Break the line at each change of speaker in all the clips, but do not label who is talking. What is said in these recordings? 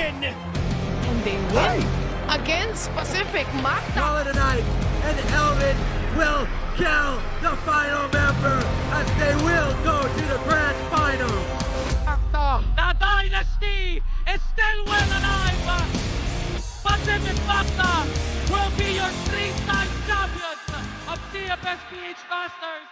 win!
And they win against Pacific Masters.
Call it a night, and Elvin will kill the final member as they will go to the grand final.
The dynasty is still well alive. Pacific Masters will be your 3-time champions of CFS PH Masters.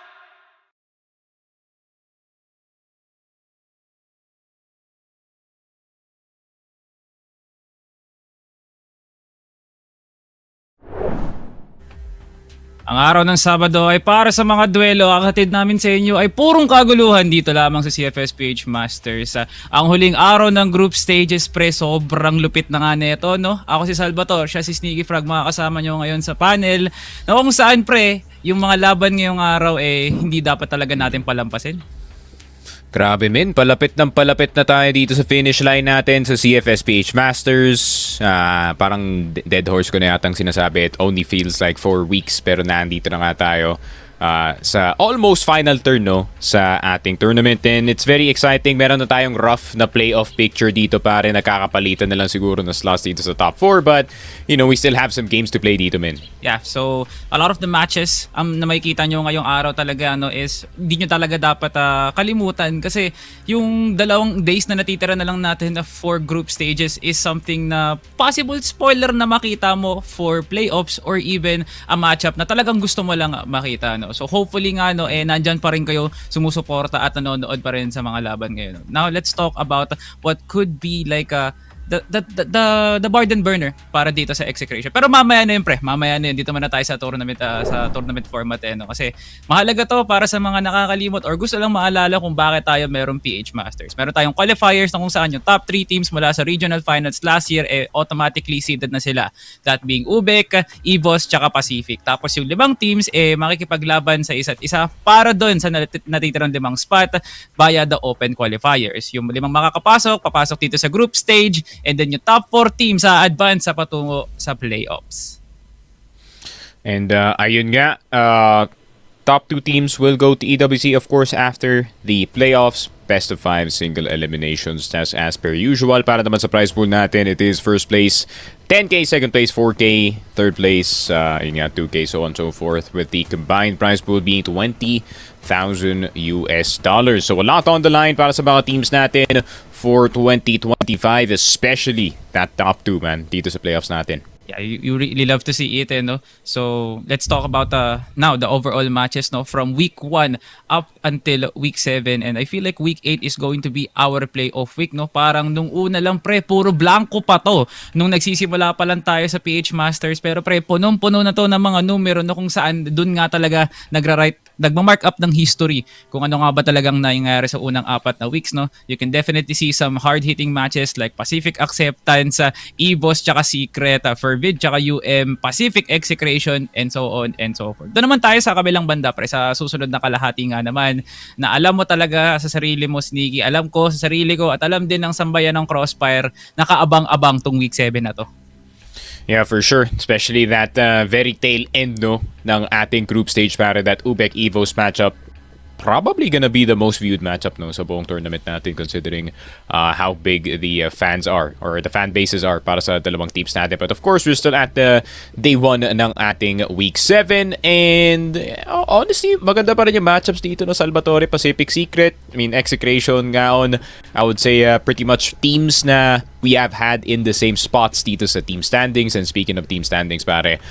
Ang araw ng Sabado ay para sa mga duelo. Ang hatid namin sa inyo ay purong kaguluhan dito lamang sa CFS PH Masters. Ang huling araw ng group stages, pre, sobrang lupit na nga neto, no? Ako si Salvatore, siya si Sneaky Frog, makakasama nyo ngayon sa panel na kung saan, pre, yung mga laban ngayong araw hindi dapat talaga natin palampasin.
Grabe men, palapit na tayo dito sa finish line natin sa CFS PH Masters. Parang dead horse ko na yatang sinasabi. It only feels like 4 weeks pero nandito na nga tayo sa almost final turn, no, sa ating tournament. And it's very exciting. Meron na tayong rough na playoff picture dito, pare. Nakakapalitan na lang siguro na slots dito sa top 4. But, you know, we still have some games to play dito, men.
Yeah, so a lot of the matches na makikita nyo ngayong araw talaga is hindi nyo talaga dapat kalimutan kasi yung 2 days na natitira na lang natin na 4 group stages is something na possible spoiler na makita mo for playoffs or even a matchup na talagang gusto mo lang makita, no? So hopefully nga nandyan pa rin kayo sumusuporta at nanonood pa rin sa mga laban ngayon. Now let's talk about what could be like the barden burner para dito sa Execration. Pero mamaya na yun, pre. Mamaya na yun. Dito muna tayo sa tournament format, no? Kasi mahalaga to para sa mga nakakalimot or gusto lang maalala kung bakit tayo merong PH Masters. Meron tayong qualifiers na kung saan yung top 3 teams mula sa regional finals last year automatically seeded na sila. That being UBEC, EVOS, tsaka Pacific. Tapos yung 5 teams makikipaglaban sa isa't isa para doon sa natitirang 5 spot via the open qualifiers. Yung 5 makakapasok, papasok dito sa group stage. And then yung top 4 teams advance sa patungo sa playoffs.
And ayun nga, top 2 teams will go to EWC, of course, after the playoffs. Best of 5 single eliminations. That's as per usual. Para naman sa prize pool natin, it is first place 10K, second place 4K, third place yun nga 2K, so on and so forth, with the combined prize pool being $20,000 US. So a lot on the line para sa mga teams natin for 2025, especially that top 2, man, dito sa playoffs natin.
Yeah, you really love to see it, no? So let's talk about now the overall matches, no, from week 1 up until week 7, and I feel like week 8 is going to be our playoff week, no? Parang nung una lang, pre, puro blanco pa to nung nagsisimula pa lang tayo sa PH Masters, pero pre, punong-puno na to ng mga numero na kung saan dun nga talaga nagma-mark up ng history kung ano nga ba talagang nangyayari sa unang 4 na weeks, no? You can definitely see some hard-hitting matches like Pacific Acceptance, EVOS, tsaka Secret, Fervid, tsaka Pacific Execration, and so on and so forth. Doon naman tayo sa kabilang banda, pre, sa susunod na kalahati nga naman, na alam mo talaga sa sarili mo, Sneaky, alam ko sa sarili ko, at alam din ng sambayan ng Crossfire, nakaabang-abang tong week 7 na to.
Yeah, for sure. Especially that very tail end, no, ng ating group stage para that UBEC EVOS matchup. Probably gonna be the most viewed matchup, no, sa buong tournament natin, considering how big the fans are or the fan bases are para sa 2 teams natin. But of course, we're still at the day 1 ng ating week 7, and honestly, maganda pa rin yung matchups dito, no, Salvatore, Pacific Secret, I mean Execration, Gaon. I would say pretty much teams na we have had in the same spots dito sa team standings. And speaking of team standings, pare,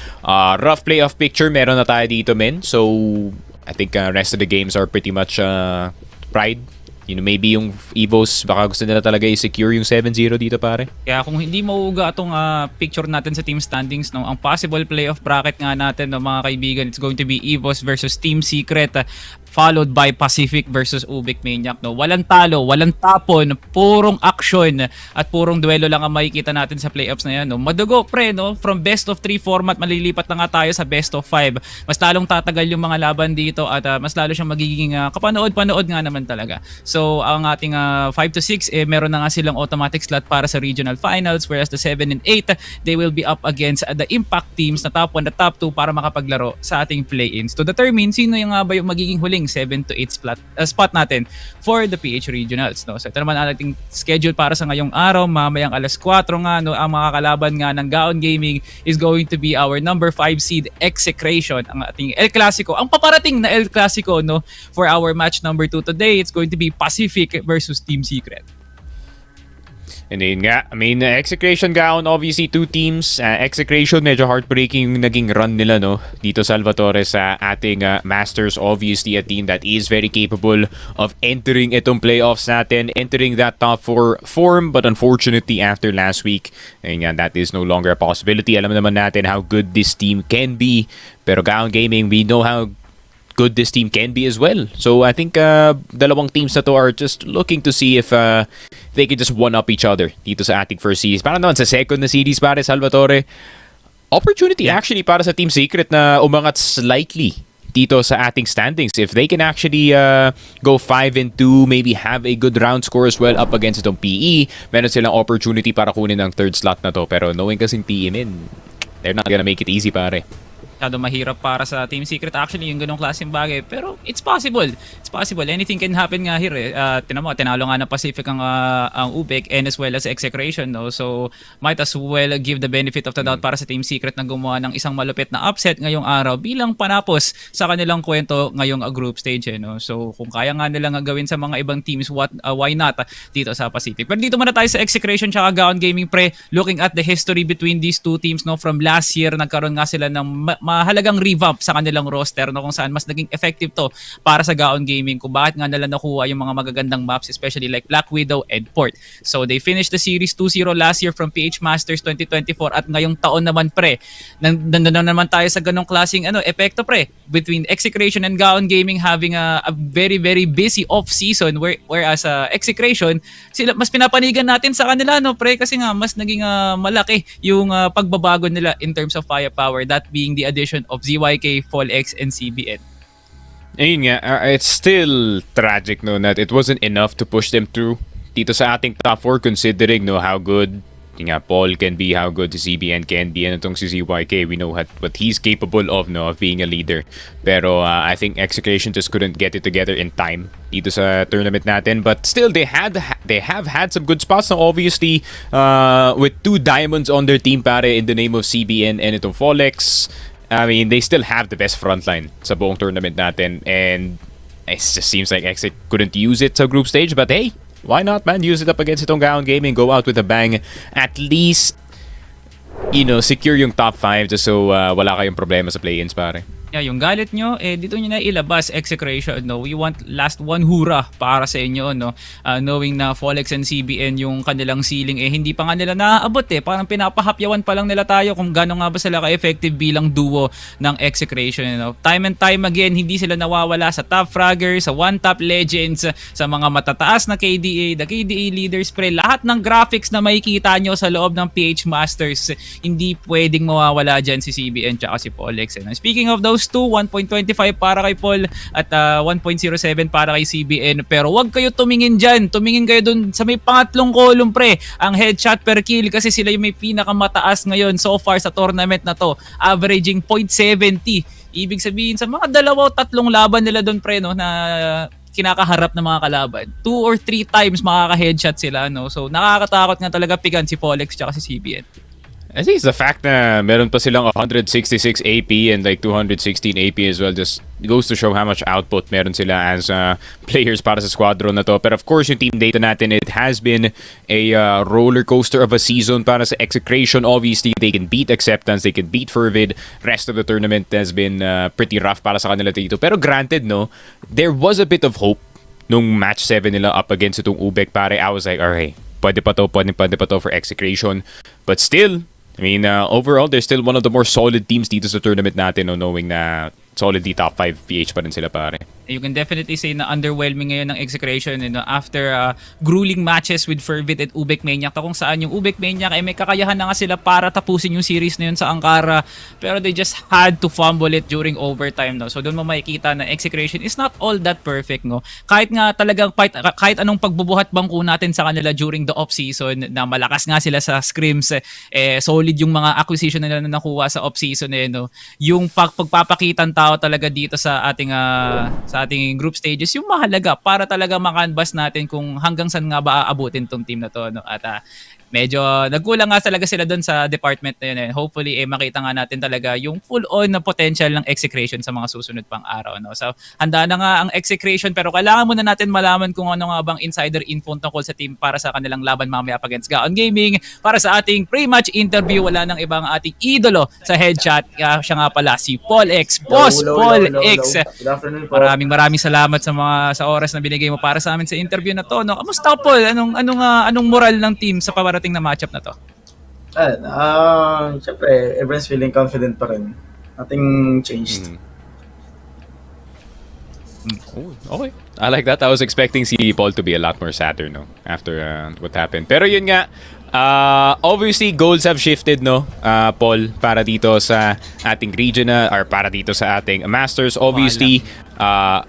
rough playoff picture meron na tayo dito, men. So I think rest of the games are pretty much pride. You know, maybe yung EVOS, baka gusto nila talaga i-secure yung 7-0 dito, pare.
Kaya kung hindi mauuga itong picture natin sa team standings, no, ang possible playoff bracket nga natin, no, mga kaibigan, it's going to be EVOS versus Team Secret, followed by Pacific versus UBECMANIAC, no. Walang talo, walang tapon, purong action at purong duelo lang ang makikita natin sa playoffs na yan, no. Madugo, pre, no. From best of 3 format, malilipat na nga tayo sa best of 5. Mas lalong tatagal yung mga laban dito at mas lalo siyang magiging kapanood-panood nga naman talaga. So ang ating 5 to 6 meron na nga silang automatic slot para sa regional finals, whereas the 7 and 8 they will be up against the impact teams na top 1 at top 2 para makapaglaro sa ating play-ins to determine sino yung nga ba yung magiging huling remaining 7 to 8 spot natin for the PH Regionals, no? So ito naman ang ating schedule para sa ngayong araw. Mamayang alas 4 nga, no, ang mga kalaban nga ng Gaon Gaming is going to be our number 5 seed Execration, ang ating El Clasico, ang paparating na El Clasico, no, for our match number 2 today. It's going to be Pacific versus Team Secret.
And then nga, I mean, Execration Gaon, obviously two teams. Execration, medyo heartbreaking yung naging run nila, no? Dito Salvatore sa ating Masters, obviously a team that is very capable of entering itong playoffs natin, entering that top 4 form, but unfortunately after last week, ayun nga, that is no longer a possibility. Alam naman natin how good this team can be, pero Gaon Gaming, we know how good this team can be as well. So I think dalawang teams na to are just looking to see if they can just one-up each other dito sa ating first series. Para naman sa second na series, pare, Salvatore, opportunity actually para sa Team Secret na umangat slightly dito sa ating standings. If they can actually go 5-2, maybe have a good round score as well up against itong PE, meron silang opportunity para kunin ang third slot na to. Pero knowing kasing PE, they're not gonna make it easy, pare.
Masyado mahirap para sa Team Secret actually yung ganong klaseng bagay, pero it's possible. It's possible. Anything can happen nga here. Tinalo nga ng Pacific ang UBEC and as well as Execration, no? So might as well give the benefit of the doubt para sa Team Secret na gumawa ng isang malupit na upset ngayong araw bilang panapos sa kanilang kwento ngayong group stage, no? So kung kaya nga nilang gawin sa mga ibang teams, why not dito sa Pacific. Pero dito muna tayo sa Execration tsaka Gaon Gaming, pre. Looking at the history between these two teams, no, from last year, nagkaroon nga sila ng mahalagang revamp sa kanilang roster, no, kung saan mas naging effective to para sa Gaon Gaming, kung bakit nga nila nakuha yung mga magagandang maps, especially like Black Widow and Port. So they finished the series 2-0 last year from PH Masters 2024 at ngayong taon naman, pre, nandun naman tayo sa ganong klaseng epekto, pre, between Execration and Gaon Gaming having a very very busy off-season, whereas Execration, sila mas pinapanigan natin sa kanila, no, pre, kasi nga mas naging malaki yung pagbabago nila in terms of firepower, that being the addition of ZYK, Fallex, and CBN.
Ayun nga, it's still tragic, no, that it wasn't enough to push them through dito sa ating top 4, considering, no, how good nga Paul can be, how good si CBN can be, and itong si ZYK, we know what he's capable of, no, of being a leader. Pero I think Execration just couldn't get it together in time dito sa tournament natin, but still they have had some good spots, no, obviously with 2 diamonds on their team, pare, in the name of CBN and itong Fallex. I mean, they still have the best frontline sa buong tournament natin, and it just seems like Exec couldn't use it sa group stage, but hey, why not, man? Use it up against itong Gaon Gaming, go out with a bang, at least, you know, secure yung top 5 just so wala kayong problema sa play-ins, pare.
Yeah, yung galit nyo, dito nyo na ilabas, Execration, no? We want last one hura para sa inyo, no? Knowing na Fallex and CBN yung kanilang ceiling, hindi pa nga nila naaabot, parang pinapahapyawan pa lang nila tayo kung gano'n nga ba sila ka-effective bilang duo ng Execration, no? Time and time again, hindi sila nawawala sa top fraggers, sa one-top legends, sa mga matataas na KDA, the KDA leaders, pre. Lahat ng graphics na makikita nyo sa loob ng PH Masters, hindi pwedeng mawawala dyan si CBN tsaka si Fallex. Speaking of those 1.25 para kay Paul at 1.07 para kay CBN. Pero wag kayo tumingin dyan. Tumingin kayo dun sa may pangatlong column, pre. Ang headshot per kill, kasi sila yung may pinakamataas ngayon so far sa tournament na to. Averaging 0.70. Ibig sabihin sa mga 2 o 3 laban nila dun, pre, no, na kinakaharap ng mga kalaban, 2 or 3 times makaka-headshot sila, no? So nakakatakot nga talaga pigan si Fallex tsaka si CBN.
I think it's the fact na meron pa silang 166 AP and like 216 AP as well, just goes to show how much output meron sila as players para sa squadron na to. But of course, yung team data natin, it has been a roller coaster of a season para sa Execration. Obviously, they can beat Acceptance, they can beat Fervid. Rest of the tournament has been pretty rough para sa kanila dito. Pero granted, no, there was a bit of hope nung match 7 nila up against itong UBEC, pare. I was like, alright, pwede pa to for Execration. But still, I mean, overall, they're still one of the more solid teams dito sa tournament natin, no, knowing na solidly top 5 PH pa rin sila, pare.
You can definitely say na underwhelming ngayon ng Execration, you know, after grueling matches with Fervid at UBECMANIAC, kung saan yung UBECMANIAC ay may kakayahan na nga sila para tapusin yung series na yun sa Ankara, pero they just had to fumble it during overtime, no? So doon mo makikita na Execration is not all that perfect, no? Kahit nga talagang kahit anong pagbubuhat bangko natin sa kanila during the off-season, na malakas nga sila sa scrims, solid yung mga acquisition nila na nakuha sa off-season, no? Yung pagpapakitang tao talaga dito sa ating sa ating group stages yung mahalaga para talaga makanvas natin kung hanggang saan nga ba aabutin tong team na to, no? At medyo nagkulang nga talaga sila doon sa department na yun. Hopefully, makita nga natin talaga yung full-on na potential ng Execration sa mga susunod pang araw. No? So, handa na nga ang Execration pero kailangan muna natin malaman kung ano nga bang insider info tungkol sa team para sa kanilang laban mamaya against Gaon Gaming. Para sa ating pre-match interview, wala nang ibang ating idolo sa headshot. Siya nga pala si Paul X. Boss Paul X. Maraming salamat sa oras na binigay mo para sa amin sa interview na to. No? Kamusta, Paul? Anong moral ng team sa parating na matchup na to?
Siyempre, everyone's feeling confident pa rin. Nothing changed.
Okay. I like that. I was expecting si Paul to be a lot more sadder, no? After what happened. Pero yun nga, obviously, goals have shifted, no? Paul, para dito sa ating regional, or para dito sa ating Masters. Obviously,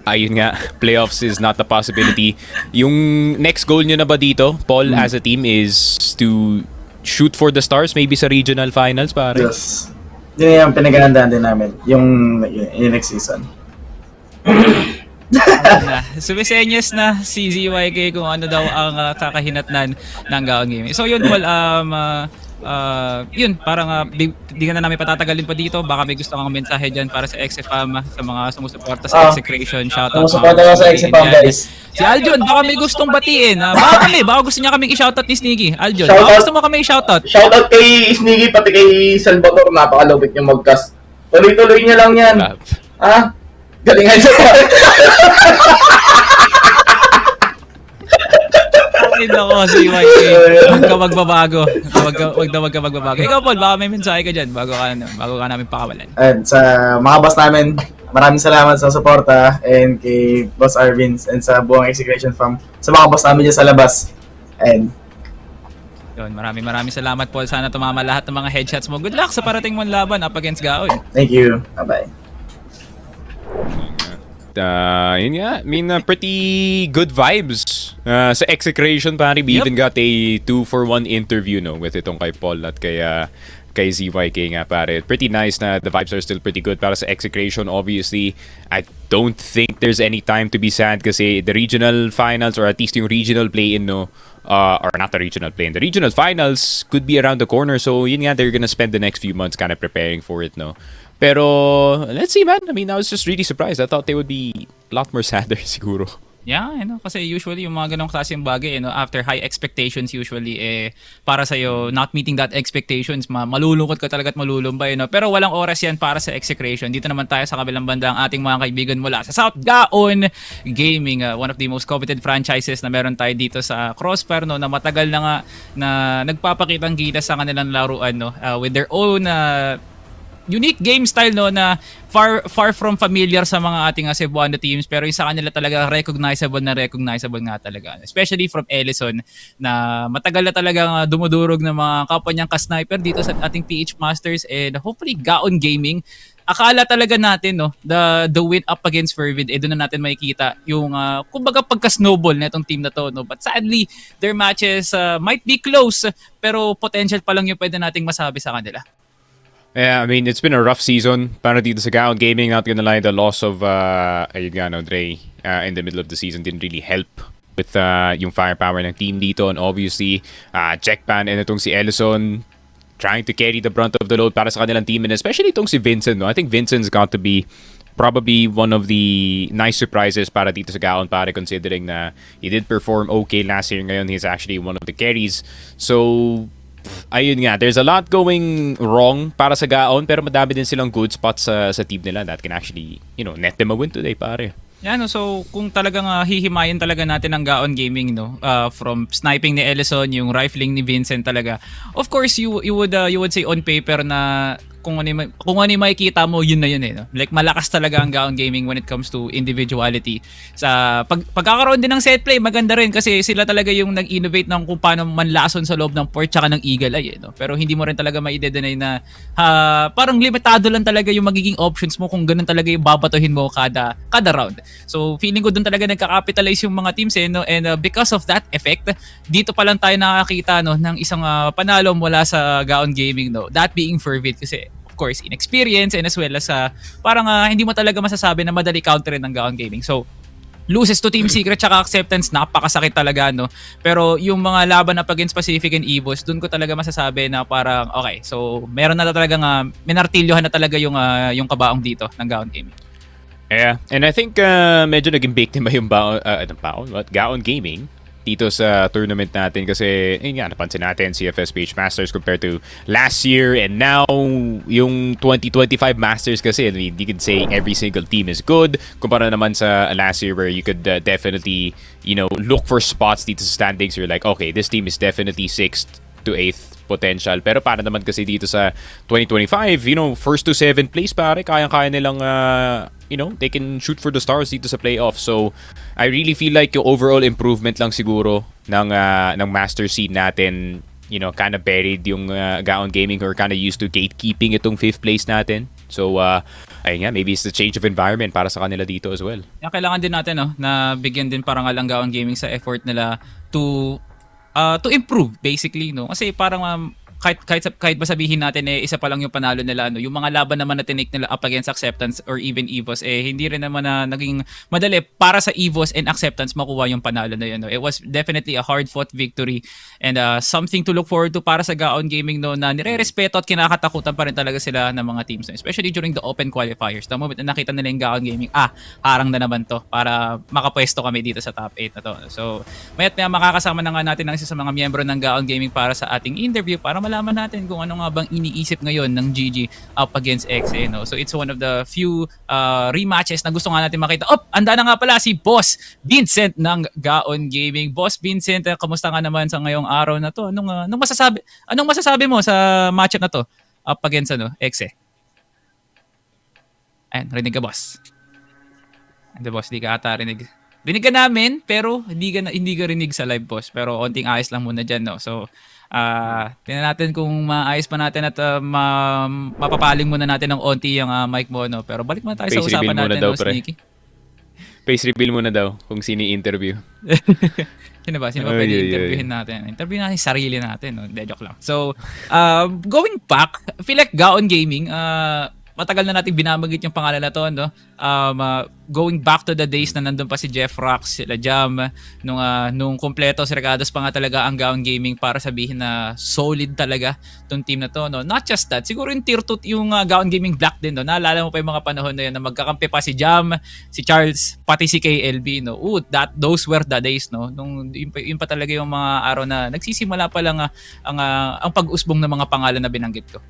ayun nga, playoffs is not a possibility. Yung next goal nyo na ba dito, Paul, as a team, is to shoot for the stars, maybe sa regional finals, pare?
Yes. Yun yung pinagandaan din namin, yung next season.
Sumisenyas na si ZYK kung ano daw ang kakahinatnan ng Gaon Gaming. So yun, Paul, yun, parang di ka na namin patatagalin pa dito. Baka may gusto kang mensahe dyan para sa XFAM, sa mga sumusuporta sa Execration. Shoutout
sumusuporta sa XFAM, guys.
Si Aljon, baka may gustong batiin. Baka gusto niya kaming i-shoutout ni Sneaky. Aljon, baka gusto mo kaming i-shoutout.
Shoutout kay Sneaky, pati kay Salvador. Napakalupit yung mag-cast. Tuloy-tuloy niya lang yan. Galingan siya.
Ay, nako, si YK. Huwag ka magbabago. Huwag ka magbabago. Ikaw, Paul, baka may mensahe ka dyan bago ka namin pakawalan.
And sa mga boss namin, maraming salamat sa suporta and kay Boss Arvins and sa buong Execration fam. Sa mga boss namin dyan sa labas. And
yun, maraming salamat, Paul. Sana tumama lahat ng mga headshots mo. Good luck sa parating mong laban up against Gaon.
thank you. Bye-bye.
Yun nga, I mean, pretty good vibes sa Execration, pare. We even got a 2-for-1 interview, no, with itong kay Paul at kay ZYK nga, pare. Pretty nice na the vibes are still pretty good para sa Execration. Obviously, I don't think there's any time to be sad kasi the regional finals, or at least yung regional play-in, no, or not the regional play-in, the regional finals could be around the corner. So yun nga, they're gonna spend the next few months kind of preparing for it, no. Pero, let's see, man. I mean, I was just really surprised. I thought they would be a lot more sadder, siguro.
Yeah, kasi usually yung mga ganong klaseng bagay, after high expectations usually, para sa'yo, not meeting that expectations, malulungkot ka talaga at malulumbay, Pero walang oras yan para sa Execration. Dito naman tayo sa kabilang banda ang ating mga kaibigan mula sa South Gaon Gaming, one of the most coveted franchises na meron tayo dito sa Crossfire, na matagal na nga na nagpapakitang kita sa kanilang laruan, with their own unique game style, na far from familiar sa mga ating Cebuano teams, pero isa kanila talaga recognizable nga talaga, especially from Ellison, na matagal na talagang dumudurog ng mga kapwa niyang ka-sniper dito sa ating PH Masters, and hopefully Gaon Gaming. Akala talaga natin, the win up against Fervid, doon na natin makikita yung kumbaga pagka-snowball na itong team na to, but sadly their matches might be close, pero potential pa lang yung pwede nating masabi sa kanila.
Yeah, I mean, it's been a rough season para dito sa Gaon Gaming. Not gonna lie, the loss of Dre in the middle of the season didn't really help with yung firepower ng team dito. And obviously, Jackpan and itong si Ellison trying to carry the brunt of the load para sa kanilang team. And especially itong si Vincent, no? I think Vincent's got to be probably one of the nice surprises para dito sa Gaon, pare, considering na he did perform okay last year. Ngayon, he's actually one of the carries. So, ayun nga, there's a lot going wrong para sa Gaon, pero madami din silang good spots sa team nila that can actually, net them a win today, pare.
Yeah, so kung talagang hihimayin talaga natin ang Gaon Gaming, from sniping ni Ellison, yung rifling ni Vincent talaga. Of course, you would say on paper na kung ano yung makikita mo, yun na yun, Like, malakas talaga ang Gaon Gaming when it comes to individuality. Sa pagkakaroon din ng set play, maganda rin kasi sila talaga yung nag-innovate ng kung paano manlason sa loob ng port tsaka ng Eagle Eye, Pero hindi mo rin talaga ma-i-deny na parang limitado lang talaga yung magiging options mo kung ganun talaga yung babatuhin mo kada round. So, feeling ko dun talaga nagka-capitalize yung mga teams, And because of that effect, dito pa lang tayo nakakita, ng isang panalo mula sa Gaon Gaming, That being Fervid, kasi of course, inexperience and as well as parang hindi mo talaga masasabi na madali counterin ng Gaon Gaming. So, loses to Team Secret tsaka Acceptance, napakasakit talaga, no? Pero yung mga laban up against Pacific and EVOS, dun ko talaga masasabi na parang, okay, so meron na talagang, minartilyohan na talaga yung kabaong dito ng Gaon Gaming.
Yeah, and I think medyo naging biktima yung Gaon Gaming dito sa tournament natin kasi yun nga, napansin natin CFS PH Masters compared to last year and now yung 2025 Masters kasi, I mean, you could say every single team is good kumpara naman sa last year where you could definitely, you know, look for spots dito sa standings. You're like, okay, this team is definitely 6th to 8th potential. Pero para naman kasi dito sa 2025, you know, 1st to 7th place pare, kayang-kaya nilang you know, they can shoot for the stars dito sa playoff. So, I really feel like yung overall improvement lang siguro ng master seed natin, you know, kind of buried yung Gaon Gaming or kind of used to gatekeeping itong 5th place natin. So, ayun nga, maybe it's the change of environment para sa kanila dito as well.
Kailangan din natin, no, na bigyan din parang ang Gaon Gaming sa effort nila to improve basically, no, kasi parang kahit ba sabihin natin isa pa lang yung panalo nila, no, yung mga laban naman na tinake nila up against Acceptance or even EVOS hindi rin naman na naging madali para sa EVOS and Acceptance makuha yung panalo na yun, no. It was definitely a hard fought victory and something to look forward to para sa Gaon Gaming, no, na nirerespeto at kinakatakutan pa rin talaga sila ng mga teams, no, especially during the open qualifiers. The moment na nakita nila yung Gaon Gaming, harang na naman to para makapwesto kami dito sa top 8 na to. So mayat na makakasama na nga natin ang isa sa mga miyembro ng Gaon Gaming para sa ating interview para malaman natin kung ano nga bang iniisip ngayon ng GG up against XA, no? So it's one of the few rematches na gusto nga natin makita. Anda na nga pala si Boss Vincent ng Gaon Gaming. Boss Vincent, kamusta nga naman sa ngayong araw na to? Anong masasabi mo sa matchup na to up against XA? Ayan, rinig ka, boss. Hindi, boss, di ka ata rinig. Rinig ka namin, pero hindi ka rinig sa live, boss. Pero onting ayos lang muna dyan, no? So, tingnan natin kung maayos pa natin at mapapaling muna natin ng onti yung mic mo, no? Pero balik muna tayo sa usapan natin, no, Sneaky.
Face reveal muna daw kung sino interview.
Sino ba pwede interviewin natin? Interview natin sarili natin, no? De, joke lang. So, going back, I feel like Gaon Gaming, matagal na natin binamagit yung pangalan na to, no? Going back to the days na nandun pa si Jeff Rocks, sila Jam, nung kompleto si Regados pa nga talaga ang Gaon Gaming para sabihin na solid talaga tong team na to, no? Not just that, siguro yung tier 2 yung Gaon Gaming Black din, no? Naalala mo pa yung mga panahon na yun na magkakampi pa si Jam, si Charles, pati si KLB, no? Those were the days, no? Yun pa talaga yung mga araw na nagsisimula pa lang ang pag-usbong ng mga pangalan na binanggit ko.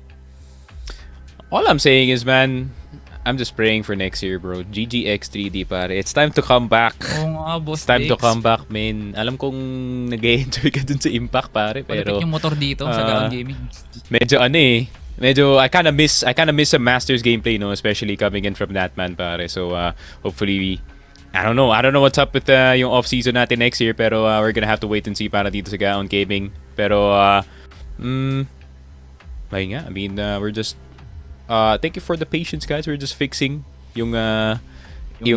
All I'm saying is, man, I'm just praying for next year, bro. GGX3D, pare. It's time to come back.
Oo nga, boss.
It's time to come back, man. Alam kong nag-enjoy ka dun sa Impact, pare. Pero
yung motor dito sa Gaon Gaming.
Medyo I kind of miss a Masters gameplay, no, especially coming in from that man, pare. So hopefully I don't know what's up with yung off season natin next year, pero we're gonna have to wait and see para dito sa Gaon Gaming. Pero ayun nga, I mean, we're just thank you for the patience, guys. We're just fixing yung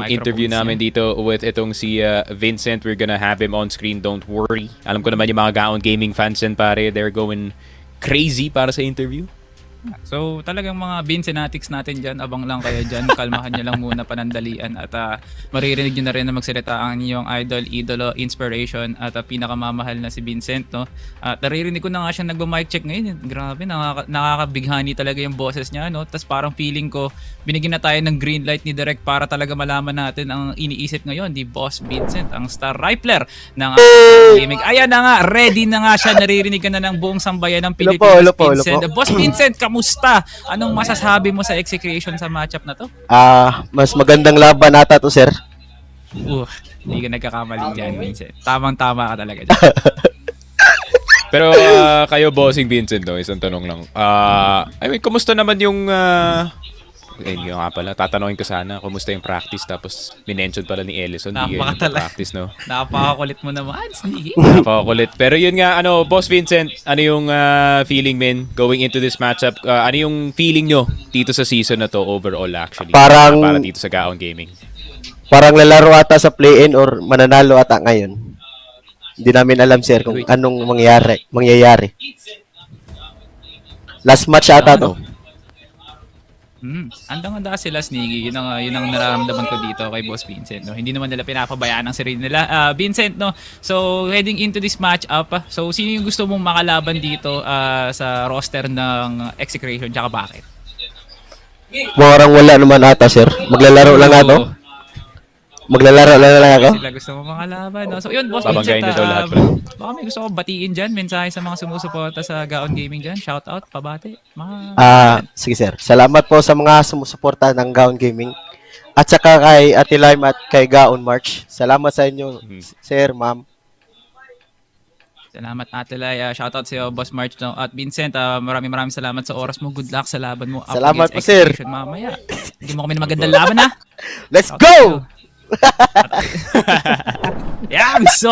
interview namin dito with itong si Vincent. We're gonna have him on screen, don't worry. Alam ko naman yung mga Gaon Gaming fans yan, pare, they're going crazy para sa interview.
So talagang mga Vincenatics natin dyan, abang lang kayo dyan, kalmahan nyo lang muna, panandalian at maririnig nyo na rin na magsalita ang inyong idolo, inspiration at pinakamamahal na si Vincent, no? At naririnig ko na nga siya nagba-mic check ngayon. Grabe, nakakabighani talaga yung boses niya, no? Tapos parang feeling ko binigyan na tayo ng green light ni Direk para talaga malaman natin ang iniisip ngayon ni Boss Vincent, ang star rifler ng gaming. Ayan na nga, ready na nga siya, naririnig ka na ng buong sambayan ng Pilipinas. Vincent. Boss Vincent, kamusta? Anong masasabi mo sa Execration sa matchup na to?
Mas magandang laban ata to, sir.
Hindi ka nagkakamali dyan, Vincent. Tamang-tama ka talaga dyan.
Pero kayo, bossing Vincent, no, isang tanong lang. I mean, kumusta naman yung yun nga pala, tatanungin ko sana kumusta yung practice, tapos minention pala ni Ellison di yung practice, no?
Napakakulit mo naman, Sneaky.
Napakakulit. Pero yun nga, Boss Vincent, ano yung feeling, men, going into this matchup? Ano yung feeling nyo dito sa season na to overall, actually? Para dito sa Gaon Gaming.
Parang lalaro ata sa play-in or mananalo ata ngayon. Hindi namin alam, sir, kung anong mangyayari. Last match ata to.
Andang-handa sila, Sneaky. Yun ang nararamdaman ko dito kay Boss Vincent. No? Hindi naman nila pinapabayaan ang sarili nila. Vincent, no? So, heading into this matchup, so sino yung gusto mong makalaban dito sa roster ng Execration, tsaka bakit?
Mukhang wala naman ata, sir. Maglalaro lang ato. Maglalaro lang ako.
Sila gusto mong makalaban. No? So, yun, Boss
Babanggain
Vincent.
na daw lahat,
Baka may gusto ko batiin dyan. Mensahe sa mga sumusuporta sa Gaon Gaming dyan. Shout out, pabati.
Sige, sir. Salamat po sa mga sumusuporta ng Gaon Gaming. At saka kay Ate Lime at kay Gaon March. Salamat sa inyo, sir, ma'am.
Salamat, Ate Lai. Shoutout sa iyo, Boss March. No? At Vincent, maraming salamat sa oras mo. Good luck sa laban mo.
Salamat po, sir.
Mamaya. Hindi mo kami na magandang laban, ha?
Let's go!
Yan, gusto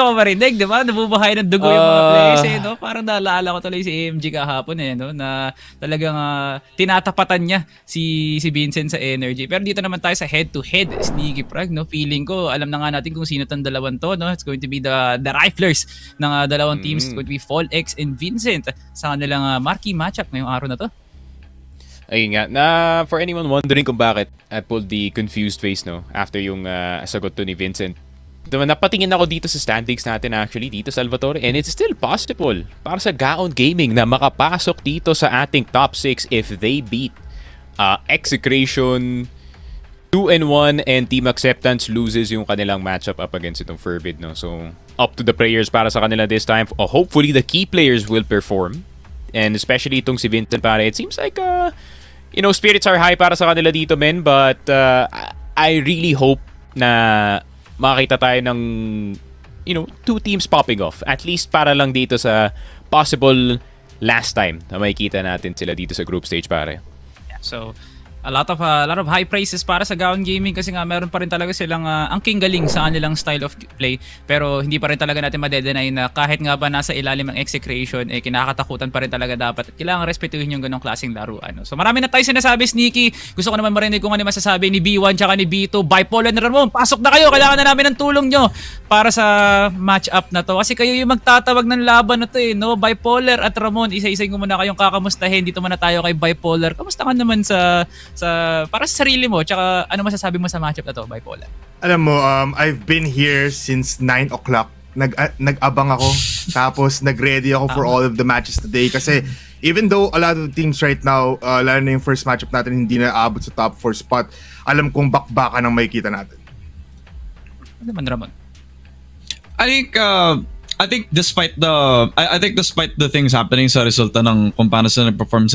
ko marinig, di ba? Nabubuhay ng dugo yung mga players, no? Parang naalala ko tuloy si AMG kahapon, no? Na talagang tinatapatan niya si Vincent sa energy. Pero dito naman tayo sa head-to-head, Sneaky Prag, no? Feeling ko, alam na nga natin kung sino tong dalawan to, no? It's going to be the Riflers ng dalawang teams. It's going to be Fall X and Vincent sa kanilang marquee matchup ngayong araw na to.
Ayun nga, na for anyone wondering kung bakit I pulled the confused face, no? After yung sagot to ni Vincent. Napatingin ako dito sa standings natin actually, dito Salvatore, and it's still possible para sa Gaon Gaming na makapasok dito sa ating top 6 if they beat Execration 2-1 and Team Acceptance loses yung kanilang matchup up against itong Fervid, no? So, up to the players para sa kanila this time. Hopefully, the key players will perform. And especially itong si Vincent, pare, it seems like, spirits are high para sa kanila dito, men. But I really hope na makakita tayo ng, two teams popping off. At least para lang dito sa possible last time na makikita natin sila dito sa group stage, pare.
Yeah, so, a lot of high praises para sa Gaon Gaming kasi nga meron pa rin talaga silang angking galing sa kanilang style of play, pero hindi pa rin talaga natin madedenay na kahit nga ba nasa ilalim ng Execration, kinakatakutan pa rin talaga dapat at kailangan respetuhin yung ganong klaseng laruan. So marami na tayo sinasabi, Sneaky. Gusto ko naman marinig kung ano masasabi ni B1 tsaka ni B2. Bipolar na Ramon, pasok na kayo, kailangan na namin ng tulong nyo para sa match-up na to kasi kayo yung magtatawag ng laban na to, no? Bipolar at Ramon, isa-isay ko muna kayong kakamustahin. Dito muna tayo kay Bipolar. Kamusta ka naman para sa sarili mo, tsaka ano masasabi mo sa matchup na to, Bipolar?
Alam mo, I've been here since 9 o'clock. Nag-abang ako, tapos nag-ready ako for all of the matches today kasi even though a lot of the teams right now, lalo na yung first matchup natin, hindi na aabot sa top 4 spot, alam kong bakbakan ang makikita natin.
Ano naman, Ramon?
I think despite the things happening sa resulta ng kung paano sila nag-perform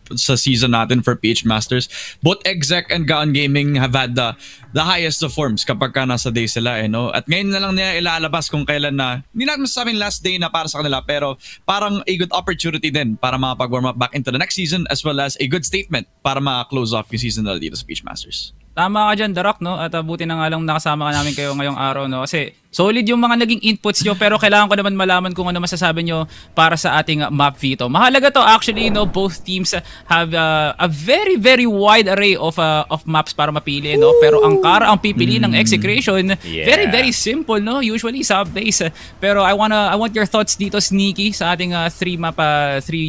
sa season natin for PH Masters, both Exec and Gaon Gaming have had the highest of forms kapag ka nasa day sila, no? At ngayon na lang nila ilalabas kung kailan na, hindi natin masasabing last day na para sa kanila, pero parang a good opportunity din para makapag-warm up back into the next season as well as a good statement para ma-close off yung season nila dito sa PH Masters.
Tama ka dyan, The Rock, no? At buti na nga lang nakasama ka namin kayo ngayong araw, no? Kasi solid yung mga naging inputs nyo, pero kailangan ko naman malaman kung ano masasabi nyo para sa ating map veto. Mahalaga to actually, no? Both teams have a very, very wide array of maps para mapili, no? Pero ang pipili ng Execration, very, very simple, no? Usually sub-base. Pero I want your thoughts dito, Sneaky, sa ating three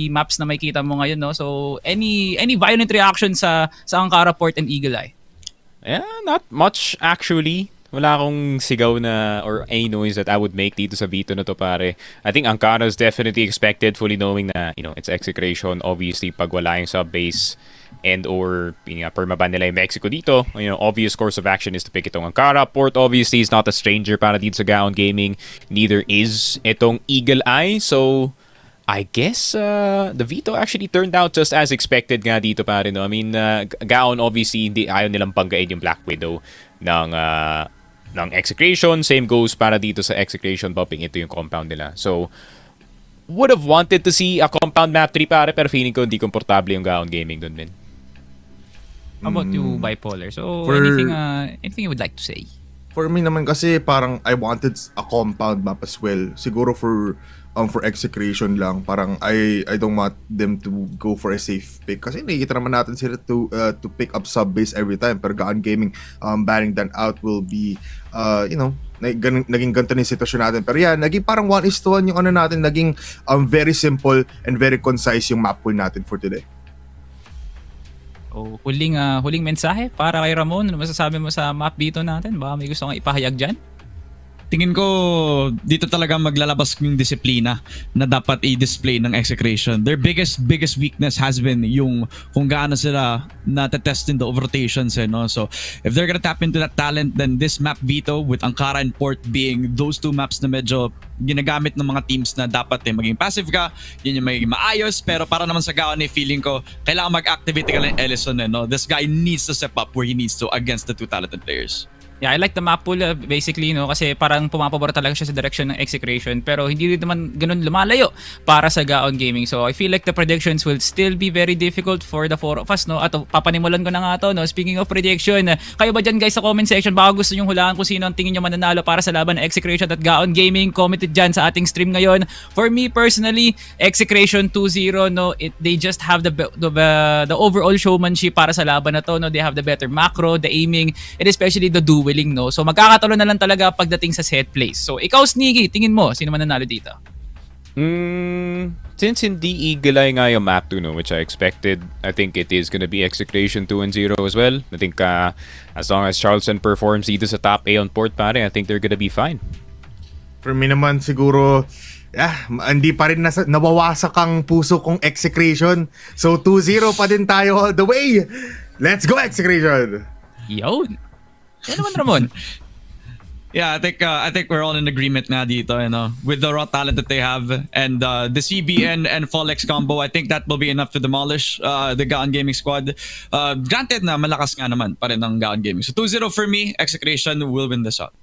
maps na makikita mo ngayon, no? So, any violent reaction sa Ankara, Port, and Eagle Eye?
Yeah, not much actually. Wala akong sigaw na or any noise that I would make dito sa veto na to, pare. I think Ankara is definitely expected, fully knowing na, it's Execration. Obviously, pag wala yung sub-base and or permaban nila yung Mexico dito, obvious course of action is to pick itong Ankara. Port obviously is not a stranger para dito sa Gaon Gaming. Neither is itong Eagle Eye. So, I guess the veto actually turned out just as expected nga dito, pare, no? I mean, Gaon obviously hindi ayaw nilang banggain yung Black Widow ng Execration. Same goes para dito sa Execration, popping ito yung compound nila. So, would have wanted to see a compound map 3, pare, pero feeling ko hindi komportable yung Gaon Gaming dun, men.
How about you, Bipolar? So, anything you would like to say?
For me naman kasi parang I wanted a compound map as well. Siguro for Execration lang, parang I don't want them to go for a safe pick kasi nakikita naman natin sila to pick up sub-base every time, pero Gaon Gaming banning that out will be naging ganito na yung sitwasyon natin. Pero yeah, naging parang 1:1 yung natin, naging very simple and very concise yung map pool natin for today.
So, huling mensahe para kay Ramon. Ano masasabi mo sa map dito natin? Baka may gusto kang ipahayag dyan?
Tingin ko dito talaga maglalabas yung disiplina na dapat i-display ng Execration. Their biggest weakness has been yung kung gaano sila na-test in the rotations. No? So if they're gonna tap into that talent, then this map Vito with Ankara and Port being those two maps na medyo ginagamit ng mga teams na dapat maging passive ka, yun yung magiging maayos. Pero para naman sa Gaon, feeling ko kailangan mag-activate ka ng Ellison. No? This guy needs to step up where he needs to against the two talented players.
Yeah, I like the map pool basically, no, kasi parang pumapabor talaga siya sa direction ng Execration, pero hindi rin naman ganun lumalayo para sa Gaon Gaming. So I feel like the predictions will still be very difficult for the four of us, no. At papanimulan ko na nga to, no. Speaking of prediction, kayo ba dyan guys sa comment section, baka gusto nyong hulaan kung sino ang tingin nyo mananalo para sa laban ng Execration at Gaon Gaming? Comment it dyan sa ating stream ngayon. For me personally, Execration 2-0, no. They just have the overall showmanship para sa laban na to, no. They have the better macro, the aiming, and especially the dueling, no? So magkakatalo na lang talaga pagdating sa set plays. So ikaw, Sneaky, tingin mo, sino mananalo dito?
Since hindi Eagle Eye nga yung map 2, no, which I expected, I think it is gonna be Execration 2-0 as well. I think as long as Charleston performs dito sa top A on Port, pare, I think they're gonna be fine.
For me naman siguro, hindi pa rin nawawasak ang puso kong Execration. So 2-0 pa din tayo all the way. Let's go Execration!
Yun! Yan naman, Ramon.
Yeah, I think we're all in agreement na dito, you know, with the raw talent that they have and the CBN and Folex combo. I think that will be enough to demolish the Gaon Gaming squad. Granted na malakas nga naman pa rin ng Gaon Gaming. So 2-0 for me, Execration will win this out.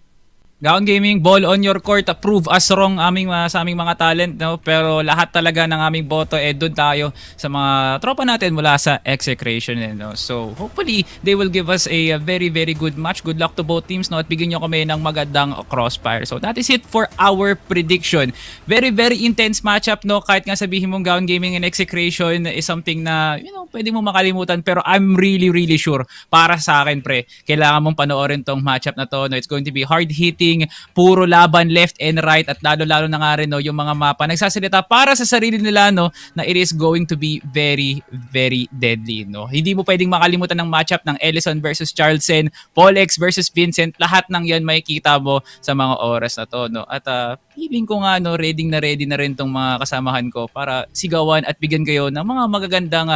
Gaon Gaming, ball on your court. Prove us wrong sa aming mga talent, no? Pero lahat talaga ng aming boto doon tayo sa mga tropa natin mula sa Execration, no? So hopefully they will give us a very very good match. Good luck to both teams, no? At bigyan nyo kami ng magandang crossfire. So that is it for our prediction. Very very intense matchup, no? Kahit nga sabihin mong Gaon Gaming and Execration is something na, you know, pwede mo makalimutan, pero I'm really really sure para sa akin, pre, kailangan mong panoorin tong matchup na to, no? It's going to be hard hitting, puro laban left and right, at lalo-lalo na nga rin, no, yung mga mapa nagsasalita para sa sarili nila, no, na it is going to be very very deadly, no. Hindi mo pwedeng makalimutan ng matchup ng Ellison versus Charleston, Polex versus Vincent. Lahat ng yan makikita mo sa mga oras na to, no. At feeling ko nga, no, ready na rin tong mga kasamahan ko para sigawan at bigyan kayo ng mga magagandang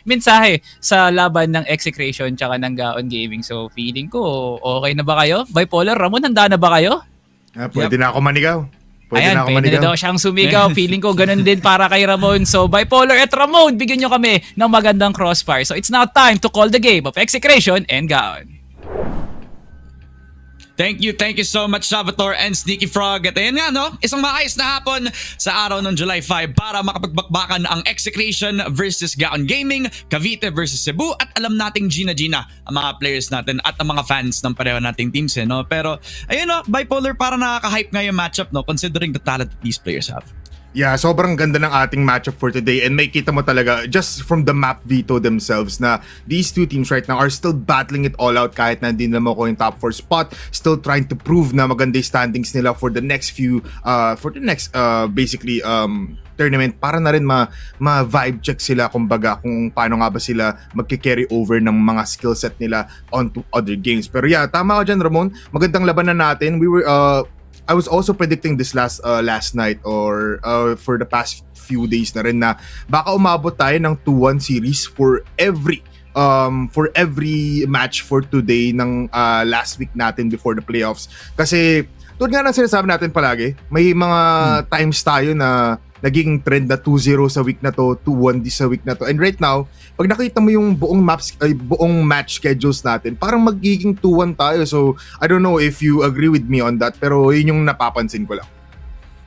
mensahe sa laban ng Execration tsaka ng Gaon Gaming. So feeling ko okay na ba kayo? Bipolar, Ramon, handa na ba kayo?
Pwede na ako manigaw.
Pwede na daw siyang sumigaw. Feeling ko ganun din para kay Ramon. So Bipolar at Ramon, bigyan nyo kami ng magandang crossfire. So it's now time to call the game of Execration and Gaon.
Thank you so much, Salvatore and Sneaky Frog. At ayan nga, no, isang maayos na hapon sa araw ng July 5 para makapagbakbakan ang Execration versus Gaon Gaming, Cavite versus Cebu, at alam nating Gina ang mga players natin at ang mga fans ng pareho nating teams, no? Pero ayun, no, Bipolar, para nakaka-hype nga yung matchup, no, considering the talent that these players have.
Yeah, sobrang ganda ng ating matchup for today, and may kita mo talaga just from the map Vito themselves na these two teams right now are still battling it all out kahit na hindi naman ko yung top 4 spot, still trying to prove na maganda yung standings nila for the next basically tournament, para na rin ma-vibe check sila kumbaga kung paano nga ba sila magki-carry over ng mga skill set nila onto other games. Pero yeah, tama ka dyan, Ramon, magandang labanan natin. I was also predicting this last night or for the past few days na rin na baka umabot tayo ng 2-1 series for every match for today ng last week natin before the playoffs. Kasi tulad nga ng sinasabi natin palagi, may mga times tayo na naging trend na 2-0 sa week na to, 2-1 sa week na to. And right now, pag nakita mo yung buong match schedules natin, parang magiging 2-1 tayo. So, I don't know if you agree with me on that, pero yun yung napapansin ko lang.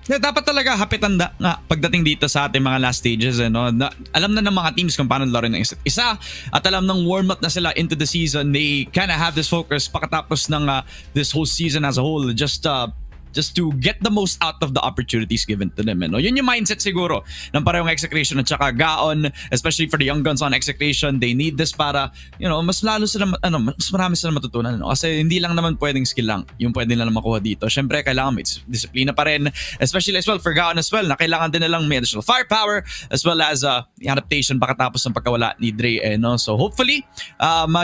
Yeah, dapat talaga hapitan na pagdating dito sa ating mga last stages, no? Alam na ng mga teams kung paano laro ng isa't isa, at alam ng warm-up na sila into the season. They kind of have this focus pagkatapos ng this whole season as a whole. Just just to get the most out of the opportunities given to them. No? Yun yung mindset siguro ng parehong Execration at saka Gaon, especially for the young guns on Execration. They need this para, mas lalo sila, mas marami sila matutunan. No? Kasi hindi lang naman pwedeng skill lang yung pwede nila makuha dito. Syempre, kailangan may disiplina pa rin, especially as well for Gaon as well, na kailangan din nilang may additional firepower as well as adaptation pagkatapos ng pagkawala ni Dre. No? So hopefully,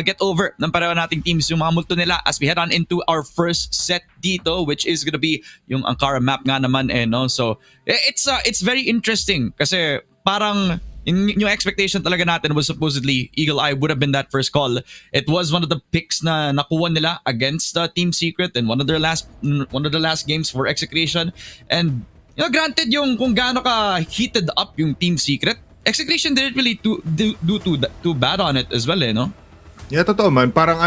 get over ng pareho nating teams yung mga multo nila as we head on into our first set dito, which is gonna be yung Ankara map nga naman. No? So it's very interesting kasi parang yung expectation talaga natin was supposedly Eagle Eye would have been that first call. It was one of the picks na nakuha nila against Team Secret in one of the last games for Execration. And granted yung kung gaano ka heated up yung Team Secret, Execration didn't really do too bad on it as well, no?
Yeah, totoo man. Parang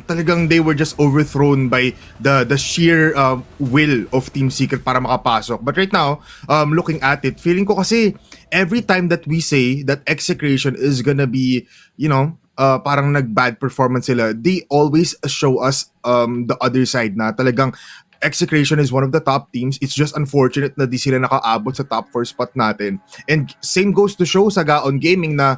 talagang they were just overthrown by the sheer will of Team Secret para makapasok. But right now, looking at it, feeling ko kasi every time that we say that Execration is gonna be, parang nag-bad performance sila, they always show us the other side na talagang Execration is one of the top teams. It's just unfortunate na di sila nakaabot sa top 4 spot natin. And same goes to show sa Gaon Gaming na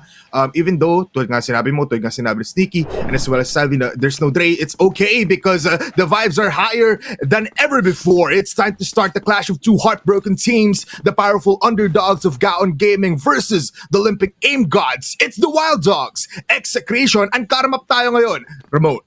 even though, tulad nga sinabi ni Sneaky, and as well as Salvi na there's no Dre, it's okay because the vibes are higher than ever before. It's time to start the clash of two heartbroken teams, the powerful underdogs of Gaon Gaming versus the Olympic aim gods. It's the Wild Dogs. Execration, Ankara map tayo ngayon. Remote.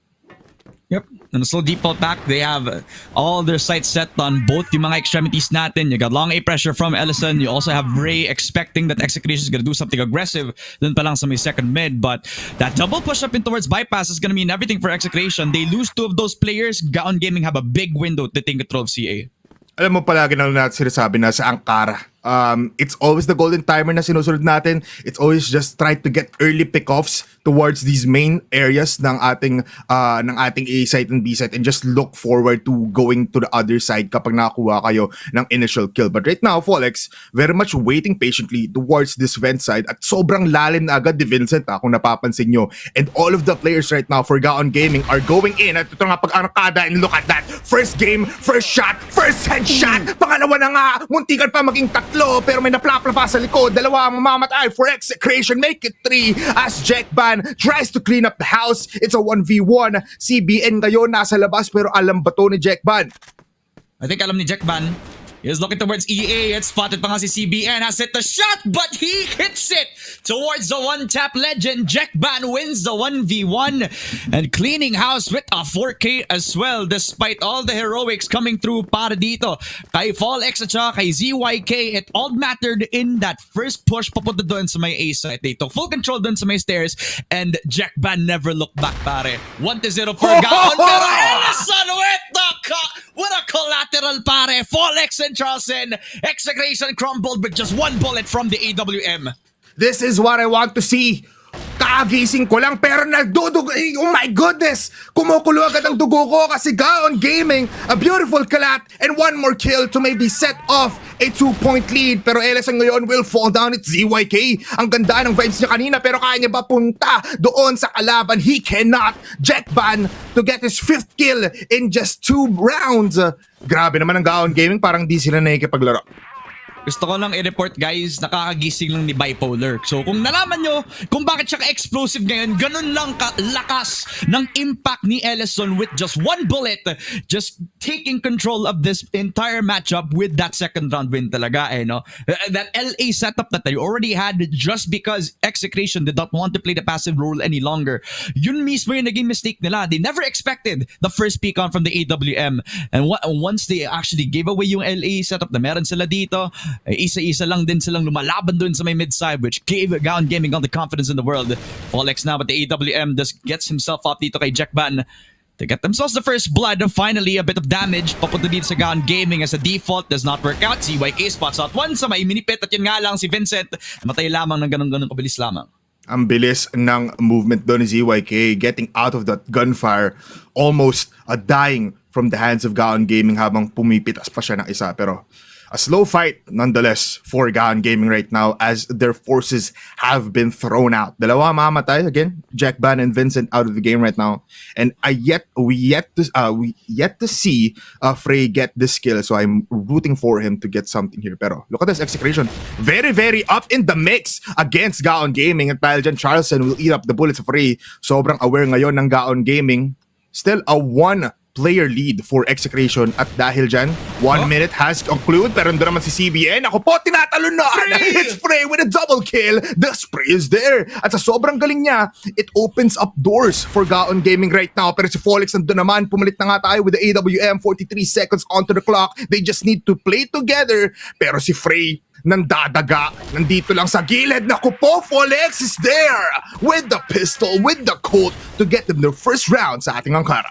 Yep. And a slow default back, they have all their sights set on both yung mga extremities natin. You got long A pressure from Ellison. You also have Ray expecting that Execration is going to do something aggressive dun pa lang sa may second mid. But that double push up in towards bypass is going to mean everything for Execration. They lose 2 of those players. Gaon Gaming have a big window to take control of CA.
Alam mo, palagi na natin sinasabi na sa Ankara, it's always the golden timer na sinusunod natin. It's always just try to get early pickoffs towards these main areas ng ating A site and B site and just look forward to going to the other side kapag nakakuha kayo ng initial kill. But right now, Folex, very much waiting patiently towards this vent side at sobrang lalim na agad ni Vincent kung napapansin nyo. And all of the players right now for Gaon Gaming are going in at ito nga pag-arakada and look at that. First game, first shot, first headshot. Pangalawa na nga, muntikan pa maging tatlo pero may naplapla pa sa likod. Dalawa ang mamamatay for Execration. Make it 3 as Jackban tries to clean up the house. It's a 1v1. CBN ngayon nasa labas pero alam ba to ni Jackban?
I think alam ni Jackban. He's looking towards EA. It's spotted pa nga si CBN. Has hit the shot, but he hits it towards the one-tap legend. Jackban wins the 1v1 and cleaning house with a 4K as well, despite all the heroics coming through para dito. Kay Fallex at saka kay ZYK, it all mattered in that first push papunta doon sa may A site. They took full control doon sa may stairs and Jackban never looked back, pare. 1-0 for Gaon. Pero Ellison with the what a collateral, pare. Fallex and Charleston. Execration crumbled with just 1 bullet from the AWM.
This is what I want to see. Kagising ko lang pero nagdudugo. Oh my goodness! Kumukulo agad ang dugo ko kasi Gaon Gaming, a beautiful kalat and 1 more kill to maybe set off a 2-point lead. Pero Ellison ngayon will fall down. It's ZYK. Ang ganda ng vibes niya kanina pero kaya niya ba punta doon sa kalaban? He cannot. Jackban to get his 5th kill in just 2 rounds. Grabe naman ang Gaon Gaming, parang di sila nakikipaglaro.
Gusto ko lang i-report, guys, nakakagising lang ni Bipolar. So kung nalaman nyo kung bakit siya ka-explosive ngayon, ganun lang kalakas ng impact ni Ellison with just 1 bullet, just taking control of this entire matchup with that second round win talaga, no? That LA setup that they already had just because Execration did not want to play the passive role any longer. Yun mismo yung naging mistake nila. They never expected the first peek on from the AWM. And once they actually gave away yung LA setup na meron sila dito, isa-isa lang din silang lumalaban dun sa may mid-side, which gave Gaon Gaming all the confidence in the world. Fallex now with the AWM just gets himself up dito kay Jackban to get themselves the first blood. Finally, a bit of damage papunta dito sa Gaon Gaming as a default does not work out. CYK spots out one sa may minipit at yun nga lang si Vincent namatay lamang ng ganun-ganun kabilis lamang.
Ang bilis ng movement doon ni ZYK, getting out of that gunfire, almost dying from the hands of Gaon Gaming habang pumipitas pa siya ng isa. Pero a slow fight nonetheless for Gaon Gaming right now as their forces have been thrown out. Dalawa mamatay again, Jack Ban and Vincent out of the game right now, and we yet to see Frey get this kill. So I'm rooting for him to get something here. Pero look at this Execration, very up in the mix against Gaon Gaming, at dahil dyan Charleston will eat up the bullets of Frey. Sobrang aware ngayon ng Gaon Gaming. Still a 1-player lead for Execration at dahil dyan, 1 minute has concluded, pero nandun naman si CBN. Ako po, tinatalon na! It's Frey with a double kill! The spray is there! At sa sobrang galing niya, it opens up doors for Gaon Gaming right now. Pero si Folix nandun naman, pumalit na nga tayo with the AWM, 43 seconds onto the clock. They just need to play together. Pero si Frey, nandadaga, nandito lang sa gilid. Naku po, Folix is there with the pistol, with the Colt to get them their first round sa ating Ankara.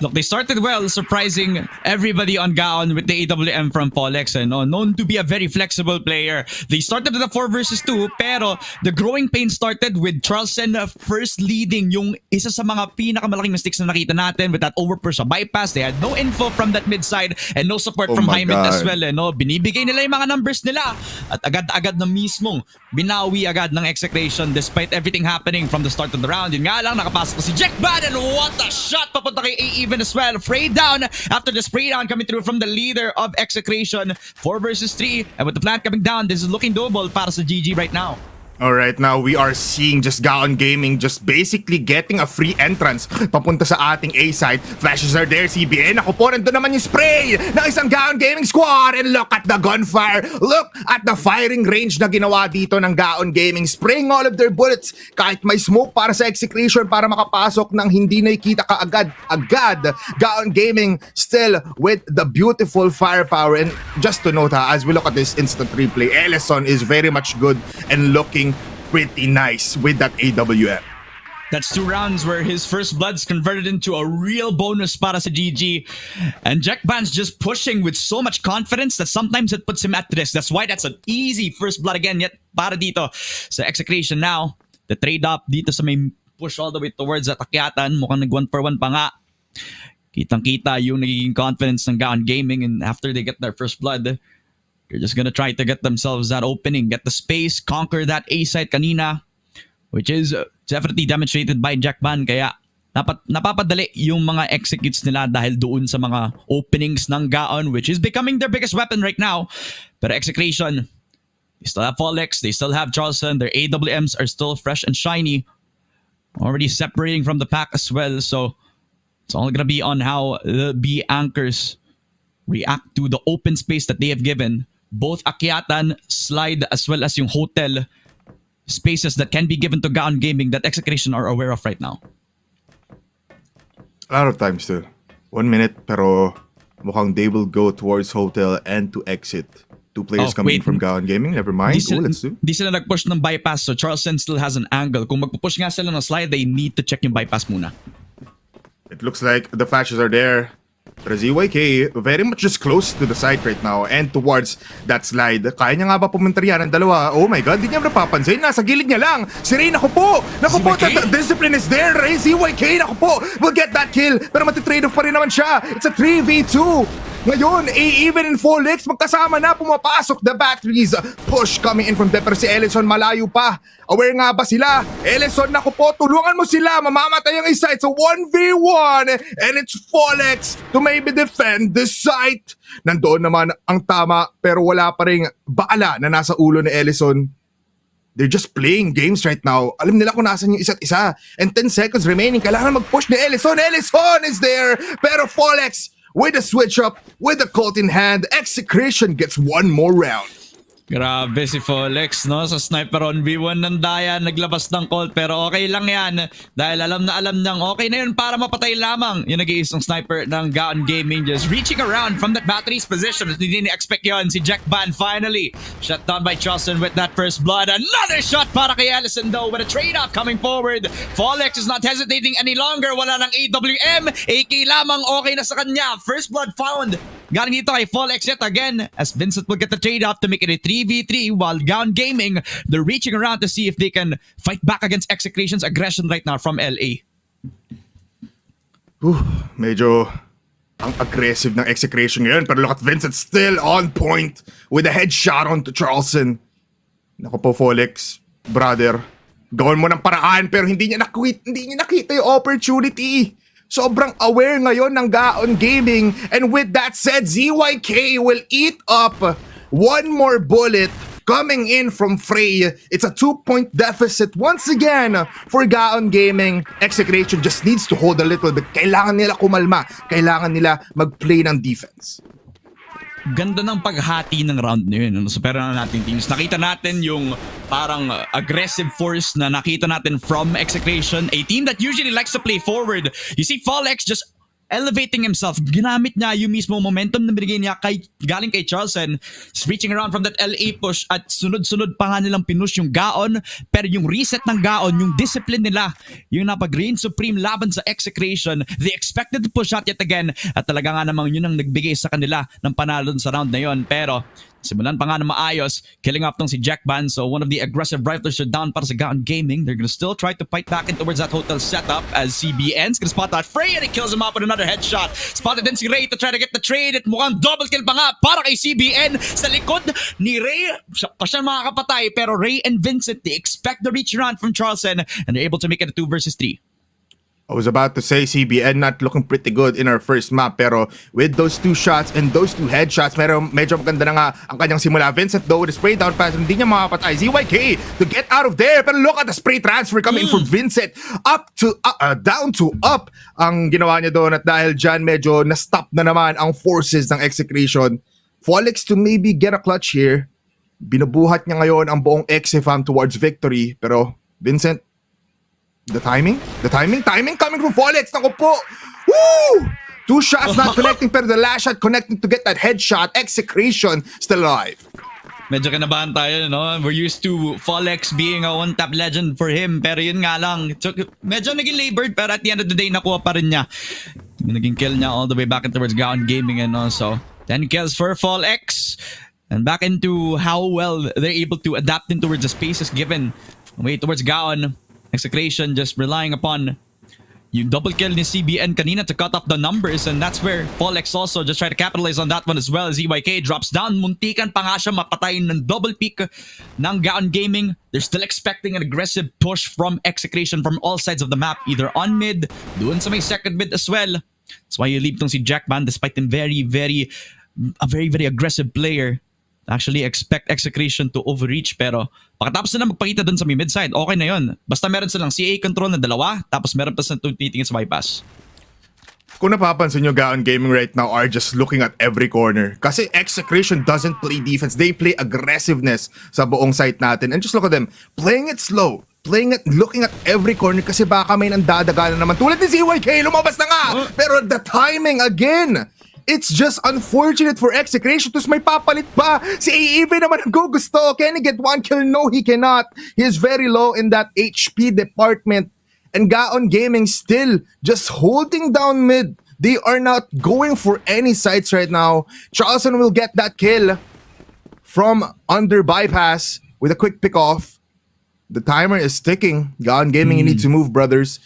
Look, they started well, surprising everybody on Gaon with the AWM from Polex, and known to be a very flexible player. They started with a 4 versus 2, pero the growing pain started with Charleston first leading yung isa sa mga pinakamalaking mistakes na nakita natin with that overpush, a bypass. They had no info from that mid side and no support from high mid as well. Binibigay nila yung mga numbers nila at agad-agad na mismong binawi agad ng Execration despite everything happening from the start of the round. Yun nga lang, nakapasok si Jack Bad, and what a shot papunta kay AE even as well. Frey down after the spray down coming through from the leader of Execration. 4 versus 3, and with the plant coming down, this is looking doable para sa GG right now.
Alright, now we are seeing just Gaon Gaming just basically getting a free entrance papunta sa ating A side. Flashes are there, CBN. Ako po, nandun naman yung spray ng isang Gaon Gaming squad. And look at the gunfire. Look at the firing range na ginawa dito ng Gaon Gaming. Spraying all of their bullets. Kahit may smoke para sa Execration para makapasok ng hindi nakikita kaagad. Gaon Gaming still with the beautiful firepower. And just to note as we look at this instant replay, Ellison is very much good and looking pretty nice with that AWM.
That's 2 rounds where his first blood's converted into a real bonus para sa GG. And Jack Ban's just pushing with so much confidence that sometimes it puts him at risk. That's why that's an easy first blood again yet para dito sa Execration. Now, the trade-up dito sa may push all the way towards at akyatan. Mukhang nag 1-for-1 pa nga. Kitang-kita yung nagiging confidence ng Gaon Gaming, and after they get their first blood, they're just gonna try to get themselves that opening, get the space, conquer that A site kanina, which is definitely demonstrated by Jack Ban. Kaya napapadali yung mga executes nila dahil doon sa mga openings ng Gaon, which is becoming their biggest weapon right now. But Execration, they still have Folex, they still have Charleston, their AWMs are still fresh and shiny, already separating from the pack as well. So it's all gonna be on how the B anchors react to the open space that they have given. Both Akyatan, Slide, as well as yung hotel spaces that can be given to Gaon Gaming that Execration are aware of right now.
A lot of times too. 1 minute, pero mukhang they will go towards hotel and to exit. 2 players coming in from Gaon Gaming. Never mind. Let's do.
Di sila nag-push ng bypass, so Charleston still has an angle. Kung magpupush nga sila ng Slide, they need to check yung bypass muna.
It looks like the flashes are there. Pero ZYK very much just close to the side right now and towards that slide. Kaya niya nga ba pumunta riyan ang dalawa? Oh my god, di niya napapansin. Nasa gilid niya lang. Si Ray, naku po, the discipline is there. Ray, ZYK, naku po, will get that kill. Pero matitrade off pa rin naman siya. It's a 3v2. Ngayon, even in Folex, magkasama na pumapasok the batteries. Push coming in from there. Pero si Ellison malayo pa. Aware nga ba sila? Ellison, naku po, tulungan mo sila. Mamamatay ang isa. It's a 1v1. And it's Folex to maybe defend this site. Nandoon naman ang tama, pero wala pa rin baala na nasa ulo ni Ellison. They're just playing games right now. Alam nila kung nasan yung isa't isa. And 10 seconds remaining. Kailangan mag-push ni Ellison. Ellison is there. Pero Folex, with a switch up, with the Colt in hand, Execration gets 1 more round.
Grabe si Folex, no? Sa sniper on V1 ng Daya, naglabas ng Colt, pero okay lang yan. Dahil alam niyang okay na yun para mapatay lamang yung nag-iisang sniper ng Gaon Gaming. Just reaching around from that battery's position. Hindi ni-expect yun. Si Jack Ban finally shut down by Charleston with that first blood. Another shot para kay Ellison though with a trade-off coming forward. Folex is not hesitating any longer. Wala ng AWM. AK lamang, okay na sa kanya. First blood found. Galing dito kay Folex yet again as Vincent will get the trade-off to make it a 3v3 while Gaon Gaming, they're reaching around to see if they can fight back against Execration's aggression right now from LA.
Medyo Ang aggressive ng Execration ngayon. Pero look at Vincent still on point with a headshot onto Charleston. Naku po, Folex. Brother. Gawin mo ng paraan pero hindi niya nakita yung opportunity. Sobrang aware ngayon ng Gaon Gaming. And with that said, ZYK will eat up one more bullet coming in from Frey. It's a 2-point deficit once again for Gaon Gaming. Execration just needs to hold a little bit. Kailangan nila kumalma. Kailangan nila mag-play ng defense.
Ganda ng paghati ng round na yun. So, pero natin teams, nakita natin yung parang aggressive force na nakita natin from Execration, a team that usually likes to play forward. You see Folex just elevating himself. Ginamit niya yung mismo momentum na binigay niya galing kay Charleston. Just reaching around from that LA push at sunod-sunod pa nga nilang pinush yung Gaon. Pero yung reset ng Gaon, yung discipline nila, yung napag-reign supreme laban sa Execration, they expected to push out yet again. At talaga nga namang yun ang nagbigay sa kanila ng panalo sa round na yun. Pero simulan pa nga na maayos, killing off tong si Jack Ban. So one of the aggressive riflers are down para sa Gaon Gaming. They're gonna still try to fight back in towards that hotel setup as CBN's gonna spot out Frey and he kills him off with another headshot. Spotted din si Ray to try to get the trade at mukhang double kill pa nga para kay CBN sa likod ni Ray. Siya pa siya makakapatay pero Ray and Vincent, they expect the reach around from Charleston and they're able to make it a 2 versus 3.
I was about to say CBN not looking pretty good in our first map pero with those 2 shots and those 2 headshots medyo maganda na nga ang kanyang simula. Vincent though with the spray down pass hindi niya makapatay. ZYK to get out of there pero look at the spray transfer coming from Vincent up to down to up ang ginawa niya doon at dahil dyan medyo na-stop na naman ang forces ng Execration. Folex to maybe get a clutch here. Binubuhat niya ngayon ang buong Exefam towards victory pero Vincent, the timing coming from Folex. Naku po. Woo! 2 shots not connecting pero the last shot connecting to get that headshot. Execration still alive.
Medyo kinabahan tayo, no? We're used to Folex being a one-tap legend for him. Pero yun nga lang, medyo naging labored pero at the end of the day, nakuha pa rin niya. Naging kill niya all the way back towards Gaon Gaming and also 10 kills for Folex. And back into how well they're able to adapt in towards the spaces given. Way towards Gaon. Execration just relying upon yung double kill ni CBN kanina to cut off the numbers and that's where Folex also just try to capitalize on that one as well as EYK drops down. Muntikan pa nga siya mapatayin ng double peak ng Gaon Gaming. They're still expecting an aggressive push from Execration from all sides of the map, either on mid, doon sa may second mid as well. That's why you leave tong si Jack Ban despite him very aggressive player. Actually expect Execration to overreach pero pagkatapos na magpakita dun sa mid side, okay na yun. Basta meron silang CA control na 2 tapos meron pa silang tumitingin sa bypass.
Kung napapansin nyo, Gaon Gaming right now are just looking at every corner. Kasi Execration doesn't play defense. They play aggressiveness sa buong site natin. And just look at them, playing it slow. Looking at every corner kasi baka may nandadaga na naman. Tulad ni ZYK, lumabas na nga! Pero the timing again! It's just unfortunate for Execration. Tapos may papalit pa. Si AEV naman ang gusto. Can he get 1 kill? No, he cannot. He is very low in that HP department. And Gaon Gaming still just holding down mid. They are not going for any sites right now. Charleston will get that kill from under bypass with a quick pick off. The timer is ticking. Gaon Gaming, you need to move, brothers.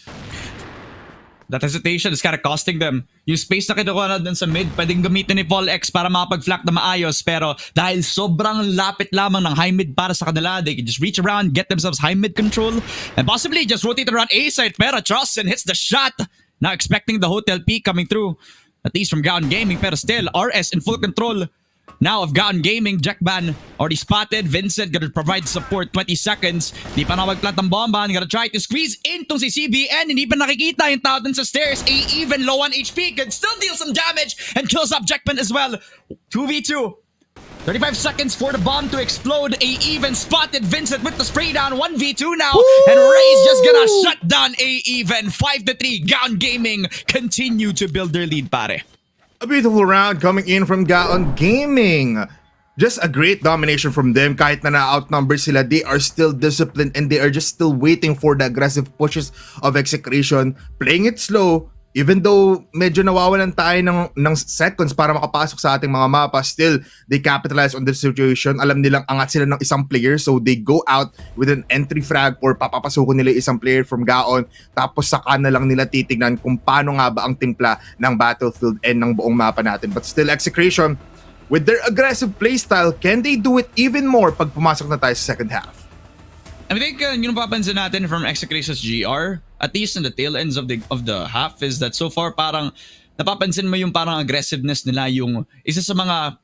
That hesitation is kind of costing them. Yung space na kinukuha na dun sa mid, pwedeng gamitin ni Folex para makapag-flank na maayos. Pero dahil sobrang lapit lamang ng high mid para sa kanila, they can just reach around, get themselves high mid control, and possibly just rotate around A side. Pero Charleston hits the shot. Now expecting the hotel peak coming through. At least from Gaon Gaming, pero still, RS in full control. Now of Gaon Gaming, Jack Ban already spotted. Vincent gonna provide support 20 seconds. Di pa na magplant ng bomba. Gonna try to squeeze into si CBN. Hindi pa nakikita yung tao dun sa stairs. Even low on HP can still deal some damage and kills up Jack Ban as well. 2v2. 35 seconds for the bomb to explode. Even spotted Vincent with the spray down. 1v2 now. Woo! And Ray's just gonna shut down Even. 5-3. Gaon Gaming continue to build their lead, pare.
A beautiful round coming in from Gaon Gaming. Just a great domination from them. Kahit na na-outnumber sila, they are still disciplined and they are just still waiting for the aggressive pushes of Execration. Playing it slow, even though medyo nawawalan tayo ng seconds para makapasok sa ating mga mapa, still, they capitalize on the situation. Alam nilang angat sila ng isang player, so they go out with an entry frag or papapasukin nila isang player from Gaon, tapos saka na lang nila titignan kung paano nga ba ang timpla ng battlefield and ng buong mapa natin. But still, Execration, with their aggressive playstyle, can they do it even more pag pumasok na tayo sa second half?
I think yung papansin natin from Execration's GR, at least in the tail ends of the half, is that so far parang napapansin mo yung parang aggressiveness nila, yung isa sa mga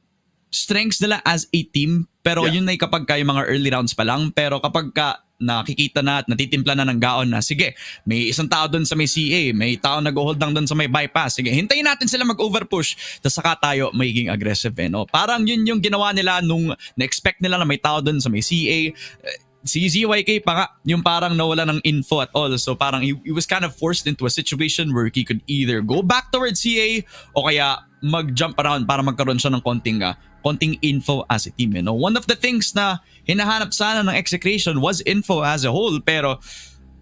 strengths nila as a team. Pero yun na kapag yung mga early rounds pa lang. Pero kapag nakikita na at natitimpla na ng Gaon na, sige, may isang tao doon sa may CA, may tao nag-hold lang doon sa may bypass, sige, hintayin natin sila mag-overpush, tapos saka tayo magiging aggressive. No? Parang yun yung ginawa nila nung na-expect nila na may tao doon sa may CA. Si ZYK pa nga, yung parang nawala ng info at all. So parang he was kind of forced into a situation where he could either go back towards CA o kaya mag-jump around para magkaroon siya ng konting info as a team. You know? One of the things na hinahanap sana ng Execration was info as a whole, pero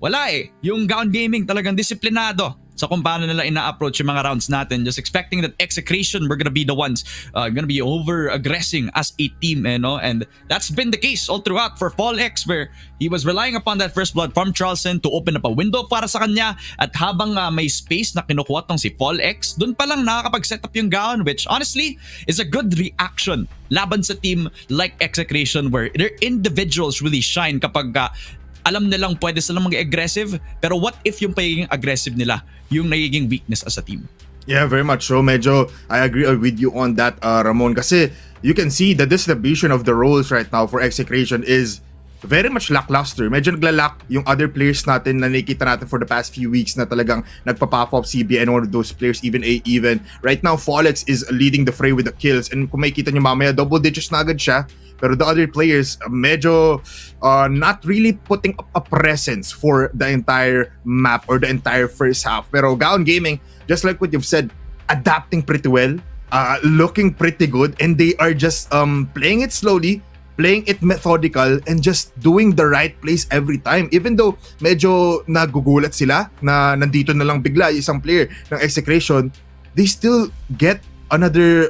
wala eh. Yung Gaon Gaming talagang disiplinado sa kung paano nila ina-approach yung mga rounds natin, just expecting that Execration were gonna be the ones gonna be over-aggressing as a team, and that's been the case all throughout for Fall X, where he was relying upon that first blood from Charleston to open up a window para sa kanya, at habang may space na kinukuha tong si Fall X, dun pa lang nakakapag-set up yung Gaon, which honestly is a good reaction laban sa team like Execration, where their individuals really shine kapag alam nilang pwede silang mag-aggressive, pero what if yung pagiging aggressive nila yung nagiging weakness as a team?
Yeah, very much so. Medyo, I agree with you on that, Ramon. Kasi you can see the distribution of the roles right now for Execration is very much lackluster. Medyo naglalak yung other players natin na nakikita natin for the past few weeks na talagang nagpa-pop up CB, and one of those players even right now Folex is leading the fray with the kills, and kung makikita nyo mamaya double digits na agad siya, pero the other players medyo not really putting up a presence for the entire map or the entire first half. Pero Gaon Gaming, just like what you've said, adapting pretty well, looking pretty good, and they are just playing it slowly, playing it methodical, and just doing the right plays every time. Even though medyo nagugulat sila na nandito na lang bigla isang player ng Execration, they still get another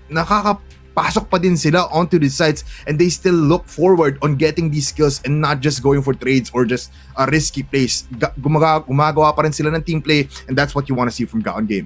nakakapasok pa din sila onto the sites, and they still look forward on getting these skills and not just going for trades or just risky plays. Gumagawa pa rin sila ng team play, and that's what you want to see from Gaon Game.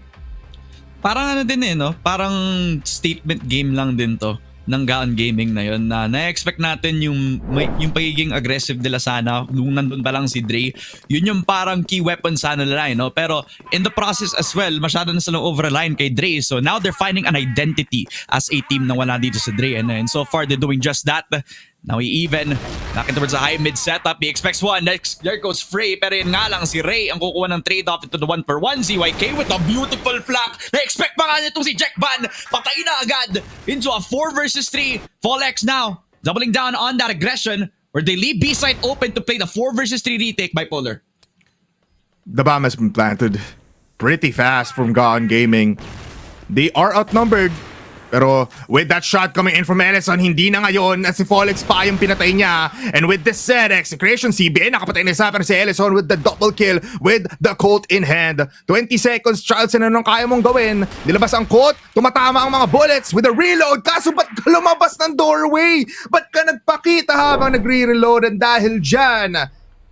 Parang din no? Parang statement game lang din to ng Gaon Gaming na yun, na na-expect natin yung pagiging aggressive nila sana nung nandun pa lang si Dre. Yun yung parang key weapon sana nila, pero in the process as well, masyado na silang over-align kay Dre, so now they're finding an identity as a team na wala dito sa Dre, and so far they're doing just that. Now he even back towards the high mid setup. He expects one. Next, there goes Frey. Pero yun nga lang, si Ray ang kukuha ng trade-off into the 1-for-1. ZYK with a beautiful flank. Na-expect pa nga nitong si Jack Van. Patay na agad into a 4 versus 3. Fall X now doubling down on that aggression, where they leave B site open to play the 4 versus 3 retake by Polar.
The bomb has been planted pretty fast from Gaon Gaming. They are outnumbered. Pero with that shot coming in from Ellison, hindi na ngayon at si Folex pa yung pinatay niya. And with this said, Execration CBA nakapatay na isa, pero si Ellison with the double kill with the Colt in hand. 20 seconds, Charleston, anong kaya mong gawin? Nilabas ang Colt, tumatama ang mga bullets with a reload. Kaso ba't ka lumabas ng doorway? Ba't ka nagpakita habang nagre-reload? And dahil dyan,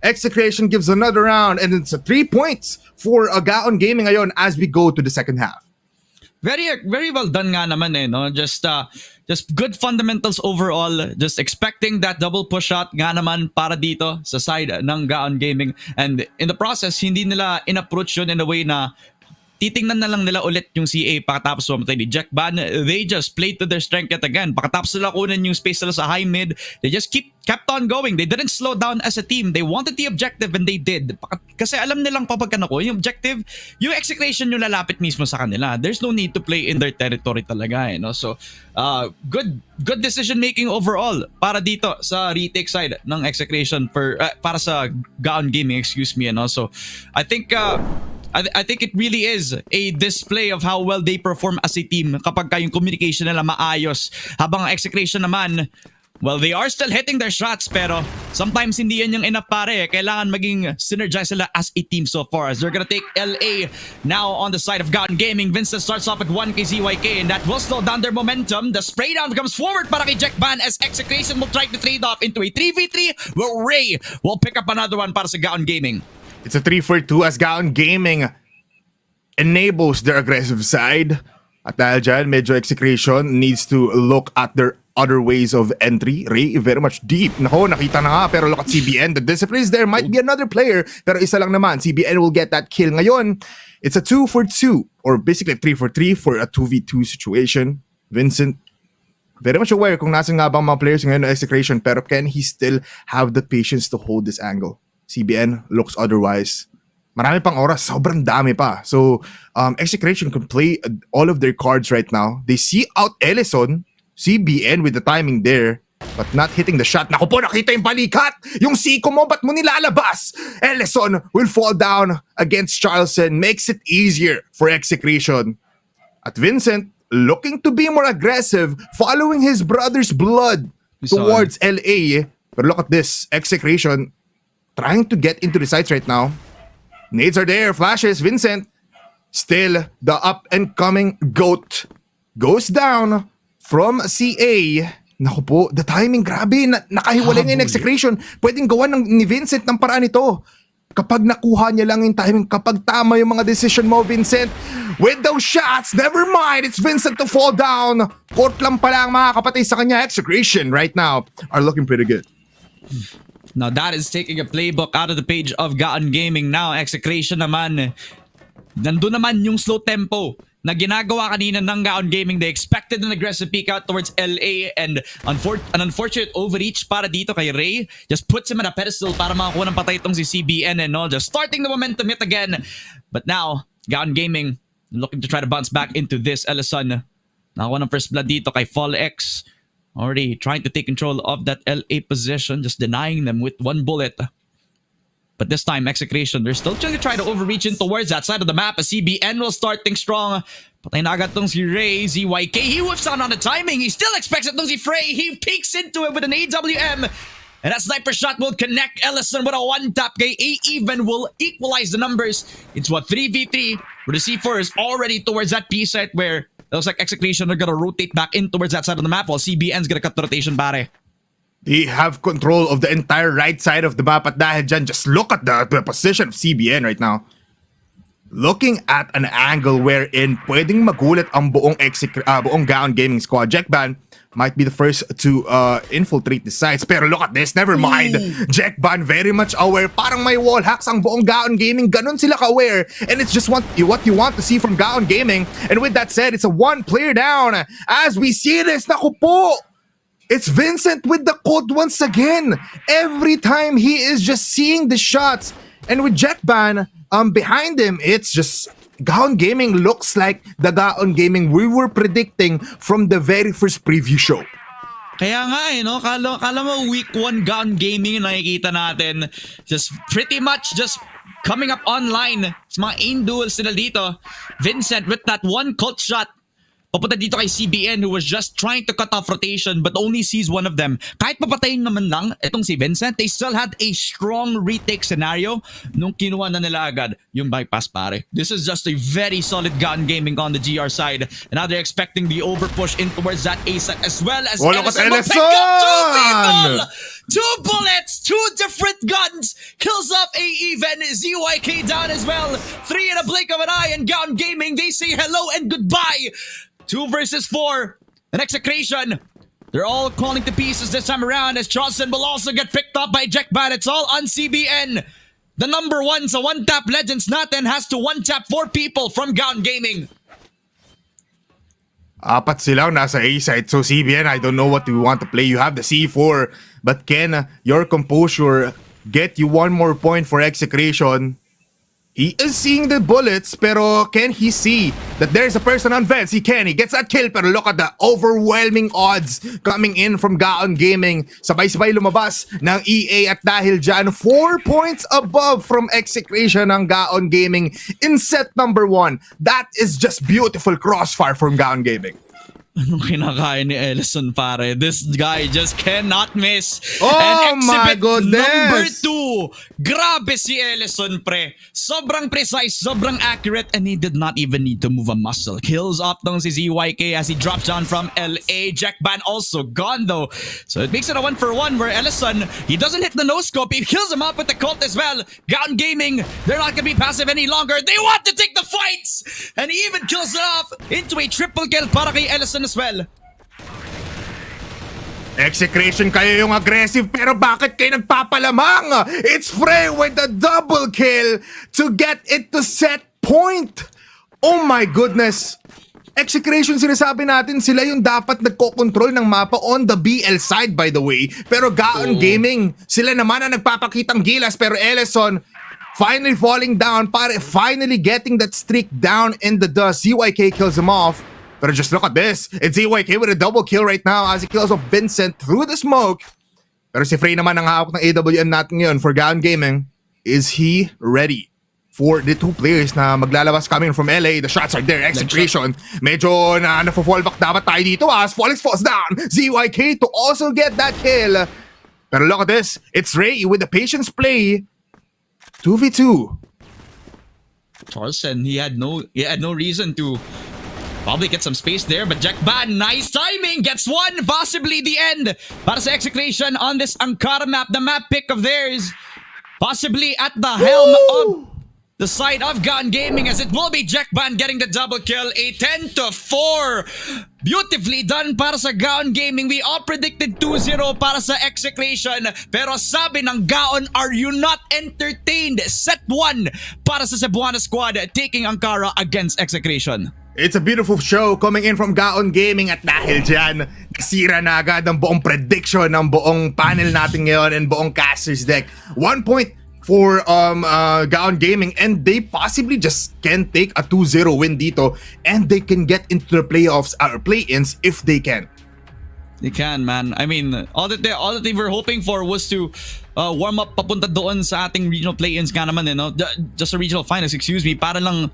Execration gives another round, and it's 3 points for Gaon Gaming ngayon as we go to the second half.
Very well done nga naman no? Just good fundamentals overall. Just expecting that double push shot nga naman para dito sa side ng Gaon Gaming. And in the process, hindi nila in-approach yun in a way na titingnan na lang nila ulit yung CA pakatapos mamatay ni Jack Ban. They just played to their strength yet again. Pakatapos nila kunin yung space nila sa high mid, they just kept on going. They didn't slow down as a team. They wanted the objective, and they did. Kasi alam nilang yung objective, yung Execration yung lalapit mismo sa kanila. There's no need to play in their territory talaga. So, good decision making overall para dito sa retake side ng Execration para sa Gaon Gaming, So, I think it really is a display of how well they perform as a team kapag yung communication nila maayos. Habang ang Execration naman, Well, they are still hitting their shots, pero sometimes hindi yan yung enough pare. Kailangan maging synergize sila as a team so far. As they're gonna take LA now on the side of Gaon Gaming. Vincent starts off at 1 kay ZYK, and that will slow down their momentum. The spray down comes forward para kay Jack Ban as Execration will try to trade off into a 3v3 where Ray will pick up another one para sa Gaon Gaming.
It's a 3-for-2 as Gaon Gaming enables their aggressive side. At dahil dyan, medyo Execration needs to look at their other ways of entry. Ray, very much deep. Nako, nakita na nga, pero look at CBN. The discipline is there. Might be another player, pero isa lang naman. CBN will get that kill. Ngayon, it's a 2-for-2, or basically 3-for-3 for a 2v2 situation. Vincent, very much aware kung nasan nga bang mga players ngayon ng Execration, pero can he still have the patience to hold this angle? CBN looks otherwise. Marami pang oras, sobrang dami pa. So, Execration can play all of their cards right now. They see out Ellison, CBN with the timing there, but not hitting the shot. Naku po, nakita yung balikat! Yung Siko mo, ba't mo nilalabas? Ellison will fall down against Charleston, makes it easier for Execration. At Vincent, looking to be more aggressive, following his brother's blood towards LA. But look at this, Execration trying to get into the sights right now. Nades are there, flashes, Vincent. Still, the up-and-coming GOAT goes down from CA. Naku po, the timing, grabe. Nakahiwalay nga yung Execration. Pwedeng gawa ni Vincent ng paraan ito. Kapag nakuha niya lang yung timing, kapag tama yung mga decision mo, Vincent. With those shots, never mind, it's Vincent to fall down. Court lang pala ang makakapatay sa kanya. Execration right now are looking pretty good.
Now that is taking a playbook out of the page of Gaon Gaming. Now, Execration naman, nandun naman yung slow tempo na ginagawa kanina ng Gaon Gaming. They expected an aggressive peek out towards LA, and an unfortunate overreach para dito kay Ray. Just puts him on a pedestal para makakuha ng patay itong si CBN and all. Just starting the momentum yet again. But now, Gaon Gaming looking to try to bounce back into this. Ellison, nakakuha ng first blood dito kay Fall X. Already trying to take control of that LA position, just denying them with one bullet. But this time, Execration, they're still trying to overreach in towards that side of the map. As CBN will start things strong. Patay na agad tong si Ray, ZYK. He whips out on the timing. He still expects it tong si Frey. He peeks into it with an AWM. And that sniper shot will connect Ellison with a one-tap. Kay A-Even will equalize the numbers into a 3v3. Where the C4 is already towards that P site where it looks like Execration are gonna rotate back in towards that side of the map while CBN's gonna cut the rotation, pare.
They have control of the entire right side of the map at dahil dyan, just look at the position of CBN right now. Looking at an angle wherein pwedeng magulat ang buong Gaon Gaming squad. Jackban might be the first to infiltrate the sites. Pero look at this, never mind. Jackban very much aware. Parang may wall hacks ang buong Gaon Gaming. Ganun sila ka-aware. And it's just what you want to see from Gaon Gaming. And with that said, it's a one player down. As we see this, naku po! It's Vincent with the code once again. Every time he is just seeing the shots. And with Jackban behind him, it's just Gaon Gaming looks like the Gaon Gaming we were predicting from the very first preview show.
Kaya nga no? Kala mo week 1 Gaon Gaming yung nakikita natin. Just pretty much just coming up online sa mga aim duels nila dito. Vincent with that one cult shot. Papunta dito kay CBN who was just trying to cut off rotation but only sees one of them. Kahit papatayin naman lang itong si Vincent, they still had a strong retake scenario nung kinuha na nila agad yung bypass, pare. This is just a very solid Gaon Gaming on the GR side. And now they're expecting the overpush in towards that A side as well as Ellison will pick up 2 people! 2 bullets, 2 different guns, kills off A-Even, ZYK down as well. 3 in a blink of an eye, and Gaon Gaming, they say hello and goodbye. 2 versus 4, an Execration. They're all calling to pieces this time around as Charleston will also get picked up by Jackban. It's all on CBN. The number 1 sa one-tap Legends natin has to one-tap 4 people from Gaon Gaming.
Apat silang nasa A side. So CBN, I don't know what you want to play. You have the C4, but can your composure get you one more point for Execration? He is seeing the bullets, pero can he see that there's a person on vents? He can. He gets that kill, pero look at the overwhelming odds coming in from Gaon Gaming. Sabay-sabay lumabas ng EA at dahil dyan, 4 points above from Execration ng Gaon Gaming in set number 1. That is just beautiful crossfire from Gaon Gaming.
Anong kinakain ni Ellison, pare? This guy just cannot miss.
Oh
And
my
exhibit
goodness!
number 2. Grabe si Ellison, pre. Sobrang precise, sobrang accurate, and he did not even need to move a muscle. Kills off tong si ZYK as he drops down from LA. Jackban also gone though. So it makes it a 1-for-1 where Ellison, he doesn't hit the no-scope. He kills him up with the Cult as well. Gaon Gaming, they're not gonna be passive any longer. They want to take the fights! And he even kills it off into a triple kill para kay Ellison as well.
Execration, kayo yung aggressive, pero bakit kayo nagpapalamang? It's Frey with the double kill to get it to set point. Oh my goodness. Execration, sinasabi natin, sila yung dapat nagko-control ng mapa on the BL side, by the way. Pero Gaon Gaming, sila naman ang nagpapakitang gilas, pero Ellison finally falling down, finally getting that streak down in the dust. ZYK kills him off. But just look at this. It's ZYK with a double kill right now as he kills off Vincent through the smoke. Pero si Frey naman ang hawak ng AWM natin ngayon for Gaon Gaming. Is he ready for the two players na maglalabas coming from LA? The shots are there. Execration. Medyo na-fallback dapat tayo dito as Folix falls down. ZYK to also get that kill. Pero look at this. It's Ray with the patience play. 2v2.
Charleston, he had no reason to probably get some space there, but Jackban, nice timing, gets one, possibly the end para sa Execration on this Ankara map, the map pick of theirs, possibly at the helm of the side of Gaon Gaming, as it will be Jackban getting the double kill, a 10-4. Beautifully done para sa Gaon Gaming. We all predicted 2-0 para sa Execration, pero sabi ng Gaon, are you not entertained? Set 1 para sa Cebuana squad taking Ankara against Execration.
It's a beautiful show coming in from Gaon Gaming, at dahil dyan, nasira na agad ang buong prediction ng buong panel natin ngayon and buong casters deck. 1 point for Gaon Gaming, and they possibly just can take a 2-0 win dito, and they can get into the playoffs or play-ins if they can.
They can, man. I mean, all that they were hoping for was to warm up papunta doon sa ating regional play-ins nga naman, you know? Just a regional finals, excuse me, para lang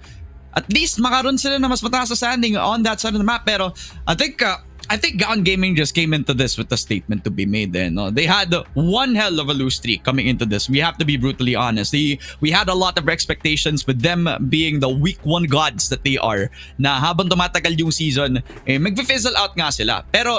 at least makaroon sila na mas mataas sa standing on that side of the map. Pero I think Gaon Gaming just came into this with a statement to be made there. No? They had one hell of a loose streak coming into this. We have to be brutally honest. We had a lot of expectations with them being the week 1 gods that they are, na habang tumatagal yung season, mag-fizzle out nga sila. Pero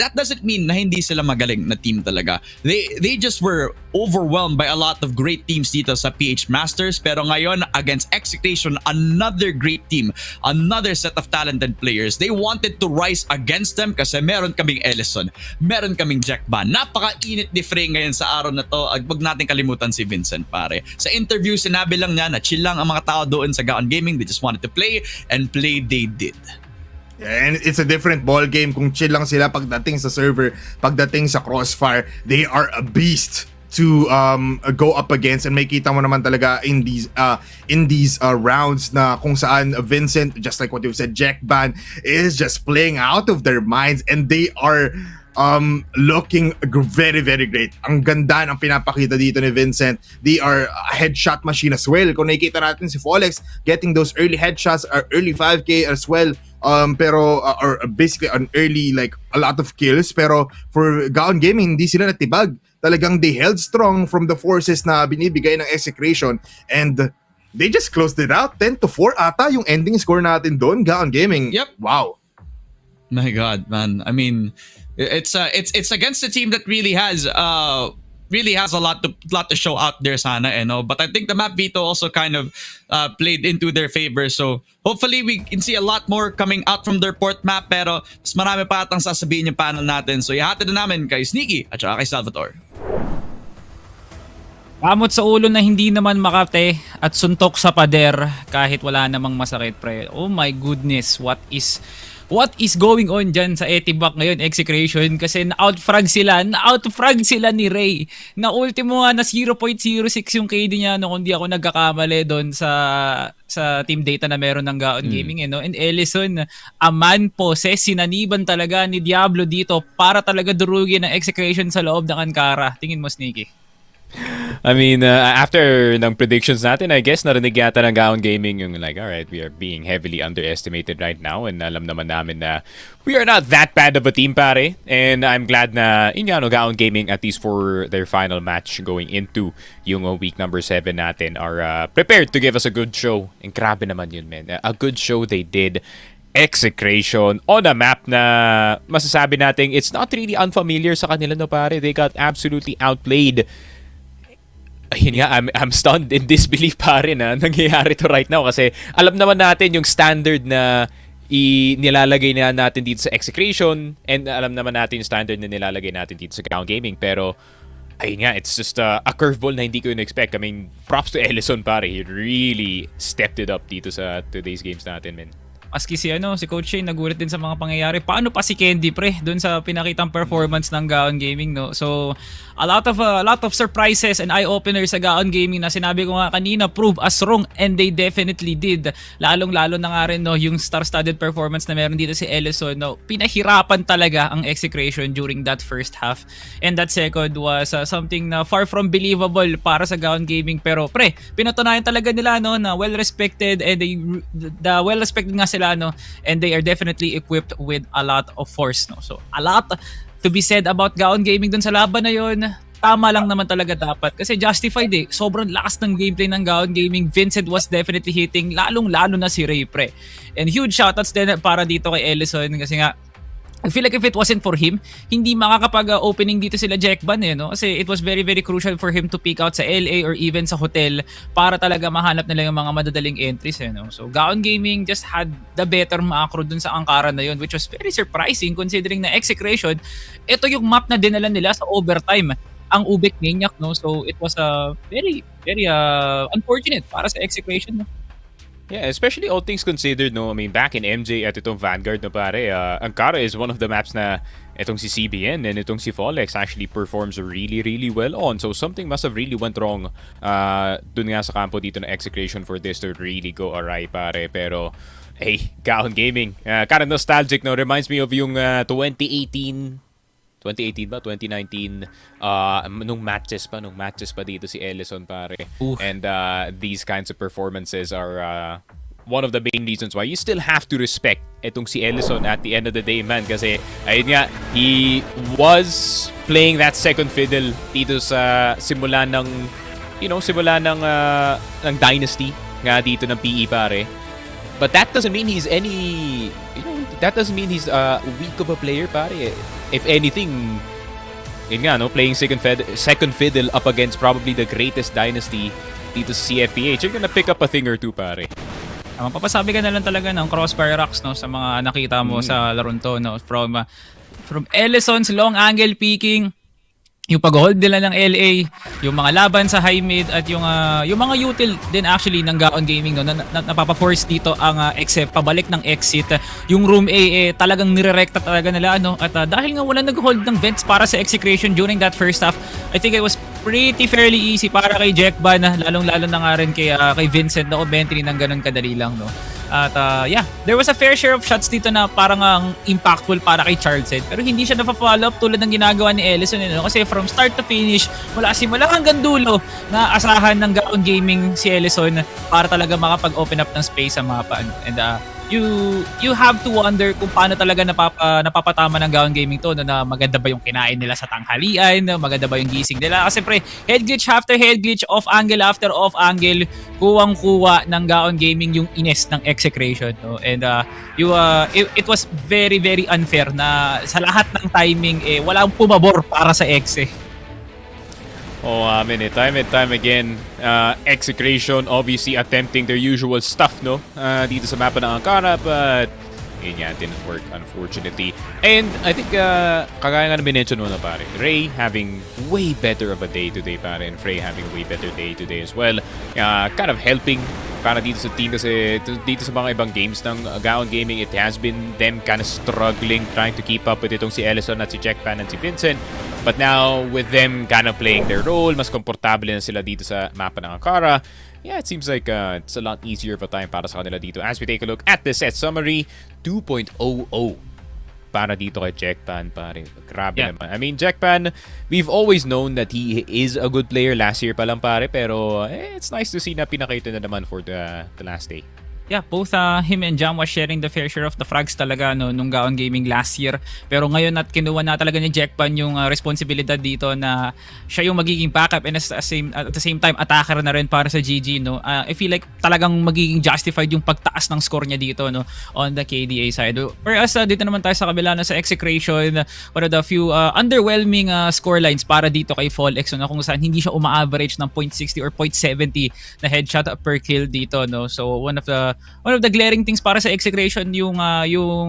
that doesn't mean na hindi sila magaling na team talaga. They just were overwhelmed by a lot of great teams dito sa PH Masters. Pero ngayon, against Execration, another great team, another set of talented players. They wanted to rise against them kasi meron kaming Ellison, meron kaming Jackban. Napaka-init ni Frey ngayon sa araw na to. Huwag natin kalimutan si Vincent, pare. Sa interview, sinabi lang niya na chill lang ang mga tao doon sa Gaon Gaming. They just wanted to play, and play they did.
And it's a different ball game kung chill lang sila pagdating sa server, pagdating sa Crossfire. They are a beast to go up against, and may kita mo naman talaga in these rounds na kung saan Vincent, just like what you said, Jackban is just playing out of their minds, and they are looking very, very great. Ang ganda ng pinapakita dito ni Vincent. They are a headshot machine as well. Kung nakikita natin si Folex getting those early headshots or early 5k as well, pero or basically an early, like a lot of kills. Pero for Gaon Gaming, hindi sila natibag. Talagang they held strong from the forces na binibigay ng Execration, and they just closed it out. 10-4 ata yung ending score natin doon, Gaon Gaming.
Yep.
Wow.
My God, man. I mean, it's against a team that really has a lot to show out there sana, you know. But I think the map veto also kind of played into their favor. So hopefully we can see a lot more coming out from their port map. Pero mas marami pa atang sasabihin yung panel natin. So ihatid na namin kay Sneaky at saka kay Salvatore.
Kamot sa ulo na hindi naman makate at suntok sa pader kahit wala namang masakit, pre. Oh my goodness, what is going on dyan sa Etibak ngayon, Execration? Kasi na-outfrag sila ni Ray. Na ultimo nga na 0.06 yung KD niya, no, kung di ako nagkakamali doon sa team data na meron ng Gaon Gaming. No? And Ellison, a man possess, sinaniban talaga ni Diablo dito para talaga durugin ang Execration sa loob ng Ankara. Tingin mo, Sneaky?
I mean, after ng predictions natin, I guess narinig yata ng Gaon Gaming yung like, alright, we are being heavily underestimated right now and alam naman namin na we are not that bad of a team, pare. And I'm glad na Gaon Gaming, at least for their final match going into yung week number 7 natin, are prepared to give us a good show. And grabe naman yun, man. A good show they did. Execration on a map na masasabi natin it's not really unfamiliar sa kanila, no, pare. They got absolutely outplayed. Ayun nga, I'm stunned in disbelief, pare, na nangyayari to right now kasi alam naman natin yung standard na nilalagay na natin dito sa Execration, and alam naman natin yung standard na nilalagay natin dito sa Gaon Gaming, pero ayun nga, it's just a curveball na hindi ko in-expect. I mean, props to Ellison, pare. He really stepped it up dito sa today's games natin, man.
Maski si Coach Shane nagulat din sa mga pangyayari. Paano pa si Candy, pre, doon sa pinakitang performance ng Gaon Gaming, no? So a lot of surprises and eye openers sa Gaon Gaming na sinabi ko nga kanina, prove us wrong, and they definitely did. Lalong-lalo na nga rin, no, yung star-studded performance na meron dito si Ellison, no. Pinahirapan talaga ang Execration during that first half. And that second was something na far from believable para sa Gaon Gaming, pero pre, pinatunayan talaga nila, no, na well-respected, and the well-respected nga sila, no, and they are definitely equipped with a lot of force, no. So a lot to be said about Gaon Gaming dun sa laban na yun. Tama lang naman talaga dapat kasi justified sobrang lakas ng gameplay ng Gaon Gaming. Vincent was definitely hitting, lalong-lalo na si Ray, pre. And huge shoutouts din para dito kay Ellison kasi nga I feel like if it wasn't for him, hindi makakapag-opening dito sila Jackban, no? Kasi it was very, very crucial for him to pick out sa LA or even sa hotel para talaga mahanap nila yung mga madadaling entries, no? So, Gaon Gaming just had the better macro dun sa angkaran na yun, which was very surprising considering na Execration, ito yung map na dinala nila sa overtime, ang UBECMANIAC, no? So, it was very, very unfortunate para sa Execration, no?
Yeah, especially all things considered, no? I mean, back in MJ at itong Vanguard, no, pare, Ankara is one of the maps na itong si CBN and itong si Folex actually performs really, really well on. So something must have really went wrong dun nga sa kampo dito na Execration for this to really go awry, pare. Pero, hey, Gaon Gaming, kind of nostalgic, no? Reminds me of yung 2018 ba? 2019 nung matches pa dito si Ellison, pare.
Oof.
And these kinds of performances are one of the main reasons why you still have to respect itong si Ellison at the end of the day, man, kasi ayun nga, he was playing that second fiddle dito sa simula ng dynasty nga dito ng PE, pare. But that doesn't mean he's weak of a player, pare. If anything, yun nga, no, playing second fiddle up against probably the greatest dynasty dito sa CFPH, you're gonna pick up a thing or two, pare.
Mapapasabi ka na lang talaga ng crossfire rocks, no, sa mga nakita mo sa laron to, no, from Ellison's long angle peeking, yung pag-hold nila ng LA, yung mga laban sa high mid, at yung mga util din actually ng Gaon Gaming, no, na napapaforce dito ang except pabalik ng exit. Yung room A talagang nirerekta talaga nila, no, at dahil nga wala nag-hold ng vents para sa Execration during that first half, I think it was pretty fairly easy para kay Jackban, lalong-lalo na nga rin kay Vincent na entry ng ganun kadali lang, no. At yeah, there was a fair share of shots dito na parang impactful para kay Charles, pero hindi siya na-follow up tulad ng ginagawa ni Ellison, no? Kasi from start to finish, mula simula hanggang dulo, na asahan ng Gaon Gaming si Ellison para talaga makapag-open up ng space sa mapa. And you have to wonder kung paano talaga napapatama ng Gaon Gaming to, no, na maganda ba yung kinain nila sa tanghalian, no? Maganda ba yung gising nila, kasi pre, head glitch after head glitch, off angle after off angle, kuwang-kuwa ng Gaon Gaming yung ines ng Execration, no? And it was very, very unfair na sa lahat ng timing walang pumabor para sa Exe.
Oh, I mean, time and time again, Execration obviously attempting their usual stuff, no? Dito sa mapa ng Ankara, but yun nga, didn't work, unfortunately. And I think, kagaya nga na binention mo na, pare, Ray having way better of a day today, pare, and Frey having a way better day today as well. Kind of helping para dito sa team, kasi dito sa mga ibang games ng Gaon Gaming, it has been them kind of struggling, trying to keep up with itong si Ellison at si Jackpan and si Vincent. But now, with them kind of playing their role, mas komportable na sila dito sa mapa ng Ankara. Yeah, it seems like it's a lot easier of a time para sa kanila dito. As we take a look at the set summary, 2.00 para dito kay Jackpan, pare. Grabe
Yeah.
naman. I mean, Jackpan, we've always known that he is a good player last year pa lang, pare, pero it's nice to see na pinakita na naman for the last day.
Yeah, both him and Jam was sharing the fair share of the frags talaga no, nung Gaon Gaming last year. Pero ngayon at kinuha na talaga ni Jackpan yung responsibilidad dito na siya yung magiging backup and at the same time attacker na rin para sa GG. No? I feel like talagang magiging justified yung pagtaas ng score niya dito no, on the KDA side. Whereas dito naman tayo sa kabila no, sa Execration, one of the few underwhelming scorelines para dito kay Fallex no, kung saan hindi siya uma-average ng 0.60 or 0.70 na headshot per kill dito. No? So one of the glaring things para sa Execration yung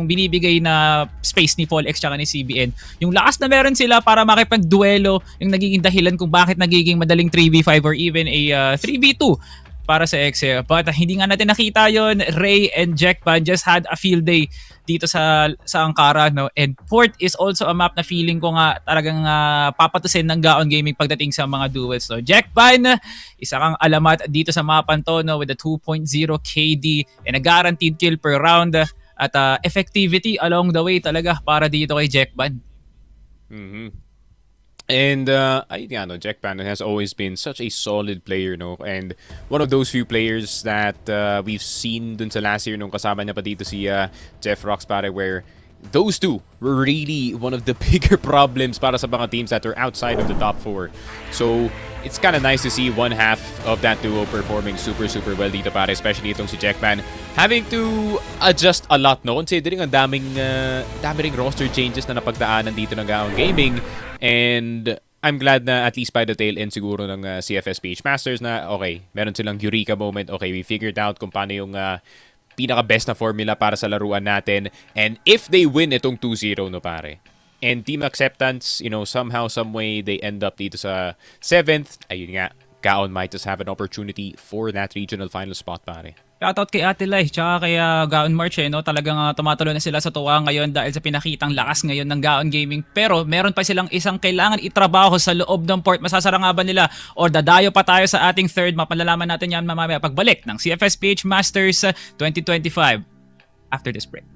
binibigay na space ni Fallex tsaka ni CBN. Yung lakas na meron sila para makipagduelo yung nagiging dahilan kung bakit nagiging madaling 3v5 or even a 3v2 para sa Exe. But hindi nga natin nakita yon. Ray and Jackpan just had a field day dito sa Ankara, no? And Port is also a map na feeling ko nga talagang papatusin ng Gaon Gaming pagdating sa mga duels, no? Jackpan, isa kang alamat dito sa mapan to, no? With a 2.0 KD and a guaranteed kill per round at effectivity along the way talaga para dito kay Jackpan.
And ayun nga, no, Jackpan has always been such a solid player, no? And one of those few players that we've seen dun sa last year nung kasama niya pa dito si Jeff Rocks, pare, where those two were really one of the bigger problems para sa mga teams that are outside of the top 4. So it's kind of nice to see one half of that duo performing super well dito, pare, especially itong si Jackpan having to adjust a lot, no, considering ang daming ring roster changes na napagdaanan dito ng Gaon Gaming. And I'm glad na at least by the tail end siguro ng CFS PH Masters na okay, meron silang eureka moment. Okay, we figured out kung paano yung pinaka-best na formula para sa laruan natin. And if they win itong 2-0, no, pare, and team acceptance, you know, somehow, some way, they end up dito sa 7th, ayun nga, Gaon might just have an opportunity for that regional final spot, pare.
Shoutout kay Ate Lai, tsaka kay Gaon March, no? Talagang tumatuloy na sila sa tuwa ngayon dahil sa pinakitang lakas ngayon ng Gaon Gaming. Pero meron pa silang isang kailangan itrabaho sa loob ng Port. Masasara nga ba nila? Or dadayo pa tayo sa ating third? Mapalalaman natin yan mamaya pagbalik ng CFS PH Masters 2025 after this break.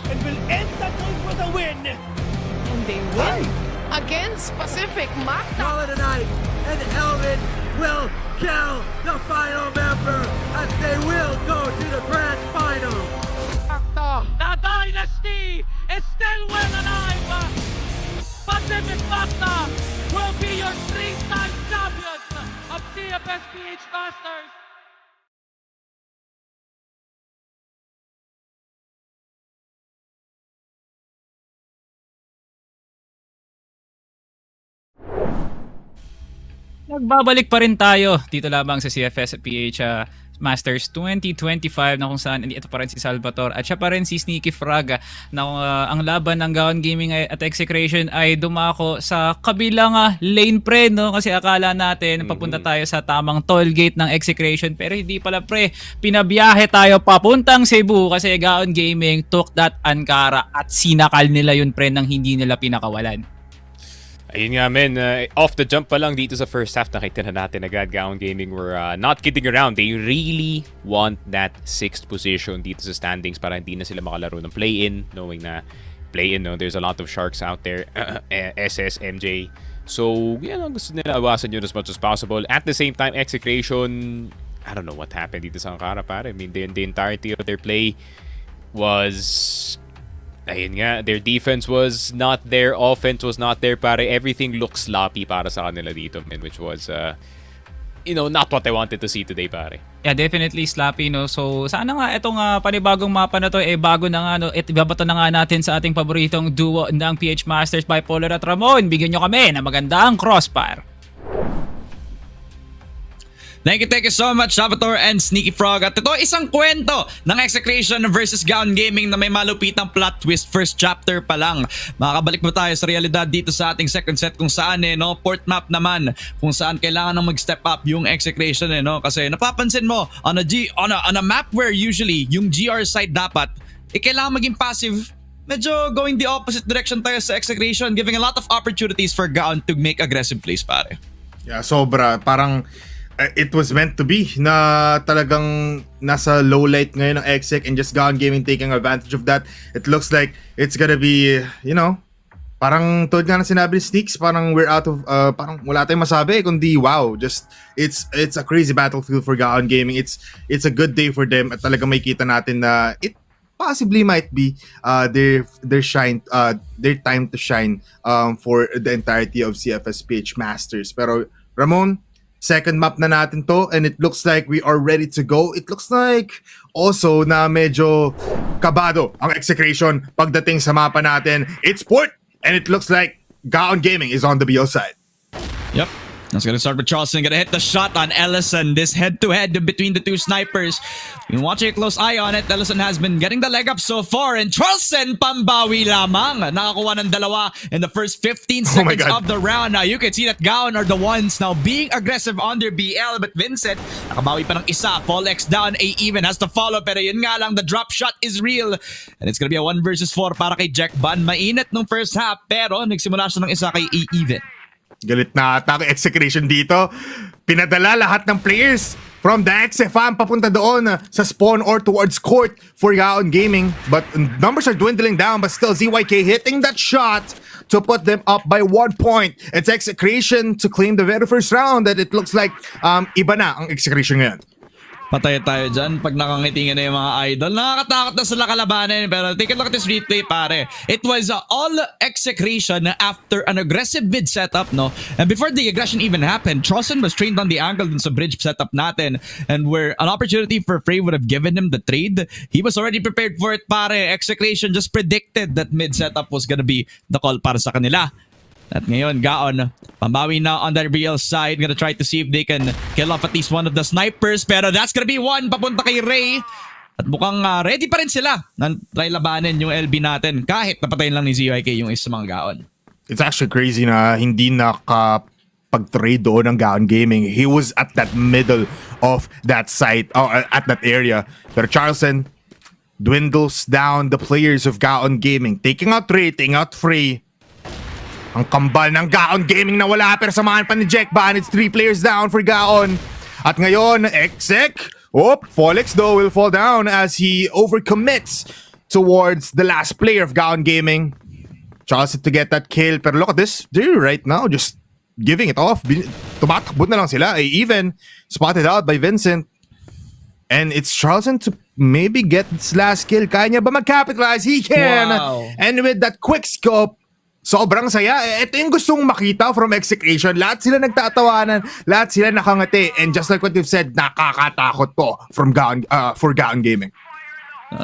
and will end the move with a win.
And they win against Pacific MASTERS.
Call it a night, and Elvin will kill the final member as they will go to the grand final.
The dynasty is still well alive. Pacific Facta will be your three-time champions of CFS PH Masters.
Nagbabalik pa rin tayo dito lamang sa CFS PH Masters 2025 na kung saan ito pa rin si Salvatore at siya pa rin si Sneaky Frog na ang laban ng Gaon Gaming at Execration ay dumako sa kabilang lane pre, no? Kasi akala natin papunta tayo sa tamang toll gate ng Execration pero hindi pala pre, pinabiyahe tayo papuntang Cebu kasi Gaon Gaming took that Ankara at sinakal nila yun pre nang hindi nila pinakawalan.
Ayun nga men, off the jump pa lang dito sa first half, nakita na natin agad Gaon Gaming were not kidding around. They really want that 6th position dito sa standings para hindi na sila makalaro ng play-in, knowing na play-in, no, there's a lot of sharks out there, SS, MJ. So, yan ang gusto nila awasan yun as much as possible. At the same time, Execration, I don't know what happened dito sa Ankara pare. I mean, the entirety of their play was... Ayun nga, their defense was not there, offense was not there, pare. Everything looks sloppy para sa kanila dito, man, which was, not what I wanted to see today, pare.
Yeah, definitely sloppy, no? So, sana nga itong panibagong mapa na to, bago na nga, no? Ibabato na nga natin sa ating paboritong duo ng PH Masters, Bipolar at Ramon. Bigyan nyo kami na magandang crossfire.
Thank you so much, Salvatore and Sneaky Frog. At ito, isang kwento ng Execration versus Gaon Gaming na may malupitang plot twist first chapter pa lang. Makakabalik mo tayo sa realidad dito sa ating second set kung saan, port map naman, kung saan kailangan nang mag-step up yung Execration, Kasi napapansin mo, on a map where usually yung GR side dapat, kailangan maging passive, medyo going the opposite direction tayo sa Execration, giving a lot of opportunities for Gaon to make aggressive plays, pare.
Yeah, sobra. Parang it was meant to be na talagang nasa low light ngayon ng Exec and just Gaon Gaming taking advantage of that. It looks like it's gonna be, parang tulad nga na sinabi ni Sneaks, parang we're out of, parang wala tayong masabi, kundi wow, just, it's a crazy battlefield for Gaon Gaming. It's a good day for them at talagang may kita natin na it possibly might be their time to shine for the entirety of CFS PH Masters. Pero Ramon, second map na natin to and it looks like we are ready to go. It looks like also na medyo kabado ang Execration pagdating sa mapa natin. It's port and it looks like Gaon Gaming is on the BO side.
Yep. That's gonna start with Charleston. Gonna hit the shot on Ellison. This head-to-head between the two snipers. Been watching a close eye on it. Ellison has been getting the leg up so far. And Charleston, pambawi lamang. Nakakuha ng dalawa in the first 15 seconds of the round. Now, you can see that Gaon are the ones now being aggressive on their BL. But Vincent, nakabawi pa ng isa. Folex down. A-Even has to follow. Pero yun nga lang, the drop shot is real. And it's gonna be a 1 versus 4 para kay Jack Ban. Mainit nung first half. Pero nagsimula siya ng isa kay A-Even.
Galit na ata ang Execration dito. Pinadala lahat ng players from the XFAM papunta doon sa spawn or towards court for Gaon Gaming. But numbers are dwindling down, but still ZYK hitting that shot to put them up by 1 point. It's Execration to claim the very first round that it looks like iba na ang Execration ngayon.
Patay tayo dyan pag nakangitingin na yung mga idol. Nakakatakot na sila kalabanin. Pero take a look at this replay, pare. It was all Execration after an aggressive mid setup, no? And before the aggression even happened, Charleston was trained on the angle dun sa bridge setup natin. And where an opportunity for Frey would have given him the trade, he was already prepared for it, pare. Execration just predicted that mid setup was gonna be the call para sa kanila. At ngayon, Gaon, pambawi na on the real side. Gonna try to see if they can kill off at least one of the snipers. Pero that's gonna be one papunta kay Ray. At mukhang ready pa rin sila na try labanin yung LB natin. Kahit napatayin lang ni ZYK yung isa mga Gaon.
It's actually crazy na hindi nakapag-trade doon ng Gaon Gaming. He was at that middle of that site, at that area. Pero Charleston dwindles down the players of Gaon Gaming. Taking out Ray, taking out Frey. Ang kambal ng Gaon Gaming na wala pero samahan pa ni Jack Ban. It's 3 players down for Gaon. At ngayon, Exec. Folex though will fall down as he overcommits towards the last player of Gaon Gaming. Charles to get that kill. Pero look at this. They're right now just giving it off. Tumatakbo na lang sila. Even spotted out by Vincent. And it's Charleston to maybe get this last kill. Kaya niya ba mag-capitalize? He can!
Wow.
And with that quick scope, sobrang saya. Ito yung gustong makita from Execration. Lahat sila nagtatawanan. Lahat sila nakangati. And just like what you've said, nakakatakot po from for Gaon Gaming.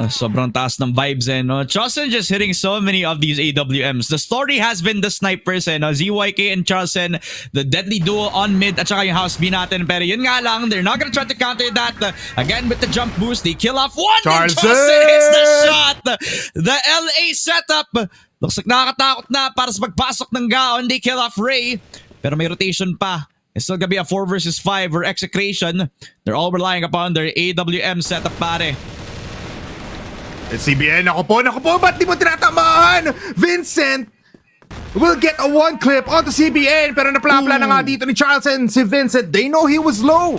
Sobrang taas ng vibes no? Charleston just hitting so many of these AWMs. The story has been the snipers no? ZYK and Charleston, the deadly duo on mid at saka yung house B natin. Pero yun nga lang, they're not gonna try to counter that. Again with the jump boost, they kill off one.
Charleston
hits the shot. The LA setup. Looks like nakakatakot na para sa pagpasok ng Gaon. They kill off Ray. Pero may rotation pa. It's still gonna be a 4 versus 5 or Execration. They're all relying upon their AWM setup pare.
It's CBN. Naku po, ba't di mo tinatamaan? Vincent will get a one clip onto CBN pero naplapla na nga dito ni Charleston si Vincent. They know he was low.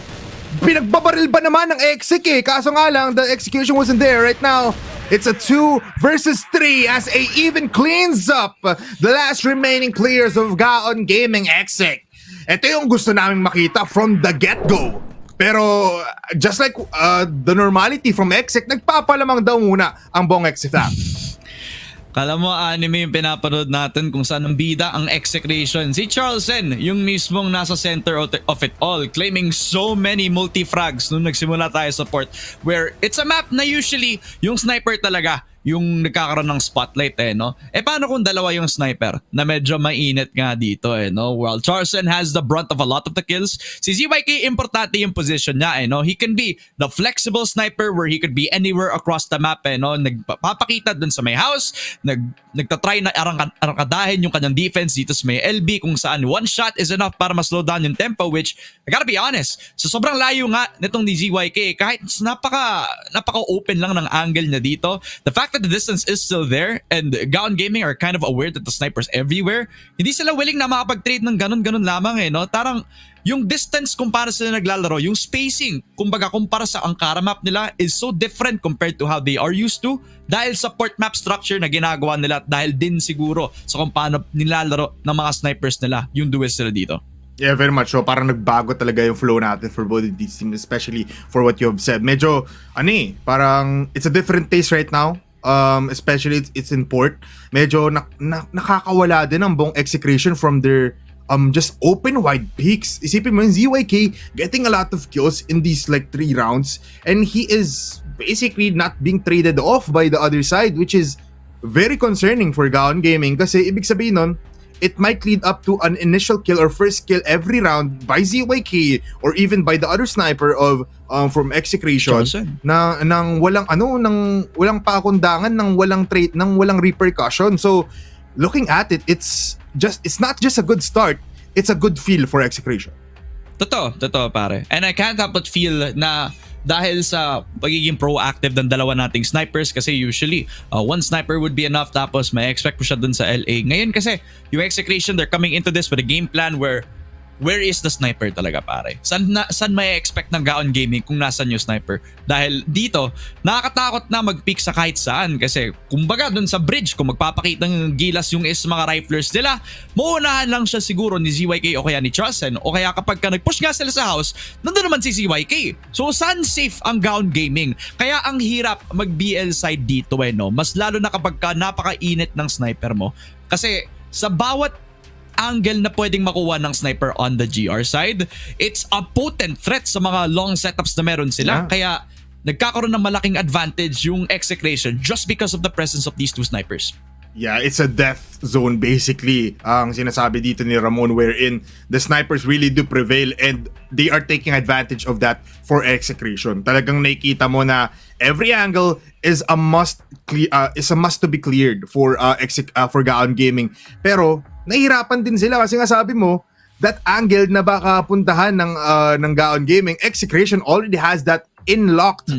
Pinagbabaril ba naman ng Exec Kaso nga lang, the execution wasn't there right now. It's a 2 versus 3 as A even cleans up the last remaining players of Gaon Gaming Exec. Ito yung gusto naming makita from the get-go. Pero just like the normality from Exec, nagpapalamang daw muna ang buong Exec.
Kala mo anime yung pinapanood natin kung saan ang bida ang Execration. Si Charleston, yung mismong nasa center of it all, claiming so many multi-frags nung nagsimula tayo sa port, where it's a map na usually yung sniper talaga yung nagkakaroon ng spotlight no? Paano kung dalawa yung sniper na medyo mainit nga dito no? While Charleston has the brunt of a lot of the kills, si ZYK importante yung position niya no? He can be the flexible sniper where he could be anywhere across the map no? Nagpapakita dun sa may house, nagtatry na arangkadahin yung kanyang defense dito sa may LB kung saan one shot is enough para ma-slow down yung tempo, which I gotta be honest, so sobrang layo nga nitong ni ZYK kahit napaka-open lang ng angle niya dito. The fact that the distance is still there and Gaon Gaming are kind of aware that the snipers everywhere, hindi sila willing na makapag-trade ng ganun-ganun lamang no? Tarang yung distance kumpara sila naglalaro, yung spacing, kumbaga kumpara sa Ankara map nila is so different compared to how they are used to dahil sa port map structure na ginagawa nila at dahil din siguro sa kung paano nilalaro ng mga snipers nila yung duels sila dito.
Yeah, very much so. Parang nagbago talaga yung flow natin for both of these teams, especially for what you have said. Medyo, parang it's a different taste right now. Especially it's in port. Medyo nakakawala din ang buong Execration from their just open wide peaks. Isipin mo yung ZYK getting a lot of kills in these like 3 rounds and he is basically not being traded off by the other side, which is very concerning for Gaon Gaming kasi ibig sabihin nun, it might lead up to an initial kill or first kill every round by ZYK or even by the other sniper of from Execration na nang walang walang pakundangan, nang walang trait, nang walang repercussion. So looking at it, it's not just a good start, it's a good feel for Execration.
Totoo pare. And I can't help but feel na dahil sa pagiging proactive ng dalawa nating snipers kasi usually one sniper would be enough tapos may expect mo siya dun sa LA. Ngayon kasi yung Execration, they're coming into this with a game plan where is the sniper talaga pare? Saan may expect ng Gaon Gaming kung nasan yung sniper? Dahil dito, nakakatakot na mag-pick sa kahit saan kasi kumbaga dun sa bridge kung magpapakita ng gilas yung mga riflers nila, mauunahan lang siya siguro ni ZYK o kaya ni Charleston o kaya kapag nag-push nga sila sa house, nandun naman si ZYK. So saan safe ang Gaon Gaming? Kaya ang hirap mag-BL side dito no? Mas lalo na kapag napakainit ng sniper mo kasi sa bawat angle na pwedeng makuha ng sniper on the GR side, it's a potent threat sa mga long setups na meron sila. Kaya nagkakaroon ng malaking advantage yung Execration just because of the presence of these 2 snipers.
Yeah, it's a death zone basically ang sinasabi dito ni Ramon, wherein the snipers really do prevail and they are taking advantage of that for Execration. Talagang nakikita mo na every angle is a must to be cleared for Gaon Gaming. Pero nahihirapan din sila kasi nga sabi mo, that angle na baka puntahan ng Gaon Gaming, Execration already has that in-locked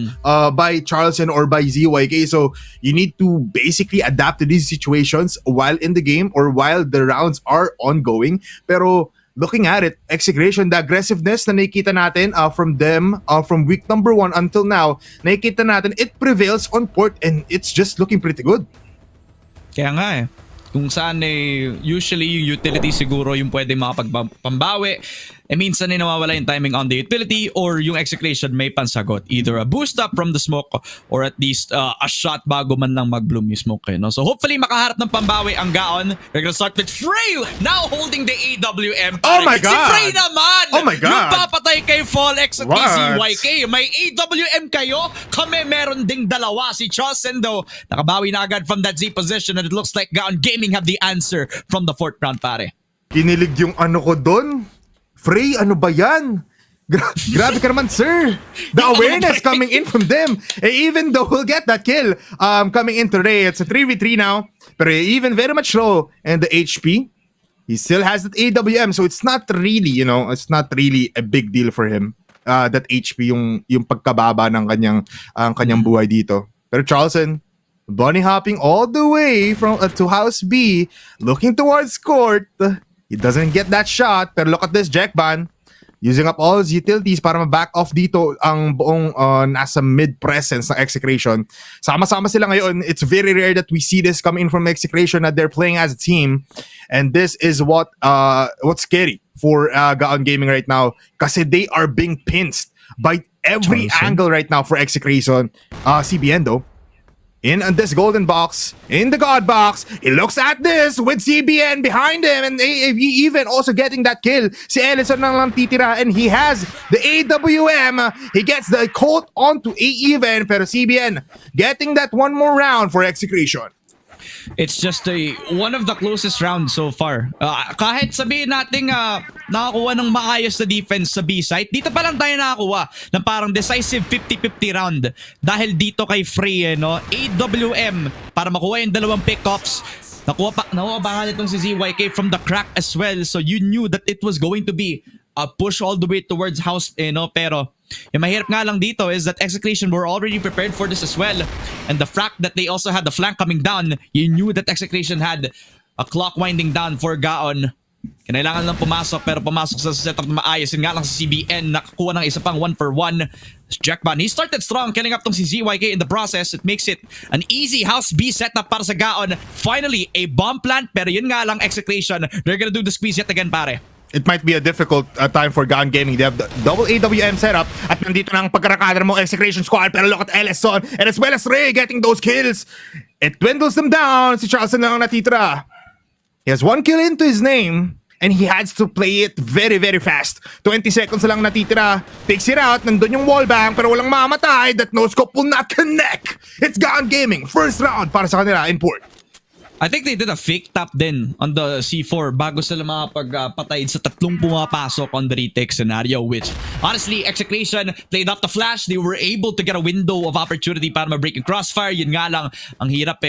by Charleston or by ZYK. So you need to basically adapt to these situations while in the game or while the rounds are ongoing. Pero looking at it, Execration, the aggressiveness na nakikita natin from them from week number 1 until now, nakikita natin it prevails on port and it's just looking pretty good.
Kaya nga eh. Kung saan usually yung utility siguro yung pwede makapagpambawi. Minsan nawawala yung timing on the utility or yung Execration may pansagot. Either a boost up from the smoke or at least a shot bago man lang mag-bloom yung smoke. No? So hopefully makaharap ng pambawi ang Gaon. We're gonna start with Frey now holding the AWM.
Oh my God!
Si Frey naman!
Oh my God!
Yung papatay kay Fallex at
What?
TCYK. May AWM kayo? Kami meron ding dalawa. Si Charles Sendo nakabawi na agad from that Z position and it looks like Gaon Gaming have the answer from the 4th round, pare.
Kinilig yung ano ko doon. Frey, ano ba yan? Grabe ka naman, sir. The awareness coming in from them. Even though we'll get that kill coming in today, it's a 3v3 now. Pero even very much low. And the HP, he still has that AWM. So it's not really, it's not really a big deal for him. That HP, yung pagkababa ng kanyang buhay dito. Pero Charleston, bunny hopping all the way from to House B, looking towards court. He doesn't get that shot. Pero look at this, Jackban. Using up all his utilities para ma-back off dito ang buong nasa mid-presence ng Execration. Sama-sama sila ngayon. It's very rare that we see this coming in from Execration that they're playing as a team. And this is what's scary for Gaon Gaming right now. Kasi they are being pinched by every angle right now for Execration. CBN though. In this golden box, in the God box, he looks at this with CBN behind him and even also getting that kill. Si Ellison lang titira and he has the AWM. He gets the Colt onto A-Even pero CBN getting that one more round for Execration.
It's just one of the closest rounds so far. Kahit sabihin natin nakakuha ng maayos na defense sa B-site, dito pa lang tayo nakakuha ng parang decisive 50-50 round. Dahil dito kay Frey, AWM para makuha yung dalawang pickoffs. Nakuha pa nga nitong si ZYK from the crack as well. So you knew that it was going to be a push all the way towards house, pero yung mahirap nga lang dito is that Execration were already prepared for this as well. And the fact that they also had the flank coming down, you knew that Execration had a clock winding down for Gaon. Kailangan lang pumasok pero pumasok sa setup na maayos. Yun nga lang sa CBN, nakakuha ng isa pang 1-for-1. Jackban, he started strong, killing up tong si ZYK in the process. It makes it an easy House B setup para sa Gaon. Finally, a bomb plant pero yun nga lang Execration. They're gonna do the squeeze yet again, pare.
It might be a difficult time for Gaon Gaming. They have the double AWM setup at nandito na ang pagkarakadar mo Execration squad pero look at Ellison and as well as Ray getting those kills. It dwindles them down. Si Charleston lang ang natitira. He has 1 kill into his name and he has to play it very very fast. 20 seconds lang natitira. Takes it out. Nandun yung wallbang pero walang mamatay. That no scope will not connect. It's Gaon Gaming. First round para sa kanila in port.
I think they did a fake tap din on the C4 bago sila makapagpatay sa tatlong pumapasok on the retake scenario, which honestly, Execration played up the flash. They were able to get a window of opportunity para ma-break yung crossfire. Yun nga lang, ang hirap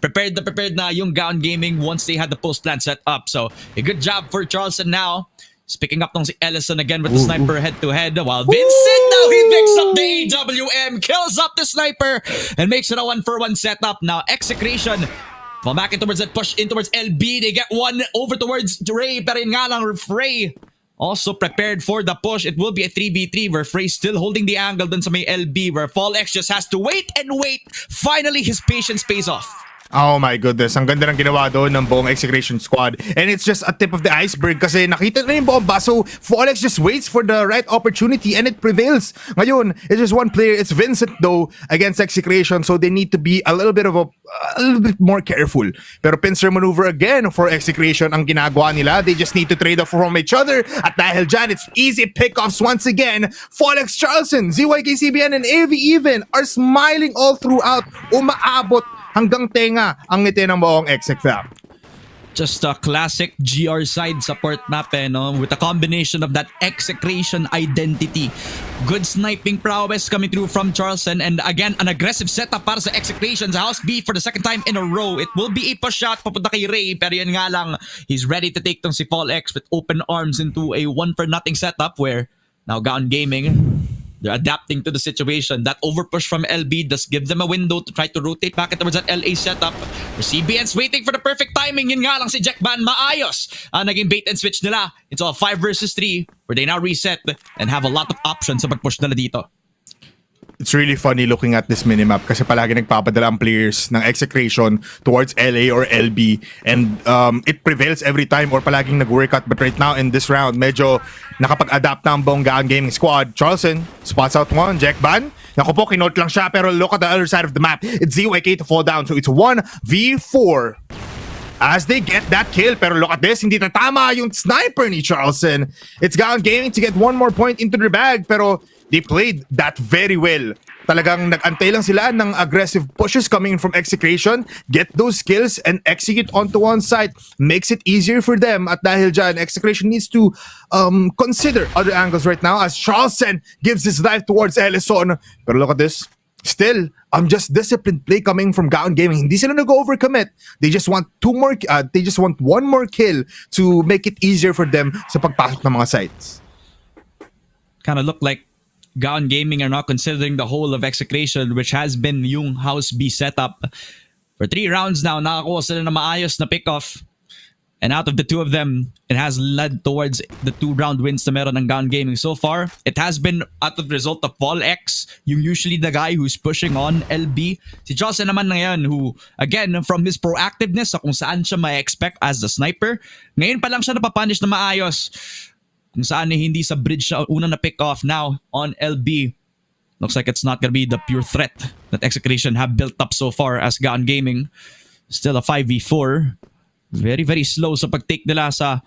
Prepared na yung Gaon Gaming once they had the post plan set up. So, a good job for Charleston now. Picking up tong si Ellison again with the sniper head-to-head while Vincent now he picks up the AWM, kills up the sniper, and makes it a 1-for-1 setup. Now, Execration well, back in towards that push in towards LB. They get one over towards Ray. Pero yun nga lang, Frey also prepared for the push. It will be a 3v3 where Frey still holding the angle dun sa may LB where Fallex just has to wait and wait. Finally, his patience pays off.
Oh my goodness, ang ganda ng ginawa doon ng buong Execration squad. And it's just a tip of the iceberg kasi nakita na yung bomba. So, Fallex just waits for the right opportunity and it prevails. Ngayon, it's just one player. It's Vincent though against Execration. So, they need to be a little bit more careful. Pero pincer maneuver again for Execration ang ginagawa nila. They just need to trade off from each other. At dahil dyan, it's easy pickoffs once again. Fallex, Charleston, ZYK, CBN, and Even are smiling all throughout. Umaabot hanggang tenga ang ngiti ng buong Exec fam.
Just a classic GR side support map with a combination of that Execration identity. Good sniping prowess coming through from Charleston and again an aggressive setup para sa Execration sa House B for the second time in a row. It will be a push shot papunta kay Ray pero yan nga lang he's ready to take tong si Fallex with open arms into a 1-for-0 setup where now Gaon Gaming They're adapting to the situation. That overpush from LB does give them a window to try to rotate back towards that LA setup. For CBN's waiting for the perfect timing. Yun nga lang si Jackban maayos. Naging bait and switch nila into a 5 versus 3 where they now reset and have a lot of options sa pag-push nila dito.
It's really funny looking at this minimap kasi palagi nagpapadala ang players ng Execration towards LA or LB and it prevails every time or palaging nag-workout. But right now in this round, medyo nakapag-adapt na ang buong Gaon Gaming squad. Charleston spots out one. Jackban, naku po, kinote lang siya pero look at the other side of the map. It's ZYK to fall down. So it's 1v4 as they get that kill. Pero look at this, hindi tatama yung sniper ni Charleston. It's Gaon Gaming to get one more point into their bag pero they played that very well. Talagang nag-antay lang sila ng aggressive pushes coming from Execration, get those skills and execute onto one side. Makes it easier for them. At dahil dyan, Execration needs to consider other angles right now as Charleston gives his life towards Ellison. Pero look at this. Still, just disciplined play coming from Gaon Gaming. Hindi sila nag-overcommit. They just want one more kill to make it easier for them sa pagpasok ng mga sites.
Kind of look like Gaon Gaming are not considering the whole of Execration, which has been yung House B setup. For 3 rounds now, nakakuha sila na maayos na pick-off. And out of the 2 of them, it has led towards the 2-round wins na meron ng Gaon Gaming so far. It has been out of the result of Paul X, yung usually the guy who's pushing on LB. Si Jocelyn naman ngayon who, again, from his proactiveness sa kung saan siya ma-expect as the sniper, ngayon pa lang siya napapunish na maayos. Kung saan hindi sa bridge siya una na pick off now on LB. Looks like it's not gonna be the pure threat that Execration have built up so far as Gaon Gaming. Still a 5v4. Very, very slow sa pag-take nila sa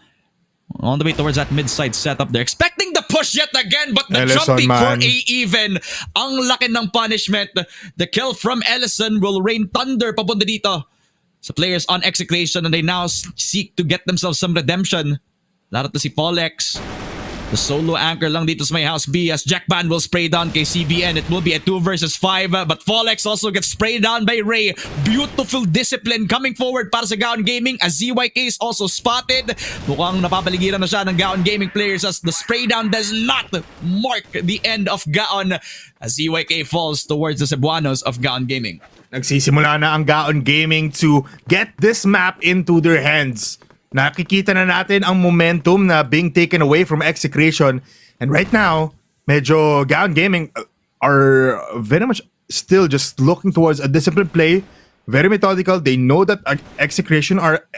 on the way towards that mid-side setup. They're expecting the push yet again, but the
Ellison,
jumping for
man.
a even. Ang laki ng punishment. The kill from Ellison will rain thunder papunta dito sa players on Execration and they now seek to get themselves some redemption. Laro to si Polex. The solo anchor lang dito sa may House B as Jackban will spray down kay CBN. It will be a 2 versus 5 but Polex also gets sprayed down by Ray. Beautiful discipline coming forward para sa Gaon Gaming as ZYK is also spotted. Mukhang napapaligiran na siya ng Gaon Gaming players as the spray down does not mark the end of Gaon as ZYK falls towards the Cebuanos of Gaon Gaming.
Nagsisimula na ang Gaon Gaming to get this map into their hands. Nakikita na natin ang momentum na being taken away from Execration. And right now, medyo Gaon Gaming are very much still just looking towards a disciplined play. Very methodical. They know that Execration are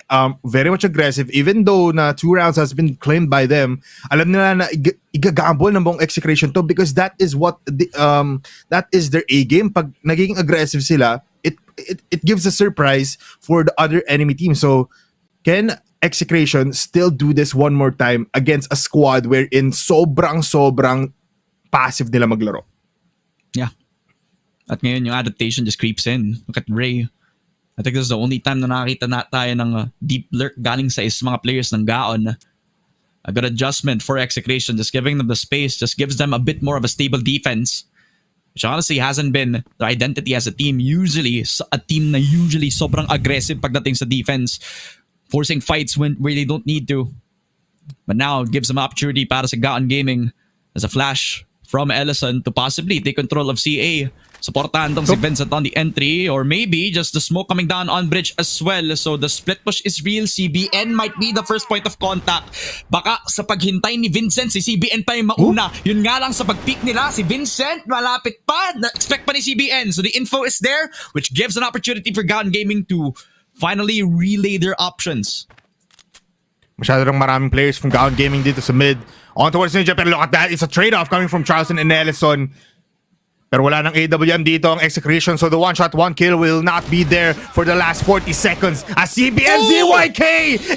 very much aggressive. Even though na 2 rounds has been claimed by them, alam nila na igagamble ng buong Execration to because that is what that is their A-game. Pag naging aggressive sila, it gives a surprise for the other enemy team. So, can Execration still do this one more time against a squad wherein sobrang passive nila maglaro?
Yeah. At ngayon yung adaptation just creeps in. Look at Ray. I think this is the only time na nakakita na tayo ng deep lurk galing sa mga players ng Gaon. A good adjustment for Execration, just giving them the space, just gives them a bit more of a stable defense. Which honestly hasn't been their identity as a team. Usually, a team na usually sobrang aggressive pagdating sa defense. Forcing fights where they don't need to. But now, it gives them opportunity para sa Gaon Gaming as a flash from Ellison to possibly take control of CA. Supportahan tong si Vincent on the entry or maybe just the smoke coming down on bridge as well. So the split push is real. CBN might be the first point of contact. Baka sa paghintay ni Vincent, si CBN pa yung mauna. Yun nga lang sa pag-peak nila, si Vincent malapit pa. Na-expect pa ni CBN. So the info is there which gives an opportunity for Gaon Gaming to finally relay their options.
Masyado ng maraming players from Gaon Gaming dito sa mid. On towards Ninja, pero look at that. It's a trade-off coming from Charleston and Ellison. Pero wala ng AWM dito ang Execration, so the one-shot, one-kill will not be there for the last 40 seconds. As CBN ZYK,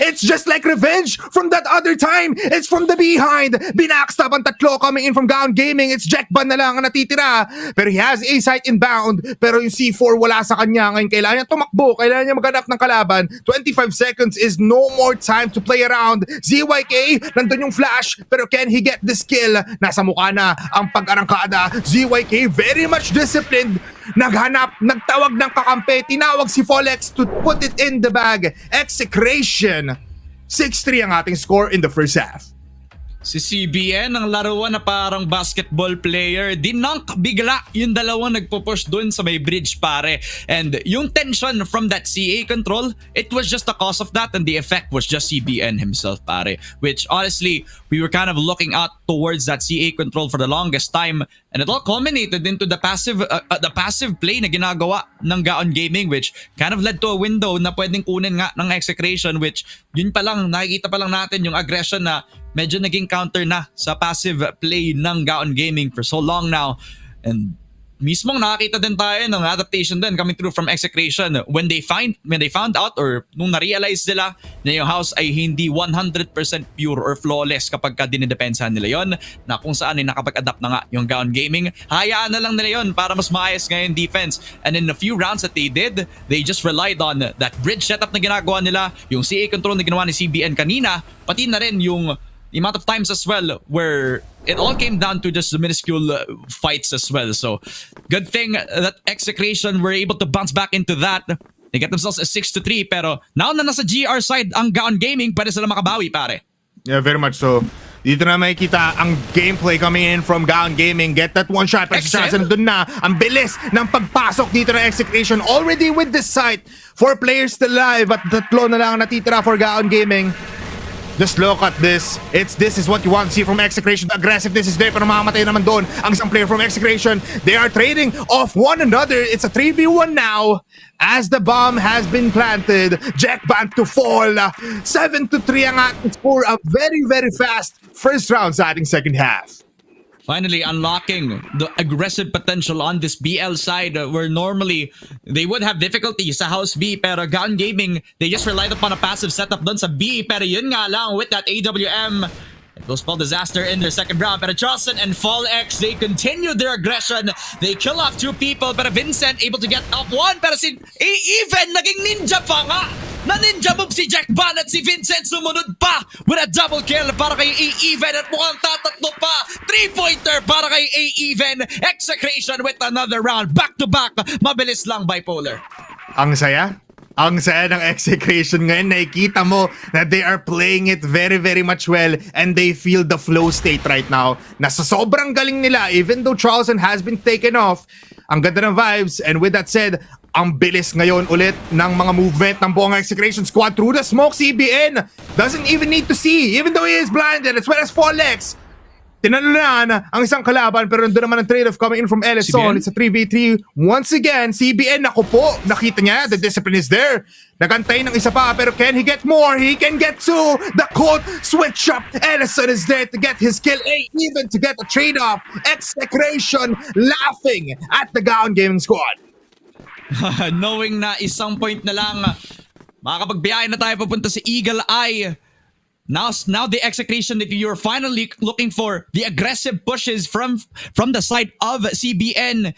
it's just like revenge from that other time. It's from the behind. Binackstab ang tatlo coming in from Gaon Gaming. It's Jackban na lang ang natitira. Pero he has a sight inbound. Pero yung C4 wala sa kanya. Ngayon kailangan niya tumakbo. Kailangan niya maghanap ng kalaban. 25 seconds is no more time to play around. ZYK, nandun yung flash. Pero can he get this kill? Nasa mukha na ang pag-arangkada. ZYK, very much disciplined. Nagtawag ng kakampi. Tinawag si Folex to put it in the bag. Execration. 6-3 ang ating score in the first half.
Si CBN, ang laruan na parang basketball player, dinunk bigla yung dalawang nagpo-push dun sa may bridge, pare. And yung tension from that CA control, it was just the cause of that, and the effect was just CBN himself, pare. Which honestly, we were kind of looking out towards that CA control for the longest time, and it all culminated into the passive play na ginagawa ng Gaon Gaming, which kind of led to a window na pwedeng kunin nga ng Execration, which yun pa lang, nakikita pa lang natin yung aggression na medyo naging counter na sa passive play ng Gaon Gaming for so long now. And mismong nakakita din tayo ng adaptation din coming through from Execration when they found out, or nung na-realize nila na yung house ay hindi 100% pure or flawless kapag ka dinidepensahan nila yon, na kung saan ay nakapag-adapt na nga yung Gaon Gaming, hayaan na lang nila yon para mas maayos ngayon defense. And in the few rounds that they did, they just relied on that bridge setup na ginagawa nila, yung CA control na ginawa ni CBN kanina, pati na rin yung the amount of times as well where it all came down to just the minuscule fights as well. So good thing that Execration were able to bounce back into that. They get themselves a 6-3, pero now na nasa GR side ang Gaon Gaming, pwede sila makabawi, pare.
Yeah, very much so. Dito na makikita ang gameplay coming in from Gaon Gaming. Get that one shot. Pero sa dun na, ang bilis ng pagpasok dito ng Execration. Already with this site, 4 players still live at 3 na lang natitira for Gaon Gaming. Just look at this. This is what you want to see from Execration. The aggressiveness is there, pero mamamatay naman doon ang isang player from Execration. They are trading off one another. It's a 3v1 now as the bomb has been planted. Jack Band to fall. 7-3 ang ating score. A very, very fast first round sa ating second half.
Finally unlocking the aggressive potential on this BL side, where normally they would have difficulty sa House B, pero Gaon Gaming, they just relied upon a passive setup dun sa B, pero yun nga lang with that AWM, it will spell disaster in their second round. Pero Charleston and Fall X, they continue their aggression. They kill off 2 people, pero Vincent able to get off 1, pero si even naging ninja pa nga. Na-ninja move si Jack Ban at si Vincent sumunod pa with a double kill para kay A-Even at mukhang tatatlo pa. 3-pointer para kay A-Even. Execration with another round. Back to back. Mabilis lang, bipolar.
Ang saya. Ang saya ng Execration ngayon. Nakikita mo na they are playing it very, very much well, and they feel the flow state right now. Nasa sobrang galing nila, even though Charleston has been taken off. Ang ganda ng vibes. And with that said, ang bilis ngayon ulit ng mga movement ng buong Execration squad through the smoke. CBN doesn't even need to see, even though he is blinded, as well as Folex. Tinalunan ang isang kalaban, pero nandun naman ang trade-off coming in from Ellison. It's a 3v3 once again. CBN, naku po, nakita niya, the discipline is there. Nagantay ng isa pa, pero can he get more? He can get 2. The cold switch up. Ellison is there to get his kill, even to get a trade-off. Execration laughing at the Gaon Gaming squad.
Knowing na isang point na lang, makakapagbiyahe na tayo papunta sa Eagle Eye. Now the Execration that you're finally looking for, the aggressive pushes from the side of CBN.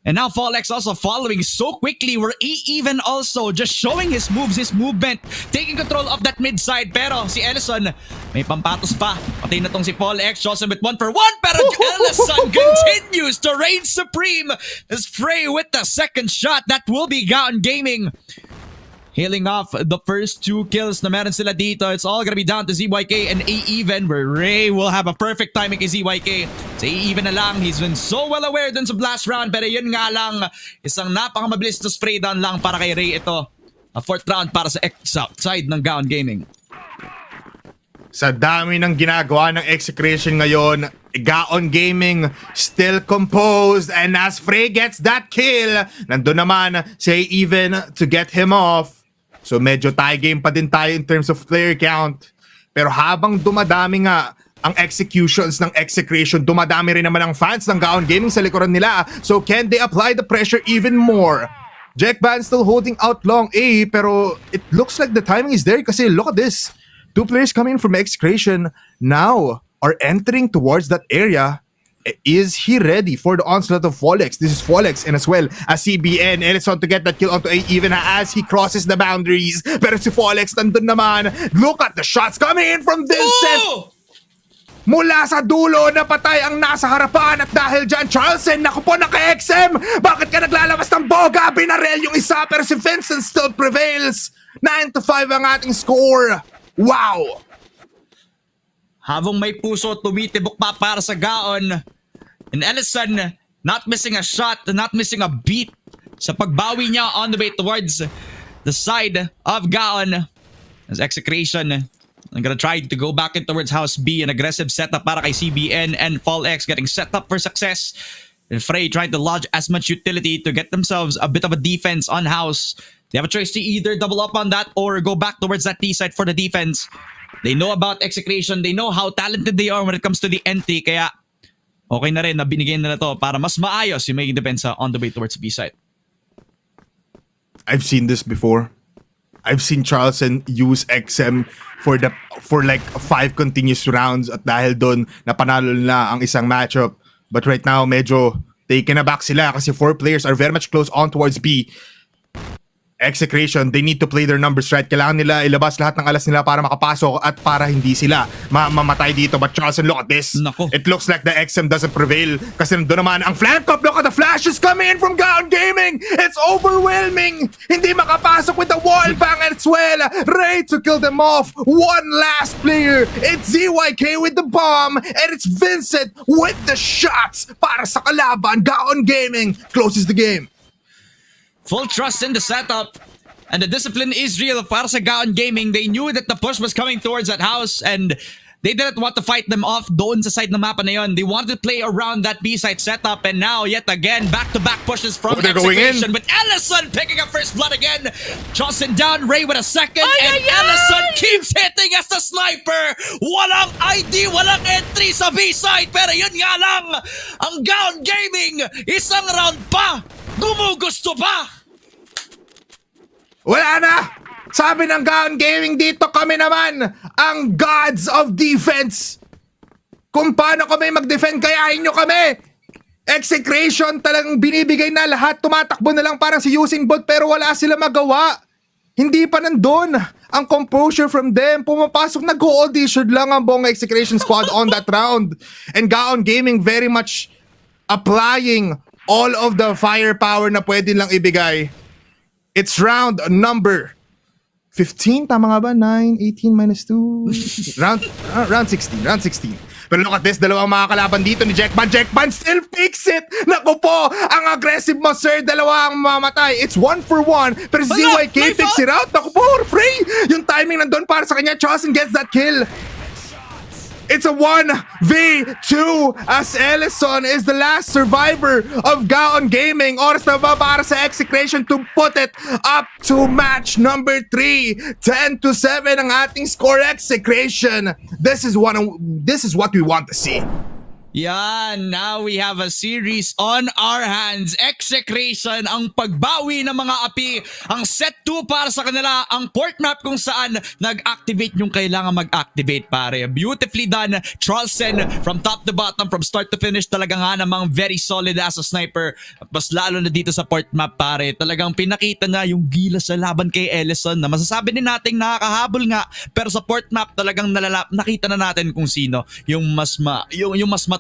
And now Folex also following so quickly, where even also just showing his moves, his movement, taking control of that mid side. Pero si Ellison, may pampatos pa. Patay na tong si Folex, Johnson with 1-for-1. Pero Ellison continues to reign supreme. As Frey with the second shot, that will be Gaon Gaming. Healing off the first 2 kills na meron sila dito. It's all gonna be down to ZYK and A-Even, where Ray will have a perfect timing kay ZYK. Sa A-Even na lang, he's been so well aware dun sa last round, pero yun nga lang, isang napakamabilis na spray down lang para kay Ray ito. A 4th round para sa side ng Gaon Gaming.
Sa dami ng ginagawa ng Execration ngayon, Gaon Gaming still composed, and as Frey gets that kill, nandun naman si Even to get him off. So medyo tie game pa din tayo in terms of player count. Pero habang dumadami nga ang executions ng Execration, dumadami rin naman ang fans ng Gaon Gaming sa likuran nila. So can they apply the pressure even more? Jack Ban still holding out long A, pero it looks like the timing is there kasi look at this. 2 players coming from Execration now are entering towards that area. Is he ready for the onslaught of Folex? This is Folex, and as well as CBN. Ellison to get that kill onto A even as he crosses the boundaries. Pero si Folex nandun naman. Look at the shots coming in from Vincent.
Oh!
Mula sa dulo, napatay ang nasa harapan, at dahil dyan, Charleston, naku po, naka-XM! Bakit ka naglalabas ng boga? Binarel yung isa, pero si Vincent still prevails. 9-5 ang ating score. Wow!
Habang may puso, tumitibok pa para sa Gaon. And Ellison, not missing a shot, not missing a beat sa pagbawi niya on the way towards the side of Gaon. As Execration, I'm gonna try to go back in towards House B. An aggressive setup para kay CBN and Fall X getting set up for success. And Frey trying to lodge as much utility to get themselves a bit of a defense on House. They have a choice to either double up on that or go back towards that T side for the defense. They know about Execration. They know how talented they are when it comes to the NT. Kaya okay na rin na binigyan na to para mas maayos yung maging depensa on the way towards B side.
I've seen this before. I've seen Charleston use XM for like 5 continuous rounds at dahil doon napanalo na ang isang matchup. But right now, medyo taken aback sila kasi 4 players are very much close on towards B. Execration, they need to play their numbers right. Kailangan nila ilabas lahat ng alas nila para makapasok at para hindi sila mamatay dito. But Charleston, look at this.
Nako.
It looks like the XM doesn't prevail kasi nandun naman ang flank up. Look at the flashes coming in from Gaon Gaming. It's overwhelming. Hindi makapasok with the wall bang as well. Ready to kill them off. One last player. It's ZYK with the bomb and it's Vincent with the shots para sa kalaban. Gaon Gaming closes the game.
Full trust in the setup. And the discipline is real para sa Gaon Gaming. They knew that the push was coming towards that house and they didn't want to fight them off doon sa side ng mapa na yun. They wanted to play around that B-side setup and now yet again back-to-back pushes from Execration. But Ellison picking up first blood again. Johnson down, Ray with a second and Ellison keeps hitting as the sniper. Walang ID, walang entry sa B-side pero yun nga lang ang Gaon Gaming isang round pa. Gumugusto pa.
Wala na! Sabi ng Gaon Gaming dito, kami naman ang gods of defense. Kung paano kami mag-defend, kayahin nyo kami. Execration talagang binibigay na lahat. Tumatakbo na lang parang si Usain Bolt pero wala sila magawa. Hindi pa nandun ang composure from them. Pumapasok, nag-audition lang ang buong Execration squad on that round. And Gaon Gaming very much applying all of the firepower na pwede lang ibigay. It's round number 15, tama nga ba? 9, 18 minus 2. round 16. Pero look at this, dalawang mga kalaban dito ni Jackman. Jackman still picks it! Naku po, ang aggressive mo, sir. Dalawang mamatay. It's 1 for 1. Pero ZYK picks it out. Naku po, Frey! Yung timing nandun para sa kanya. Charleston gets that kill. It's a 1v2 as Ellison is the last survivor of Gaon Gaming. Oras na ba para sa Execration to put it up to match number 3. 10-7 ang ating score, Execration. This is what we want to see.
Yeah, now we have a series on our hands. Execration, ang pagbawi ng mga api. Ang set 2 para sa kanila. Ang port map kung saan nag-activate yung kailangan mag-activate, pare. Beautifully done. Charleston, from top to bottom, from start to finish, talaga nga namang very solid as a sniper. At mas lalo na dito sa port map, pare. Talagang pinakita na yung gilas sa laban kay Ellison na masasabi din nating nakakahabol nga. Pero sa port map, talagang nakita na natin kung sino yung mas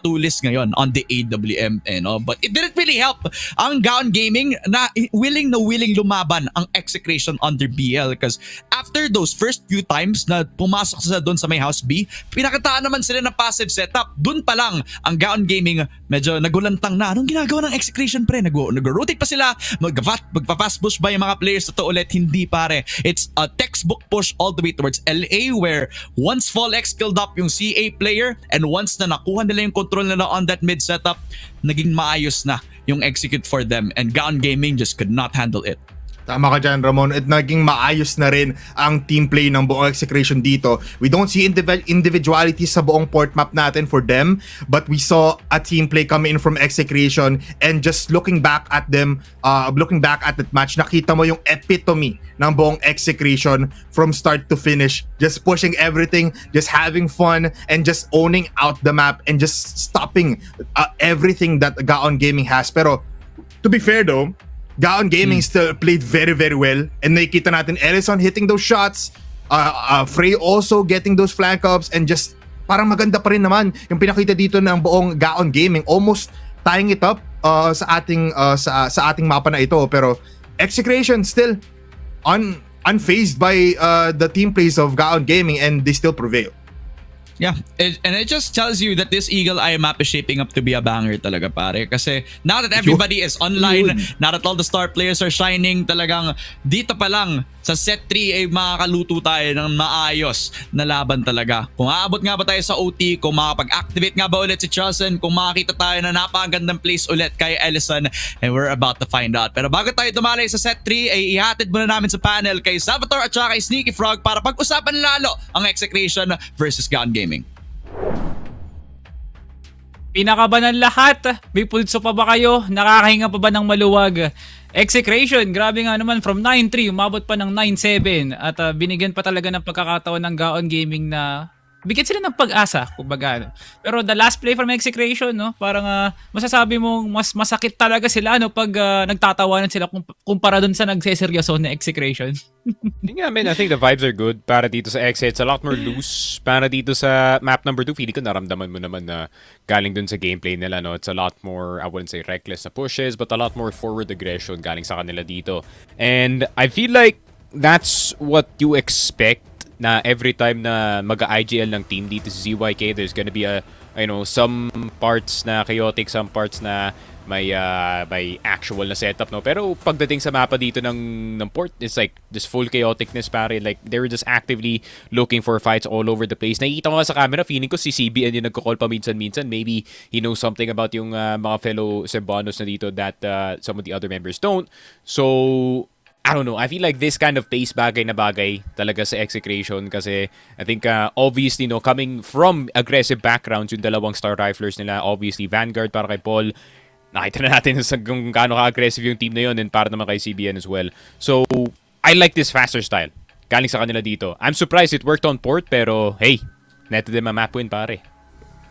matulis ngayon on the AWM, no? But it didn't really help ang Gaon Gaming na willing lumaban ang Execration under BL because after those first few times na pumasok sila doon sa may House B, pinakataan naman sila ng passive setup. Doon pa lang ang Gaon Gaming medyo nagulantang na. Anong ginagawa ng Execration, pre? Nag-rotate pa sila, magpa-fast push ba yung mga players ito ulit? Hindi, pare. It's a textbook push all the way towards LA where once Fall X killed up yung CA player and once na nakuha nila yung control nila on that mid setup, naging maayos na yung execute for them and Gaon Gaming just could not handle it.
Tama ka dyan, Ramon. At naging maayos na rin ang team play ng buong Execration dito. We don't see individuality sa buong port map natin for them, but we saw a team play come in from Execration and just looking back at them, looking back at that match, nakita mo yung epitome ng buong Execration from start to finish. Just pushing everything, just having fun, and just owning out the map and just stopping everything that Gaon Gaming has. Pero, to be fair though, Gaon Gaming still played very, very well. And nakikita natin Ellison hitting those shots, Frey also getting those flank ups, and just parang maganda pa rin naman yung pinakita dito ng buong Gaon Gaming, almost tying it up sa ating mapa na ito. Pero Execration still unfazed by the team plays of Gaon Gaming and they still prevail.
Yeah, and it just tells you that this Eagle Eye map is shaping up to be a banger talaga, pare. Kasi now that everybody is online, now that all the star players are shining, talagang dito pa lang sa set 3 ay makakaluto tayo ng maayos na laban talaga. Kung aabot nga ba tayo sa OT, kung makapag-activate nga ba ulit si Chelsea, kung makakita tayo na napakagandang place ulit kay Ellison, and we're about to find out. Pero bago tayo tumalay sa set 3, ay ihatid muna namin sa panel kay Salvatore at saka kay Sneaky Frog para pag-usapan lalo ang Execration versus Gaon Gaming.
Pinaka ba ng lahat? May pulso pa ba kayo? Nakakahinga pa ba ng maluwag? Execration, grabe nga naman, from 9-3, umabot pa ng 9-7 at binigyan pa talaga ng pagkakataon ng Gaon Gaming na bigyan sila ng pag-asa, kumbaga. Pero the last play from Execration, no, parang masasabi mong mas masakit talaga sila no pag nagtatawanan sila kumpara dun sa nagseseryoso na Execration.
Yeah, man, I think the vibes are good para dito sa X. It's a lot more loose. Para dito sa map number 2, feeling ko naramdaman mo naman na galing dun sa gameplay nila, no? It's a lot more, I wouldn't say reckless na pushes, but a lot more forward aggression galing sa kanila dito. And I feel like that's what you expect na every time na mag-IGL ng team dito sa ZYK, there's gonna be some parts na chaotic, some parts na may actual na setup, no? Pero pagdating sa mapa dito ng port, it's like just full chaoticness, pare. Like, they were just actively looking for fights all over the place. Nakikita ko nga sa camera, feeling ko si CBN yung nagko-call pa minsan-minsan. Maybe he knows something about yung mga fellow Cebanos na dito that some of the other members don't. So, I don't know. I feel like this kind of pace bagay na bagay talaga sa Execration kasi I think obviously no, coming from aggressive backgrounds yung dalawang star riflers nila, obviously Vanguard para kay Paul, nakita na natin kung gaano ka-aggressive yung team na yun and para naman kay CBN as well. So I like this faster style galing sa kanila dito. I'm surprised it worked on port pero hey, netted them a map win, pare.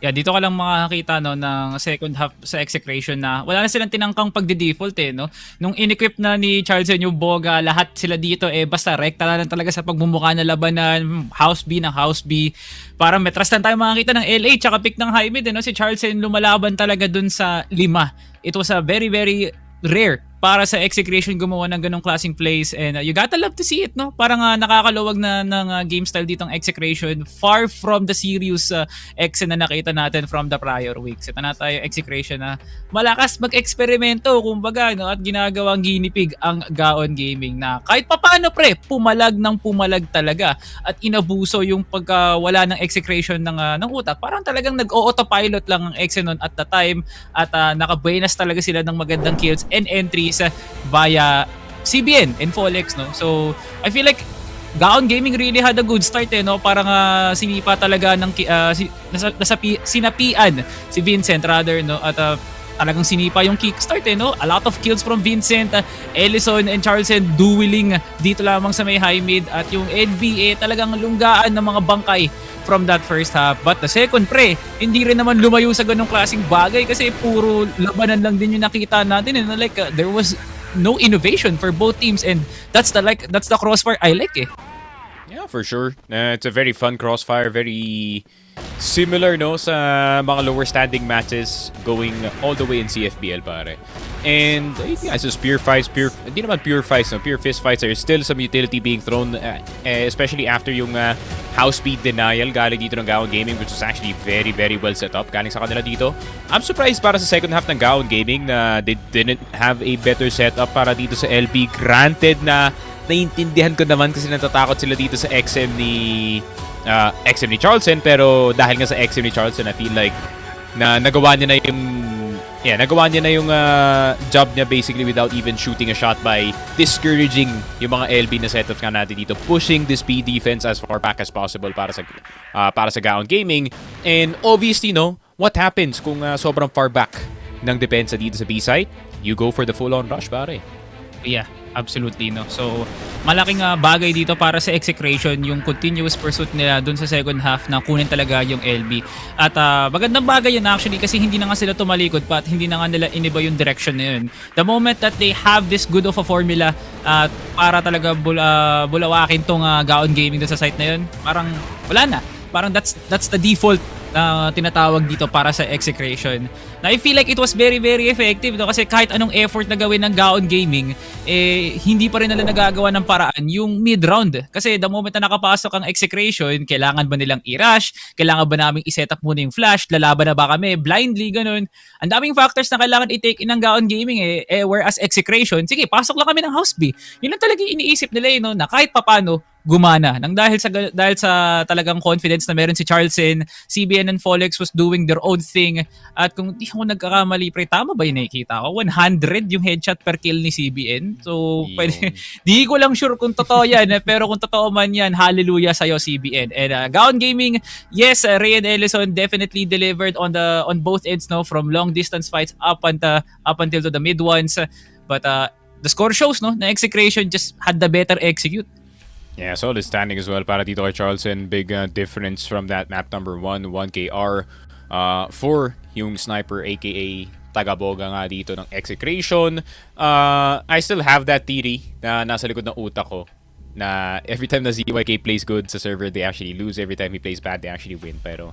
Yeah, dito ka lang makakita no ng second half sa Execration na wala na silang tinangkang pagde-default no. Nung in-equip na ni Charleston yung Boga, lahat sila dito basta rekta na lang talaga sa pagmumukha na labanan, house B ng house B. Parang metras lang tayo makakita ng LA tsaka pick ng high mid no. Si Charleston lumalaban talaga dun sa 5. It was a very very rare para sa Execration gumawa ng ganong klaseng plays and you gotta love to see it, no? Parang nakakaluwag na ng game style ditong Execration, far from the serious X na nakita natin from the prior weeks. Ito na tayo Execration na malakas mag-eksperimento kumbaga, no? At ginagawang ginipig ang Gaon Gaming na kahit papaano pumalag ng pumalag talaga at inabuso yung pagkawala ng Execration ng utak. Parang talagang nag-autopilot lang ang Exenon at the time at nakabuenas talaga sila ng magandang kills and entries via CBN and Folex, no? So, I feel like Gaon Gaming really had a good start, no? Parang sinipa talaga ng sinapian si Vincent rather, no? At talagang sinipa yung kickstart, no? A lot of kills from Vincent, Ellison and Charleston dueling dito lamang sa may high mid at yung NBA talagang lunggaan ng mga bangkay from that first half. But the second hindi rin naman lumayo sa ganung klaseng bagay kasi puro labanan lang din yung nakita natin and like there was no innovation for both teams and that's the crossfire I like
Yeah, for sure. It's a very fun crossfire, very similar no sa mga lower standing matches going all the way in CFBL, pare. And yeah, it's just pure hindi naman pure fights, no? Pure fist fights. There's still some utility being thrown, especially after yung house speed denial galing dito ng Gaon Gaming, which was actually very, very well set up galing sa kanila dito. I'm surprised para sa second half ng Gaon Gaming na they didn't have a better setup para dito sa LB. Granted na naiintindihan ko naman kasi natatakot sila dito sa XM ni Charleston, pero dahil nga sa XM ni Charleston, I feel like na nagawa niya na yung job niya basically without even shooting a shot by discouraging yung mga LB na setups nga natin dito, pushing the speed defense as far back as possible para sa Gaon Gaming. And obviously, no, what happens kung sobrang far back ng depensa dito sa B-site? You go for the full-on rush, pare.
Yeah, absolutely, no. So, malaking bagay dito para sa Execration yung continuous pursuit nila dun sa second half na kunin talaga yung LB. At magandang bagay yun actually kasi hindi na nga sila tumalikod pa at hindi na nga nila iniba yung direction na yun. The moment that they have this good of a formula para talaga bulawakin tong Gaon Gaming dun sa site na yun, parang wala na. Parang that's the default na tinatawag dito para sa Execration. Na I feel like it was very very effective, no? Kasi kahit anong effort na gawin ng Gaon Gaming, hindi pa rin nila nagagawa ng paraan yung mid-round. Kasi the moment na nakapasok ang Execration, kailangan ba nilang i-rush? Kailangan ba naming i-set up muna yung flash? Lalaban na ba kami? Blindly, ganun. Ang daming factors na kailangan i-take in ng Gaon Gaming whereas Execration, sige, pasok lang kami ng House B. Yun lang talaga yung iniisip nila, no? Na kahit papano, gumana. Nang dahil sa talagang confidence na meron si Charleston, CBN and Folex was doing their own thing. At kung di ako nagkakamali, pre, tama ba yung nakikita ko? 100 yung headshot per kill ni CBN. So, pwede, di ko lang sure kung totoo yan. Pero kung totoo man yan, hallelujah sa'yo, CBN. And Gaon Gaming, yes, Ray and Ellison definitely delivered on both ends, no, from long distance fights up until to the mid ones. But the score shows, no, na Execration just had the better execute.
Yeah, solid standing as well para dito kay Charleston. Big difference from that map number 1 KR for yung sniper aka Tagaboga nga dito ng Execration. I still have that theory na nasa likod ng utak ko na every time na ZYK plays good sa server, they actually lose. Every time he plays bad, they actually win. Pero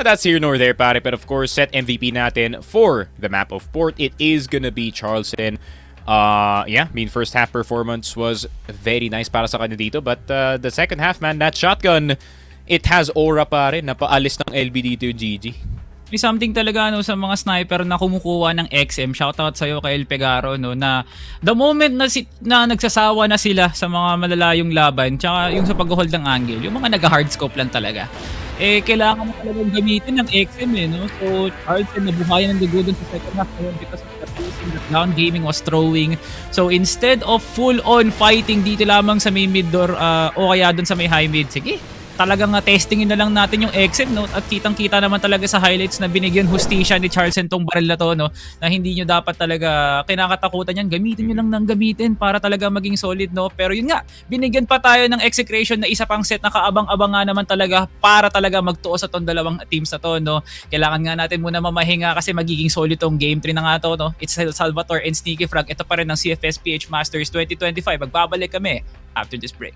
that's here nor there, pare. But of course, set MVP natin for the map of Port. It is gonna be Charleston. Yeah, I mean, first half performance was very nice para sa kanya dito, but the second half, man, that shotgun, it has aura pa rin. Napaalis ng LB dito yung GG.
May something talaga, no, sa mga sniper na kumukuha ng XM. Shoutout sa'yo kay El Pegaro, no, na the moment na nagsasawa na sila sa mga malalayong laban, tsaka yung sa pag-hold ng angle, yung mga nag-hardscope lang talaga, kailangan mo talagang gamitin ng XM, no? So, Charleston nabuhayan ng dugo dun sa second half because of the pacing that Gaon Gaming was throwing. So, instead of full-on fighting dito lamang sa may mid door o kaya dun sa may high mid, sige, talagang testingin na lang natin yung XM, no? At kitang-kita naman talaga sa highlights na binigyan hustisya ni Charleston tong baril na to, no? Na hindi nyo dapat talaga kinakatakutan yan. Gamitin nyo lang ng gamitin para talaga maging solid, no? Pero yun nga, binigyan pa tayo ng Execration na isa pang set na kaabang-abang nga naman talaga para talaga magtuo sa tong dalawang teams na to, no? Kailangan nga natin muna mamahinga kasi magiging solid tong game 3 na nga to, no? It's Salvatore and Sneaky Frag. Ito pa rin ng CFS PH Masters 2025. Magbabalik kami after this break.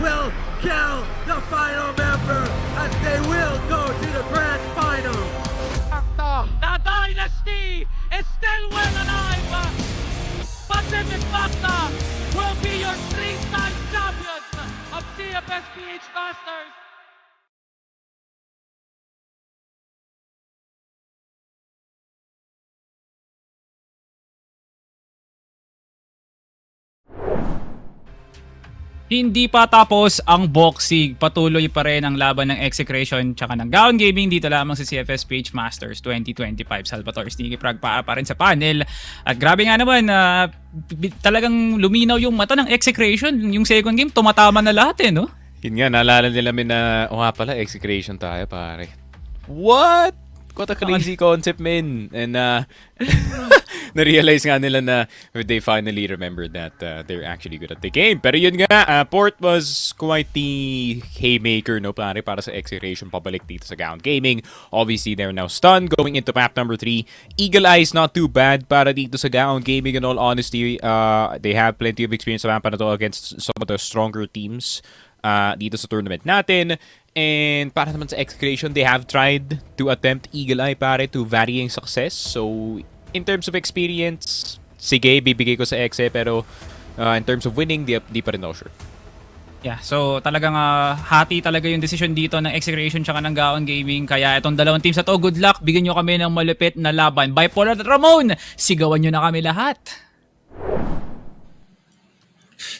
will kill the final member as they will go to the grand final.
The dynasty is still well alive. Pacific Pasta will be your 3-time champions of CFS PH Masters.
Hindi pa tapos ang boxing. Patuloy pa rin ang laban ng Execration tsaka ng Gaon Gaming dito lamang sa CFS PH Masters 2025. Salvatore Sneaky Prag pa rin sa panel. At grabe nga naman, talagang luminaw yung mata ng Execration. Yung second game, tumatama na lahat no?
Yun nga, naalala nila na, nga pala, Execration tayo, pare. What? What a crazy concept, man. And na-realize nga nila na they finally remembered that they're actually good at the game. Pero yun nga, Port was quite the haymaker, no, pare, para sa Execration pabalik dito sa Gaon Gaming. Obviously, they're now stunned going into map number 3. Eagle Eye is not too bad para dito sa Gaon Gaming. In all honesty, they have plenty of experience sa map na to against some of the stronger teams dito sa tournament natin. And para naman sa Execration, they have tried to attempt Eagle Eye, pare, to varying success. So, in terms of experience, sige, bibigay ko sa Exe, pero in terms of winning, di pa rin ako sure.
Yeah, so talagang hati talaga yung decision dito ng Execration tsaka ng Gaon Gaming. Kaya itong dalawang teams na to, good luck. Bigyan nyo kami ng malupit na laban. Bipolar at Ramon, sigawan nyo na kami lahat.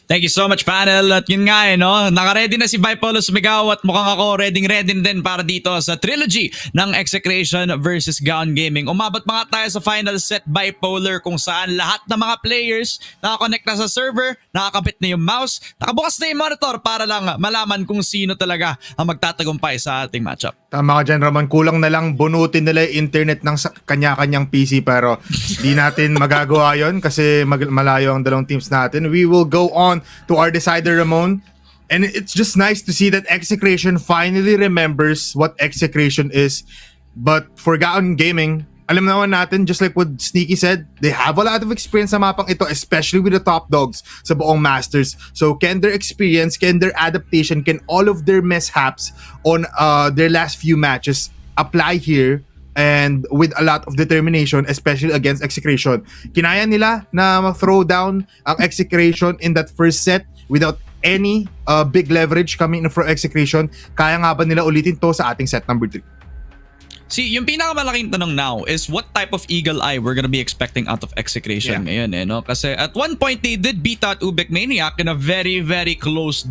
Thank you so much, panel. At yun nga no, naka-ready na si Bipolar sumigaw at mukhang ako ready din para dito sa trilogy ng Execration versus Gaon Gaming. Umabot pa nga tayo sa final set, Bipolar, kung saan lahat ng mga players nakakonect na sa server, nakakabit na yung mouse, nakabukas na yung monitor para lang malaman kung sino talaga ang magtatagumpay sa ating matchup.
Tama ka dyan, Ramon. Kulang na lang bunutin nila yung internet ng kanya-kanyang PC, pero di natin magagawa yon kasi malayo ang dalawang teams natin. We will go on to our decider, Ramon. And it's just nice to see that Execration finally remembers what Execration is. But for Gaon Gaming, alam naman natin, just like what Sneaky said, they have a lot of experience sa mapang ito, especially with the top dogs sa buong Masters. So can their experience, can their adaptation, can all of their mishaps on their last few matches apply here? And with a lot of determination, especially against Execration, kinaya nila na throw down ang Execration in that first set without any big leverage coming in from Execration. Kaya nga ba nila ulitin to sa ating set number 3?
See, yung pinakamalaking tanong now is what type of Eagle Eye we're gonna be expecting out of Execration ngayon, no? Kasi at one point they did beat out UBECMANIAC in a very, very close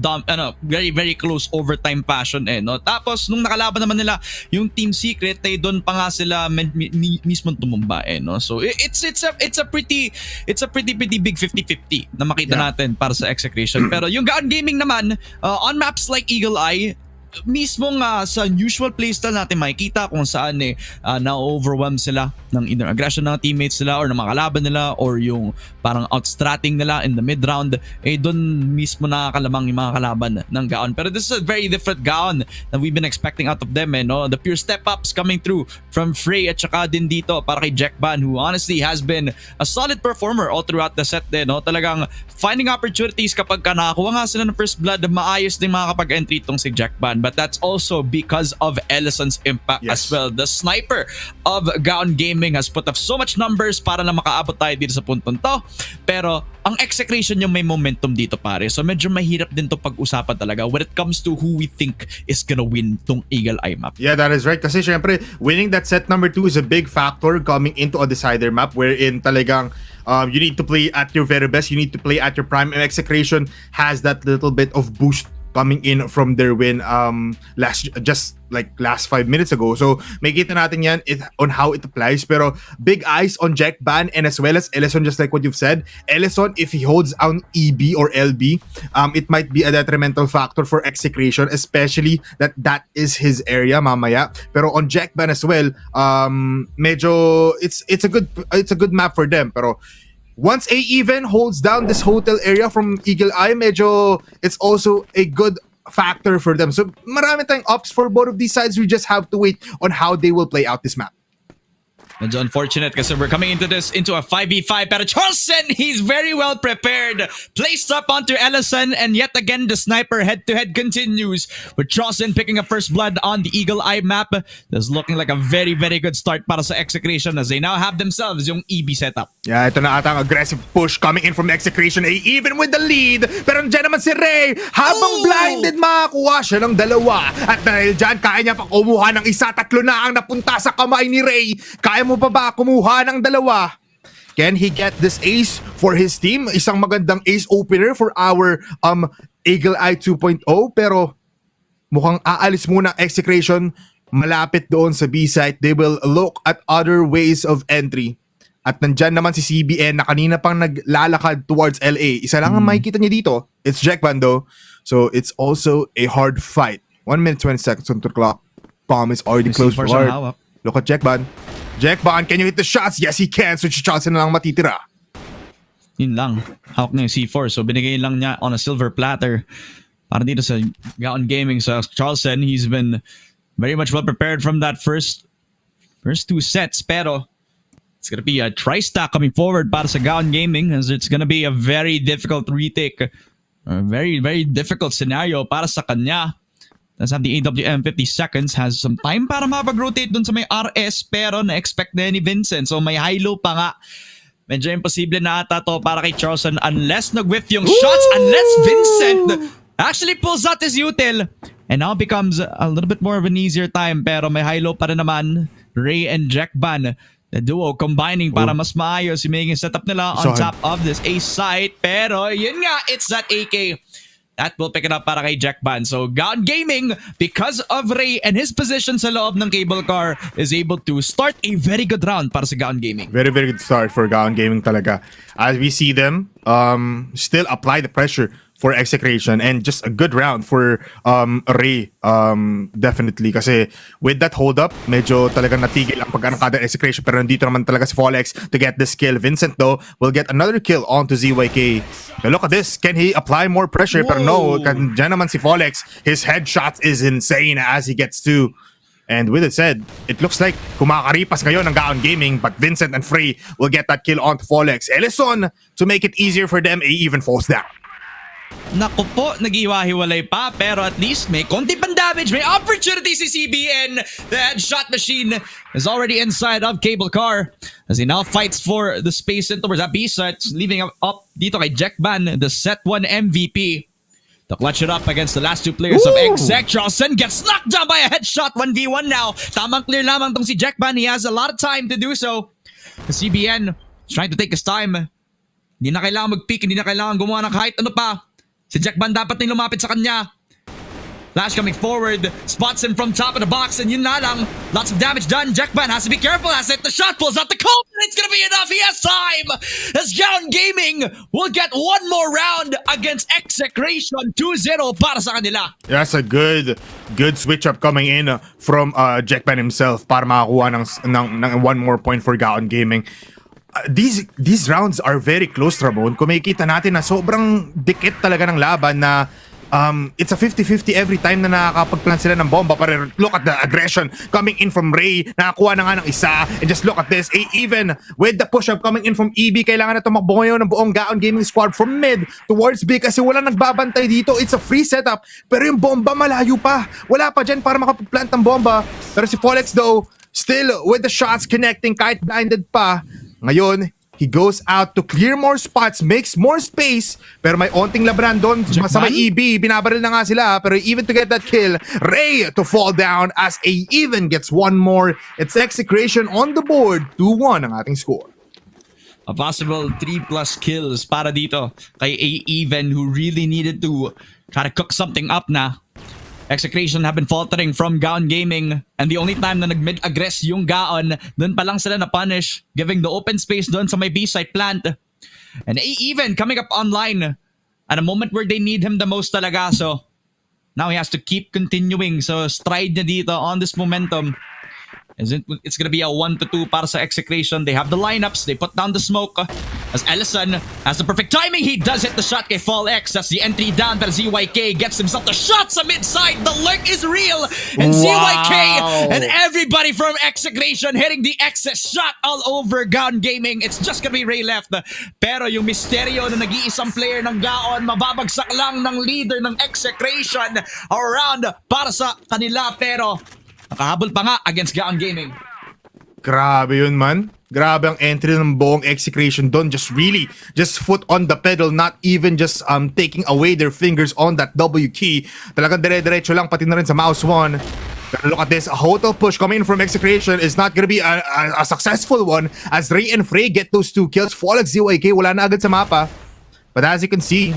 very, very close overtime fashion, no? Tapos nung nakalaban naman nila yung Team Secret, doon pa nga sila mismo tumumba, no? So it's a pretty big 50-50 na makita natin para sa Execration. Pero yung Gaon Gaming naman, on maps like Eagle Eye, mismo nga sa usual playstyle natin makikita kung saan na-overwhelm sila ng either aggression ng teammates nila or ng mga kalaban nila or yung parang outstratting nila in the mid-round, doon mismo nakakalamang yung mga kalaban ng Gaon. Pero this is a very different Gaon that we've been expecting out of them, no? The pure step-ups coming through from Frey at saka din dito para kay Jackban, who honestly has been a solid performer all throughout the set din, no? Talagang finding opportunities kapag nakakuha nga sila ng first blood, maayos din makakapag-entry itong si Jackban. But that's also because of Ellison's impact as well. The sniper of Gaon Gaming has put up so much numbers para na makaabot tayo dito sa puntong to. Pero ang Execration yung may momentum dito, pare. So medyo mahirap din to pag-usapan talaga when it comes to who we think is gonna win tong Eagle Eye map.
Yeah, that is right. Kasi syempre, winning that set number 2 is a big factor coming into a decider map wherein talagang you need to play at your very best. You need to play at your prime. And Execration has that little bit of boost coming in from their win last 5 minutes ago. So makikita natin yan on how it applies. Pero big eyes on Jackban and as well as Ellison, just like what you've said. Ellison, if he holds on EB or LB, it might be a detrimental factor for Execration, especially that is his area mamaya. Pero on Jackban as well, medyo it's a good map for them. Pero once A even holds down this hotel area from Eagle Eye, medyo it's also a good factor for them. So marami tayong ups for both of these sides. We just have to wait on how they will play out this map.
Medyo unfortunate kasi we're coming into a 5v5. Pero Charleston, he's very well prepared. Placed up onto Ellison, and yet again the sniper head-to-head continues with Charleston picking up first blood on the Eagle Eye map. That's looking like a very, very good start para sa Execration as they now have themselves yung EB setup.
Yeah, ito na ata ang aggressive push coming in from Execration, even with the lead. Pero nandiyan naman si Ray. Habang blinded, makakuha siya ng dalawa. At dahil dyan, kaya niya pa kumuha ng isa. 3 na ang napunta sa kamay ni Ray. Kaya mo pa ba kumuha ng dalawa? Can he get this ace for his team? Isang magandang ace opener for our Eagle Eye 2.0. Pero mukhang aalis muna Execration. Malapit doon sa B-site. They will look at other ways of entry. At nandyan naman si CBN na kanina pang naglalakad towards LA. Isa lang ang makikita niya dito. It's Jackban though. So it's also a hard fight. 1 minute 20 seconds on the clock. Bomb is already close for hard. Look at Jackban. Jackban, can you hit the shots? Yes, he can. So si Charleston na lang matitira.
Yun lang. Hawak na yung C4. So binigay lang niya on a silver platter. Para dito sa Gaon Gaming. So Charleston, he's been very much well prepared from that first 2 sets. Pero it's gonna be a tri-stack coming forward para sa Gaon Gaming as it's gonna be a very difficult retake. A very, very difficult scenario para sa kanya. That's at the AWM 50 seconds. Has some time para mapag-rotate dun sa may RS pero na-expect na ni Vincent. So may high-low pa nga. Medyo imposible na ata to para kay Charleston unless nag-whiff yung shots. Unless Vincent actually pulls out his util. And now becomes a little bit more of an easier time. Pero may high-low pa rin naman. Ray and Jackban. The duo combining para mas maayos yung magiging setup nila on top of this ace site. Pero yun nga, it's that AK. That will pick it up para kay Jackban. So Gaon Gaming, because of Ray and his position sa loob ng cable car, is able to start a very good round para sa Gaon Gaming.
Very, very good start for Gaon Gaming talaga. As we see them still apply the pressure for Execration and just a good round for Ray definitely kasi with that hold up medyo talagang natigil ang pag-arangkada Execration pero nandito naman talaga si Folex to get this kill. Vincent though will get another kill onto ZYK. But look at this, can he apply more pressure? Pero no, dyan naman si Folex, his headshot is insane as he gets to. And with it said, it looks like kumakaripas ngayon ng Gaon Gaming but Vincent and Frey will get that kill onto Folex. Ellison, to make it easier for them, even falls down.
Naku po, nag-iwa-hiwalay pa pero at least may konti pang damage. May opportunity si CBN. The headshot machine is already inside of cable car as he now fights for the space in towards that B-site, leaving up dito kay Jackban, the set 1 MVP. To clutch it up against the last 2 players of Exec. Charleston gets knocked down by a headshot. 1v1 now. Tamang clear lamang tong si Jackban. He has a lot of time to do so. The CBN is trying to take his time. Hindi na kailangan mag-peek. Hindi na kailangan gumawa ng kahit ano pa. Si Jackban dapat na lumapit sa kanya. Flash coming forward, spots him from top of the box, and yun na lang. Lots of damage done. Jackban has to be careful as the shot pulls out the cold, and it's gonna be enough. He has time. As Gaon Gaming will get one more round against Execration. 2-0 para sa kanila.
That's a good switch up coming in from Jackban himself para makakuha ng one more point for Gaon Gaming. These rounds are very close, Ramon. Kung makikita natin na sobrang dikit talaga ng laban na it's a 50-50 every time na nakakapag-plant sila ng bomba. Pero look at the aggression coming in from Ray. Nakakuha na nga ng isa. And just look at this. Even with the push-up coming in from EB, kailangan na tumakbo ngayon ng buong Gaon Gaming squad from mid towards B kasi wala nagbabantay dito. It's a free setup. Pero yung bomba malayo pa. Wala pa dyan para makapag-plant ng bomba. Pero si Folex though, still with the shots connecting kahit blinded pa. Ngayon, he goes out to clear more spots, makes more space, pero may onting labanan doon sa may EB. Binabaril na nga sila, pero even to get that kill, Ray to fall down as A even gets one more. It's Execration on the board, 2-1 ang ating score.
A possible 3+ kills para dito kay A even who really needed to try to cook something up na. Execration have been faltering from Gaon Gaming and the only time na nag-mid-aggress yung Gaon, dun pa lang sila na-punish, giving the open space dun sa may B-site plant. And even coming up online at a moment where they need him the most talaga. So now he has to keep continuing. So stride niya dito on this momentum. It's gonna be a 1-2 para sa Execration. They have the lineups. They put down the smoke. As Ellison has the perfect timing. He does hit the shot kay Fall X. That's the entry down. But ZYK gets himself the shot sa mid-side. The lurk is real. And ZYK and everybody from Execration hitting the excess shot all over Gaon Gaming. It's just gonna be Ray left. Pero yung misteryo na nag-iisang player ng Gaon, mababagsak lang ng leader ng Execration around para sa kanila. Pero nakahabol pa nga against Gaon Gaming.
Grabe yun, man. Grabe ang entry ng buong Execration doon. Just foot on the pedal, not even just taking away their fingers on that W key. Talagang dire-diretso lang, pati na rin sa mouse 1. Pero look at this, a hotel push coming in from Execration is not gonna be a successful one as Ray and Frey get those 2 kills. Fallout ZYK, wala na agad sa mapa. But as you can see,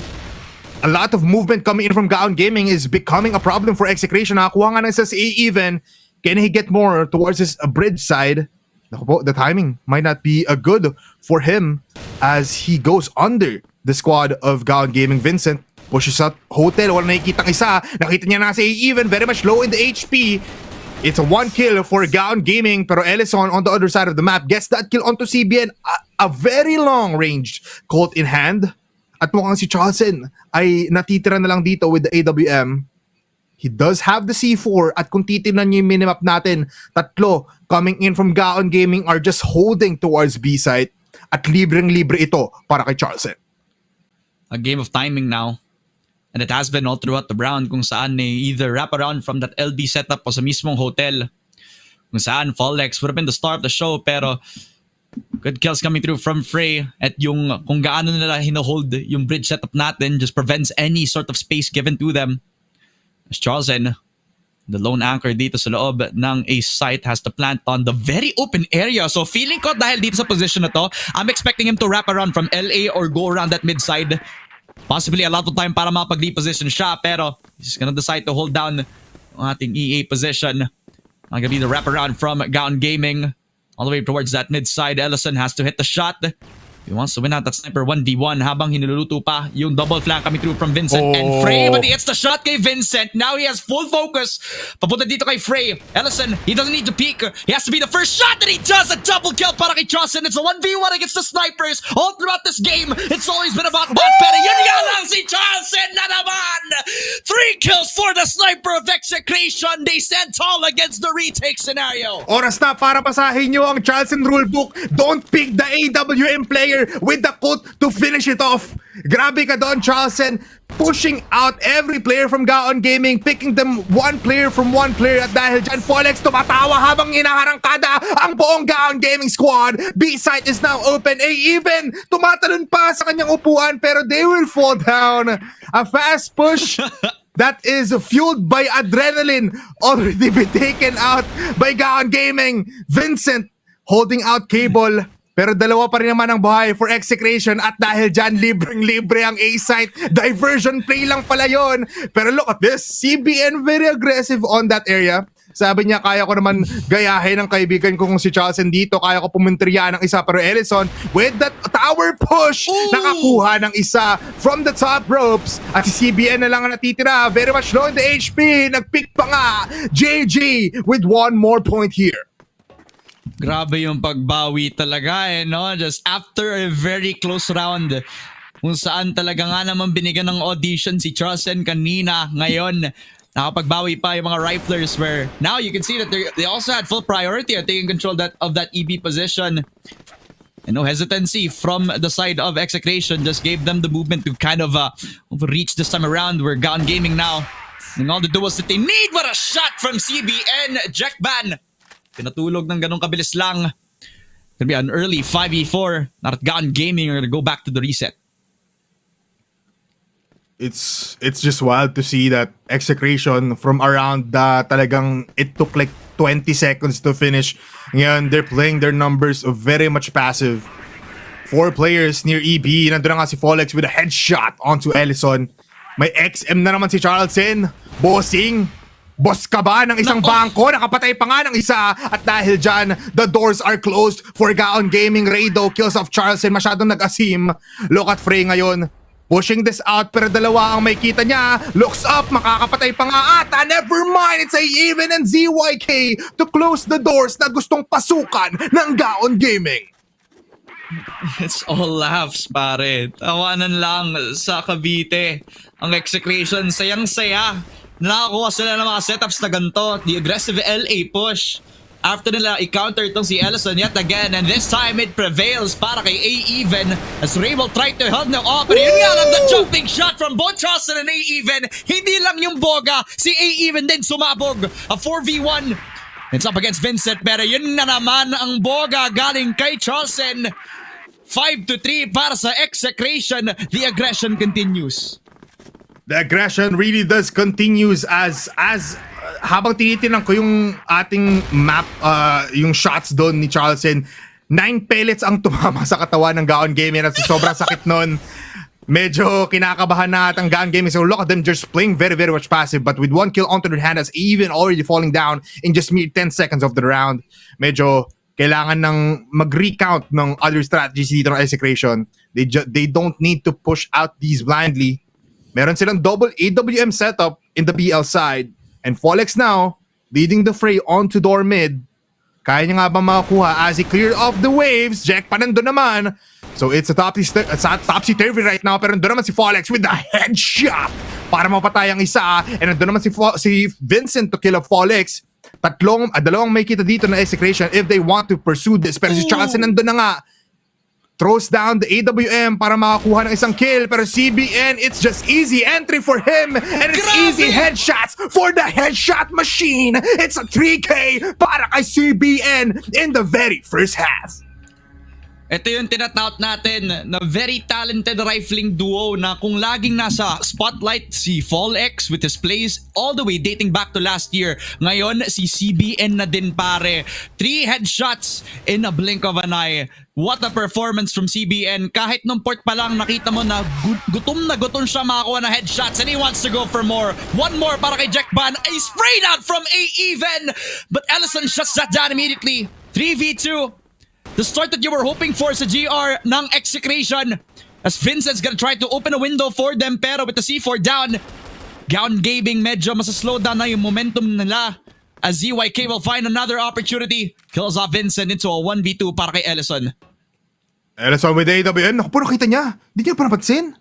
a lot of movement coming in from Gaon Gaming is becoming a problem for Execration. Nakakuha nga ng sa even. Can he get more towards his bridge side? The timing might not be good for him as he goes under the squad of Gaon Gaming. Vincent pushes out hotel. Wala nakikitang isa. Nakita niya na si even. Very much low in the HP. It's a 1 kill for Gaon Gaming. Pero Ellison on the other side of the map gets that kill onto CBN. A very long ranged Colt in hand. At mukhang si Charleston ay natitira na lang dito with the AWM. He does have the C4 at kung titignan niyo yung minimap natin, 3 coming in from Gaon Gaming are just holding towards B site at libreng-libre ito para kay Charleston.
A game of timing now. And it has been all throughout the round kung saan either wrap around from that LB setup o sa mismong hotel. Kung saan Fallex would have been the star of the show pero good kills coming through from Frey at yung kung gaano nila hinohold yung bridge setup natin just prevents any sort of space given to them. As Charleston, the lone anchor dito sa loob ng a site, has to plant on the very open area. So feeling ko dahil dito sa position na to, I'm expecting him to wrap around from LA or go around that mid side. Possibly a lot of time para mapag-reposition siya pero he's gonna decide to hold down ang ating EA position. Not gonna be the wraparound from Gaon Gaming. All the way towards that mid side. Ellison has to hit the shot. He wants to win out that sniper 1v1 habang hinululuto pa yung double flank coming through from Vincent and Frey. But he hits the shot kay Vincent. Now he has full focus. Papunta dito kay Frey. Ellison, he doesn't need to peek. He has to be the first shot that he does. A double kill para kay Charleston. It's a 1v1 against the snipers. All throughout this game, it's always been about bot betting. Yun nga lang si Charleston na naman. 3 kills for the sniper of Execration. They stand tall against the retake scenario.
Oras na para basahin nyo ang Charleston rulebook. Don't pick the AWM player with the quote to finish it off. Grabe ka doon, Charleston. Pushing out every player from Gaon Gaming, picking them one player from one player. At dahil dyan, Folex tumatawa habang inaharangkada ang buong Gaon Gaming squad. B-site is now open. Even tumatalon pa sa kanyang upuan pero they will fall down. A fast push that is fueled by adrenaline already be taken out by Gaon Gaming. Vincent holding out cable. Pero dalawa pa rin naman ang buhay for Execration at dahil dyan, libreng-libre ang A-site. Diversion play lang pala yun. Pero look at this, CBN very aggressive on that area. Sabi niya, kaya ko naman gayahin ng kaibigan ko kung si Charleston dito. Kaya ko pumuntriya ng isa. Pero Ellison, with that tower push, nakakuha ng isa from the top ropes. At si CBN na lang ang natitira. Very much low in the HP. Nagpick pa nga. JG with one more point here.
Grabe yung pagbawi talaga no? Just after a very close round kung saan talaga nga naman binigyan ng audition si Charleston kanina. Ngayon, nakapagbawi pa yung mga riflers where now you can see that they also had full priority at taking control of that EB position. And no hesitancy from the side of Execration just gave them the movement to kind of reach this time around. We're Gaon Gaming now. And all the duels that they need. What a shot from CBN. Jackban. Pinatulog ng ganong kabilis lang. Gonna be an early 5v4. Not at Gaon Gaming are gonna go back to the reset.
It's just wild to see that Execration from around talagang it took like 20 seconds to finish. Ngayon, they're playing their numbers of very much passive. 4 players near EB. Nandun na nga si Folex with a headshot onto Ellison. May XM na naman si Charleston. Bossing. Boss ka ba ng isang bangko? Nakapatay pa nga ng isa. At dahil dyan, the doors are closed for Gaon Gaming. Raido kills off Charleston. Masyadong nag-asim. Look at Frey ngayon. pushing this out pero dalawa ang may kita niya. Looks up, makakapatay pa nga ata. Never mind, it's a even and ZYK to close the doors na gustong pasukan ng Gaon Gaming.
It's all laughs, pare. Tawanan lang sa Cavite. Ang Execration, sayang-saya. Nakakuha sila ng mga setups na ganito. The aggressive LA push. After nila i-counter itong si Ellison yet again, and this time it prevails para kay A-Even as Ray will try to hold them off. Pero yun nga lang, the jumping shot from both Charleston and A-Even. Hindi lang yung boga, si A-Even din sumabog. A 4v1. It's up against Vincent, pero yun na naman ang boga galing kay Charleston. 5-3 para sa Execration. The aggression continues.
The aggression really does continues as habang tinitingnan ko yung ating map, yung shots doon ni Charleston, 9 pellets ang tumama sa katawan ng Gaon Gaming at sobrang sakit nun. Medyo kinakabahan na ang Gaon Gaming. So look at them just playing very, very much passive, but with 1 kill onto their hand as even already falling down in just mere 10 seconds of the round. Medyo kailangan ng mag-recount ng other strategies dito ng Execration. They don't need to push out these blindly. Meron silang double AWM setup in the BL side. And Folex now, leading the fray onto door mid. Kaya niya nga ba makakuha as he cleared off the waves? Jack pa nandun naman. So it's a topsy-turvy right now. Pero nandun naman si Folex with the headshot para mapatay ang isa. And nandun naman si Vincent to kill off Folex. Dalawang may kita dito na Execration if they want to pursue this. Pero si Charleston nandun na nga. Throws down the AWM para makakuha ng isang kill. Pero CBN, it's just easy entry for him. And it's easy headshots for the headshot machine. It's a 3K para kay CBN in the very first half.
Ito yung tinatout natin na very talented rifling duo na kung laging nasa spotlight si Fallex with his plays all the way dating back to last year. Ngayon si CBN na din, pare. 3 headshots in a blink of an eye. What a performance from CBN. Kahit nung port pa lang nakita mo na gutom siya makakuha ng headshots and he wants to go for more. One more para kay Jack Ban. A sprayed out from A-Even. But Ellison shuts that down immediately. 3v2. The start that you were hoping for sa GR ng Execration as Vincent's gonna try to open a window for them pero with the C4 down, Gaon Gaming medyo masaslow down na yung momentum nila as ZYK will find another opportunity. Kills off Vincent into a 1v2 para kay Ellison.
Ellison with AWM. Naku, pero kita niya. Hindi niya pa napansin.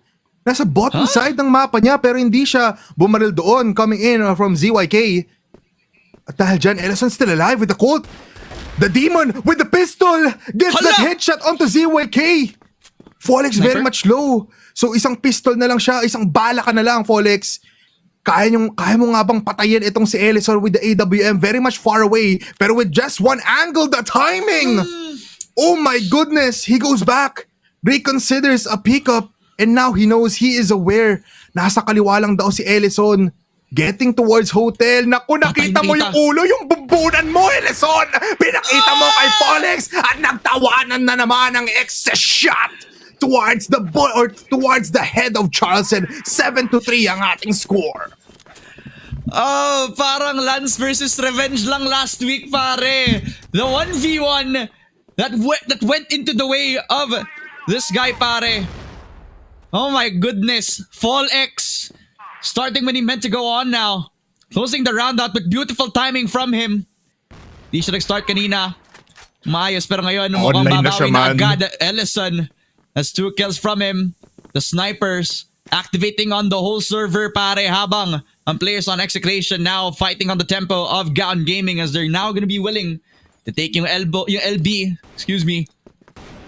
Nasa bottom side ng mapa niya pero hindi siya bumaril doon coming in from ZYK. At dahil dyan, Ellison still alive with the Colt. The Demon with the pistol gets that headshot onto ZYK. Folex very much low. So isang pistol na lang siya, isang bala ka na lang, Folex. Kaya mo nga bang patayin itong si Ellison with the AWM very much far away. Pero with just one angle, the timing! Oh my goodness! He goes back, reconsiders a pickup, and now he knows, he is aware. Nasa kaliwa lang daw si Ellison. Getting towards hotel. Naku, nakita mo yung ulo, yung bumbunan mo, Ellison! Pinakita mo kay Folex at nagtawanan na naman ang excess shot towards the head of Charleston. 7-3 ang ating score.
Oh, parang Lance versus Revenge lang last week, pare. The 1v1 that went into the way of this guy, pare. Oh my goodness. Folex starting when he meant to go on now. Closing the round out with beautiful timing from him. Di siya nag-start kanina. Maayos, pero ngayon mukhang babawi na agad. Ellison has 2 kills from him. The snipers activating on the whole server, pare, habang ang players on Execration now fighting on the tempo of Gaon Gaming as they're now gonna be willing to take yung LB,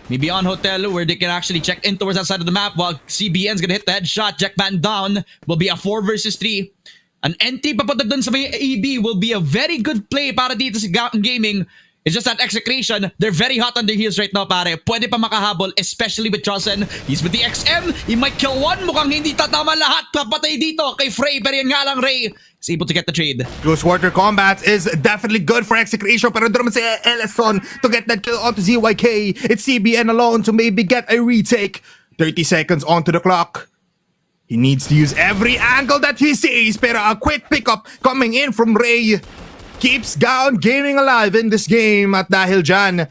maybe on hotel where they can actually check in towards that side of the map while CBN's gonna hit the headshot. Jackman down. Will be a 4 versus 3. An entry papunta dun sa may EB will be a very good play para dito sa Gaon Gaming. It's just that Execration, they're very hot on their heels right now, pare. Pwede pa makahabol, especially with Charleston. He's with the XM. He might kill one. Mukhang hindi tatama lahat. Papatay dito kay Frey. Pero yan nga lang, Ray is able to get the trade.
Close quarter combat is definitely good for Execration. Pero doon naman si Ellison to get that kill onto ZYK. It's CBN alone to maybe get a retake. 30 seconds onto the clock. He needs to use every angle that he sees. Pero a quick pickup coming in from Ray keeps Gaon Gaming alive in this game. At dahil dyan,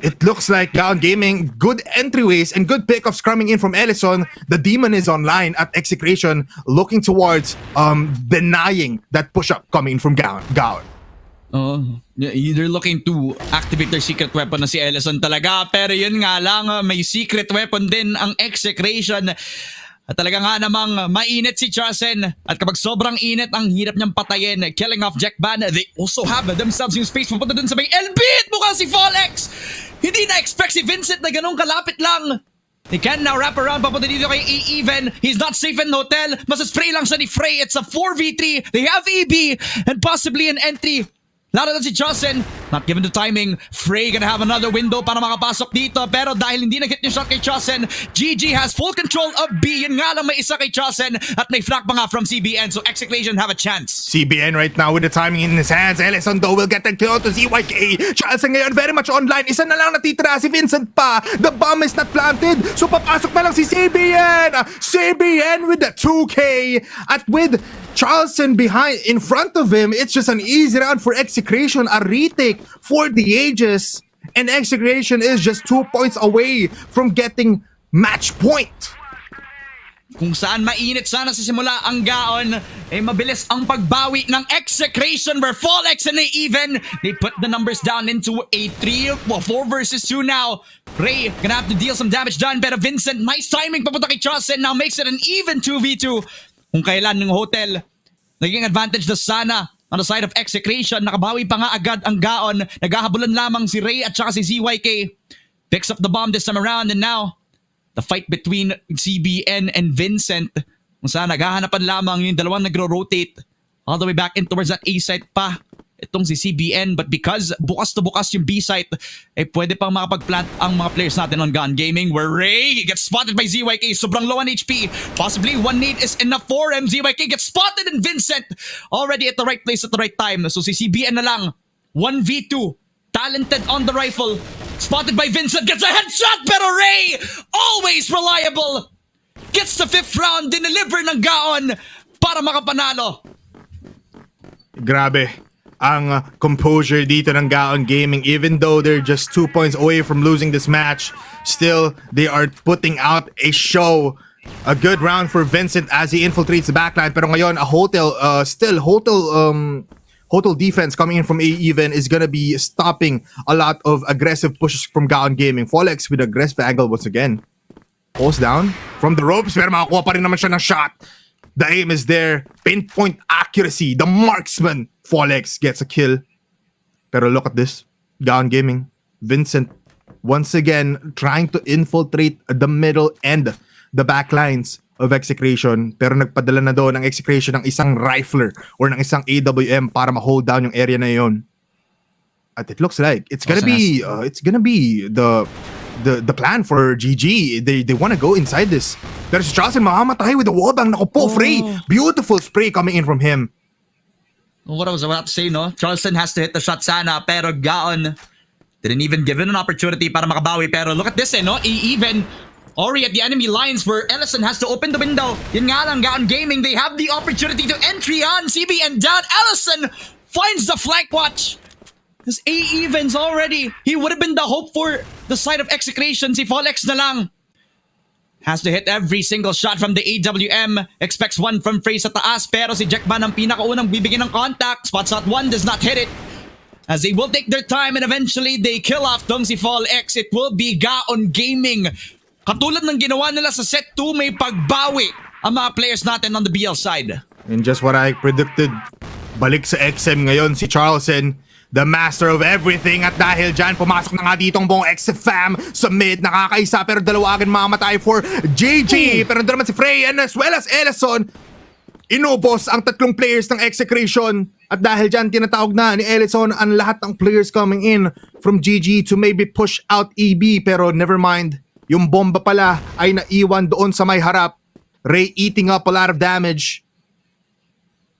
It looks like Gaon Gaming, good entryways and good pickups coming in from Ellison. The Demon is online at Execration, looking towards denying that push-up coming from Gaon.
They're looking to activate their secret weapon na si Ellison talaga. Pero yun nga lang, may secret weapon din ang Execration. At talaga nga namang mainit si Charsen. At kapag sobrang init, ang hirap niyang patayin. Killing off Jackban. They also have themselves yung space papunta dun sa may Elbit. Mukhang si Fallex. Hindi na-expect si Vincent na ganun kalapit lang. They can now wrap around papunta dito kay E-Even. He's not safe in the hotel. Masaspray lang siya ni Frey. It's a 4v3. They have EB and possibly an entry. Lalo na si Jocelyn, not given the timing. Frey gonna have another window para makapasok dito. Pero dahil hindi nag-hit yung shot kay Jocelyn, GG has full control of B. Yun nga lang may isa kay Jocelyn. At may flank pa nga from CBN. So Execration have a chance.
CBN right now with the timing in his hands. Ellison though will get the kill to ZYK. Charleston ngayon very much online. Isa na lang natitira, si Vincent pa. The bomb is not planted. So papasok na lang si CBN. CBN with the 2K. At with Charleston behind, in front of him, it's just an easy round for Execration, a retake for the ages, and Execration is just 2 points away from getting match point.
Kung saan mainit sana sa simula ang Gaon, mabilis ang pagbawi ng Execration where Fallex and even they put the numbers down into a 4 versus 2 now. Ray gonna have to deal some damage done, pero Vincent, nice timing papunta kay Charleston, now makes it an even 2v2. Kung kailan ng hotel, naging advantage na sana on the side of Execration. Nakabawi pa nga agad ang Gaon. Naghahabulan lamang si Ray at saka si ZYK. Picks up the bomb this time around, and now the fight between CBN and Vincent. Kung saan naghahanapan lamang yung dalawang nagro-rotate all the way back in towards that A site pa. Itong si CBN, but because bukas to bukas yung B site, pwede pang makapag-plant ang mga players natin on Gaon Gaming, where Ray gets spotted by ZYK, sobrang low on HP, possibly one nade is enough for him. ZYK gets spotted, and Vincent already at the right place at the right time. So si CBN na lang, 1v2, talented on the rifle, spotted by Vincent, gets a headshot, pero Ray, always reliable, gets the 5th round, dineliver ng Gaon para makapanalo.
Grabe ang composure dito ng Gaon Gaming. Even though they're just 2 points away from losing this match, still they are putting out a show. A good round for Vincent as he infiltrates the backline, pero ngayon a hotel defense coming in from A-Even is gonna be stopping a lot of aggressive pushes from Gaon Gaming. Fallex with aggressive angle once again. Pulls down from the ropes, pero makakuha pa rin naman siya ng shot. The aim is there. Pinpoint accuracy. The marksman. Fallex gets a kill. Pero look at this. Gaon Gaming. Vincent once again trying to infiltrate the middle and the back lines of Execration. Pero nagpadala na doon ng Execration ng isang rifler or ng isang AWM para ma-hold down yung area na yon. At it looks like it's gonna be the plan for GG. They want to go inside this. There's Charleston mamamatay with the wallbang. Naku po, Frey. Beautiful spray coming in from him.
What I was about to say, no? Charleston has to hit the shot sana, pero Gaon didn't even give it an opportunity para makabawi. Pero look at this, no? Even already at the enemy lines where Ellison has to open the window. Yun nga lang, Gaon Gaming, they have the opportunity to entry on CBN down. Ellison finds the flank watch. This A-Evens already, he would have been the hope for the side of Execration. Si Fallex na lang. Has to hit every single shot from the AWM. Expects one from Frey sa taas, pero si Jackman ang pinakaunang bibigyan ng contact. Spot shot 1 does not hit it. As they will take their time and eventually they kill off tong si Fallex. It will be Gaon Gaming. Katulad ng ginawa nila sa set 2, may pagbawi ang mga players natin on the BL side.
And just what I predicted, balik sa XM ngayon si Charleston, the master of everything. At dahil dyan, pumasok na nga ditong buong XFAM sa mid. Nakakaisa pero dalawa agad mamatay for JG. Pero doon naman si Frey and as well as Ellison. Inubos ang tatlong players ng Execration. At dahil dyan, tinatawag na ni Ellison ang lahat ng players coming in from GG to maybe push out EB. Pero never mind, yung bomba pala ay naiwan doon sa may harap. Ray eating up a lot of damage.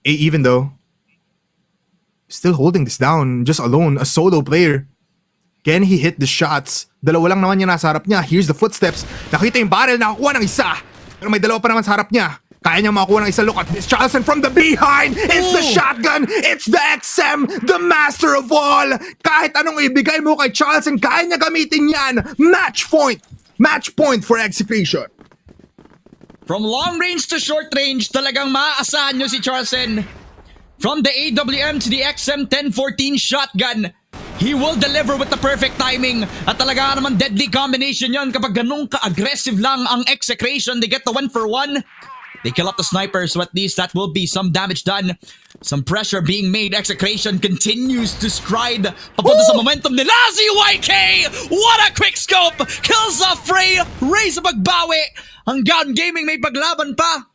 Even though still holding this down just alone, a solo player. Can he hit the shots? Dalawa lang naman yung nasa harap niya. Here's the footsteps. Nakita yung barrel, nakakuha ng isa. Pero may dalawa pa naman sa harap niya. Kaya niya makuha ng isa. Look at this, Charleston from the behind. It's the shotgun. It's the XM, the master of all. Kahit anong ibigay mo kay Charleston, kaya niya gamitin yan. Match point. Match point for Execration.
From long range to short range, talagang maaasahan nyo si Charleston. From the AWM to the XM 1014 shotgun, he will deliver with the perfect timing. At talaga naman deadly combination yon kapag ganun ka-aggressive lang ang Execration. They get the 1-for-1. They kill up the sniper, so at least that will be some damage done. Some pressure being made. Execration continues to stride papunta sa momentum nila. ZYK! What a quick scope! Kills off Ray! Ray sa pagbawi! Ang Gaon Gaming may paglaban pa.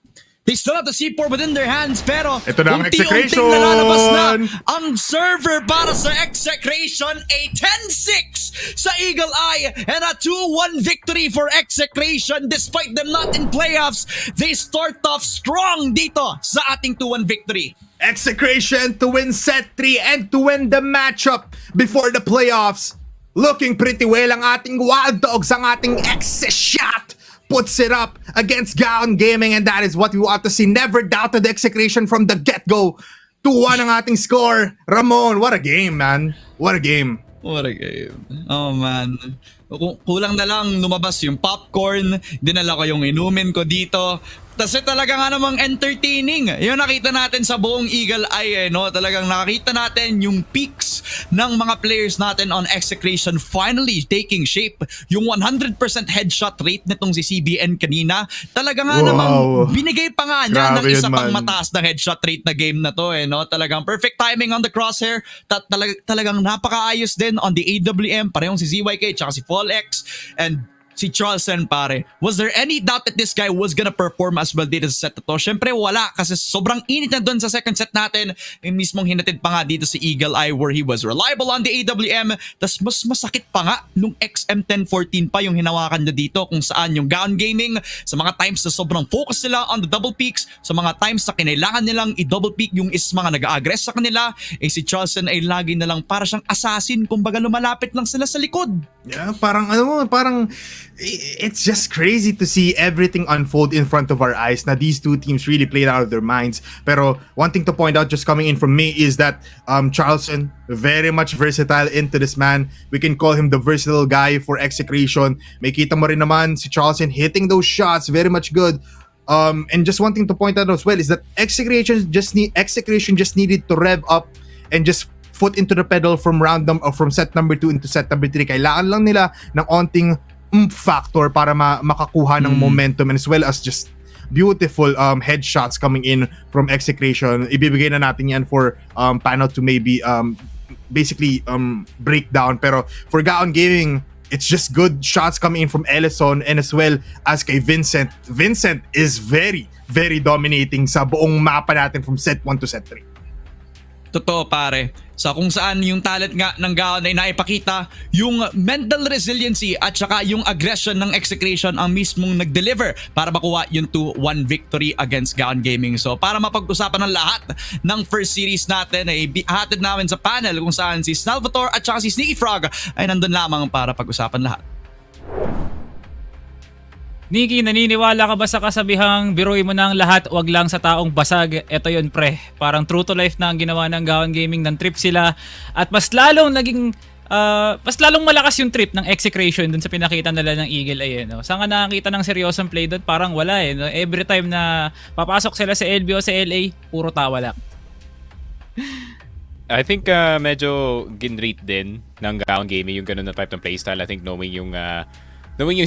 They still have the C4 within their hands, pero
ito na ang
unti-unting
Execration.
nalalabas na ang server para sa Execration. A 10-6 sa Eagle Eye and a 2-1 victory for Execration. Despite them not in playoffs, they start off strong dito sa ating 2-1 victory.
Execration to win set 3 and to win the matchup before the playoffs. Looking pretty well ang ating Wild Dogs, ang ating Exe-Shot puts it up against Gaon Gaming, and that is what we want to see. Never doubted the Execration from the get-go. 2-1 ang ating score. Ramon, what a game, man. What a game.
What a game. Oh man. Kulang na lang lumabas yung popcorn, dinala ko yung inumin ko dito. Kasi talaga nga namang entertaining. Yung nakita natin sa buong Eagle Eye, no? Talagang nakita natin yung peaks ng mga players natin on Execration finally taking shape. Yung 100% headshot rate nitong si CBN kanina, talaga nga namang binigay pa nga niya ng isa pang mataas na headshot rate na game na to, no? Talagang perfect timing on the crosshair. Talagang napakaayos din on the AWM. Parehong si ZYK tsaka si Fallex and si Charleston, pare. Was there any doubt that this guy was gonna perform as well dito sa set na to? Syempre wala, kasi sobrang init na doon sa second set natin. Yung mismong hinatid pa nga dito si Eagle Eye where he was reliable on the AWM. Tas mas masakit pa nga nung XM1014 pa yung hinawakan niya dito, kung saan yung Gaon Gaming sa mga times na sobrang focus sila on the double peaks, sa mga times na kinailangan nilang i-double peak yung is mga nag-aggress sa kanila, si Charleston ay lagi na lang para siyang assassin, kumbaga lumalapit lang sila sa likod.
Yeah, parang it's just crazy to see everything unfold in front of our eyes. Now these two teams really played out of their minds. Pero one thing to point out just coming in from me is that Charleston, very much versatile into this man. We can call him the versatile guy for Execration. May kita mo rin naman si Charleston hitting those shots, very much good. And just one thing to point out as well is that Execration just needed to rev up and just foot into the pedal from from set number 2 into set number 3. Kailangan lang nila ng onting factor para makakuha ng momentum, and as well as just beautiful headshots coming in from Execration. Ibibigay na natin yan for Pano to maybe basically breakdown. Pero for Gaon Gaming, it's just good shots coming in from Ellison, and as well as kay Vincent. Vincent is very, very dominating sa buong mapa natin from set 1 to set 3.
Totoo, pare. Sa kung saan yung talent nga ng Gaon ay naipakita, yung mental resiliency at saka yung aggression ng Execration ang mismong nag-deliver para makuha yung 2-1 victory against Gaon Gaming. So para mapag-usapan ng lahat ng first series natin ay hatid namin sa panel kung saan si Salvatore at saka si Sneaky Frog ay nandun lamang para pag-usapan lahat.
Nikki, naniniwala ka ba sa kasabihang biruin mo na ang lahat, wag lang sa taong basag? Ito yun, pre. Parang true to life na ang ginawa ng Gaon Gaming, ng trip sila. At mas lalong malakas yung trip ng Execration dun sa pinakita nila ng Eagle Eye. No? Saan ka nakakita ng seryosong play doon? Parang wala eh. No? Every time na papasok sila sa LB o sa LA, puro tawa lang.
I think medyo ginrate din ng Gaon Gaming yung ganun na type ng playstyle. I think knowing yung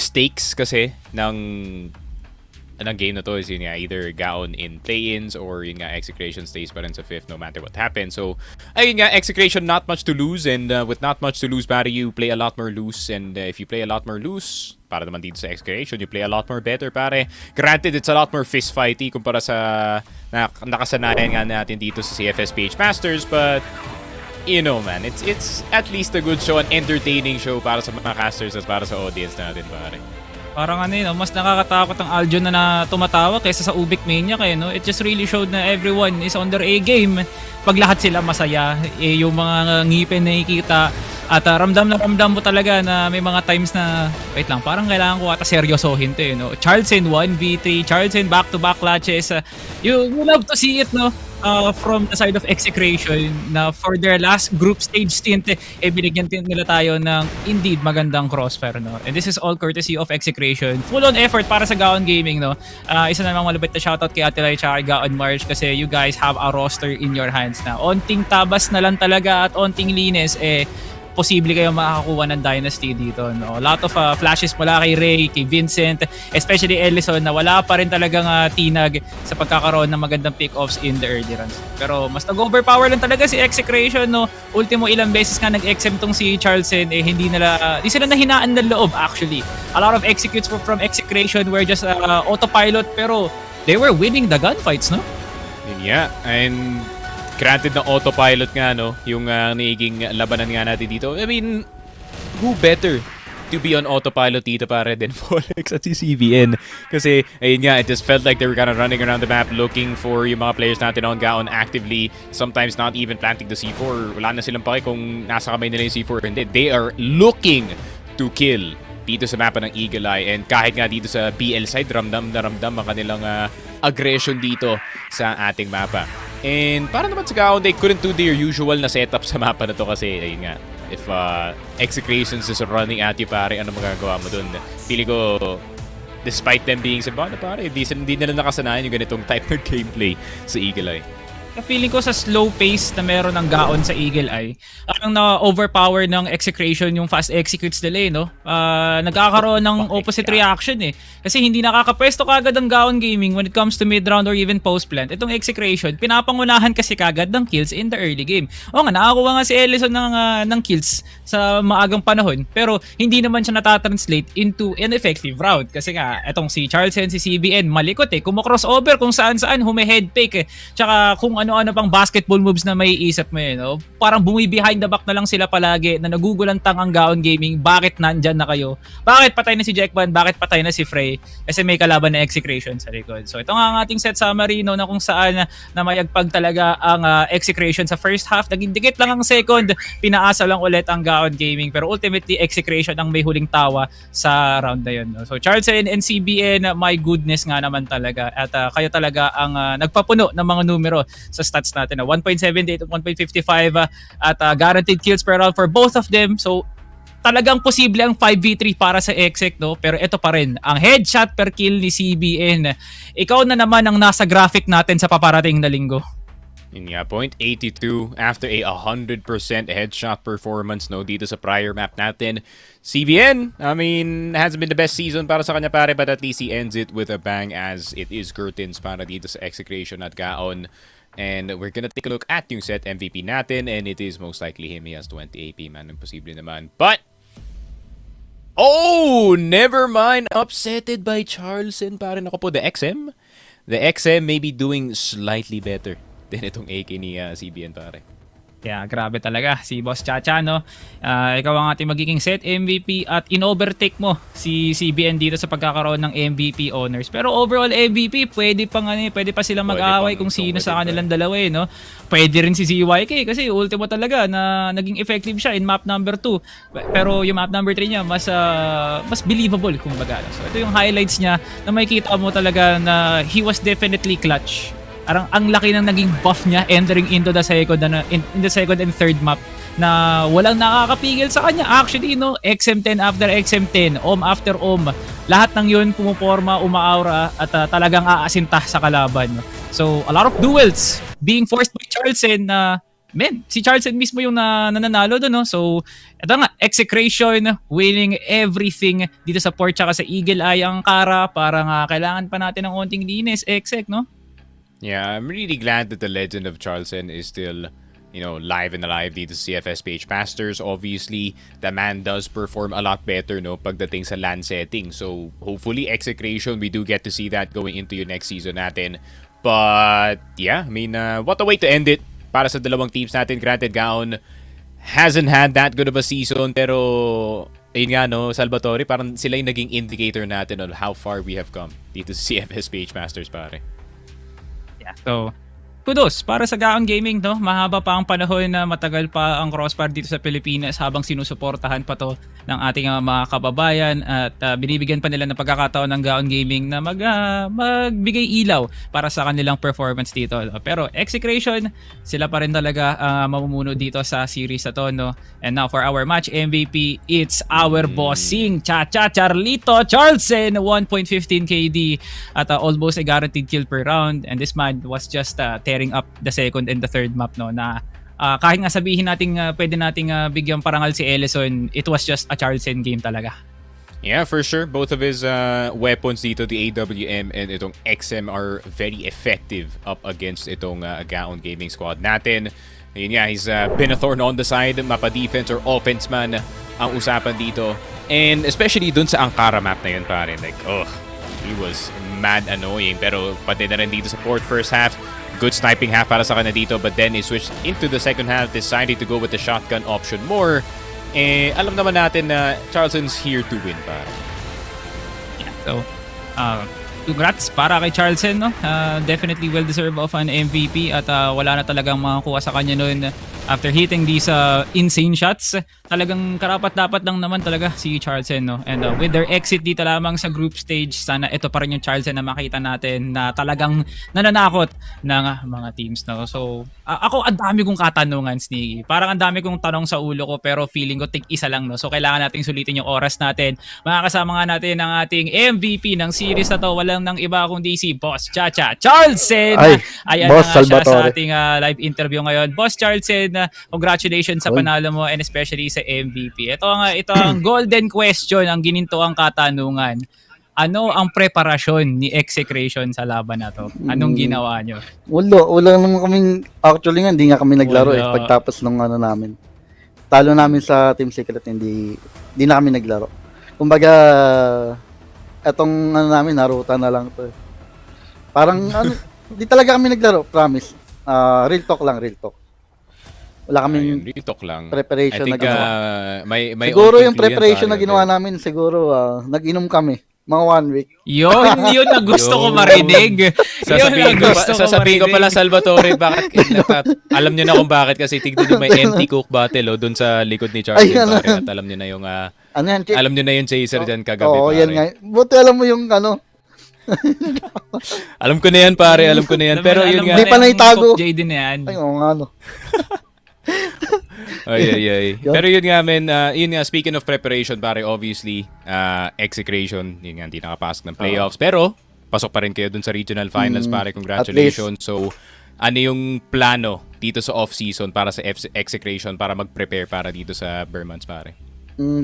stakes kasi ng game na to is yun nga, either Gaon in play-ins or yun nga, Execration stays pa rin sa 5th no matter what happens. So, ayun nga, Execration not much to lose, and with not much to lose, pare, you play a lot more loose, and if you play a lot more loose, para naman dito sa Execration, you play a lot more better, pare. Granted, it's a lot more fist-fighty kumpara sa nakasanayan nga natin dito sa CFS PH Masters, but you know, man, it's at least a good show, an entertaining show para sa mga casters at para sa audience natin, pare.
Parang mas nakakatakot ang Aljon na tumatawa kaysa sa UBECMANIAC, no? It just really showed na everyone is on their A game. Pag lahat sila masaya, yung mga ngipin na nakikita, At ramdam na ramdam mo talaga na may mga times na, wait lang, parang kailangan ko ata seryosohin to no? Charleston 1v3, Charleston back-to-back clutches. You love to see it, no? From the side of Execration na for their last group stage stint, binigyan nila tayo ng indeed magandang crossfire, no? And this is all courtesy of Execration. Full-on effort para sa Gaon Gaming, no? Isa namang malupit na shoutout kay Ate Lai at Gaon March kasi you guys have a roster in your hands na. Onting tabas na lang talaga at onting linis, posible kayo makakakuha ng dynasty dito, no? A lot of flashes mula kay Ray, kay Vincent, especially Ellison na wala pa rin talagang tinag sa pagkakaroon ng magandang pick-offs in the early runs. Pero mas nag-overpower lang talaga si Execration, no? Ultimo ilang beses nga nag-exempt tong si Charleston, hindi sila nahinaan ng loob actually. A lot of executes from Execration were just autopilot pero they were winning the gunfights, no?
Yeah, and granted na autopilot nga, no, yung nagiging labanan nga natin dito. I mean, who better to be on autopilot dito pare than Folex at si CBN? Kasi, ayun nga, it just felt like they were kind of running around the map looking for yung mga players natin on Gaon actively, sometimes not even planting the C4. Wala na silang pake kung nasa kamay nila yung C4. Hindi, they are looking to kill dito sa mapa ng Eagle Eye. And kahit nga dito sa BL side, ramdam na ramdam ang kanilang aggression dito sa ating mapa. And para naman sa Gaon, they couldn't do their usual na setup sa mapa na to kasi, ayun nga, if Execrations is running at you, pare, ano magagawa mo dun? Pili ko, despite them being sa banda, pare, hindi nila nakasanayan yung ganitong type ng gameplay sa Eagle Eye.
Feeling ko sa slow pace na meron ng Gaon sa Eagle Eye, ang na-overpower ng Execration yung fast executes nila, no? Nagkakaroon ng opposite reaction Kasi hindi nakakapwesto kagad ang Gaon Gaming when it comes to mid-round or even post-plant. Itong Execration, pinapangunahan kasi kagad ng kills in the early game. O nga, nakakuha nga si Ellison ng kills sa maagang panahon, pero hindi naman siya natatranslate into an effective round. Kasi nga, etong si Charleston, si CBN, malikot kumo-crossover kung saan-saan, hume-headfake Tsaka kung ano-ano pang basketball moves na may isip mo no? Parang bumi-behind the back na lang sila palagi na nagugulantang ang Gaon Gaming. Bakit nandyan na kayo? Bakit patay na si Jackban? Bakit patay na si Frey? Kasi may kalaban na Execration sa likod. So ito nga ang ating set summary, no, na kung saan na mayagpag talaga ang Execration sa first half. Naging dikit lang ang second. Pinaasa lang ulit ang Gaon Gaming. Pero ultimately, Execration ang may huling tawa sa round na yun. No? So Charleston and CBN, my goodness nga naman talaga. At kayo talaga ang nagpapuno ng mga numero sa stats natin na 1.78 at 1.55 at guaranteed kills per round for both of them. So talagang posible ang 5v3 para sa Exec, no? Pero ito pa rin ang headshot per kill ni CBN. Ikaw na naman ang nasa graphic natin sa paparating na linggo.
Yun nga, 0.82 after a 100% headshot performance, no, dito sa prior map natin. CBN, I mean, hasn't been the best season para sa kanya pare, but at least he ends it with a bang as it is curtains para dito sa Execration at Gaon. And we're gonna take a look at yung set MVP natin, and it is most likely him. He has 20 AP, man, imposible naman. But, oh, never mind, upsetted by Charleston pare. Ako po, the XM may be doing slightly better than itong AK ni CBN pare.
Yeah, grabe talaga si Boss Chacha, no? Ikaw ang ating magiging set MVP at in-overtake mo si CBN dito sa pagkakaroon ng MVP honors. Pero overall MVP, pwede pa silang mag-away kung sino sa kanilang dalawa, no? Pwede rin si ZYK kasi ultimo talaga na naging effective siya in map number 2. Pero yung map number 3 niya mas believable kumbaga. So ito yung highlights niya na makikita mo talaga na he was definitely clutch. Parang ang laki ng naging buff niya entering into the second in the second and third map na walang nakakapigil sa kanya. Actually, no, XM10 after XM10, OM after OM, lahat ng yun pumuporma, umaaura at talagang aasinta sa kalaban. So, a lot of duels being forced by Charleston na si Charleston mismo yung nananalo doon, no? So, ito nga, Execration, winning everything dito sa port tsaka sa Eagle Eye ang Kara. Parang kailangan pa natin ng onting linis, Exec, no?
Yeah, I'm really glad that the legend of Charleston is still, live and alive dito sa CFS PH Masters. Obviously, the man does perform a lot better, no, pagdating sa LAN setting. So, hopefully, Execration, we do get to see that going into yung next season natin. But, yeah, I mean, what a way to end it para sa dalawang teams natin. Granted, Gaon hasn't had that good of a season, pero ayun nga, no, Salvatore, parang sila yung naging indicator natin on how far we have come dito sa CFS PH Masters, pare.
Yeah, so kudos para sa Gaon Gaming, no? Mahaba pa ang panahon na matagal pa ang crossbar dito sa Pilipinas habang sinusuportahan pa to ng ating mga kababayan at binibigyan pa nila ng pagkakataon ng Gaon Gaming na magbigay ilaw para sa kanilang performance dito. Pero Execration, sila pa rin talaga mamumuno dito sa series na to, no? And now for our match MVP, it's our bossing Charlito Charlson, 1.15 KD at almost a guaranteed kill per round, and this man was just tearing up the second and the third map, no, na kahit nga sabihin nating pwede nating bigyan parangal si Ellison, it was just a Charlson game talaga.
Yeah, for sure. Both of his weapons dito, the AWM and itong XM are very effective up against itong Gaon Gaming squad natin. Yun nga, he's been a thorn on the side, mapa-defense or offense man ang usapan dito. And especially dun sa Ankara map na yun, pare. Like, he was mad annoying. Pero pati na rin dito sa fourth first half, good sniping half para sa kanya dito, but then he switched into the second half, decided to go with the shotgun option more. Alam naman natin na Charleston's here to win, pare.
Yeah, so congrats para kay Charleston, no? Definitely well deserved of an MVP at wala na talagang makakuha sa kanya noon after hitting these insane shots. Talagang karapat-dapat lang naman talaga si Charleston, no? And with their exit dito lamang sa group stage, sana ito pa rin yung Charleston na makita natin na talagang nananakot ng mga teams, no? So ako, ang dami kong katanungan, Sneaky. Parang ang dami kong tanong sa ulo ko, pero feeling ko tig-isa lang, no? So kailangan nating sulitin yung oras natin. Makakasama nga natin ang ating MVP ng series na to, walang nang iba kundi si Boss Chacha Charleston. Ayan
Boss
na nga siya
Salvatore
sa ating live interview ngayon. Boss Charleston, congratulations sa panalo mo and especially sa MVP. Ito ang golden question, ang gininto ang katanungan. Ano ang preparasyon ni Execration sa laban na to? Anong ginawa nyo?
Wala naman kaming, actually nga, hindi nga kami naglaro pagtapos ng namin. Talo namin sa Team Secret, hindi na kami naglaro. Kumbaga, etong namin, narutan na lang to. Parang, hindi talaga kami naglaro, promise. Real talk lang, real talk. Wala kaming
real talk lang.
preparation na ginawa.
May
siguro yung preparation na ginawa namin, siguro, nag-inom kami. Mga 1 week.
Yun na gusto ko marinig.
Sasabihin ko pala, Salvatore, bakit alam niyo na kung bakit, kasi tignan niyo may empty coke bottle doon sa likod ni Charlie. At alam niyo na yung alam niyo na yung chaser dyan kagabi.
Oo, yan nga. Buti alam mo yung
alam ko na yan, pare. Alam ko na yan. Pero yun nga.
Hindi pa naitago.
J din yan.
Ay, oo nga,
ay. Pero yun nga, men, yun nga, speaking of preparation, pare, obviously, Execration, yun nga, hindi nakapasok ng playoffs. Pero, pasok pa rin kayo dun sa regional finals, pare. Congratulations. So, ano yung plano dito sa off-season para sa Execration para mag-prepare para dito sa Burmans, pare?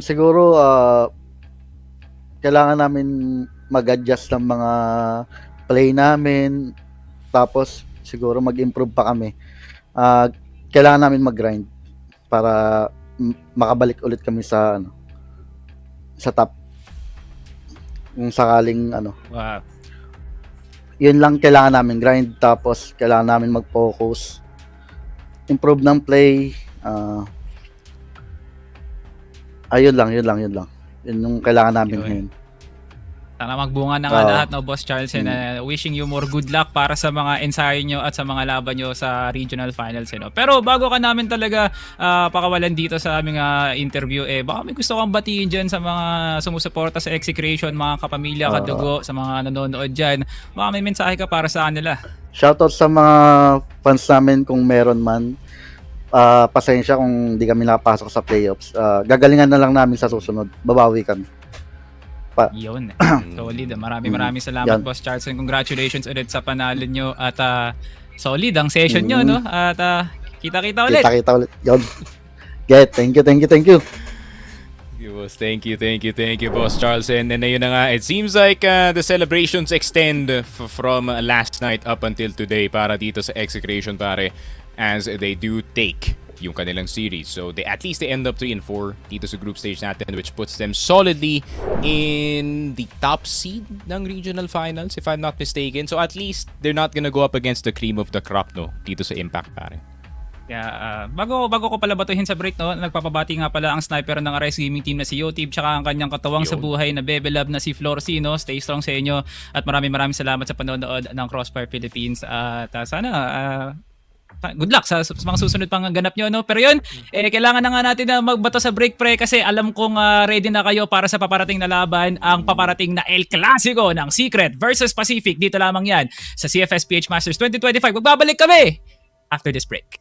Siguro, kailangan namin mag-adjust ng mga play namin. Tapos, siguro mag-improve pa kami. Kailangan namin mag-grind para makabalik ulit kami sa sa top. Kung sakaling
Wow.
Yun lang kailangan namin, grind, tapos kailangan namin mag-focus. Improve ng play. Yun lang. Yun yung kailangan namin ngayon.
Sana magbunga na nga lahat, no, Boss Charles, and wishing you more good luck para sa mga ensayo nyo at sa mga laban nyo sa regional finals. Pero bago ka namin talaga pakawalan dito sa aming interview, baka may gusto kang batiin dyan sa mga sumusuporta sa Execration, mga kapamilya, kadugo, sa mga nanonood dyan. Baka may mensahe ka para sa kanila.
Shoutout sa mga fans namin kung meron man. Pasensya kung di kami nakapasok sa playoffs. Gagalingan na lang namin sa susunod. Babawi kami.
Yun. Solid. Maraming salamat, Boss Charles, and congratulations ulit sa panalo nyo at solid ang session nyo, no? At kita-kita ulit.
Kita-kita ulit. Yun. Thank you.
Boss, thank you, Boss Charles. And ayun na nga, it seems like the celebrations extend from last night up until today para dito sa Execration, pare, as they do take yung kanilang series. So they end up 3-4 dito sa group stage natin, which puts them solidly in the top seed ng regional finals, if I'm not mistaken. So at least they're not gonna go up against the cream of the crop, no, dito sa Impact, pare.
Kaya bago ko pala batuhin sa break, no, nagpapabati nga pala ang sniper ng Arise Gaming Team na si Yotib, tsaka ang kanyang katuwang sa buhay na Bebe Love na si Florcino. Stay strong sa inyo at maraming salamat sa panonood ng Crossfire Philippines at sana good luck sa mga susunod pang ganap nyo, no? Pero yun, kailangan na nga natin na magbato sa break, pre, kasi alam kong ready na kayo para sa paparating na laban, ang paparating na El Clasico ng Secret versus Pacific. Dito lamang yan sa CFS PH Masters 2025. Magbabalik kami after this break.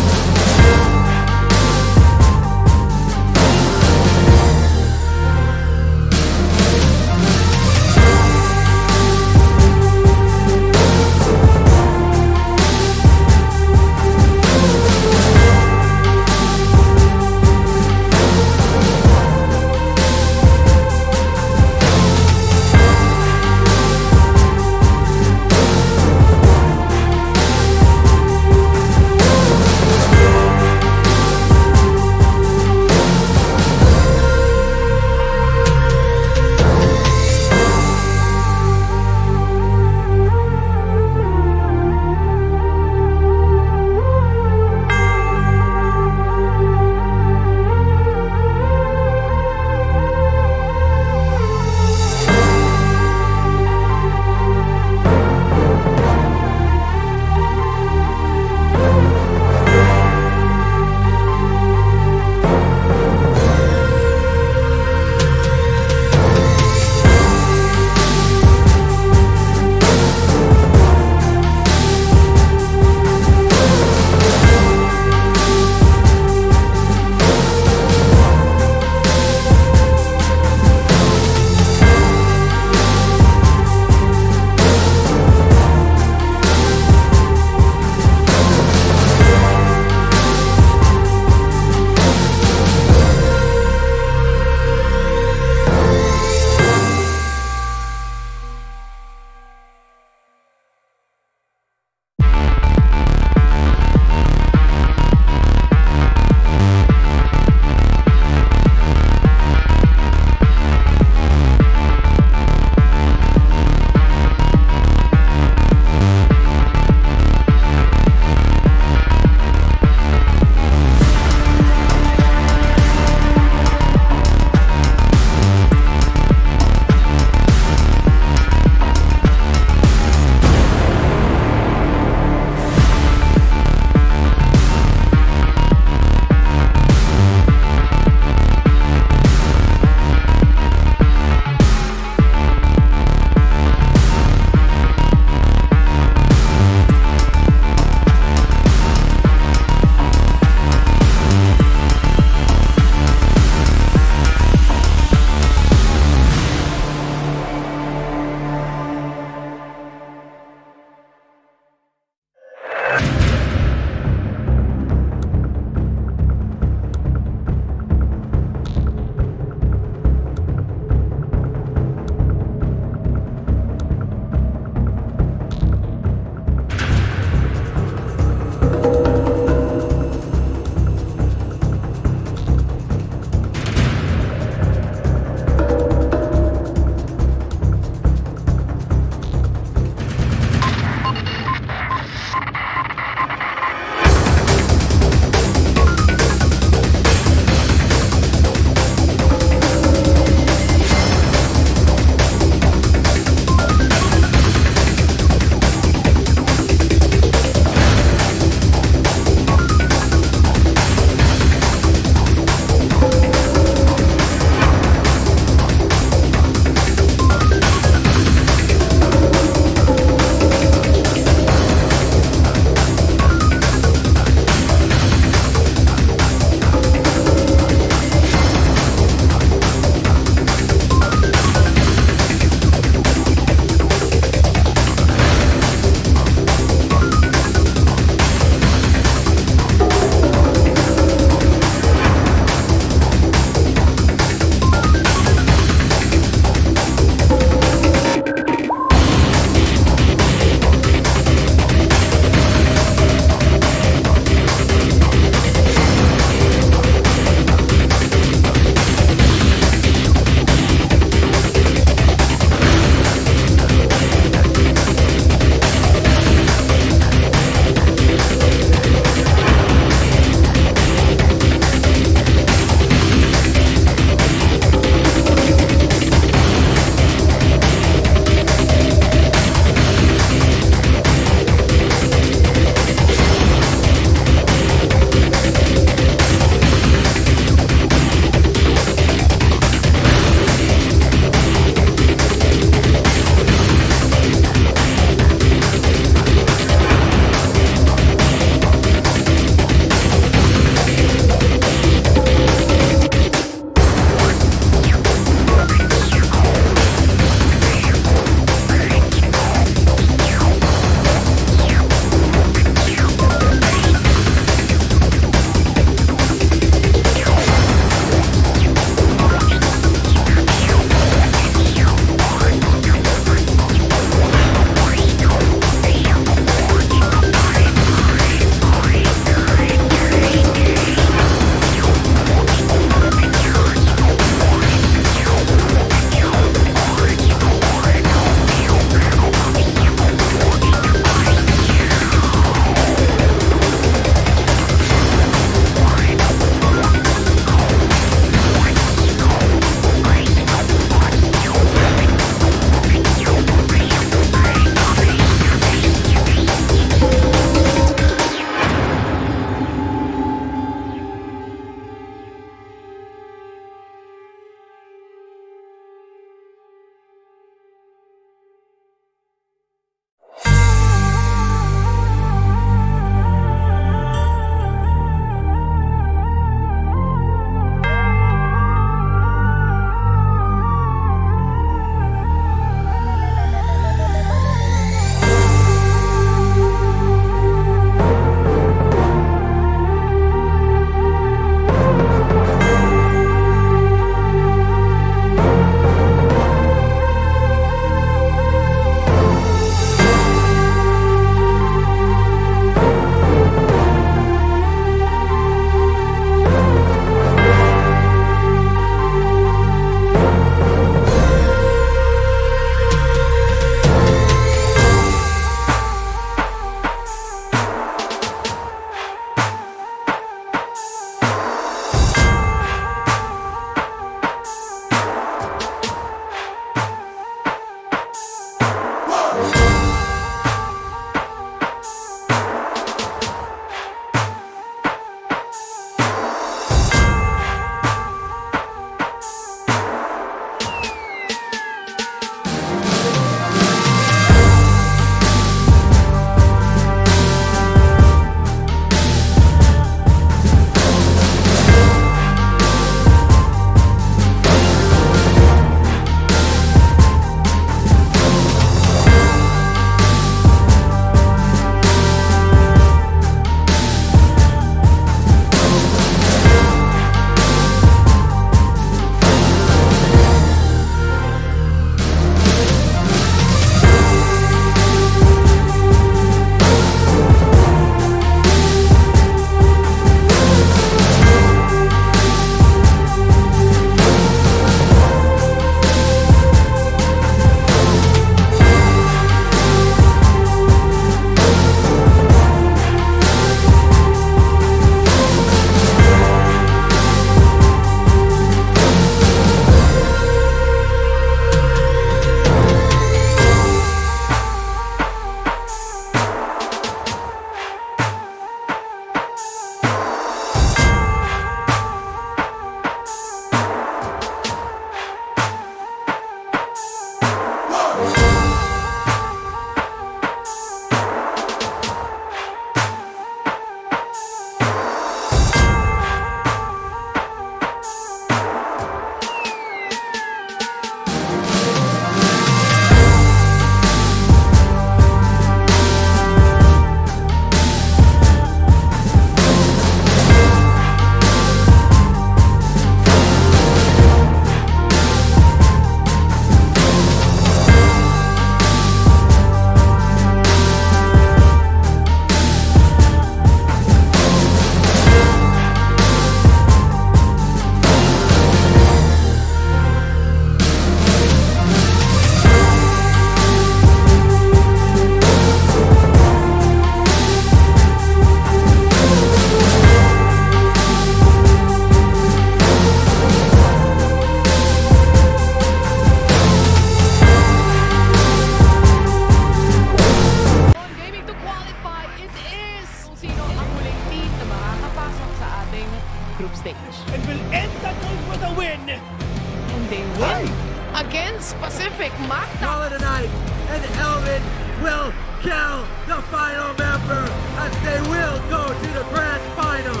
call it a night, and Elvin will kill the final member as they will go to the grand final.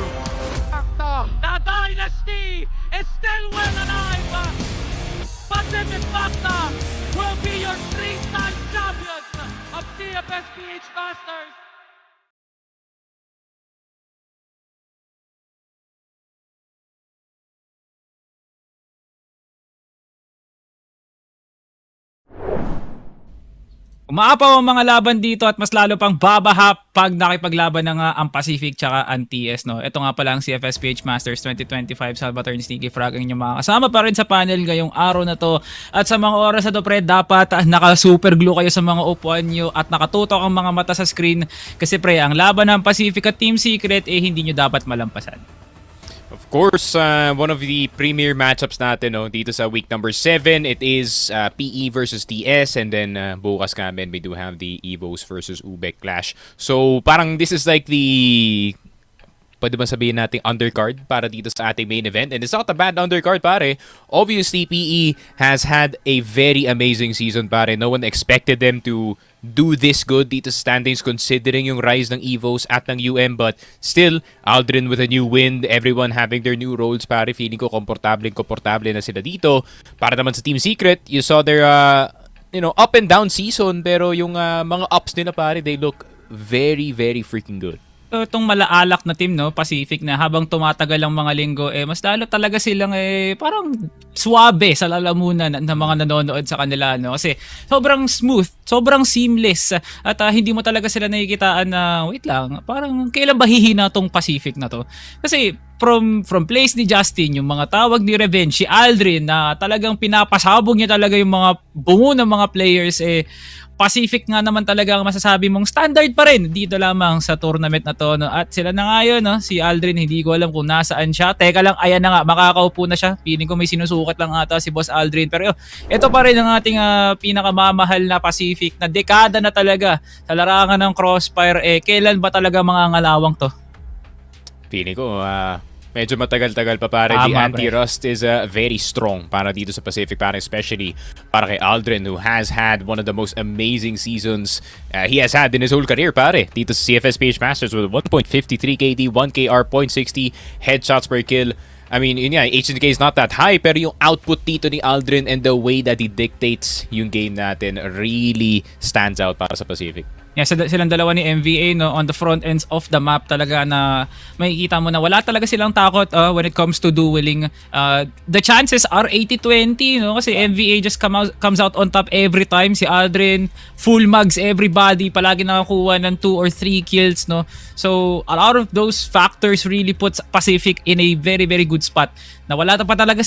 The dynasty is still well alive. Pacific Pasta will be your three-time champions of CFS PH Masters.
Umaapaw ang mga laban dito at mas lalo pang babaha pag nakipaglaban na nga ang Pacific tsaka ang TS, no? Ito nga pala ang CFS PH Masters 2025 Salvatore Sneaky Frag ang inyong mga kasama pa rin sa panel ngayong araw na to. At sa mga oras na to, pre, dapat naka-super glue kayo sa mga upuan nyo at nakatutok ang mga mata sa screen kasi, pre, ang laban ng Pacific at Team Secret hindi nyo dapat malampasan.
Of course, one of the premier matchups natin dito sa week number 7, it is PE versus TS, and then bukas namin we do have the EVOS versus UBEC clash. So parang this is like the, pwede ba sabihin natin, undercard para dito sa ating main event, and it's not a bad undercard, pare. Obviously, PE has had a very amazing season, pare. No one expected them to do this good dito sa standings considering yung rise ng EVOS at ng UM, but still, Aldrin with a new win, everyone having their new roles, pare. Feeling ko komportable na sila dito. Para naman sa Team Secret, you saw their up and down season, pero yung mga ups nila, pare, they look very, very freaking good.
Itong malaalak na team, no, Pacific, na habang tumatagal ang mga linggo, mas lalo talaga silang parang swabe sa lalamunan ng mga nanonood sa kanila, no? Kasi sobrang smooth, sobrang seamless, at hindi mo talaga sila nakikitaan na, wait lang, parang kailan ba hihina tong Pacific na to? Kasi from plays ni Justin, yung mga tawag ni Revenge, si Aldrin, na talagang pinapasabog niya talaga yung mga bungo ng mga players, Pacific nga naman talaga ang masasabi mong standard pa rin dito lamang sa tournament na to, no? At sila na nga yun, no? Si Aldrin, hindi ko alam kung nasaan siya. Teka lang, ayan na nga, makakaupo na siya. Feeling ko may sinusukat lang ata si Boss Aldrin. Pero ito pa rin ang ating pinakamamahal na Pacific na dekada na talaga sa larangan ng Crossfire. Kailan ba talaga mga ngalawang to?
Feeling ko, medyo matagal-tagal pa, pare. The anti-rust is very strong para dito sa Pacific, pare, especially para kay Aldrin, who has had one of the most amazing seasons he has had in his whole career, pare. Dito sa CFS PH Masters with 1.53 KD, 1 KR, 0.60 headshots per kill. I mean, yun nga, HNK is not that high, pero yung output dito ni Aldrin and the way that he dictates yung game natin really stands out para sa Pacific.
Yeah, silang dalawa ni MVA, no, on the front ends of the map talaga, na makikita mo na wala talaga silang takot when it comes to dueling. The chances are 80-20, no, kasi MVA just comes out on top every time. Si Aldrin full mugs everybody, palagi nakakuha ng 2 or 3 kills, no. So a lot of those factors really puts Pacific in a very, very good spot. Na wala pa talagang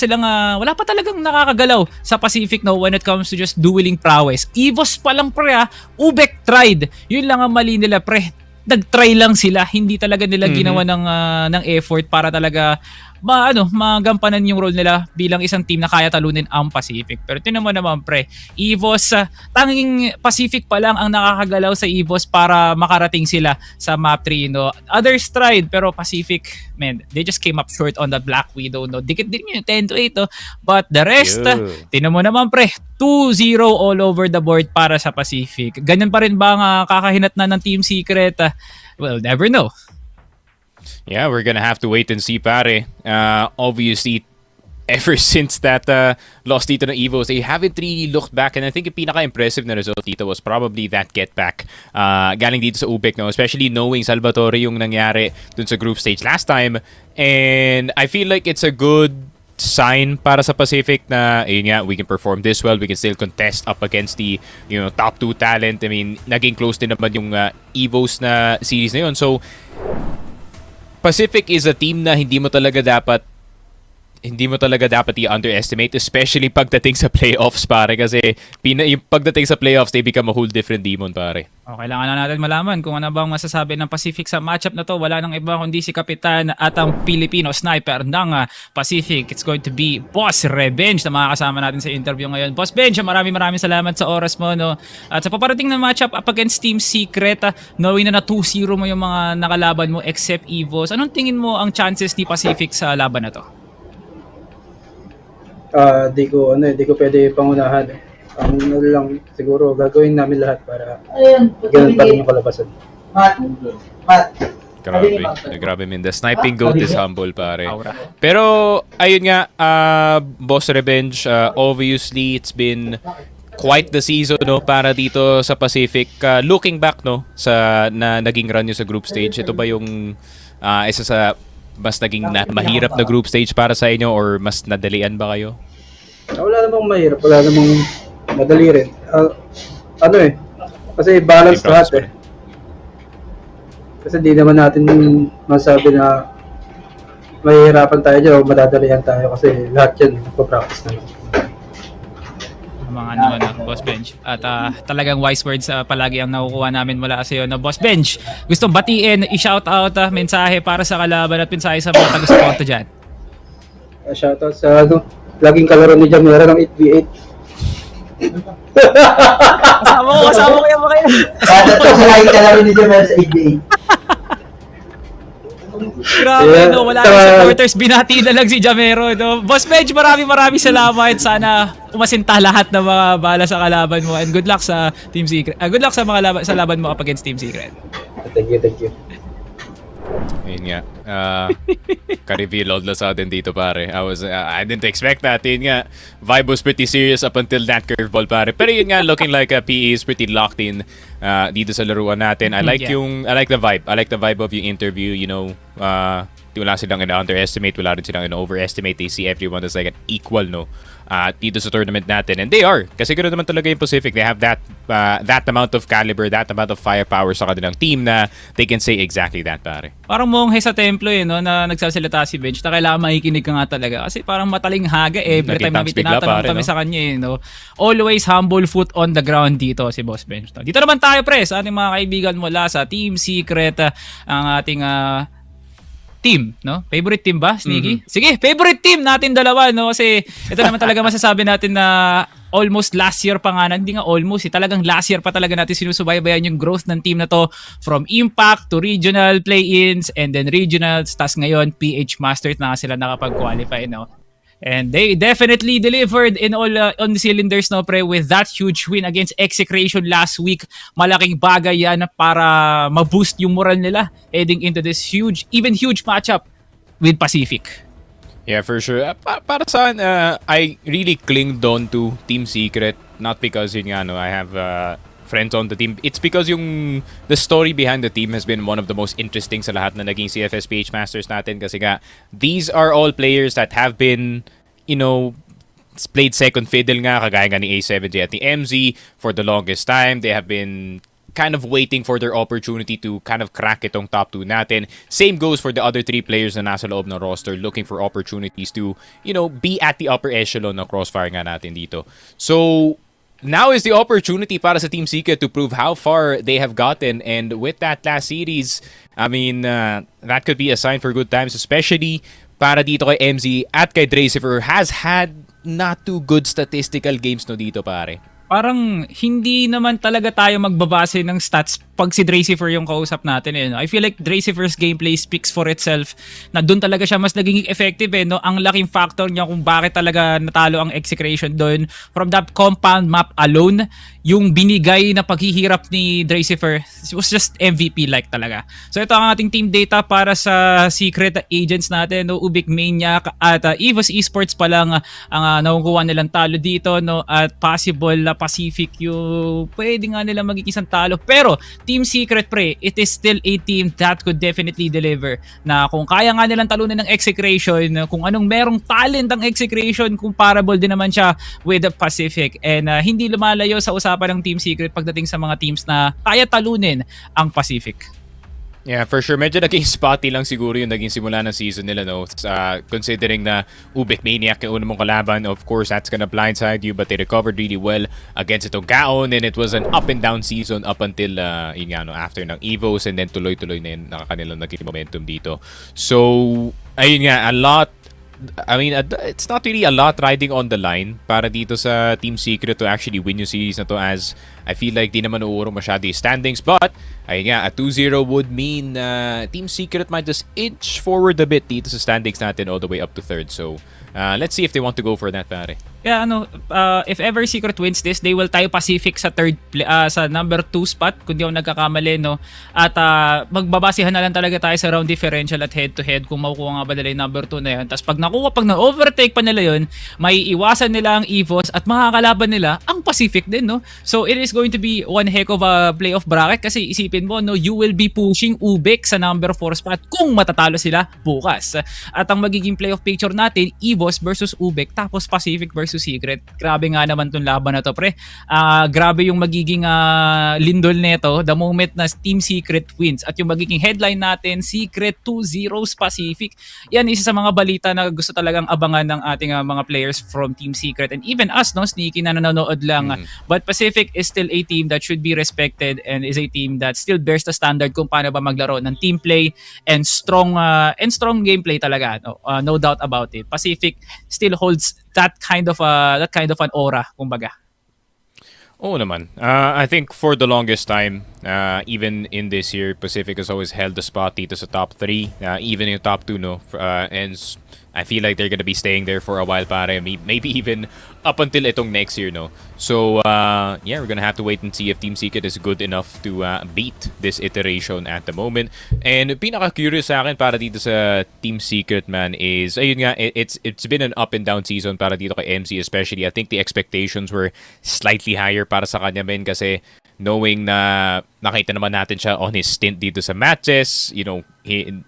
nakakagalaw sa Pacific, no, when it comes to just dueling prowess. EVOS pa lang, pre, UBEC tried. Yun lang ang mali nila, pre. Nag-try lang sila, hindi talaga nila ginawa ng effort para talaga magampanan yung role nila bilang isang team na kaya talunin ang Pacific. Pero tinan mo naman, pre, EVOS, tanging Pacific pa lang ang nakakagalaw sa EVOS para makarating sila sa map 3, no. Others tried, pero Pacific, man, they just came up short on the Black Widow, no. Dikit din yun, 10-8, no. But the rest, tinan mo naman, pre, 2-0 all over the board para sa Pacific. Ganyan pa rin ba ang kakahinat na ng Team Secret? Well, never know.
Yeah, we're gonna have to wait and see, pare. Obviously, ever since that loss dito ng EVOS, they haven't really looked back, and I think yung pinaka-impressive na result dito was probably that get back galing dito sa UBEC, no? Especially knowing Salvatore yung nangyari dun sa group stage last time, and I feel like it's a good sign para sa Pacific na we can perform this well, we can still contest up against the top 2 talent. I mean, naging close din naman yung EVOS na series na yun. So Pacific is a team na hindi mo talaga dapat i-underestimate, especially pagdating sa playoffs, pare, kasi yung pagdating sa playoffs, they become a whole different demon, pare. Kailangan
na natin malaman kung ano bang masasabi ng Pacific sa matchup na to. Wala nang iba kundi si Kapitan at ang Filipino sniper ng Pacific. It's going to be Boss Revenge na makakasama natin sa interview ngayon. Boss Bench, maraming salamat sa oras mo, no. At sa paparating na matchup up against Team Secret, knowing na 2-0 mo yung mga nakalaban mo except EVOS, anong tingin mo ang chances ni Pacific sa laban na to?
Di ko pwede pangunahan. Ang ano lang, siguro gagawin namin lahat para ganun pa rin yung kalabasan.
Grabe min. The sniping goat is humble, pare. Pero, ayun nga, Boss Revenge, obviously, it's been quite the season, no, para dito sa Pacific. Looking back, no, sa na naging run nyo sa group stage, ito ba yung isa sa mas naging mahirap na group stage para sa inyo or mas nadalian ba kayo?
Wala namang mahirap, wala namang madali rin. Kasi balance lahat eh. Kasi di naman natin masabi na mahihirapan tayo dyan o madadalian tayo kasi lahat yan magpa-practice na lang.
Mga Boss Bench. At talagang wise words palagi ang nakukuha namin mula sa iyo na Boss Bench. Gustong batiin, i-shoutout mensahe para sa kalaban at mensahe sa mga taga-suporta dyan.
Shoutout sa laging kalaro ni Jamera ng 8v8.
Kasama ko yung mga yan.
Shoutout sa laging kalaro ni Jamera sa 8v8.
Grabe, no, wala na supporters, binati na lang si Jamero, no. Boss Bench, maraming salamat. Sana umasinta lahat ng mga bala sa kalaban mo and good luck sa Team Secret. Good luck sa mga laban mo against Team Secret.
Thank you.
Ayun nga. Ka-reveal all sa atin dito, pare. I didn't expect that. Yun nga, vibe was pretty serious up until that curveball, pare. Pero yun nga, looking like PE is pretty locked in dito sa laruan natin. I like the vibe. I like the vibe of yung interview, you know. Wala silang underestimate, wala rin silang overestimate. They see everyone as like an equal, no? Dito sa tournament natin. And they are. Kasi ganoon naman talaga yung Pacific. They have that amount of caliber, that amount of firepower sa kanilang team na they can say exactly that, pare.
Parang monghe sa templo no, na nagsasalita si Bench na kailangan makikinig ka nga talaga. Kasi parang mataling haga every time na may tinatanong kami sa kanya. No? Always humble foot on the ground dito si Boss Bench. No? Dito naman tayo, pre, sa ating mga kaibigan mula sa Team Secret, ang ating team, no? Favorite team ba, Sneaky? Sige, favorite team natin dalawa, no? Kasi ito naman talaga masasabi natin na almost last year pa nga, hindi nga almost, talagang last year pa talaga natin sinusubaybayan yung growth ng team na to from impact to regional play-ins and then regionals, tas ngayon PH Masters na sila nakapag-qualify, no? And they definitely delivered in all on the cylinders, no, pre, with that huge win against Execration last week. Malaking bagay yan para ma-boost yung moral nila heading into this huge matchup with Pacific.
Yeah, for sure. Para saan, I really clinged on to Team Secret, not because yun nga, no, I have friends on the team. It's because the story behind the team has been one of the most interesting sa lahat na naging CFS PH Masters natin kasi nga, these are all players that have been, you know, played second fiddle nga, kagaya nga ni A7J at ni MZ for the longest time. They have been kind of waiting for their opportunity to kind of crack itong top 2 natin. Same goes for the other 3 players na nasa loob ng roster looking for opportunities to, you know, be at the upper echelon ng crossfire nga natin dito. So, now is the opportunity para sa Team Secret to prove how far they have gotten, and with that last series, I mean, that could be a sign for good times, especially para dito kay MZ at kay Dracifer has had not too good statistical games no dito, pare.
Parang hindi naman talaga tayo magbabase ng stats pag si Dracifer yung kausap natin. I feel like Dracifer's gameplay speaks for itself na doon talaga siya mas naging effective. No? Ang laking factor niya kung bakit talaga natalo ang Execration doon. From that compound map alone, yung binigay na paghihirap ni Dracifer was just MVP-like talaga. So ito ang ating team data para sa secret agents natin. No? UBECMANIAC at EVOS Esports pa lang ang nakukuha nilang talo dito. No? At possible na Pacific yung pwede nga nila maging isang talo. Pero Team Secret, pre, it is still a team that could definitely deliver. Na kung kaya nga nilang talunan ng Execration, kung anong merong talent ang Execration, comparable din naman siya with the Pacific. And hindi lumalayo sa usapan ng Team Secret pagdating sa mga teams na kaya talunin ang Pacific.
Yeah, for sure. Medyo naging spotty lang siguro yung naging simula ng season nila, no? Considering na UBECMANIAC yung unang mong kalaban, of course, that's gonna blindside you, but they recovered really well against itong Gaon, and it was an up and down season up until yun nga, no, after ng EVOS, and then tuloy-tuloy na yun, nakakanilang naging momentum dito. So, ayun nga, a lot. I mean, it's not really a lot riding on the line para dito sa Team Secret to actually win yung series na to, as I feel like di naman uurong masyado yung standings. But, ayun nga, a 2-0 would mean Team Secret might just inch forward a bit dito sa standings natin all the way up to 3rd. So, let's see if they want to go for that, pare.
Kaya if ever Secret wins this, they will tie Pacific sa sa number 2 spot kung di ako nagkakamali, no. At magbabasihan na lang talaga tayo sa round differential at head to head kung makukuha nga ba nila yung number 2 na yan. Tapos pag na-overtake pa nila yun, may iwasan nila ang EVOS at makakalaban nila ang Pacific din, no. So it is going to be one heck of a playoff bracket kasi isipin mo, no, you will be pushing UBEC sa number 4 spot kung matatalo sila bukas. At ang magiging playoff picture natin, EVOS versus UBEC tapos Pacific versus Secret. Grabe nga naman tong laban na to, pre. Grabe yung magiging lindol neto the moment na Team Secret wins. At yung magiging headline natin, Secret 2-0 Pacific. Yan isa sa mga balita na gusto talagang abangan ng ating mga players from Team Secret. And even us, no, sneaky na nanonood lang. But Pacific is still a team that should be respected and is a team that still bears the standard kung paano ba maglaro ng team play and strong gameplay talaga. No doubt about it. Pacific still holds that kind of an aura, kumbaga.
Oo naman. I think for the longest time, even in this year, Pacific has always held the spot dito sa top 3, even yung top 2, no? And I feel like they're gonna be staying there for a while, pare. Maybe even up until itong next year, no? So, yeah, we're gonna have to wait and see if Team Secret is good enough to beat this iteration at the moment. And pinaka-curious sa akin para dito sa Team Secret, man, is, ayun nga, it's been an up and down season para dito kay MC especially. I think the expectations were slightly higher para sa kanya, men, kasi knowing na nakita naman natin siya on his stint dito sa matches, you know, you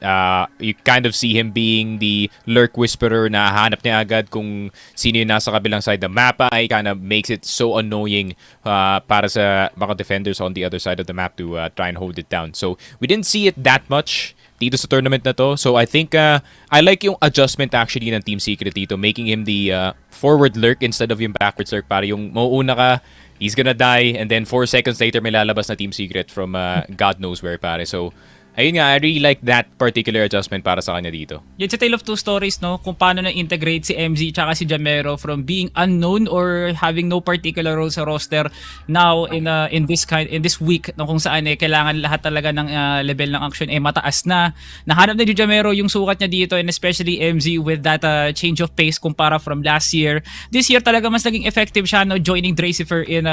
kind of see him being the lurk whisperer na hanap niya agad kung sino yung nasa kabilang side ng mapa. It kind of makes it so annoying para sa mga defenders on the other side of the map to try and hold it down. So we didn't see it that much dito sa tournament na to. So I think I like yung adjustment actually ng Team Secret dito, making him the forward lurk instead of yung backwards lurk, para yung mauuna ka, he's gonna die, and then 4 seconds later may lalabas na Team Secret from God knows where, pare. So ayun nga, I really like that particular adjustment para sa kanya dito.
It's a tale of two stories, no? Kung paano na-integrate si MZ tsaka si Jamero from being unknown or having no particular role sa roster now in this week, no, kung saan kailangan lahat talaga ng level ng action mataas na. Nahanap na ni Jamero yung sukat niya dito, and especially MZ with that change of pace kumpara from last year. This year talaga mas naging effective siya, no, joining Dracifer in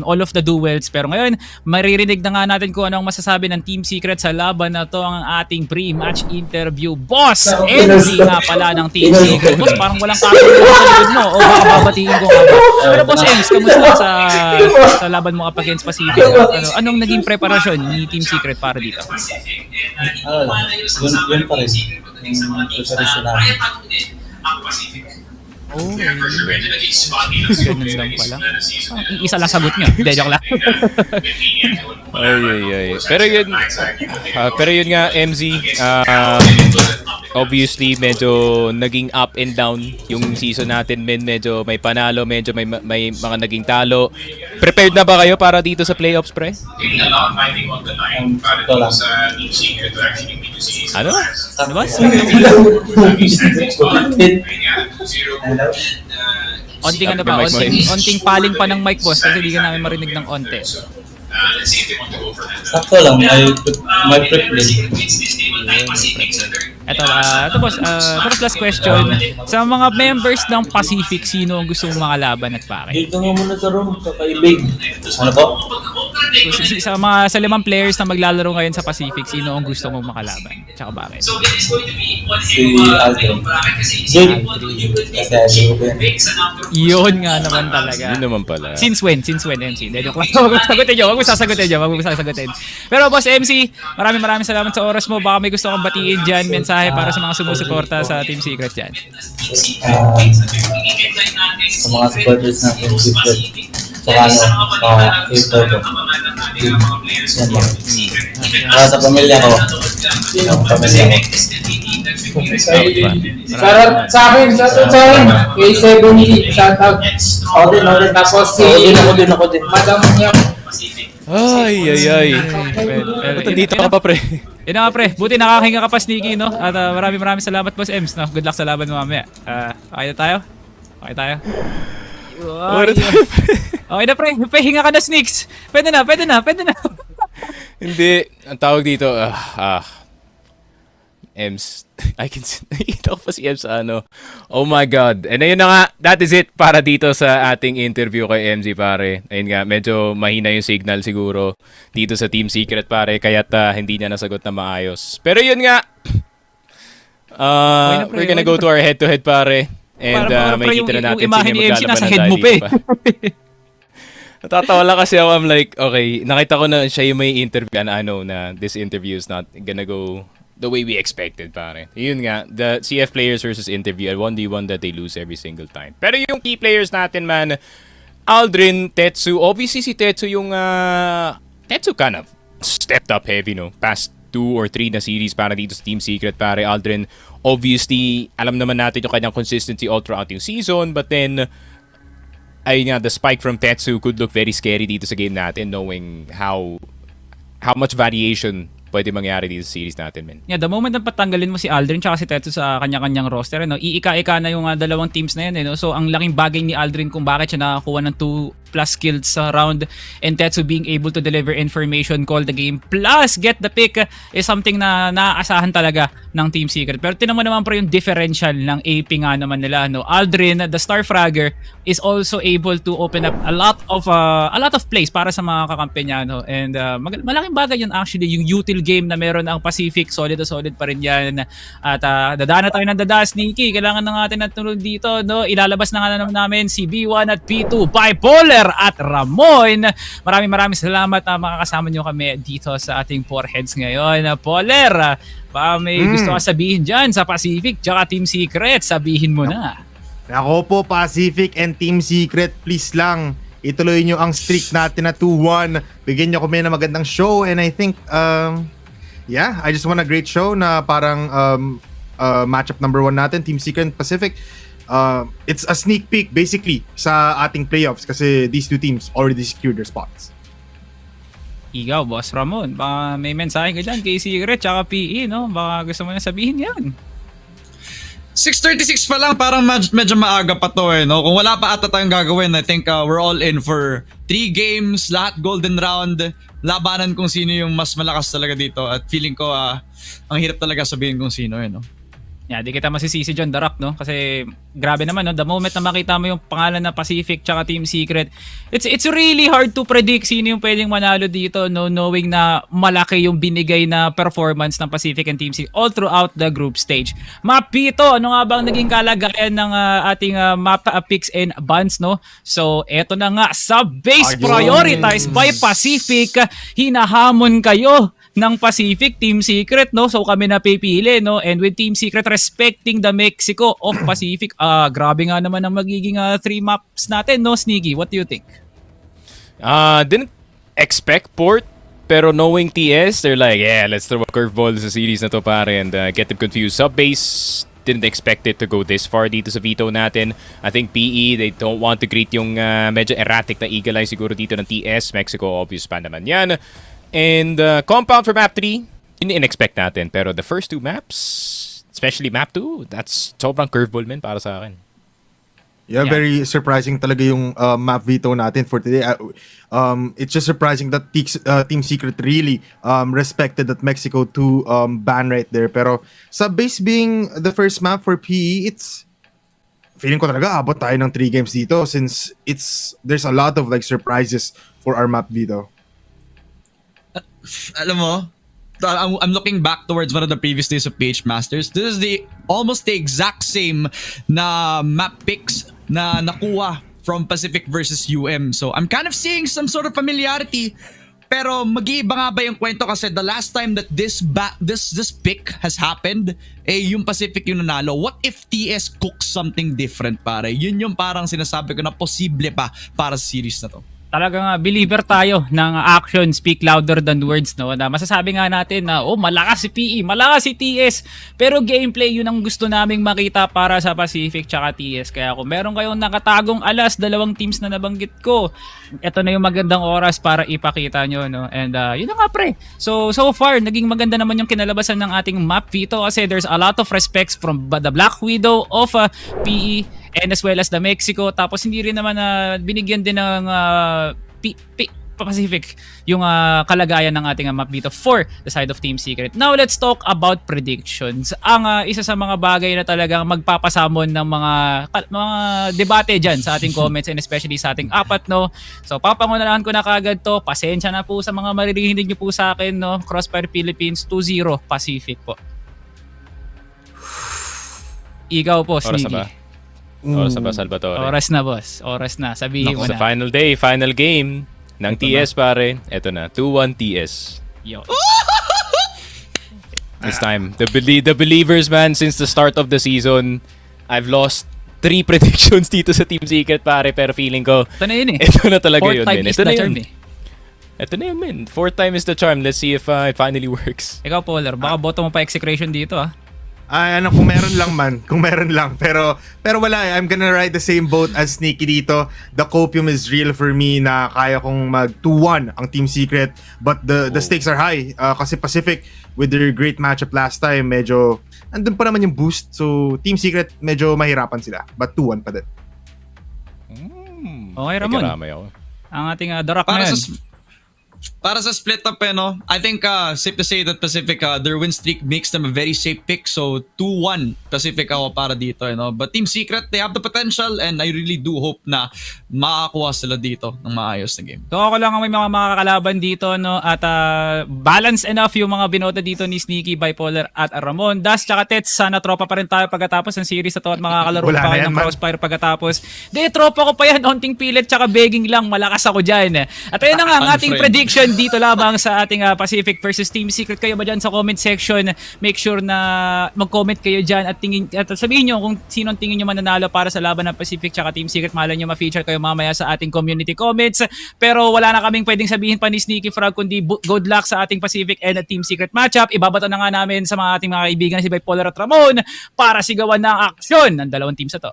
all of the duels. Pero ngayon, maririnig na nga natin kung ano ang masasabi ng Team Secret sa laban na to, ang ating pre-match interview. Boss MZ nga pala ng Team Secret. Boss, parang walang kakagawa sa likod mo. O baka babatiin ko nga ba? Pero Boss MZ, kamusta sa laban mo up against Pacific? Anong naging preparasyon ni Team Secret para dito?
Yun pa rin. Preparation namin.
Oh, ganun lang pala. Isa lang sagot nyo. Hindi, joke lang.
Ay. Pero yun nga, MZ, obviously medyo naging up and down yung season natin, men. Medyo may panalo, medyo may mga naging talo. Prepared na ba kayo para dito sa playoffs, pre? Ano?
Ano ba? Onting paling pa ng mic, boss, kasi hindi ka namin marinig ng onte.
Sakto lang, may privilege.
Ito boss, last question. Sa mga members ng Pacific, sino ang gusto mong makalaban at bakit?
Dito nga muna sa room, kakaibig. Ano po?
Sa 5 players na maglalaro ngayon sa Pacific, sino ang gusto mong makalaban? Tsaka bakit?
Si Aldrin. Kasi
yun nga naman talaga.
Yun naman pala.
Since when, MC? Wag mo sasagutin. Pero boss MC, maraming salamat sa oras mo. Baka may gusto kang batiin dyan, mensahe para sa mga sumusuporta sa Team Secret dyan.
sa mga supporters ng Team Secret. Saka sa Twitter ko. Yan lang. Para sa pamilya ko.
Shoutout sa akin. Kay 70. Shoutout. Ako din. Tapos si...
Ako din.
Madam niya.
Ay. Ba't nandito ka pa, pre?
Yun nga, pre. Buti nakakahinga ka pa, Sneaky, no? At maraming salamat, Boss Ems, no? Good luck sa laban mo mamaya. Okay na tayo? Okay na, pre. Hinga ka na, Sneaks. Pwede na.
Hindi. Ang tawag dito, Ems. Nakita ko pa si Ems ano. Oh my God. And ayun na nga, that is it para dito sa ating interview kay MZ pare. Ayun nga, medyo mahina yung signal siguro dito sa Team Secret pare, kaya't hindi niya nasagot na maayos. Pero yun nga, we're gonna go to our head-to-head pare. And makikita na natin
yung imahe ni MC nasa head mo pa eh.
Natatawa lang kasi ako, I'm like, okay, nakita ko na siya yung may interview, and I know na this interview is not gonna go the way we expected, pare. Yun nga, the CF players versus interview, 1v1 that they lose every single time. Pero yung key players natin, man, Aldrin, Tetsu, obviously si Tetsu yung, Tetsu kind of stepped up heavy, no? Past 2 or 3 na series para dito sa Team Secret, pare. Aldrin, obviously, alam naman natin yung kanyang consistency all throughout yung season, but then, ayun nga, the spike from Tetsu could look very scary dito sa game natin, knowing how much variation pwede mangyari dito sa series natin, men.
Yeah, the moment na patanggalin mo si Aldrin tsaka si Tetsu sa kanya-kanyang roster, no, iika-ika na yung dalawang teams na yan. No? So, ang laking bagay ni Aldrin kung bakit siya nakakuha ng 2+ kills sa round, and Tetsu being able to deliver information, call the game, plus get the pick is something na naaasahan talaga ng Team Secret. Pero tinan mo naman yung differential ng AP nga naman nila. No? Aldrin, the Star Fragger, is also able to open up a lot of plays para sa mga kakampi niya. No? And malaking bagay yun actually, yung util game na meron ang Pacific, solid pa rin yan. At dadaan na tayo ng dadas, Nikki. Kailangan na natin natulog dito. No? Ilalabas na nga naman namin si B1 at P2, Bipolar at Ramon. Maraming salamat na makakasama nyo kami dito sa ating 4 heads ngayon. Poler, may gusto ka sabihin dyan sa Pacific tsaka Team Secret? Sabihin mo na.
Ako po, Pacific and Team Secret, please lang, ituloy nyo ang streak natin na 2-1. Bigyan nyo kami ng magandang show, and I think, I just want a great show na parang matchup number 1 natin, Team Secret and Pacific. It's a sneak peek basically sa ating playoffs kasi these two teams already secured their spots.
Ikaw, Boss Ramon, baka may mensahe ka dyan kay Secret tsaka PE, no? Baka gusto mo na sabihin yan.
6:36 pa lang, parang medyo maaga pa to eh, no? Kung wala pa ata tayong gagawin, I think we're all in for 3 games, lahat golden round, labanan kung sino yung mas malakas talaga dito, at feeling ko ang hirap talaga sabihin kung sino eh, no?
Yeah, di kita masisisi dyan, The Rock, no? Kasi grabe naman, no? The moment na makita mo yung pangalan na Pacific tsaka Team Secret, it's really hard to predict sino yung pwedeng manalo dito, no? Knowing na malaki yung binigay na performance ng Pacific and Team Secret all throughout the group stage. Mapito, ano nga bang naging kalagayan ng ating map picks and bans, no? So, eto na nga, sa base prioritized by Pacific, hinahamon kayo ng Pacific, Team Secret, no? So kami na pipili, no? And with Team Secret respecting the Mexico of Pacific, grabe nga naman ang magiging 3 maps natin, no, Sneaky? What do you think?
Didn't expect Port, pero knowing TS, they're like, yeah, let's throw a curveball sa series na to, pare, and get them confused. Sub-base, didn't expect it to go this far dito sa veto natin. I think PE, they don't want to greet yung medyo erratic na eagle eye siguro dito ng TS. Mexico, obvious pa naman yan. And compound for map 3, in-expect natin. Pero the first 2 maps, especially map 2, that's sobrang curveball, man, para sa akin.
Yeah, very surprising talaga yung map veto natin for today. It's just surprising that Team Secret really respected that Mexico 2 ban right there. Pero sa base being the first map for PE, it's feeling ko talaga abot tayo ng 3 games dito since there's a lot of like surprises for our map veto.
Alam mo, I'm looking back towards one of the previous days of PH Masters. This is almost the exact same na map picks na nakuha from Pacific versus UM. So I'm kind of seeing some sort of familiarity. Pero mag-iiba nga ba yung kwento kasi the last time that this pick has happened, yung Pacific yung nanalo. What if TS cooks something different, pare? Yun yung parang sinasabi ko na posible pa para sa series na to.
Talagang believer tayo ng action speak louder than words, no? Na masasabi nga natin na malakas si PE, malakas si TS, pero gameplay yun ang gusto naming makita para sa Pacific tsaka TS. Kaya kung meron kayong nakatagong alas, 2 teams na nabanggit ko, ito na yung magandang oras para ipakita nyo, no? And yun na nga, pre. So far, naging maganda naman yung kinalabasan ng ating map veto kasi there's a lot of respects from the Black Widow of PE and as well as the Mexico. Tapos hindi rin naman binigyan din ng Pacific yung kalagayan ng ating map dito for the side of Team Secret. Now let's talk about predictions. Ang isa sa mga bagay na talagang magpapasamon ng mga debate dyan sa ating comments and especially sa ating apat, no? So papangunahan ko na kagad to. Pasensya na po sa mga maririnig nyo po sa akin, no? Crossfire Philippines 2-0 Pacific po. Ikaw po,
Oras
Sneaky.
na ba? Oras na ba, Salvatore?
Oras na, boss. Oras na. Sabihin mo
Sa
na.
final day, final game ng TS, pare. Ito na, 2-1 TS.
Yo.
This time, the believers, man, since the start of the season, I've lost 3 predictions dito sa Team Secret, pare. Pero feeling ko,
Ito na yun eh.
ito na talaga
Fourth
yun,
time
man.
is
Ito
the
na
charm
yun.
eh.
Ito na yun, man. 4th time is the charm. Let's see if it finally works.
Ikaw, Polar, baka boto mo pa Execration dito
Ay, kung meron lang man. Kung meron lang. Pero wala I'm gonna ride the same boat as Sneaky dito. The copium is real for me na kaya kong mag 2-1 ang Team Secret. But the stakes are high. Kasi Pacific, with their great matchup last time, medyo andun pa naman yung boost. So, Team Secret, medyo mahirapan sila. But 2-1 pa din.
Okay, Ramon.
Ikaramay ako.
Ang ating darak na yan.
Para sa split up no, I think safe to say that Pacific their win streak makes them a very safe pick, so 2-1 Pacific ako para dito but Team Secret, they have the potential and I really do hope na makakuha sila dito ng maayos na game.
So ako lang ang may mga makakalaban dito at balance enough yung mga binota dito ni Sneaky, Bipolar at Ramon. Das tsaka Tets, sana tropa pa rin tayo pagkatapos ng series na to at makakalaro
Wala
pa
na
kayo
yan,
ng
man.
Crossfire pagkatapos. Tropa ko pa yan, onting pilit tsaka begging lang, malakas ako dyan. At ayun na nga ang ating prediction dito lamang sa ating Pacific versus Team Secret. Kayo ba dyan sa comment section? Make sure na mag-comment kayo dyan at sabihin nyo kung sino ang tingin nyo mananalo para sa laban ng Pacific tsaka Team Secret. Malay nyo ma-feature kayo mamaya sa ating community comments. Pero wala na kaming pwedeng sabihin pa ni Sneaky Frog kundi good luck sa ating Pacific and Team Secret matchup. Ibabato na nga namin sa mga ating mga kaibigan si Bipolar at Ramon para sigawan na ang aksyon ng dalawang teams na to.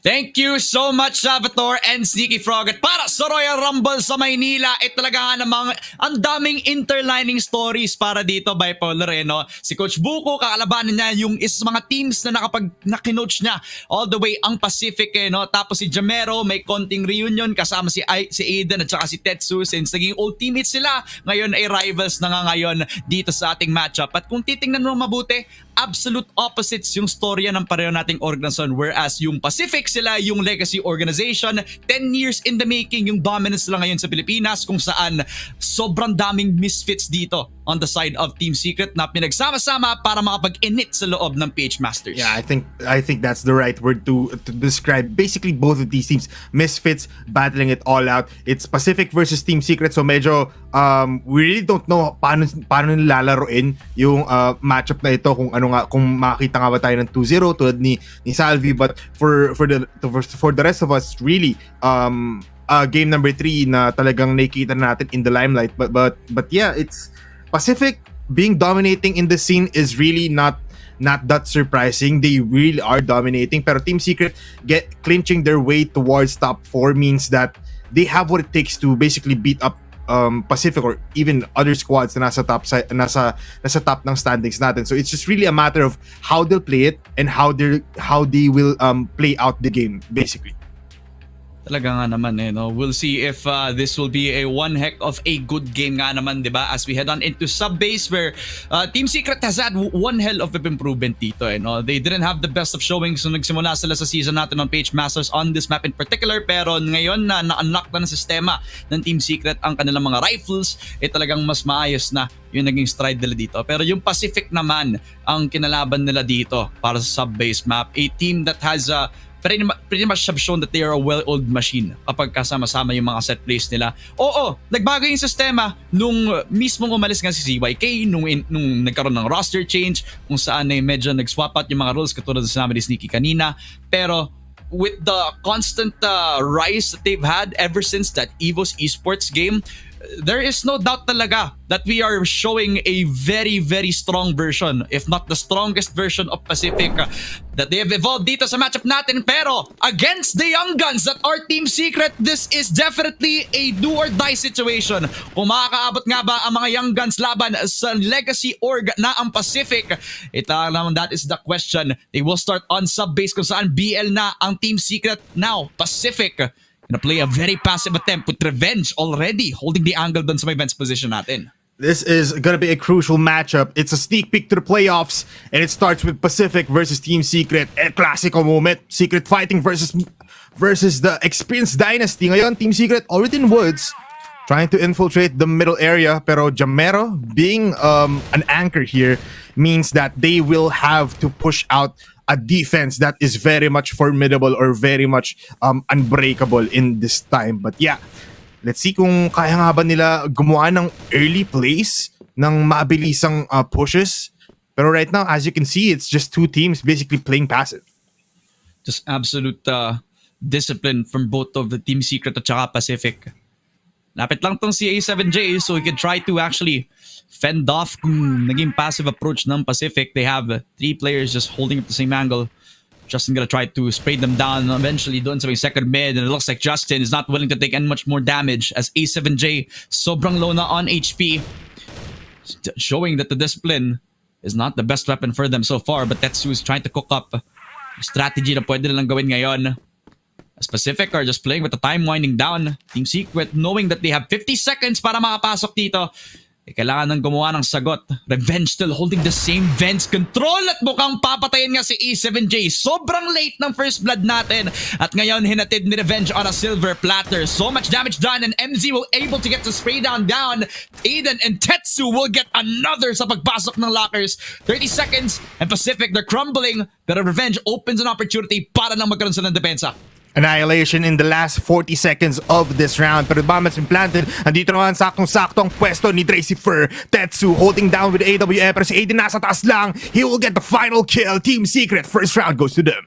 Thank you so much, Salvatore and Sneaky Frog. At para sa Royal Rumble sa Maynila, talaga nga namang ang daming interlining stories para dito, Bipolar Si Coach Buko, kakalabanin niya yung mga teams na nakinoach niya all the way ang Pacific Tapos si Jamero, may konting reunion kasama si Aiden at saka si Tetsu since naging old teammates sila. Ngayon ay rivals na nga ngayon dito sa ating matchup. At kung titingnan mo mabuti, absolute opposites yung storya ng pareho nating organisasyon, whereas yung Pacific sila yung legacy organization, 10 years in the making yung dominance lang ngayon sa Pilipinas kung saan sobrang daming misfits dito on the side of Team Secret na pinagsama-sama para makapag-init sa loob ng PH Masters.
Yeah, I think that's the right word to describe basically both of these teams. Misfits battling it all out. It's Pacific versus Team Secret, so medyo we really don't know paano nilalaroin yung matchup na ito, kung makita nga ba tayo ng 2-0 tulad ni Salvi, but for the rest of us, really game number 3 na talagang nakita natin in the limelight, but yeah, it's Pacific being dominating in the scene is really not that surprising. They really are dominating, pero Team Secret clinching their way towards top 4 means that they have what it takes to basically beat up Pacific or even other squads na nasa top ng standings natin. So it's just really a matter of how they'll play it and how they will play out the game basically.
Talaga nga naman We'll see if this will be a one heck of a good game nga naman, 'di ba? As we head on into sub-base where Team Secret has had one hell of an improvement dito They didn't have the best of showings nung nagsimula sila sa season natin on PH Masters on this map in particular, pero ngayon na na-unlock na ng sistema ng Team Secret ang kanilang mga rifles, talagang mas maayos na yung naging stride nila dito. Pero yung Pacific naman ang kinalaban nila dito para sa sub-base map, a team that has pretty much have shown that they are a well-oiled machine kapag kasama-sama yung mga set plays nila. Oo, nagbago yung sistema nung mismong umalis nga si CYK, nung nagkaroon ng roster change, kung saan medyo nag-swap out yung mga roles katulad sa sinabi ni Sneaky kanina. Pero with the constant rise that they've had ever since that EVOS Esports game, there is no doubt talaga that we are showing a very, very strong version, if not the strongest version of Pacific that they have evolved dito sa matchup natin. Pero against the young guns that are Team Secret, this is definitely a do or die situation. Kung makakaabot nga ba ang mga young guns laban sa legacy org na ang Pacific, naman that is the question. They will start on sub-base kung saan BL na ang Team Secret. Now, Pacific, gonna play a very passive attempt with Revenge already holding the angle dun sa may Vents position natin.
This is going to be a crucial matchup. It's a sneak peek to the playoffs, and it starts with Pacific versus Team Secret. El Clasico moment. Secret fighting versus the experienced Dynasty. Ngayon, Team Secret already in woods, trying to infiltrate the middle area. Pero Jamero being an anchor here means that they will have to push out a defense that is very much formidable or very much unbreakable in this time. But yeah, let's see kung kaya nga ba nila gumawa ng early plays, ng mabilisang pushes. Pero right now, as you can see, it's just two teams basically playing passive.
Just absolute discipline from both of the Team Secret at saka Pacific. Lapit lang tong si A7J so he can try to actually fend off kung naging passive approach ng Pacific. They have 3 players just holding up the same angle. Justin gonna try to spray them down eventually doon sa may second mid, and it looks like Justin is not willing to take any much more damage as A7J sobrang low na on HP, showing that the discipline is not the best weapon for them so far. But Tetsu is trying to cook up a strategy na pwede nilang gawin ngayon. As Pacific are just playing with the time winding down. Team Secret knowing that they have 50 seconds para makapasok dito, kailangan nang gumawa ng sagot. Revenge still holding the same Vents control at mukhang papatayin nga si E7J. Sobrang late ng first blood natin. At ngayon, hinatid ni Revenge on a silver platter. So much damage done and MZ will able to get the spray down. Aiden and Tetsu will get another sa pagpasok ng lockers. 30 seconds and Pacific, they're crumbling. Pero Revenge opens an opportunity para nang magkaroon sila ng depensa.
Annihilation in the last 40 seconds of this round. Pero the bomb has been planted. Andito naman saktong-sakto ang pwesto ni Tracy Fur. Tetsu holding down with AWE. Pero si Aiden nasa taas lang. He will get the final kill. Team Secret, first round goes to them.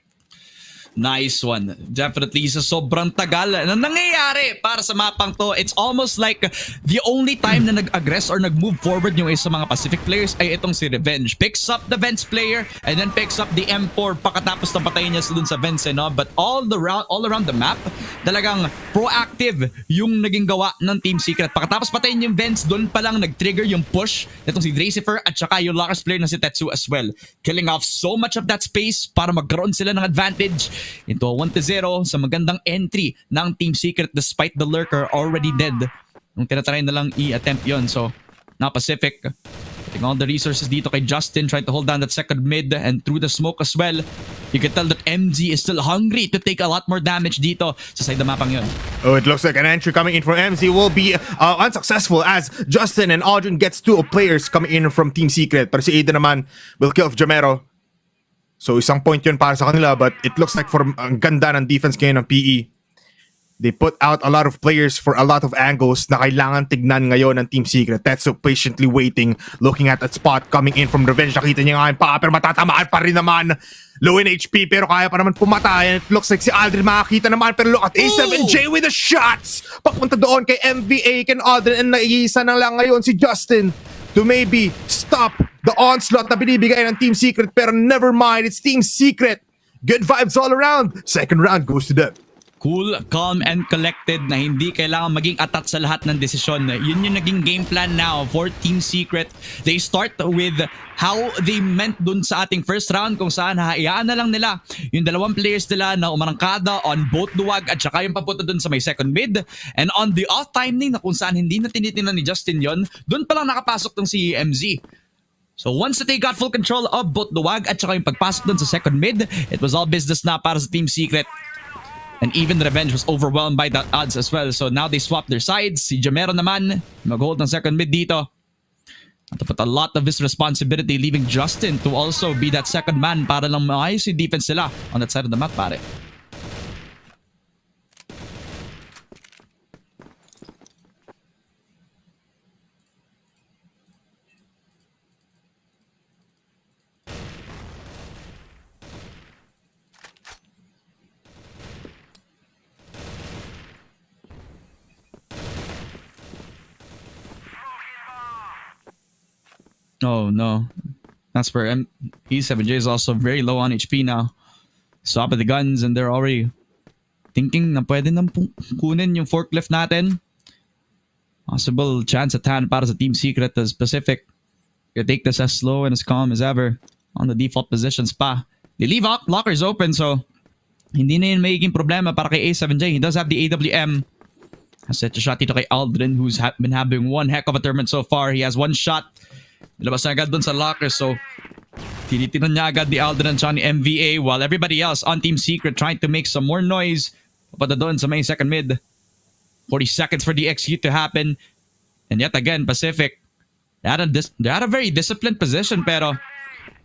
Nice one. Definitely sa sobrang tagal na nangyayari para sa mapang to. It's almost like the only time na nag-aggress or nag-move forward yung isa mga Pacific players ay itong si Revenge. Picks up the Vents player and then picks up the M4 pagkatapos ng patayin niya dun sa Vents. No? But all around the map, talagang proactive yung naging gawa ng Team Secret. Pagkatapos patayin yung Vents, dun pa lang nag-trigger yung push nitong si Dracifer at saka yung Lockers player na si Tetsu as well. Killing off so much of that space para magkaroon sila ng advantage into a 1-0 sa magandang entry ng Team Secret despite the lurker already dead. Nung tinatry na lang i-attempt yon. So, now Pacific putting all the resources dito kay Justin, trying to hold down that second mid and through the smoke as well. You can tell that MZ is still hungry to take a lot more damage dito sa side na mapang yun.
Oh, it looks like an entry coming in from MZ will be unsuccessful as Justin and Aldrin gets 2 players coming in from Team Secret. Pero si Aiden naman will kill off Jamero. So isang point yun para sa kanila, but it looks like for ang ganda ng defense ngayon ng PE. They put out a lot of players for a lot of angles na kailangan tignan ngayon ng Team Secret. Tetsu patiently waiting, looking at that spot coming in from Revenge. Nakita niya nga yung pa, pero matatamaan pa rin naman. Low in HP, pero kaya pa naman pumatay. And it looks like si Aldrin makakita naman, pero look at A7J with the shots! Papunta doon kay MVA, kay Aldrin, and naiisa na lang ngayon si Justin to maybe stop the onslaught na binibigay ng Team Secret. Pero never mind, it's Team Secret. Good vibes all around. Second round goes to them.
Cool, calm, and collected na hindi kailangan maging atat sa lahat ng desisyon. Yun yung naging game plan now for Team Secret. They start with how they meant dun sa ating first round kung saan hayaan na lang nila yung dalawang players nila na umarangkada on both duwag at saka yung papunta dun sa may second mid. And on the off timing na kung saan hindi na tinitingnan ni Justin yon, dun pa lang nakapasok tong si MZ. So once that they got full control of both duwag at saka yung pagpasok dun sa second mid, it was all business na para sa Team Secret. And even Revenge was overwhelmed by that odds as well. So now they swap their sides. Si Jamero naman, mag-hold ng second mid dito. And to put a lot of his responsibility, leaving Justin to also be that second man para lang maayos yung defense nila on that side of the map, pare. Oh no. That's where E7J is also very low on HP now. Swap of the guns and they're already thinking na pwede nang kunin yung forklift natin. Possible chance at hand para sa Team Secret as Pacific. You take this as slow and as calm as ever on the default positions pa. They leave lockers open, so hindi na yun magiging problema para kay A7J. He does have the AWM. Has set a shot dito kay Aldrin, who's been having one heck of a tournament so far. He has one shot. Nilabas na agad dun sa locker, so tinitinan niya agad ni Aldrin at ni MVA while everybody else on Team Secret trying to make some more noise. Papada doon sa main second mid. 40 seconds for the execute to happen. And yet again, Pacific, they had a very disciplined position, pero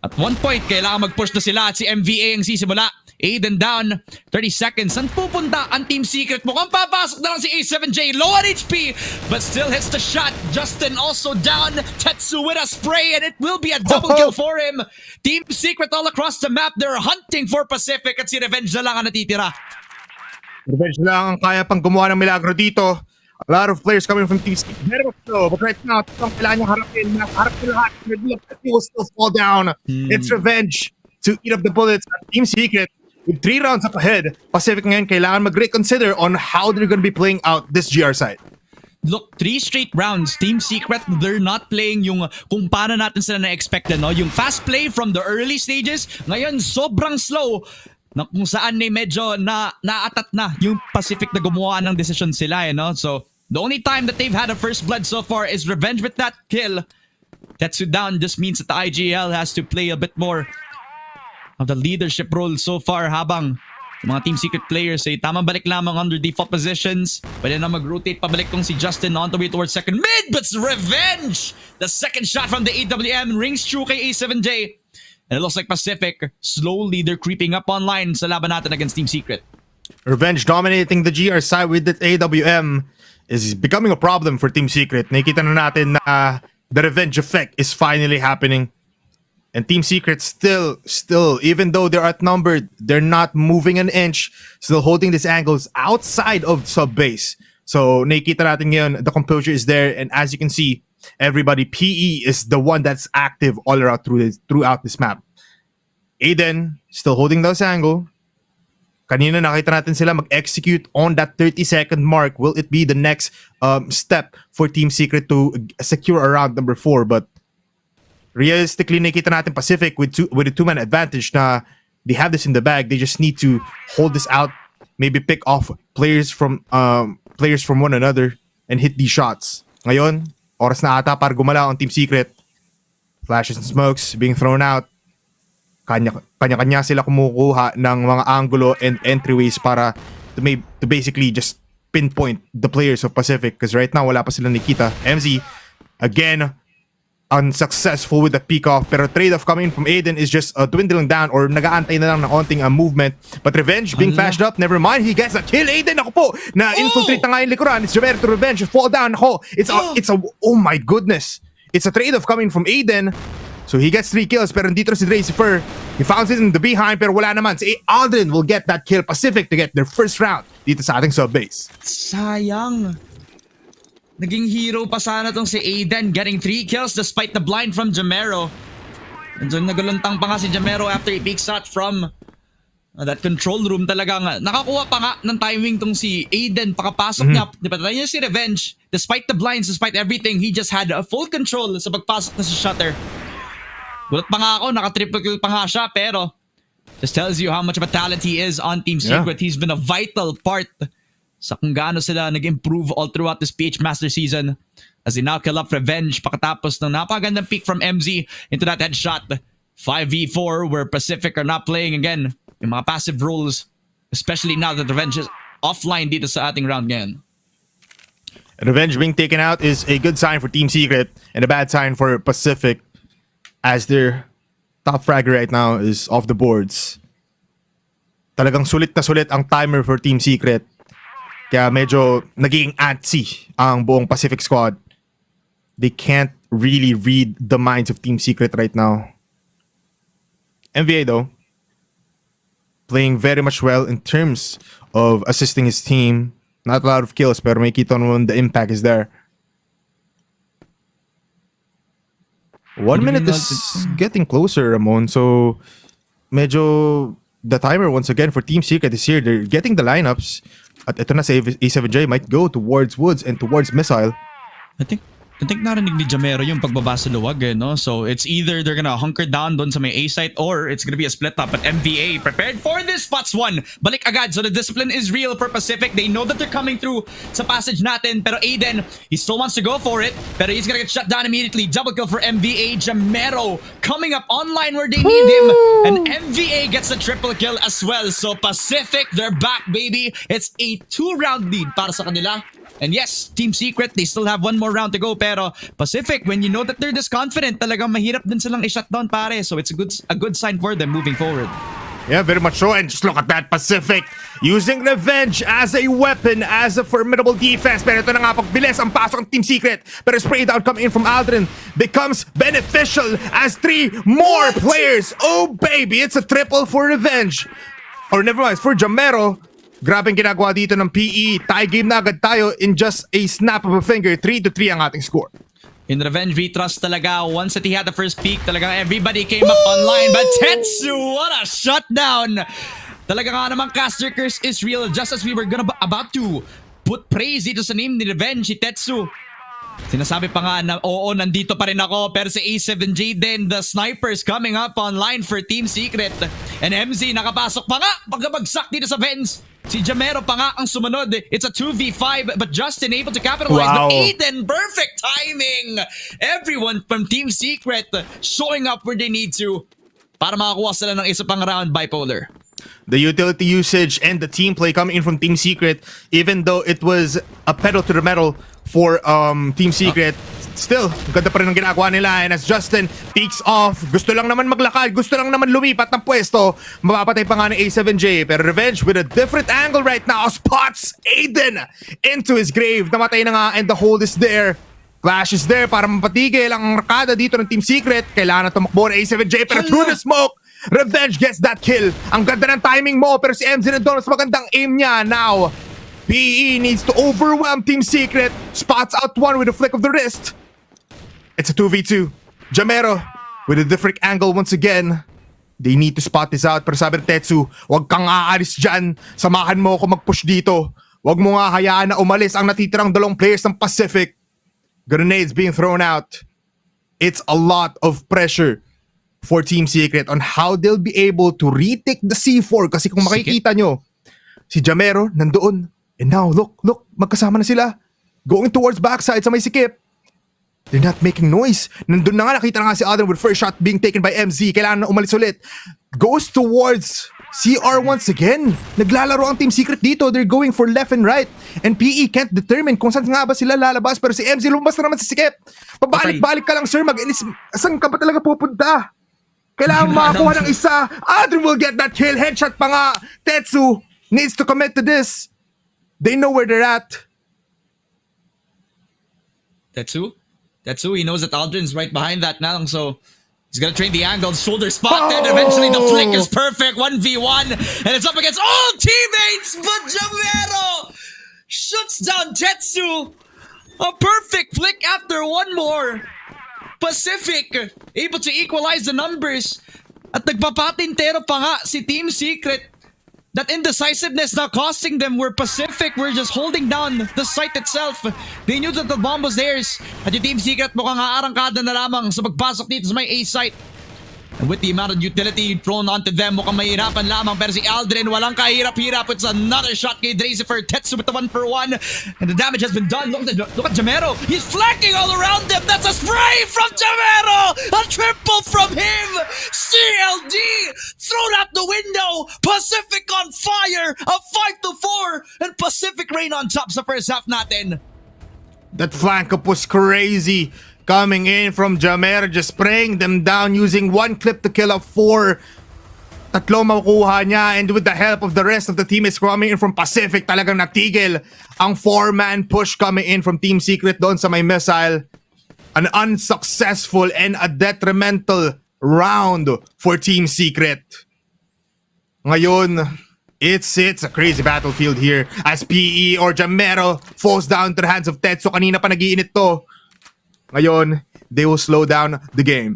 at one point, kailangan mag-push na sila at si MVA ang sisimula. Aiden down, 30 seconds. Saan pupunta ang Team Secret? Mukhang papasok na lang si A7J. Low on HP, but still hits the shot. Justin also down. Tetsu with a spray, and it will be a double kill for him. Team Secret all across the map. They're hunting for Pacific at si Revenge na lang ang natitira.
Revenge lang ang kaya pang gumawa ng milagro dito. A lot of players coming from Team Secret. Very much so, but right now, ito ang kailangan niyang harapin. Harapin lahat. He will still fall down. It's Revenge to eat up the bullets at Team Secret. With 3 rounds up ahead, Pacific ngayon kailangan mag-reconsider on how they're gonna be playing out this GR side.
Look, 3 straight rounds. Team Secret, they're not playing yung kung paano natin sila na-expect no? Yung fast play from the early stages, ngayon sobrang slow na kung saan medyo naatat na yung Pacific na gumawa ng decision sila. No? So, the only time that they've had a first blood so far is Revenge with that kill. Tetsu down just means that the IGL has to play a bit more of the leadership role so far habang yung mga Team Secret players ay tamang balik lamang under default positions. Pwede na mag-rotate pabalik tong si Justin on the way towards second mid, but it's Revenge! The second shot from the AWM rings true kay A7J. And it looks like Pacific, slowly they're creeping up online sa laban natin against Team Secret.
Revenge dominating the GR side with the AWM is becoming a problem for Team Secret. Nakikita na natin na the Revenge effect is finally happening. And Team Secret still, even though they're outnumbered, they're not moving an inch, still holding these angles outside of sub-base. So, nakikita natin ngayon, the composure is there, and as you can see, everybody, PE is the one that's active all around throughout this map. Aiden, still holding those angle. Kanina nakita natin sila mag-execute on that 30-second mark. Will it be the next step for Team Secret to secure a round number 4? But realistically, nakita natin Pacific with a 2-man advantage na they have this in the bag. They just need to hold this out, maybe pick off players from one another and hit these shots. Ngayon, oras na ata para gumala ang Team Secret. Flashes and smokes being thrown out. Kanya-kanya sila kumukuha ng mga angulo and entryways para to basically just pinpoint the players of Pacific, because right now wala pa sila nakita. MZ, again, unsuccessful with the pick-off, pero trade-off coming from Aiden is just dwindling down or nag-aantay na lang ng onting movement. But Revenge being flashed up, never mind, he gets a kill. Aiden, ako po, na-infiltrate na nga yung likuran. It's Javier to Revenge, fall down, ako. Oh my goodness. It's a trade-off coming from Aiden. So he gets 3 kills, pero dito si Dracifer. He found it in the behind, pero wala naman. Si Aldrin will get that kill. Pacific to get their first round dito sa ating sub-base.
Sayang. Naging hero pa sana tong si Aiden, getting 3 kills despite the blind from Jamero. And so naguluntang pa nga si Jamero after a big shot from that control room. Talagang nakakuha pa nga ng timing tong si Aiden. Pakapasok niya, di ba tayo niya si Revenge. Despite the blinds, despite everything, he just had a full control sa pagpasok na sa shutter. Gulat pa nga ako, naka-triple kill pa nga siya, pero just tells you how much of a talent he is on Team Secret. He's been a vital part sa kung gaano sila nag-improve all throughout this PH Master season as they now kill up Revenge pakatapos ng napagandang peek from MZ into that headshot. 5v4 where Pacific are not playing again yung mga passive roles, especially now that Revenge is offline dito sa ating round ngayon.
Revenge being taken out is a good sign for Team Secret and a bad sign for Pacific, as their top fragger right now is off the boards. Talagang sulit na sulit ang timer for Team Secret. Kaya medyo naging antsy ang buong Pacific squad. They can't really read the minds of Team Secret right now. MVA though, playing very much well in terms of assisting his team. Not a lot of kills, pero may kita naman the impact is there. 1 minute is getting closer, Ramon. So, medyo the timer once again for Team Secret is here. They're getting the lineups. At ito na, A7J might go towards Woods and towards Missile.
I think I think narinig ni Jamero yung pagbaba sa luwag eh, no? So it's either they're gonna hunker down doon sa may A site or it's gonna be a split up. But MVA prepared for this. Spots one. Balik agad. So the discipline is real for Pacific. They know that they're coming through sa passage natin. Pero Aiden, he still wants to go for it. Pero he's gonna get shut down immediately. Double kill for MVA. Jamero coming up online where they need him. And MVA gets a triple kill as well. So Pacific, they're back, baby. It's a 2-round lead para sa kanila. And yes, Team Secret, they still have one more round to go. Pero Pacific, when you know that they're this confident, talagang mahirap din silang i-shutdown pare. So it's a good sign for them moving forward.
Yeah, very much so. And just look at that, Pacific using Revenge as a weapon, as a formidable defense. Pero ito na nga, pagbilis ang pasok ng Team Secret. Pero spray down coming in from Aldrin becomes beneficial as 3 more players. Oh baby, it's a triple for Revenge. Or never mind, for Jamero. Grabing ginagawa dito ng PE. Tie game na agad tayo in just a snap of a finger. 3-3 ang ating score.
In Revenge, we trust talaga. Once that he had the first peak, talaga everybody came up online. But Tetsu, what a shutdown! Talaga nga naman, Caster Curse is real. Just as we were about to put praise dito sa name ni Revenge, si Tetsu. Sinasabi pa nga na oo, nandito pa rin ako. Pero si A7J din, the snipers coming up online for Team Secret. And MZ nakapasok pa nga pagkabagsak dito sa Vens. Si Jamero pa nga ang sumunod. It's a 2v5 but Justin able to capitalize.
Wow.
But Aiden, perfect timing. Everyone from Team Secret showing up where they need to para makakuha sila ng isa pang round bipolar.
The utility usage and the team play coming in from Team Secret, even though it was a pedal to the metal for Team Secret, still, ganda pa rin ang ginagawa nila. And as Justin peeks off, gusto lang naman maglakad, gusto lang naman lumipat ng pwesto, mapapatay pa nga ng A7J. Pero Revenge with a different angle right now, spots Aiden into his grave. Namatay na nga and the hold is there. Clash is there para mapatigil ang arkada dito ng Team Secret. Kailangan na tumakbo ng A7J pero through the smoke, Revenge gets that kill. Ang ganda ng timing mo pero si MZ nandun, mas magandang aim niya. Now, PE needs to overwhelm Team Secret. Spots out one with a flick of the wrist. It's a 2v2. Jamero with a different angle once again. They need to spot this out. Pero sabi ng Tetsu, huwag kang aalis dyan. Samahan mo ako mag-push dito. Huwag mo nga hayaan na umalis ang natitirang 2 players ng Pacific. Grenades being thrown out. It's a lot of pressure for Team Secret on how they'll be able to retake the C4. Kasi kung makikita nyo, si Jamero nandoon. And now, look, magkasama na sila. Going towards backside sa may sikip. They're not making noise. Nandun na nga, nakita na nga si Aldrin with first shot being taken by MZ. Kailangan na umalis ulit. Goes towards CR once again. Naglalaro ang Team Secret dito. They're going for left and right. And PE can't determine kung saan nga ba sila lalabas. Pero si MZ lumabas na naman sa sikip. Pabalik-balik ka lang, sir. Mag-inis. Saan ka ba talaga pupunta? Kailangan makakuha ng isa. Aldrin will get that kill. Headshot pa nga. Tetsu needs to commit to this. They know where they're at.
Tetsu, he knows that Aldrin's right behind that now, so he's gonna train the angle, shoulder spot, and eventually the flick is perfect, 1v1, and it's up against all teammates, but Jamero shuts down Tetsu. A perfect flick after one more. Pacific able to equalize the numbers, at nagpapatintero pa nga si Team Secret. That indecisiveness now costing them, where Pacific were just holding down the site itself. They knew that the bomb was theirs. At yung Team Secret mukhang aarangkada na lamang sa pagpasok dito sa may A site. And with the amount of utility thrown onto them, mukhang mahirapan lamang. Pero si Aldrin, walang kahirap-hirap. It's another shot kay Drazy for Tetsu with the 1-for-1. And the damage has been done. Look at Jamero. He's flanking all around them. That's a spray from Jamero. A triple from him. CLD thrown out the window. Pacific on fire. A 5-4. And Pacific rain on top sa first half natin.
That flank up was crazy. Coming in from Jamero, just spraying them down using one clip to kill off 4. Tatlo makukuha niya, and with the help of the rest of the team is coming in from Pacific, talagang natigil ang 4-man push coming in from Team Secret doon sa may missile. An unsuccessful and a detrimental round for Team Secret. Ngayon, it's a crazy battlefield here as PE or Jamero falls down to the hands of Tetsu. Kanina pa nag-iinit to. Ngayon, they will slow down the game.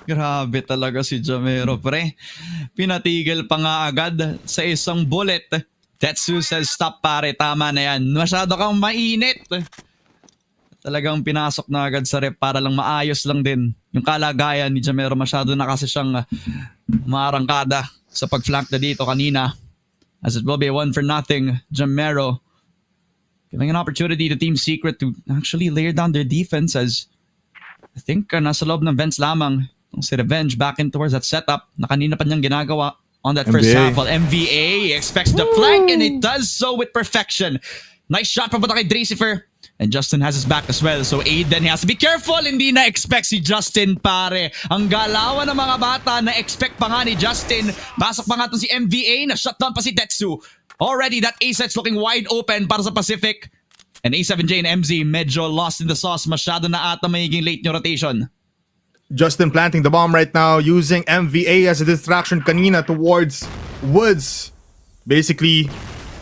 Grabe talaga si Jamero, pre. Pinatigil pa nga agad sa isang bullet. Tetsu says, stop pare, tama na yan. Masyado kang mainit. talagang pinasok na agad sa rep para lang maayos lang din yung kalagayan ni Jamero. Masyado na kasi siyang maarangkada sa pag-flank na dito kanina. As it will be a 1-0 Jamero giving an opportunity to Team Secret to actually layer down their defense, as I think nasa loob ng vents lamang si Revenge back in towards that setup na kanina pa niyang ginagawa on that first half. While MVA expects the flank and it does so with perfection. Nice shot papunta kay Dracifer. And Justin has his back as well. So Aiden, he has to be careful. Hindi na-expect si Justin, pare. Ang galawan ng mga bata, na-expect pa nga ni Justin. Pasok pa nga ito si MVA, na-shutdown pa si Tetsu. Already, that A-set's looking wide open para sa Pacific. And A7J and MZ medyo lost in the sauce. Masyado na ata magiging late yung rotation.
Justin planting the bomb right now, using MVA as a distraction kanina towards Woods. Basically,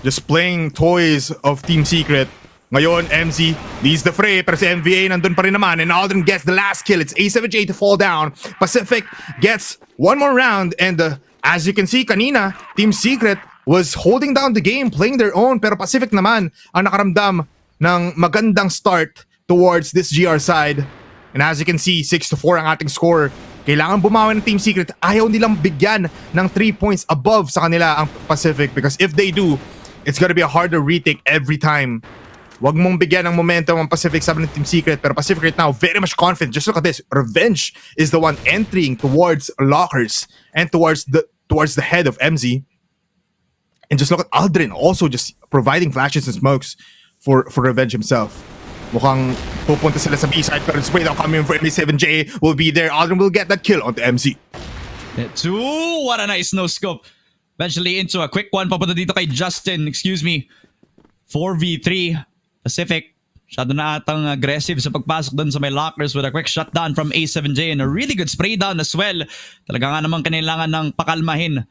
just playing toys of Team Secret. Ngayon, MZ leads the fray, pero si MVA nandun pa rin naman, and Aldrin gets the last kill. It's A7J to fall down. Pacific gets one more round, and as you can see kanina, Team Secret was holding down the game, playing their own, pero Pacific naman ang nakaramdam ng magandang start towards this GR side. And as you can see, 6-4 ang ating score. Kailangan bumawi ng Team Secret. Ayaw nilang bigyan ng 3 points above sa kanila ang Pacific, because if they do, it's gonna be a harder retake every time. Wag mong bigyan ng momentum ang Pacific, sabi ng Team Secret, pero Pacific right now very much confident. Just look at this. Revenge is the one entering towards lockers and towards the head of MZ. And just look at Aldrin also just providing flashes and smokes for Revenge himself. Mukhang pupunta sila sa B-side, pero it's way down coming for MA7J will be there. Aldrin will get that kill onto MZ.
What a nice no-scope. Eventually into a quick one. Papunta dito kay Justin. Excuse me. 4v3. Pacific, masyado na atang aggressive sa pagpasok dun sa may lockers with a quick shutdown from A7J and a really good spray down as well. Talaga nga naman kailangan ng pakalmahin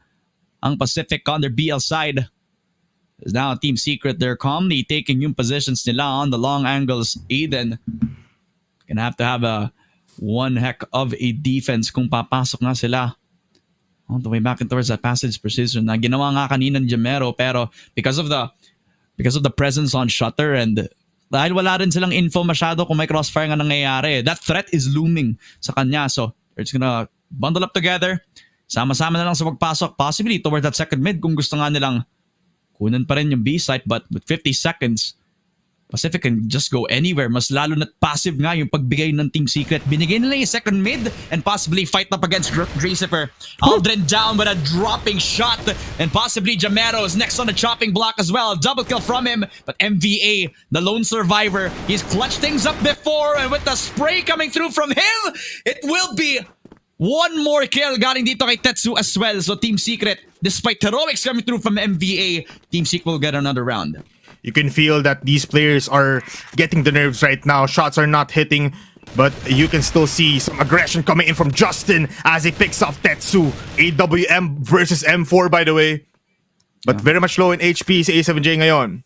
ang Pacific on their BL side. As now Team Secret, they're calmly taking yung positions nila on the long angles. Aiden gonna have to have a one heck of a defense kung papasok nga sila on the way back and towards that passage precision na ginawa nga kanina ni Jamero, pero because of the presence on Shutter and dahil wala rin silang info masyado kung may crossfire nga nangyayari, that threat is looming sa kanya. So they're just gonna bundle up together, sama-sama na lang sa pagpasok, possibly toward that second mid kung gusto nga nilang kunan pa rin yung B site. But with 50 seconds, Pacific can just go anywhere. Mas lalo na't passive nga yung pagbigay ng Team Secret. Binigay nila yung second mid and possibly fight up against Dracifer. Aldrin down with a dropping shot, and possibly Jamero is next on the chopping block as well. Double kill from him, but MVA, the lone survivor, he's clutched things up before, and with the spray coming through from him, it will be one more kill galing dito kay Tetsu as well. So Team Secret, despite heroics coming through from MVA, Team Secret will get another round.
You can feel that these players are getting the nerves right now. Shots are not hitting, but you can still see some aggression coming in from Justin as he picks off Tetsu. AWM versus M4, by the way. But very much low in HP sa A7J ngayon.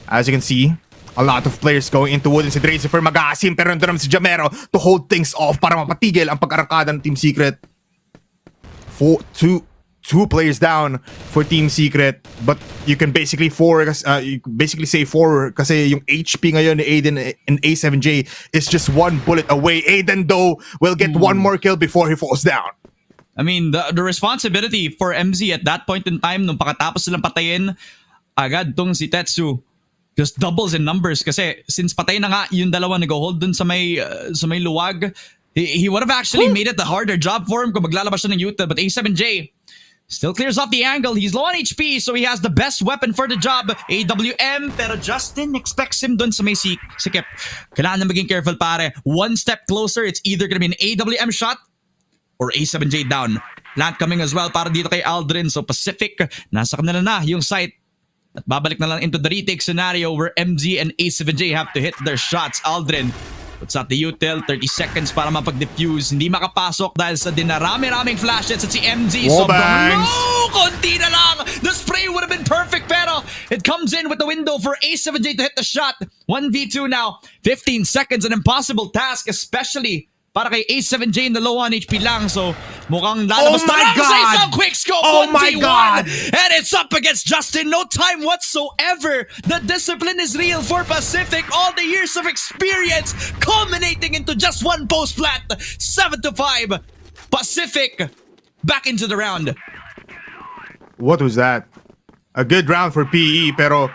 As you can see, a lot of players going into wood, and si Dracifer mag-aasim, pero nandun naman si Jamero to hold things off para mapatigil ang pag-arangkada ng Team Secret. Two players down for Team Secret, but you can basically say 4 kasi yung HP ngayon ni Aiden and A7J is just one bullet away. Aiden though will get one more kill before he falls down.
I mean, the responsibility for MZ at that point in time, nung pakatapos silang patayin agad tong si Tetsu, just doubles in numbers kasi since patay na nga yung dalawa nag-hold dun sa may luwag, he would have actually made it a harder job for him kung maglalabas siya ng Yuta. But A7J still clears off the angle. He's low on HP, so he has the best weapon for the job. AWM, pero Justin expects him dun sa may sikip. Kailangan na maging careful, pare. One step closer, it's either gonna be an AWM shot or A7J down. Plant coming as well para dito kay Aldrin. So Pacific, nasa kanila na yung site. At babalik na lang into the retake scenario where MZ and A7J have to hit their shots. Aldrin puts out the util, 30 seconds para mapag-defuse. Hindi makapasok dahil sa dinarami-raming flashes at si MZ. Sobrang konti na lang. The spray would have been perfect, pero it comes in with the window for A7J to hit the shot. 1v2 now. 15 seconds, an impossible task, especially para kay A7J in the low on HP lang. So mukhang lalabas
Oh my
na lang sa
God!
isang quick scope.
Oh my
1v1.
God!
And it's up against Justin. No time whatsoever. The discipline is real for Pacific. All the years of experience culminating into just one post plant. 7-5. Pacific back into the round.
What was that? A good round for PE, pero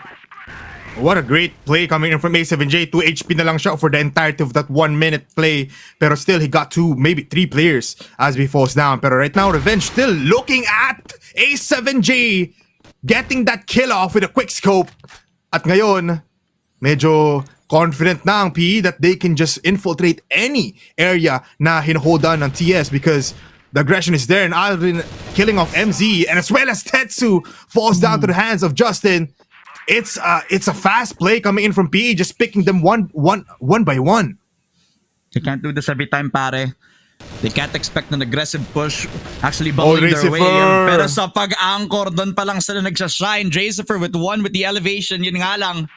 what a great play coming in from A7J. 2 HP na lang siya for the entirety of that 1 minute play. Pero still, he got 2, maybe 3 players as he falls down. Pero right now, Revenge still looking at A7J getting that kill off with a quick scope. At ngayon, medyo confident na ang PE that they can just infiltrate any area na hinahold on ng TS because the aggression is there, and Aldrin killing off MZ, and as well as Tetsu falls down to the hands of Justin. It's a fast play coming in from PE, just picking them one by one.
They can't do this every time, pare. They can't expect an aggressive push actually bubbling their way. Pero sa pag-anchor, doon pa lang sila nagsashine. Dracifer with the elevation, yun nga lang.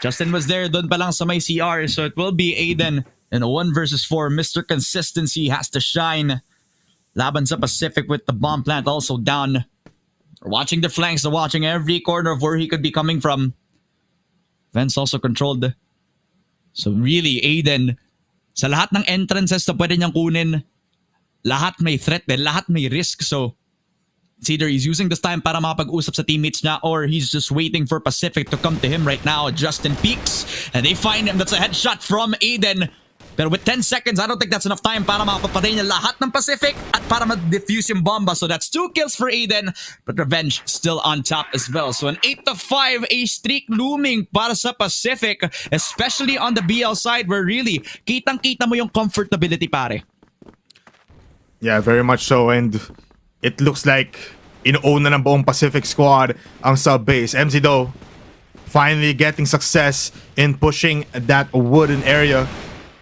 Justin was there, doon pa lang sa may CR. So it will be Aiden in a 1 versus 4. Mr. Consistency has to shine. Laban sa Pacific with the bomb plant also down. They're watching their flanks. They're watching every corner of where he could be coming from. Vents also controlled. So really, Aiden, sa lahat ng entrances na pwede niyang kunin, lahat may threat din, lahat may risk. So it's either he's using this time para makapag-usap sa teammates niya or he's just waiting for Pacific to come to him right now. Justin peeks and they find him. That's a headshot from Aiden. Pero with 10 seconds, I don't think that's enough time para makapapatay niya lahat ng Pacific at para ma-defuse yung bomba. So that's 2 kills for Aiden, but Revenge still on top as well. So an 8-5 a streak looming para sa Pacific, especially on the BL side where really, kitang-kita mo yung comfortability, pare.
Yeah, very much so, and it looks like in-own na ng buong Pacific squad ang sub-base. MZ though, finally getting success in pushing that wooden area.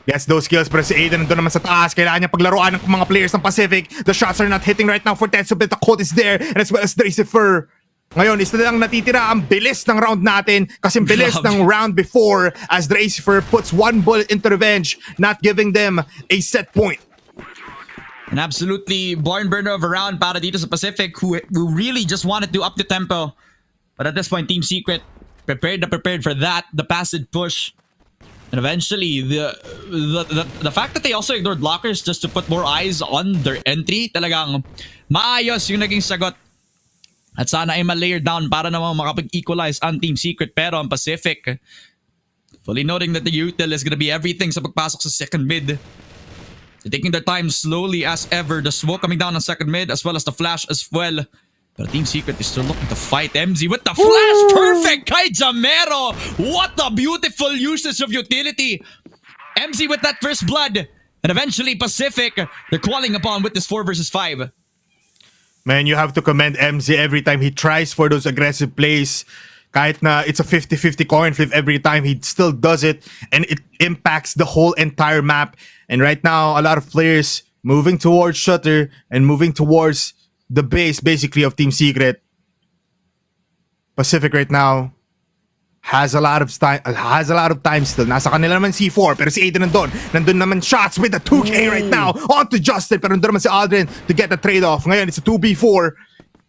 Gets those kills, pero si Aiden nandun naman sa taas. Kailangan niya paglaruan ng mga players ng Pacific. The shots are not hitting right now for Tetsu, but the code is there, and as well as Dracifer. Ngayon, isa lang natitira. Ang bilis ng round natin kasi ang bilis ng round before as Dracifer puts 1 bullet into Revenge, not giving them a set point.
An absolutely barn burner of a round para dito sa Pacific who really just wanted to up the tempo. But at this point, Team Secret prepared for that, the passage push. And eventually, the fact that they also ignored blockers just to put more eyes on their entry, talagang maayos yung naging sagot. At sana ay ma-layer down para naman makapag-equalize ang Team Secret. Pero ang Pacific, fully noting that the util is gonna be everything sa pagpasok sa second mid. They're taking their time slowly as ever. The smoke coming down on second mid as well as the flash as well. But Team Secret is still looking to fight MZ with the flash. Perfect kay Jamero. What a beautiful usage of utility. MZ with that first blood. And eventually Pacific, they're calling upon with this 4 versus 5.
Man, you have to commend MZ every time he tries for those aggressive plays. Kahit na it's a 50-50 coin flip every time, he still does it. And it impacts the whole entire map. And right now, a lot of players moving towards Shutter and moving towards the base basically of Team Secret. Pacific right now has a lot of time still. Nasa kanila naman C4 pero si Aiden nandun naman shots with the 2K right now onto Justin pero nandun naman si Aldrin to get the trade-off. Ngayon it's a 2v4.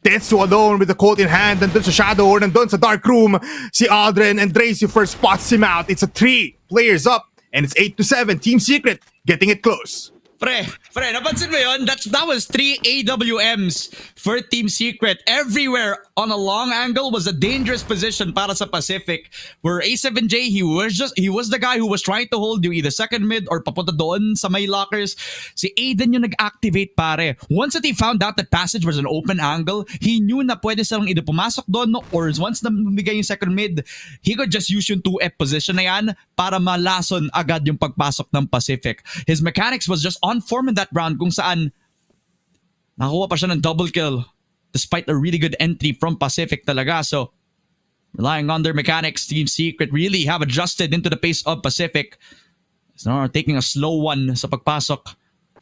Tetsu alone with the Colt in hand. Nandun sa Shadow or nandun sa Dark Room. Si Aldrin and Dracifer spots him out. It's a 3 players up and it's 8-7. Team Secret getting it close.
Pre, napansin mo yun? That was 3 AWMs for Team Secret. Everywhere on a long angle was a dangerous position para sa Pacific. Where A7J, he was the guy who was trying to hold you either second mid or papunta doon sa may lockers. Si Aiden yung nag-activate, pare. Once that he found out that passage was an open angle, he knew na pwede silang either pumasok doon or once na bigay yung second mid, he could just use yung 2F position na yan para malason agad yung pagpasok ng Pacific. His mechanics was just on form in that round kung saan nakakuha pa siya ng double kill despite a really good entry from Pacific talaga. So relying on their mechanics, Team Secret really have adjusted into the pace of Pacific. So now taking a slow one sa pagpasok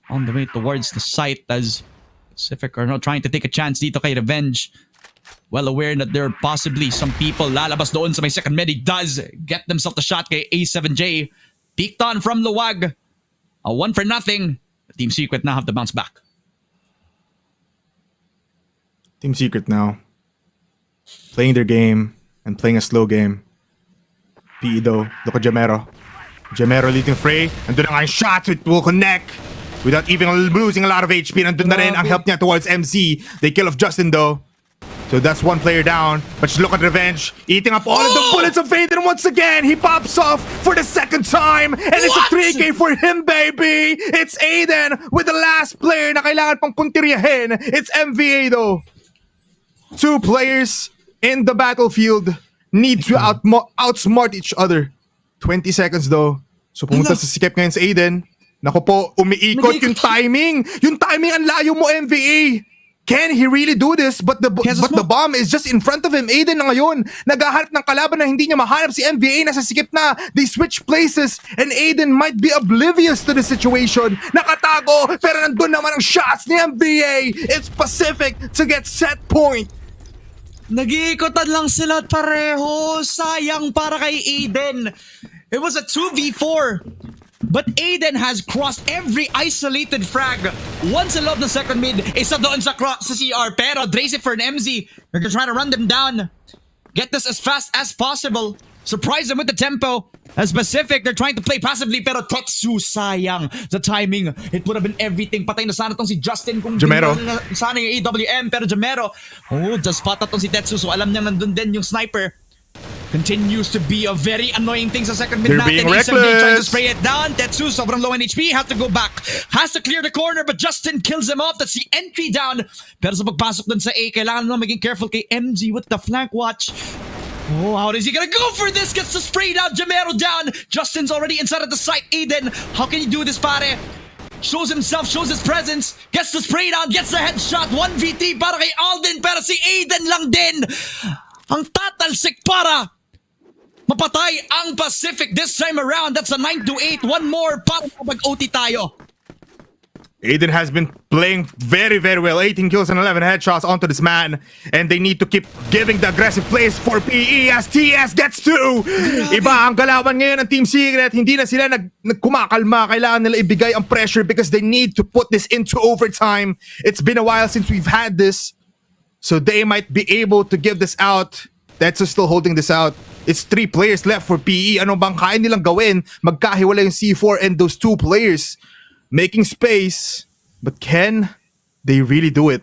on the way towards the site as Pacific are now trying to take a chance dito kay Revenge. Well aware that there are possibly some people lalabas doon sa may second mid. He does get themselves the shot kay A7J. Peeked on from Luwag. A 1-0. Team Secret now have to bounce back.
Team Secret now. Playing their game and playing a slow game. PE though. Look at Jamero. Jamero leading fray. Andun na nga yung shots which will connect. Without even losing a lot of HP. Nandun na rin ang help niya towards MC. They kill off Justin though. So that's one player down. But just look at Revenge. Eating up all of the bullets of Vaden once again. He pops off for the second time. And it's a 3K for him, baby. It's Aiden with the last player na kailangan pang puntiryahin. It's MVA though. Two players in the battlefield need to outsmart each other. 20 seconds though. So pumunta sa sikip ngayon sa Aiden. Naku po, umiikot yung timing. Yung timing ang layo mo, MVA. Can he really do this? But the bomb is just in front of him. Aiden na ngayon. Naghahanap ng kalaban na hindi niya mahanap. Si MVA nasa sikip na. They switch places. And Aiden might be oblivious to the situation. Nakatago. Pero nandun naman ang shots ni MVA. It's Pacific to get set point.
Nag-iikotan lang sila pareho. Sayang para kay Aiden. It was a 2v4. But Aiden has crossed every isolated frag. One sa loob ng second mid, isa doon sa CR. Pero Dracy for an MZ, they're gonna try to run them down. Get this as fast as possible. Surprise them with the tempo. As Pacific, they're trying to play passively. Pero Tetsu, sayang. The timing, it would have been everything. Patay na sana tong si Justin kung
Jamero.
sana yung AWM. Pero Jamero, just spot tong si Tetsu. So alam niya nandun din yung sniper. Continues to be a very annoying thing sa second mid
They're
natin.
being reckless.
Trying to spray it down. Tetsu, sobrang low in HP. Has to go back. Has to clear the corner, but Justin kills him off. That's the entry down. Pero sa pagpasok dun sa A, kailangan na maging careful kay MG with the flank watch. Oh, how is he gonna go for this? Gets the spray down. Jamero down. Justin's already inside of the site. Aiden, how can you do this, pare? Shows himself, shows his presence. Gets the spray down. Gets the headshot. 1v3 para kay Alden. Pero si Aiden lang din ang tatalsik para mapatay ang Pacific this time around. That's a 9-8. One more para mag-OT tayo.
Aiden has been playing very, very well. 18 kills and 11 headshots onto this man. And they need to keep giving the aggressive plays for PE as TS gets 2. Iba ang galawan ngayon ng Team Secret. Hindi na sila nagkumakalma. Kailangan nila ibigay ang pressure because they need to put this into overtime. It's been a while since we've had this. So they might be able to give this out. Tetsu still holding this out. It's 3 players left for PE. Ano bang kaya nilang gawin? Magkahiwala yung C4 and those 2 players. Making space. But can they really do it?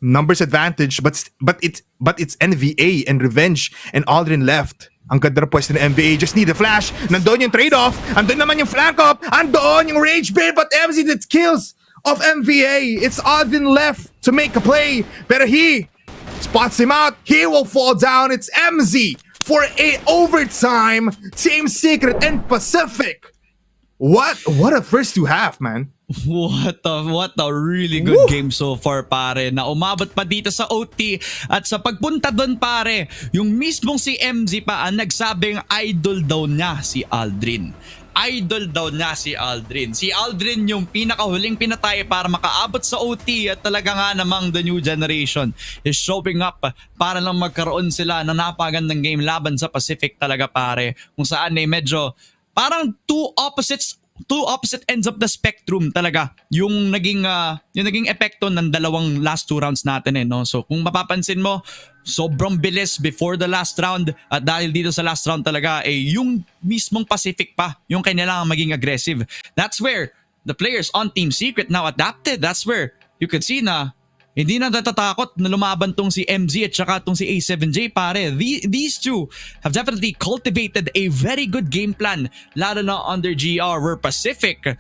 Numbers advantage, but it's NVA and Revenge and Aldrin left. Ang ganda na pwesto ng MVA. Just need a flash. Nandoon yung trade-off. Andun naman yung flank up. Andoon yung rage bait. But MZ that kills of MVA. It's Aldrin left to make a play. Pero he spots him out. He will fall down. It's MZ for a overtime. Team Secret and Pacific. What a first 2 half, man.
What a really good game so far, pare. Na umabot pa dito sa OT at sa pagpunta doon, pare, yung mismong si MZ pa ang nagsabing idol daw niya si Aldrin. Idol daw niya si Aldrin. Si Aldrin yung pinakahuling pinatay para makaabot sa OT at talaga nga namang the new generation is showing up para lang magkaroon sila ng napagandang game laban sa Pacific talaga, pare. Kung saan medyo parang two opposite ends of the spectrum talaga yung naging epekto ng dalawang last 2 rounds natin no. So kung mapapansin mo, sobrang bilis before the last round at dahil dito sa last round talaga yung mismong Pacific pa yung kailangan maging aggressive. That's where the players on Team Secret now adapted. That's where you could see na hindi na natatakot na lumaban tong si MZ at saka tong si A7J, pare. These two have definitely cultivated a very good game plan, lalo na under GR where Pacific,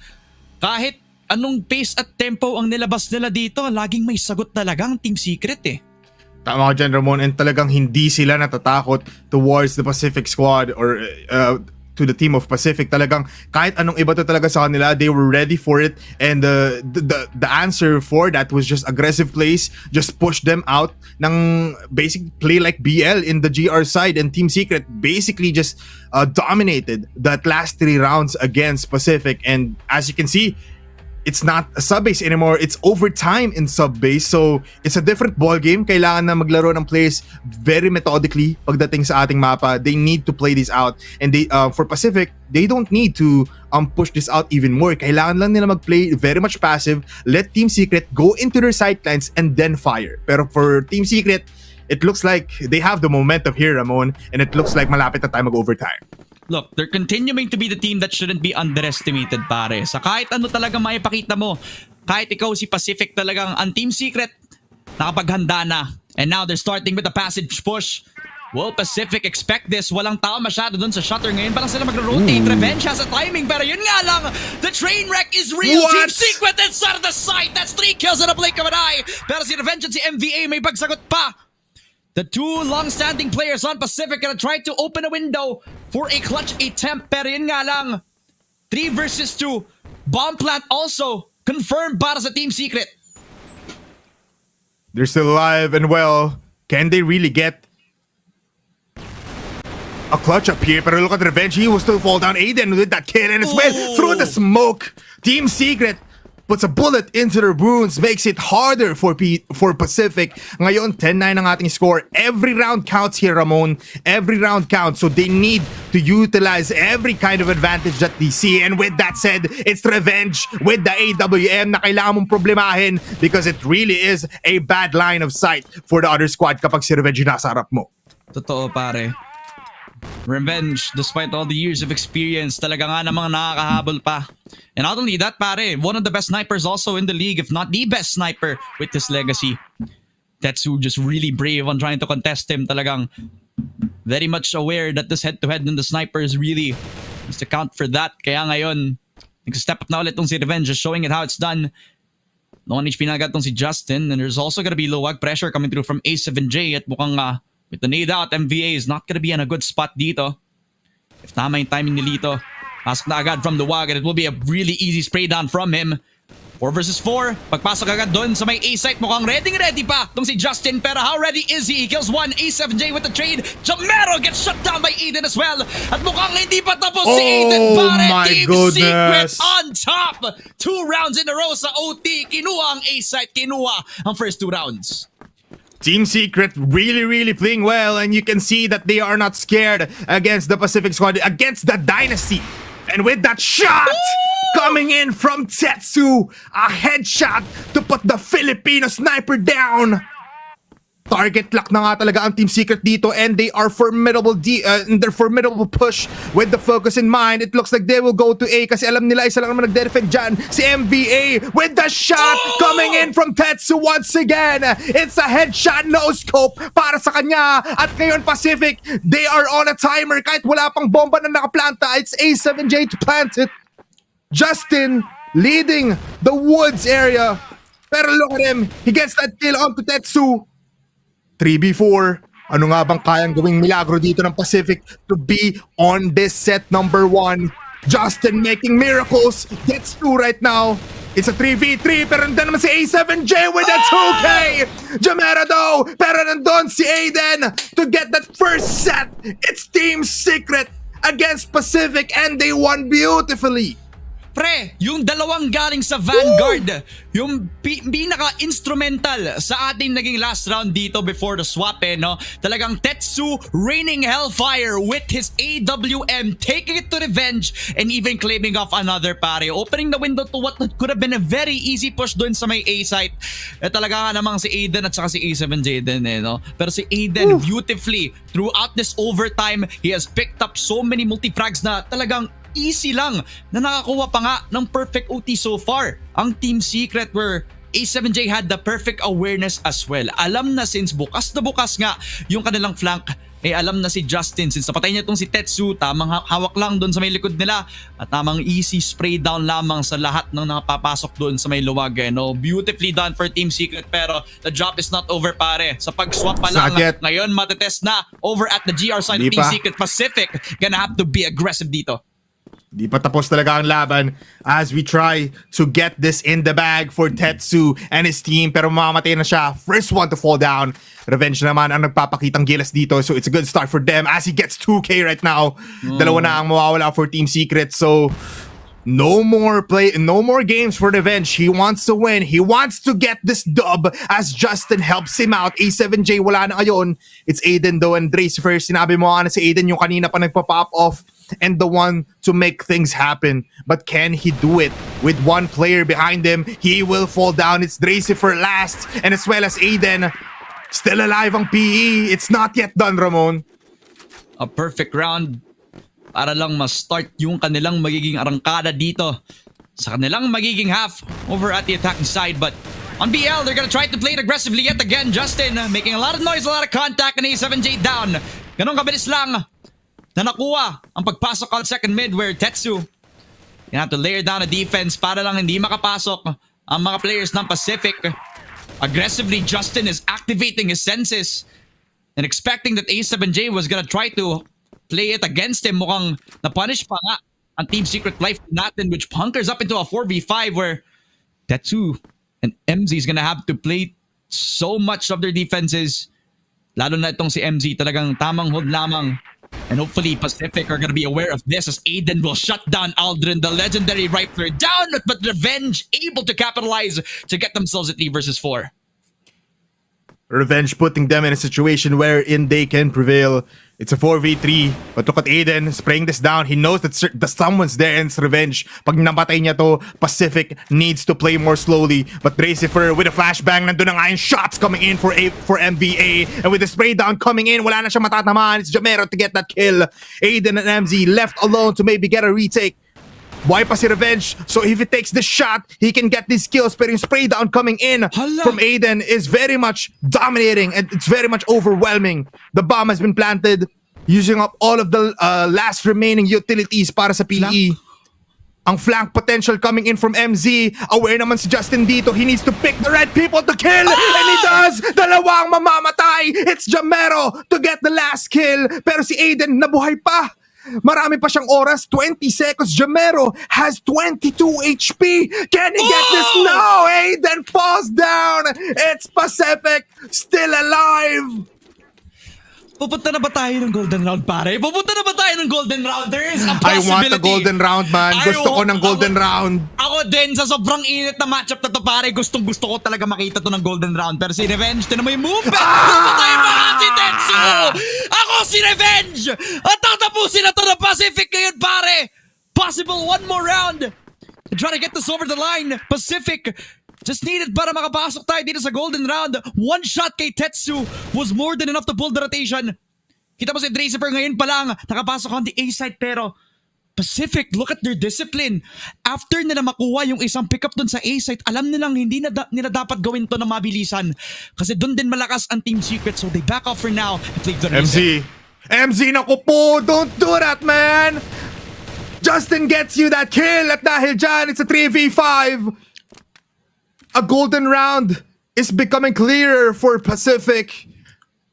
kahit anong pace at tempo ang nilabas nila dito, laging may sagot talaga ang Team Secret
Tama ka dyan, Ramon, and talagang hindi sila natatakot towards the Pacific squad or to the team of Pacific. Talagang kahit anong iba to talaga sa kanila, they were ready for it, and the answer for that was just aggressive plays, just push them out ng basic play like BL in the GR side, and Team Secret basically just dominated that last 3 rounds against Pacific. And as you can see, it's not a sub-base anymore. It's overtime in sub-base. So, it's a different ball game. Kailangan na maglaro ng players very methodically pagdating sa ating mapa. They need to play this out. And they for Pacific, they don't need to push this out even more. Kailangan lang nila mag-play very much passive. Let Team Secret go into their sightlines and then fire. Pero for Team Secret, it looks like they have the momentum here, Ramon. And it looks like malapit na tayo mag-overtime.
Look, they're continuing to be the team that shouldn't be underestimated, pare. Sa kahit ano talaga maipakita mo, kahit ikaw si Pacific talagang ang Team Secret, nakapaghanda na. And now they're starting with the passage push. Will Pacific expect this? Walang tao masyado dun sa shutter ngayon. Parang sila mag-rotate. Revenge has a timing, pero yun nga lang, the train wreck is real. Team Secret inside of the site. That's 3 kills in a blink of an eye. Pero si Revenge at si MVA may pagsagot pa. The two long-standing players on Pacific gonna try to open a window for a clutch attempt. Pero yun nga lang, 3 versus 2. Bomb plant also confirmed para sa Team Secret.
They're still alive and well. Can they really get a clutch up here? Pero look at Revenge. He will still fall down. Aiden with that kill and as well through the smoke. Team Secret puts a bullet into their wounds, makes it harder for Pacific. Ngayon, 10-9 ang ating score. Every round counts here, Ramon. Every round counts. So they need to utilize every kind of advantage that they see. And with that said, it's Revenge with the AWM na kailangan mong problemahin because it really is a bad line of sight for the other squad kapag si Revenge nasa harap mo.
Totoo, pare. Revenge, despite all the years of experience, talaga nga namang nakakahabol pa. And not only that, pare, one of the best snipers also in the league, if not the best sniper with this legacy. Tetsu just really brave on trying to contest him. Talagang very much aware that this head-to-head in the sniper is really just to count for that. Kaya ngayon, nag-step up na ulit tong si Revenge, just showing it how it's done. No 1 HP na agad tong si Justin, and there's also gonna be low wag pressure coming through from A7J at mukhang with the nade out, MVA is not gonna be in a good spot dito. If tama yung timing ni Lito, pasok na agad from the wag and it will be a really easy spray down from him. 4 versus 4. Pagpasok agad doon sa may A-site, mukhang ready pa tong si Justin, pero how ready is he? He kills 1, A7J with the trade. Jamero gets shut down by Aiden as well. At mukhang hindi pa tapos si Aiden, pare. Team Secret on top. 2 rounds in a row sa OT. Kinuha ang A-site, kinuha ang first 2 rounds.
Team Secret really playing well, and you can see that they are not scared against the Pacific squad, against the Dynasty. And with that shot coming in from Tetsu, a headshot to put the Filipino sniper down. Target lock na nga talaga ang Team Secret dito, and they are formidable their formidable push with the focus in mind. It looks like they will go to A kasi alam nila isa lang naman nag-defend dyan, si MVA with the shot coming in from Tetsu once again. It's a headshot, no scope para sa kanya. At ngayon Pacific, they are on a timer kahit wala pang bomba na nakaplanta. It's A7J to plant it. Justin leading the woods area. Pero look at him, he gets that kill onto Tetsu. 3v4. Ano nga bang kayang gawing milagro dito ng Pacific to be on this set number 1? Justin making miracles. Gets 2 right now. It's a 3v3 pero nandun naman si A7J with a 2K. Jamera though, pero nandun si Aiden to get that first set. It's Team Secret against Pacific and they won beautifully.
Pre, yung dalawang galing sa Vanguard, yung pinaka-instrumental sa ating naging last round dito before the swap no? Talagang Tetsu raining hellfire with his AWM, taking it to Revenge and even claiming off another pare. Opening the window to what could have been a very easy push doon sa may A-site. Talaga nga namang si Aiden at saka si A7J din no? Pero si Aiden beautifully, throughout this overtime, he has picked up so many multi-frags na talagang easy lang na nakakuha pa nga ng perfect OT so far. Ang Team Secret where A7J had the perfect awareness as well. Alam na since bukas na bukas nga yung kanilang flank, alam na si Justin since napatay niya itong si Tetsu, tamang hawak lang doon sa may likod nila at tamang easy spray down lamang sa lahat ng nakapapasok doon sa may luwag. No? Beautifully done for Team Secret pero the job is not over pare. Sa pag-swap pa lang ngayon matetest na over at the GR side of Team Secret. Pacific gonna have to be aggressive dito.
Di pa tapos talaga ang laban as we try to get this in the bag for Tetsu and his team pero mamamatay na siya. First one to fall down. Revenge naman ang nagpapakitang gilas dito so it's a good start for them as he gets 2K right now. Dalawa na ang mawawala for Team Secret so No more games for Revenge. He wants to win. He wants to get this dub as Justin helps him out. A7J wala na ngayon. It's Aiden though and Drace first. Sinabi mo na si Aiden yung kanina pa nagpa-pop off and the one to make things happen. But can he do it? With one player behind him, he will fall down. It's Drace for last and as well as Aiden. Still alive ang PE. It's not yet done, Ramon.
A perfect round para lang ma-start yung kanilang magiging arangkada dito sa kanilang magiging half over at the attacking side. But on BL, they're gonna try to play it aggressively yet again. Justin making a lot of noise, a lot of contact, and A7J down. Ganun kabilis lang na nakuha ang pagpasok on second mid where Tetsu gonna have to layer down a defense para lang hindi makapasok ang mga players ng Pacific. Aggressively, Justin is activating his senses and expecting that A7J was gonna try to play it against him. Mukhang na-punish pa nga ang Team Secret life natin, which hunkers up into a 4v5 where Tetsu and MZ is gonna have to play so much of their defenses. Lalo na itong si MZ, talagang tamang hold lamang. And hopefully Pacific are gonna be aware of this as Aiden will shut down Aldrin, the legendary rifler, down, but Revenge able to capitalize to get themselves at 3 versus 4.
Revenge putting them in a situation wherein they can prevail. It's a 4v3. But look at Aiden spraying this down. He knows that someone's there and it's Revenge. Pag namatay niya to, Pacific needs to play more slowly. But Dracifer with a flashbang, nandun na nga yung shots coming in for MVA. And with the spray down coming in, wala na siya matatamaan. It's Jamero to get that kill. Aiden and MZ left alone to maybe get a retake. Buhay pa si Revenge, so if he takes the shot, he can get these kills. Pero yung spray down coming in from Aiden is very much dominating and it's very much overwhelming. The bomb has been planted, using up all of the last remaining utilities para sa PE. Ang flank potential coming in from MZ. Aware naman si Justin dito. He needs to pick the right people to kill. And he does! Dalawang mamamatay! It's Jamero to get the last kill. Pero si Aiden nabuhay pa. Marami pa siyang oras, 20 seconds. Jamero has 22 HP. Can he get this? No! Aiden falls down. It's Pacific still alive.
Pupunta na ba tayo ng golden round, pare? Pupunta na ba tayo ng golden round? There is a possibility.
I want the golden round, man. Gusto ko ng golden round.
Ako din, sa sobrang init na matchup na to, pare, gusto ko talaga makita to ng golden round. Pero si Revenge, tinan mo yung movement. Gusto tayo mga si Tetsu. Ako si Revenge. At tatapusin na to ng Pacific ngayon, pare. Possible one more round. To try to get this over the line. Pacific just needed para makapasok tayo dito sa golden round. One shot kay Tetsu was more than enough to pull the rotation. Kita mo si Dracifer ngayon pa lang, nakapasok on the A side, pero Pacific, look at their discipline. After nila makuha yung isang pickup dun sa A side, alam nilang hindi na nila dapat gawin to na mabilisan. Kasi dun din malakas ang Team Secret, so they back off for now.
MZ, naku po, don't do that, man. Justin gets you that kill at dahil dyan, it's a 3v5. A golden round is becoming clearer for Pacific.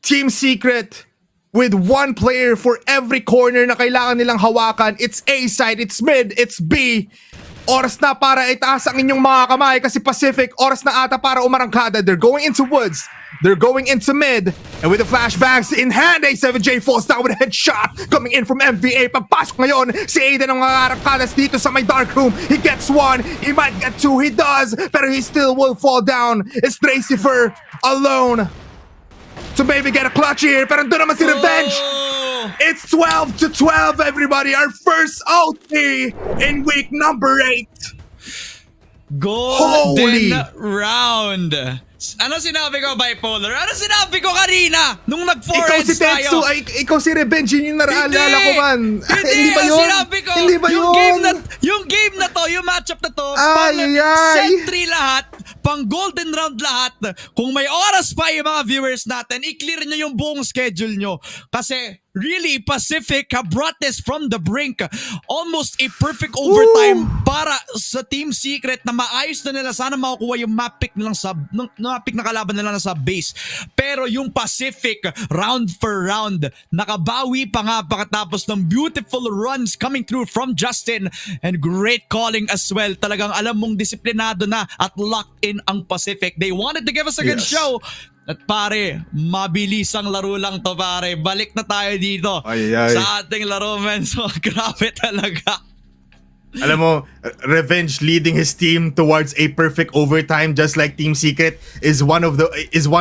Team Secret with one player for every corner na kailangan nilang hawakan. It's A side, it's mid, it's B. Oras na para itaas ang inyong mga kamay kasi Pacific, oras na ata para umarangkada. They're going into woods. They're going into mid. And with the flashbangs in hand, A7J falls down with a headshot coming in from MVA. Pagpasok ngayon, si Aiden ang arangkadas dito sa may dark room. He gets one. He might get two. He does. Pero he still will fall down. It's Dracifer alone to maybe get a clutch here. Pero doon naman si Revenge. It's 12-12, everybody. Our first OT in week number 8.
Golden round. Ano sinabi ko, Bipolar? Ano sinabi ko kanina nung nag-4 heads tayo?
Ikaw si Revenge, yun yung naraalala ko, man.
Hindi ba yun? Sinabi ko,
hindi ba yun?
Yung game na to, yung matchup na to, set 3 lahat, pang golden round lahat. Kung may oras pa yung mga viewers natin, i-clear nyo yung buong schedule nyo. Kasi really, Pacific have brought this from the brink. Almost a perfect overtime para sa Team Secret na maayos na nila. Sana makukuha yung map pick nilang pick na kalaban nila na sa base. Pero yung Pacific, round for round, nakabawi pa nga pagkatapos ng beautiful runs coming through from Justin and great calling as well. Talagang alam mong disiplinado na at locked in ang Pacific. They wanted to give us a good show. At pare, mabilisang laro lang to, pare. Balik na tayo dito sa ating laro, man. So, grabe talaga.
Alam mo, Revenge leading his team towards a perfect overtime just like Team Secret is one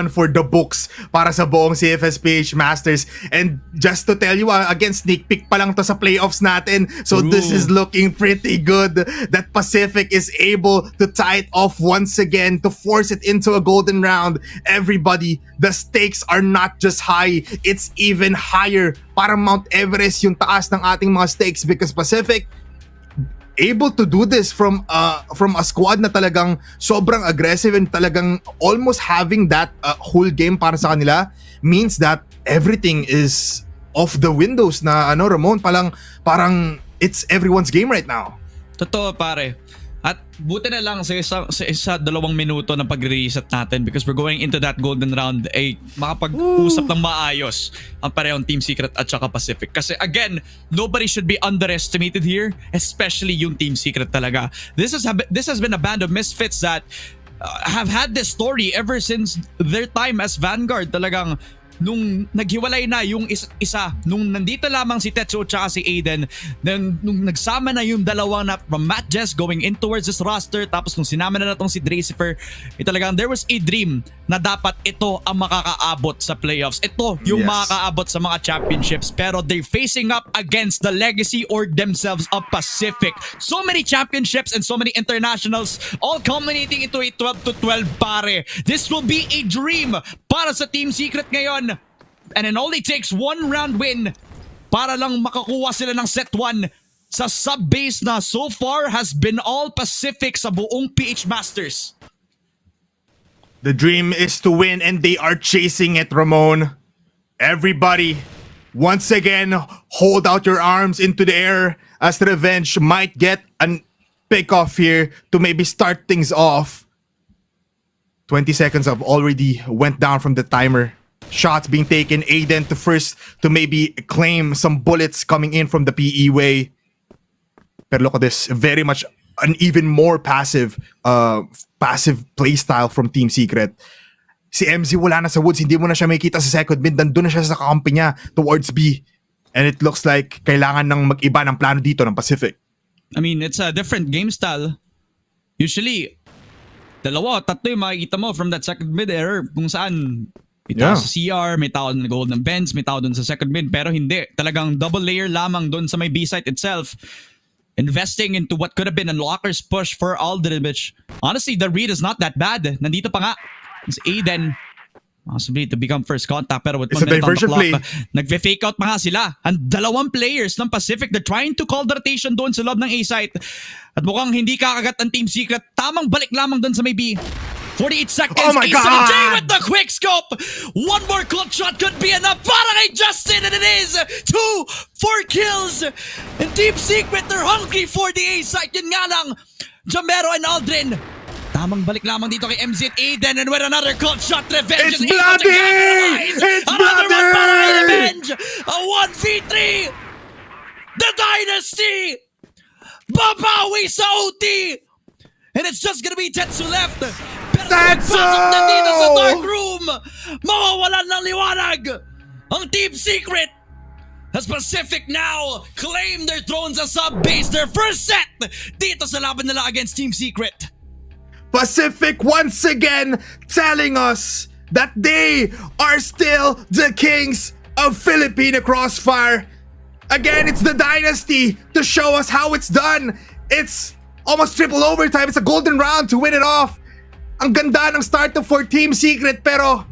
for the books para sa buong CFS PH Masters. And just to tell you, again, sneak peek pa lang to sa playoffs natin. So this is looking pretty good that Pacific is able to tie it off once again to force it into a golden round. Everybody, the stakes are not just high, it's even higher. Parang Mount Everest yung taas ng ating mga stakes because Pacific able to do this from a squad na talagang sobrang aggressive and talagang almost having that whole game para sa kanila means that everything is off the windows na Ramon, parang it's everyone's game right now.
Totoo pare. At buti na lang sa isa 2 minuto na pag-reset natin because we're going into that golden round ay makapag-usap ng maayos ang parehong Team Secret at saka Pacific. Kasi again, nobody should be underestimated here, especially yung Team Secret talaga. This has been a band of misfits that have had this story ever since their time as Vanguard. Talagang nung naghiwalay na yung isa, nung nandito lamang si Tetsuo at si Aiden, then nung nagsama na yung dalawa na from Matt Jess going in towards this roster, tapos nung sinama na natong si Dracifer, talagang there was a dream na dapat ito ang makakaabot sa playoffs. Ito yung makakaabot sa mga championships, pero they're facing up against the legacy or themselves of Pacific. So many championships and so many internationals all culminating into a 12-12 pare. This will be a dream para sa Team Secret ngayon. And it only takes 1 round win para lang makakuha sila ng set 1 sa sub-base na so far has been all Pacific sa buong PH Masters.
The dream is to win and they are chasing it, Ramon. Everybody, once again, hold out your arms into the air as Revenge might get a pick-off here to maybe start things off. 20 seconds have already went down from the timer. Shots being taken, Aiden to maybe claim some bullets coming in from the PE way. But look at this, very much an even more passive playstyle from Team Secret. Si MZ wala na sa woods, hindi mo na siya makikita sa second mid, nandun na siya sa kakampi niya towards B. And it looks like kailangan ng mag-iba ng plano dito ng Pacific.
I mean, it's a different game style. Usually, 2, 3 yung makikita mo from that second mid error kung saan may tao sa CR, may tao na golden bends, may tao dun sa second mid, pero hindi. Talagang double layer lamang dun sa may B site itself. Investing into what could have been a locker's push for Aldridge. Honestly, the read is not that bad. Nandito pa nga si Aiden. Possibly to become first contact, pero with 1 minute on the clock, nagfe-fake out pa nga sila. Ang 2 players ng Pacific, they're trying to call the rotation doon sa loob ng A site. At mukhang hindi kakagat ang Team Secret. Tamang balik lamang doon sa may B. 48 seconds.
Oh my God!
J with the quick scope. 1 more clutch shot could be enough para kay Justin, and it is 2 for kills. And Team Secret, they're hungry for the A site. Yun nga lang, Jamero and Aldrin. Tamang balik lamang dito kay MZ at Aiden, and with another clutch shot, Revenge
It's bloody! It's
another
bloody!
one para kay Revenge. A 1v3. The Dynasty. Babawi sa OT. And it's just gonna be Tetsu left.
Tetsu!
Pasok na dito sa dark room. Mawawalan ng liwanag. Ang Team Secret has Pacific now claim their throne sa sub-base. Their first set dito sa laban nila against Team Secret.
Pacific once again telling us that they are still the kings of Filipino Crossfire. Again, it's the Dynasty to show us how it's done. It's almost triple overtime. It's a golden round to win it off. Ang ganda ng start for Team Secret, pero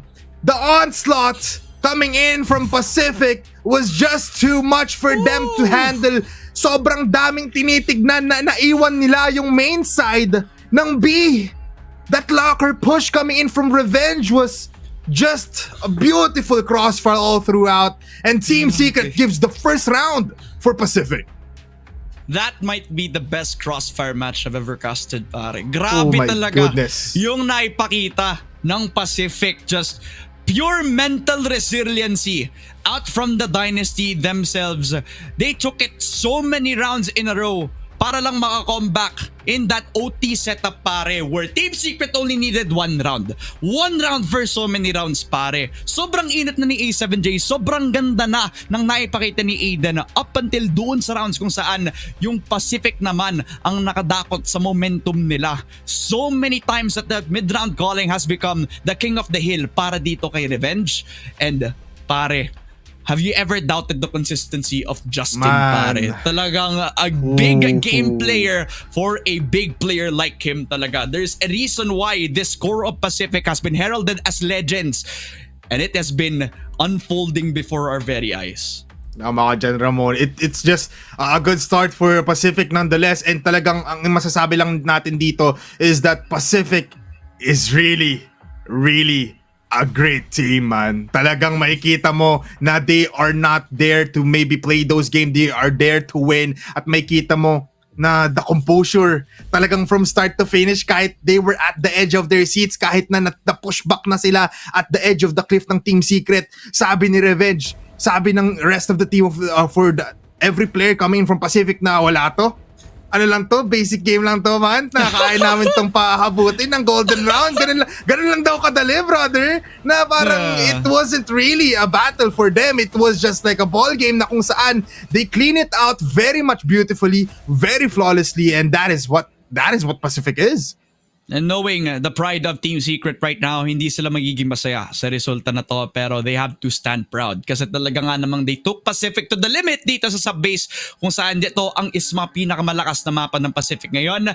the onslaught coming in from Pacific was just too much for them to handle. Sobrang daming tinitignan na naiwan nila yung main side ng B. That locker push coming in from Revenge was just a beautiful crossfire all throughout. And Team Secret gives the first round for Pacific.
That might be the best Crossfire match I've ever casted, pare. Grabe
my
talaga
goodness.
yung naipakita ng Pacific. Just pure mental resiliency out from the Dynasty themselves. They took it so many rounds in a row para lang maka-comeback in that OT setup pare, where Team Secret only needed 1 round. 1 round for so many rounds pare. Sobrang init na ni A7J, sobrang ganda na ng naipakita ni Aiden up until doon sa rounds kung saan yung Pacific naman ang nakadakot sa momentum nila. So many times that the mid-round calling has become the king of the hill para dito kay Revenge. And pare, have you ever doubted the consistency of Justin, pare? Talagang a big game player for a big player like him talaga. There's a reason why this core of Pacific has been heralded as legends. And it has been unfolding before our very eyes.
Tama ka dyan, Ramon. It's just a good start for Pacific nonetheless. And talagang ang masasabi lang natin dito is that Pacific is really, really a great team, man. Talagang makikita mo na they are not there to maybe play those games. They are there to win. At makikita mo na the composure, talagang from start to finish, kahit they were at the edge of their seats, kahit na pushback na sila at the edge of the cliff ng Team Secret, sabi ni Revenge, sabi ng rest of the team every player coming from Pacific na wala to. Ano lang to? Basic game lang to, man. Nakakain namin tong pahabutin ng golden round. Ganun lang daw kadali, brother. Na parang it wasn't really a battle for them. It was just like a ball game na kung saan they clean it out very much beautifully, very flawlessly, and that is what Pacific is.
And knowing the pride of Team Secret right now, hindi sila magiging masaya sa resulta na to, pero they have to stand proud kasi talaga nga namang they took Pacific to the limit dito sa subbase kung saan dito ang pinakamalakas na mapa ng Pacific ngayon.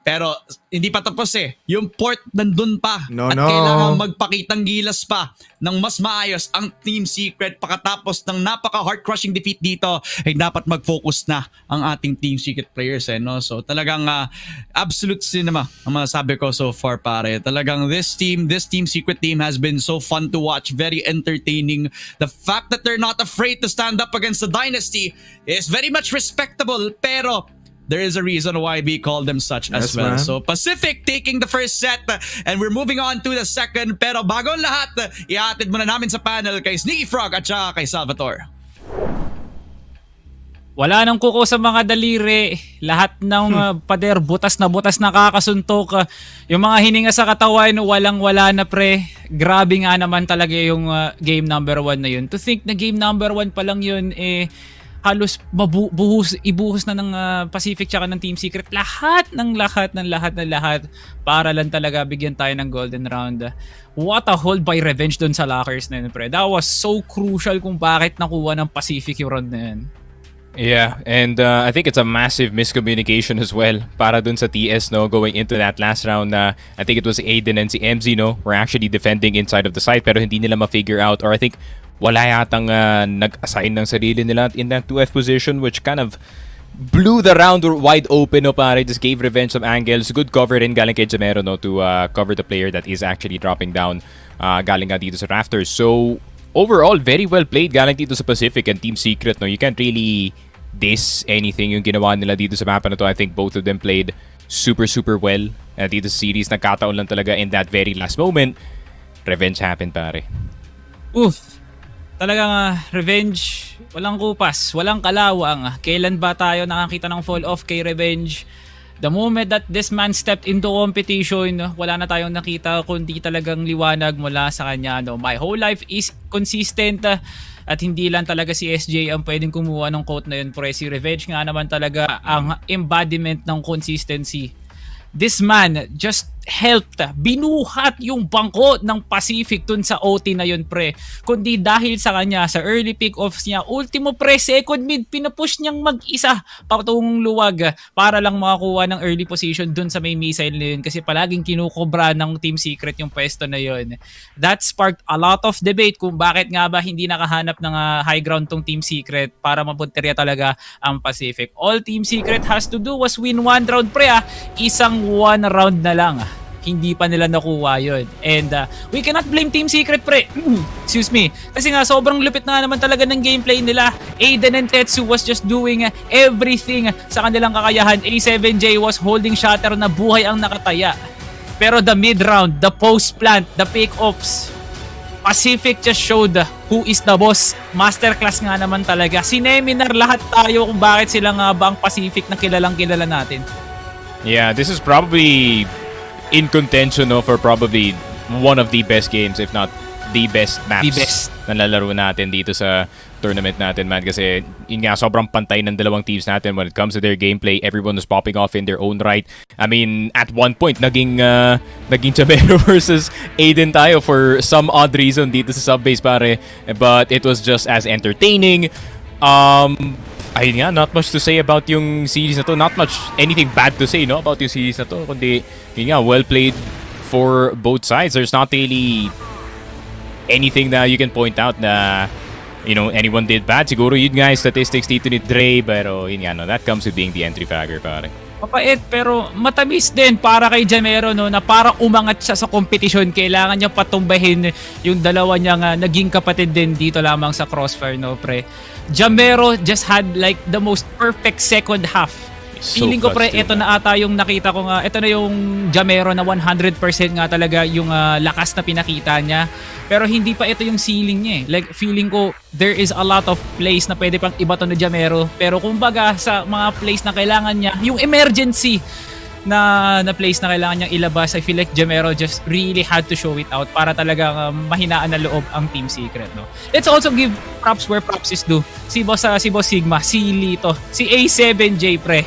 Pero hindi pa tapos yung port nandun pa at kailangan magpakitang gilas pa ng mas maayos ang Team Secret pagkatapos ng napaka-heart-crushing defeat dito ay dapat mag-focus na ang ating Team Secret players no? So talagang absolute cinema ang masasabi ko so far pare. Talagang this Team Secret team has been so fun to watch, very entertaining. The fact that they're not afraid to stand up against the Dynasty is very much respectable, pero there is a reason why we call them such as well. Man. So Pacific taking the first set and we're moving on to the second. Pero bago ang lahat, ihatid muna namin sa panel kay Sneaky Frog at saka kay Salvatore.
Wala nang kuko sa mga daliri. Lahat ng pader butas na kakasuntok. Yung mga hininga sa katawan, walang-wala na pre. Grabe nga naman talaga yung game number 1 na yun. To think na game number 1 pa lang yun, halos ibuhos na ng Pacific tsaka ng Team Secret lahat para lang talaga bigyan tayo ng golden round. What a hold by Revenge dun sa lockers na yun, pre. That was so crucial kung bakit nakuha ng Pacific yung round na yun.
Yeah, and I think it's a massive miscommunication as well para dun sa TS, no, going into that last round na I think it was Aiden and si MZ, no, were actually defending inside of the site pero hindi nila ma-figure out, or I think wala yatang nag-assign ng sarili nila in that 2F position, which kind of blew the round wide open, no, pare. Just gave Revenge some angles. Good cover rin galing kay Jamero, no, to cover the player that is actually dropping down galing nga dito sa rafters. So overall, very well played galing dito sa Pacific and Team Secret, no. You can't really diss anything yung ginawa nila dito sa mapa na to. I think both of them played super well dito sa series. Nagkataon lang talaga in that very last moment, Revenge happened, pare.
Oof. Talagang Revenge, walang kupas, walang kalawang. Kailan ba tayo nakakita ng fall off kay Revenge? The moment that this man stepped into competition, wala na tayong nakita kundi talagang liwanag mula sa kanya. No? My whole life is consistent at hindi lang talaga si SJ ang pwedeng kumuha ng quote na yun. Pero si Revenge nga naman talaga ang embodiment ng consistency. This man just helped, binuhat yung bangko ng Pacific dun sa OT na yun, pre. Kundi dahil sa kanya, sa early pick-offs niya, ultimo pre, second mid, pinupush niyang mag-isa patungong luwag para lang makakuha ng early position dun sa may missile na yun kasi palaging kinukobra ng Team Secret yung pwesto na yun. That sparked a lot of debate kung bakit nga ba hindi nakahanap ng high ground tong Team Secret para mapunterya talaga ang Pacific. All Team Secret has to do was win 1 round, pre. Isang 1 round na lang. Hindi pa nila nakuha yun. And we cannot blame Team Secret, pre. Excuse me. Kasi nga sobrang lupit na naman talaga ng gameplay nila. Aiden and Tetsu was just doing everything sa kanilang kakayahan. A7J was holding Shatter na buhay ang nakataya. Pero the mid-round, the post-plant, the pick-offs, Pacific just showed who is the boss. Masterclass nga naman talaga. Sineminar lahat tayo kung bakit sila nga ba ang Pacific na kilalang kilala natin.
Yeah, this is probably in contention, no, for probably one of the best games, if not the best maps na lalaro natin dito sa tournament natin, man. Kasi yun nga, sobrang pantay ng dalawang teams natin when it comes to their gameplay. Everyone was popping off in their own right. I mean, at one point, naging Chabero versus Aiden tayo for some odd reason dito sa subbase, pare. But it was just as entertaining. Ayun nga, not much to say about yung series na to. Not much anything bad to say, no, about yung series na to. Kundi, yun nga, well played for both sides. There's not really anything that you can point out na, you know, anyone did bad. Siguro yun nga, statistics dito ni Dre, pero yun nga, no, that comes with being the entry fagger, pare.
Mapait pero matamis din para kay Jamero, no, na para umangat siya sa kompetisyon. Kailangan niya patumbahin yung dalawa niyang naging kapatid din dito lamang sa Crossfire, no, pre. Jamero just had like the most perfect second half. Feeling ko, pre, ito na ata yung nakita ko nga. Ito na yung Jamero na 100% nga talaga yung lakas na pinakita niya. Pero hindi pa ito yung ceiling niya eh. Like, feeling ko, there is a lot of plays na pwede pang iba to na Jamero. Pero kumbaga, sa mga plays na kailangan niya, yung emergency na plays na kailangan niyang ilabas, I feel like Jamero just really had to show it out para talagang mahinaan na loob ang Team Secret, no? Let's also give props where props is due. Si Boss Sigma, si Lito, si A7J, pre.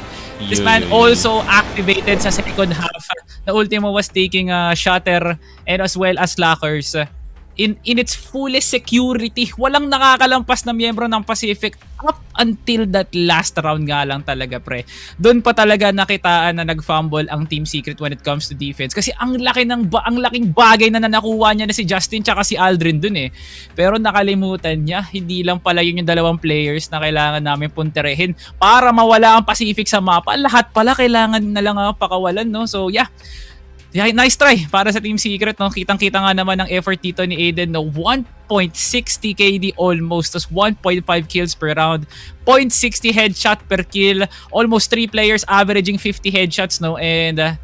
This man also activated sa second half. The Ultimo was taking Shatter and as well as Lockers. In its fullest security, walang nakakalampas na miyembro ng Pacific up until that last round nga lang talaga, pre. Doon pa talaga nakitaan na nag-fumble ang Team Secret when it comes to defense. Kasi ang laking bagay na nakuha niya na si Justin tsaka si Aldrin dun eh. Pero nakalimutan niya, hindi lang pala yun yung dalawang players na kailangan namin punterehin para mawala ang Pacific sa mapa. Lahat pala kailangan na lang pakawalan, no? So yeah. Yeah, nice try para sa Team Secret, no? Kitang-kita nga naman ang effort dito ni Aiden, no? 1.60 KD almost, tas 1.5 kills per round, 0.60 headshot per kill, almost 3 players averaging 50 headshots, no? And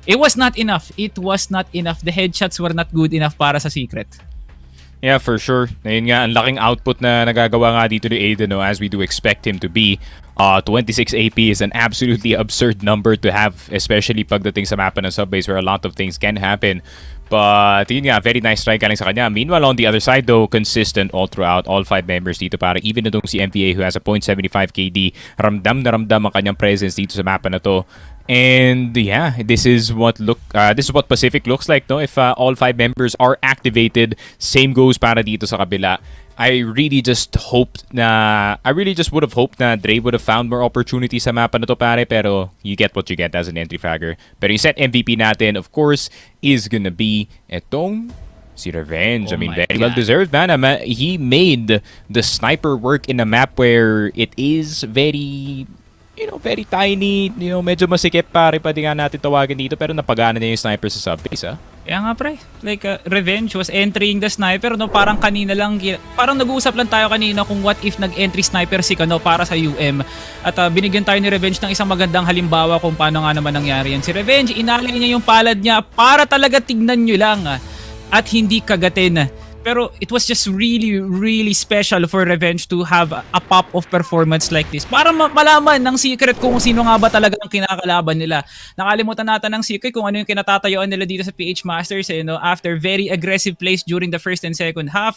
it was not enough. It was not enough. The headshots were not good enough para sa Secret.
Yeah, for sure. Ngayon nga, ang laking output na nagagawa nga dito ni Aiden, no, as we do expect him to be. 26 AP is an absolutely absurd number to have, especially pagdating sa mapa ng subbase where a lot of things can happen. But yun nga, very nice try galing sa kanya. Meanwhile, on the other side though, consistent all throughout, all 5 members dito, para even itong si MVA who has a 0.75 KD, ramdam na ramdam ang kanyang presence dito sa mapa na to. And yeah, this is what Pacific looks like, no? If all 5 members are activated, same goes para dito sa kabila. I really just would have hoped na Dre would have found more opportunities sa mapa na to, pare, pero you get what you get as an entry fragger. Pero yung set MVP natin, of course, is gonna be etong si Revenge. I mean, very well deserved, man. He made the sniper work in a map where it is very, very tiny, medyo masikip, pare, pwede nga natin tawagin dito, pero napagana niya yung sniper sa subbase,
Kaya nga, pre, like Revenge was entering the sniper, no? Parang kanina lang, parang nag-uusap lang tayo kanina kung what if nag-entry sniper si Kano para sa UM. At binigyan tayo ni Revenge ng isang magandang halimbawa kung paano nga naman nangyari yan. Si Revenge, inalay niya yung palad niya para talaga tignan nyo lang at hindi kagatin. Pero it was just really, really special for Revenge to have a pop of performance like this. Para malaman ng Secret kung sino nga ba talaga ang kinakalaban nila. Nakalimutan natin ng Secret kung ano yung kinatatayuan nila dito sa PH Masters, after very aggressive plays during the first and second half.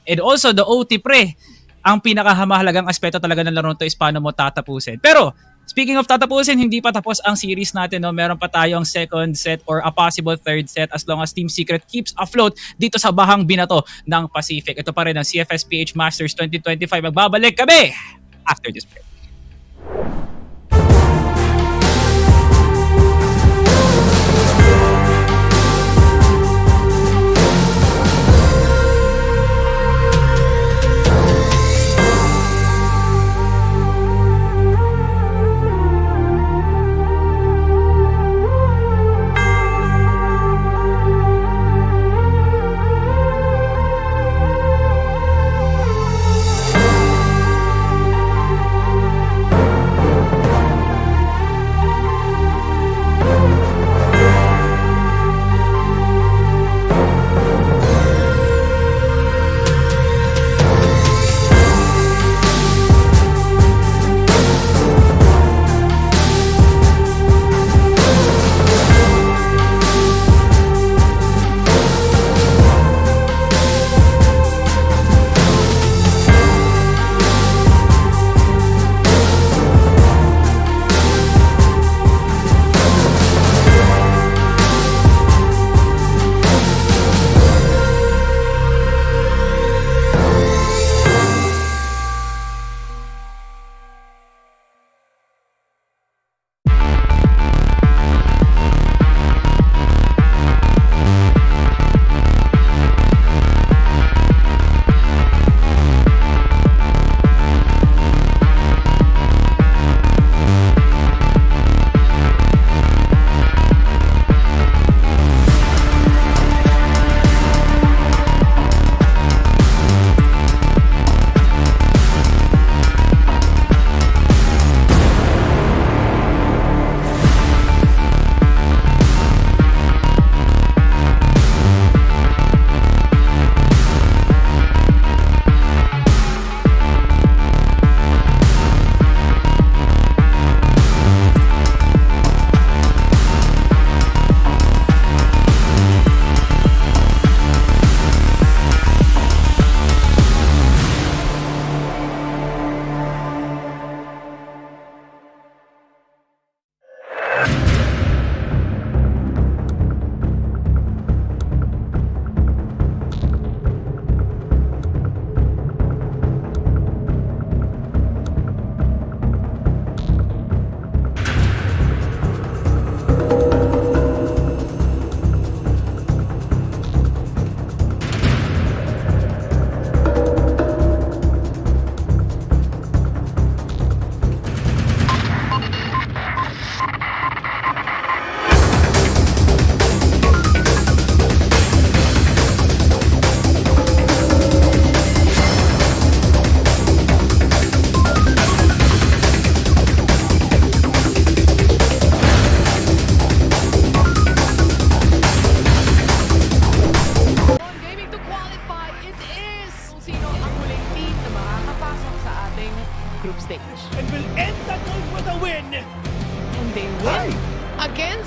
And also the OT, pre. Ang pinakamahalagang aspeto talaga ng laro to is paano mo tatapusin. Pero speaking of tatapusin, hindi pa tapos ang series natin, no? Meron pa tayong second set or a possible third set as long as Team Secret keeps afloat dito sa bahang binato ng Pacific. Ito pa rin ang CFS PH Masters 2025. Magbabalik kami after this break.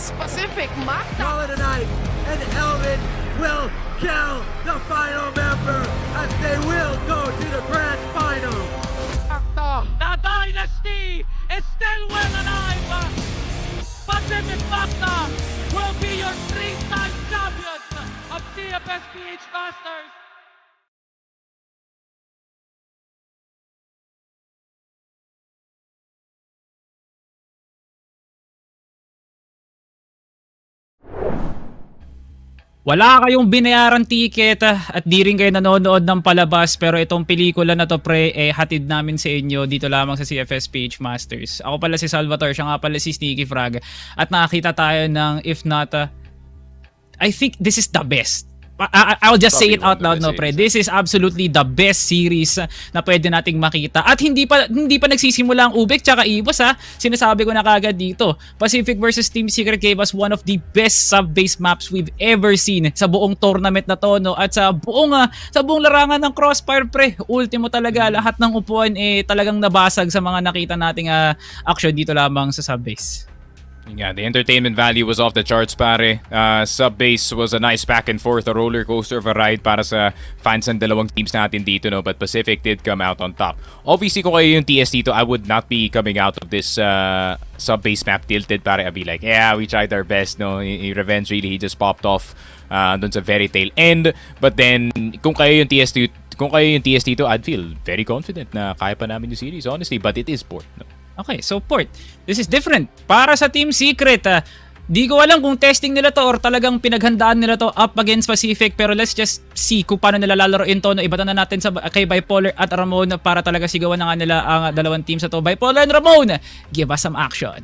EVOS Pacific Masters. Call it a night, and Elvin will kill the final member as they will go to the grand final.
The dynasty is still well alive. Pacific Masta will be your 3-time champions of CFS PH Masters.
Wala kayong binayaran ticket at di rin kayo nanonood ng palabas, pero itong pelikula na to pre, hatid namin sa inyo dito lamang sa CFS PH Masters. Ako pala si Salvatore, siya nga pala si Sneaky Frog, at nakakita tayo ng, if not, I think this is the best. I'll just say it out loud, no pre. This is absolutely the best series na pwede nating makita. At hindi pa nagsisimula ang UBEC tsaka EVOS ha. Sinasabi ko na kagad dito. Pacific versus Team Secret gave us one of the best sub-base maps we've ever seen sa buong tournament na to, no. At sa buong larangan ng Crossfire pre, ultimo talaga, lahat ng upuan talagang nabasag sa mga nakita nating action dito lamang sa sub-base.
Yeah, the entertainment value was off the charts, pare. Sub-base was a nice back and forth, a roller coaster of a ride para sa fans ng dalawang teams natin dito, no? But Pacific did come out on top. Obviously, kung kayo yung TS dito, I would not be coming out of this sub-base map tilted, pare. I'd be like, yeah, we tried our best, no? Revenge really, he just popped off dun sa very tail end. But then, kung kayo yung TS dito, I'd feel very confident na kaya pa namin yung series, honestly. But it is port, no?
Okay, so port. This is different. Para sa Team Secret, di ko alam kung testing nila to or talagang pinaghandaan nila to up against Pacific, pero let's just see kung paano nila lalaroin to. No, ibatan na natin kay Bipolar at Ramon para talaga sigawan na nga nila ang dalawang teams na to. Bipolar and Ramon, give us some action.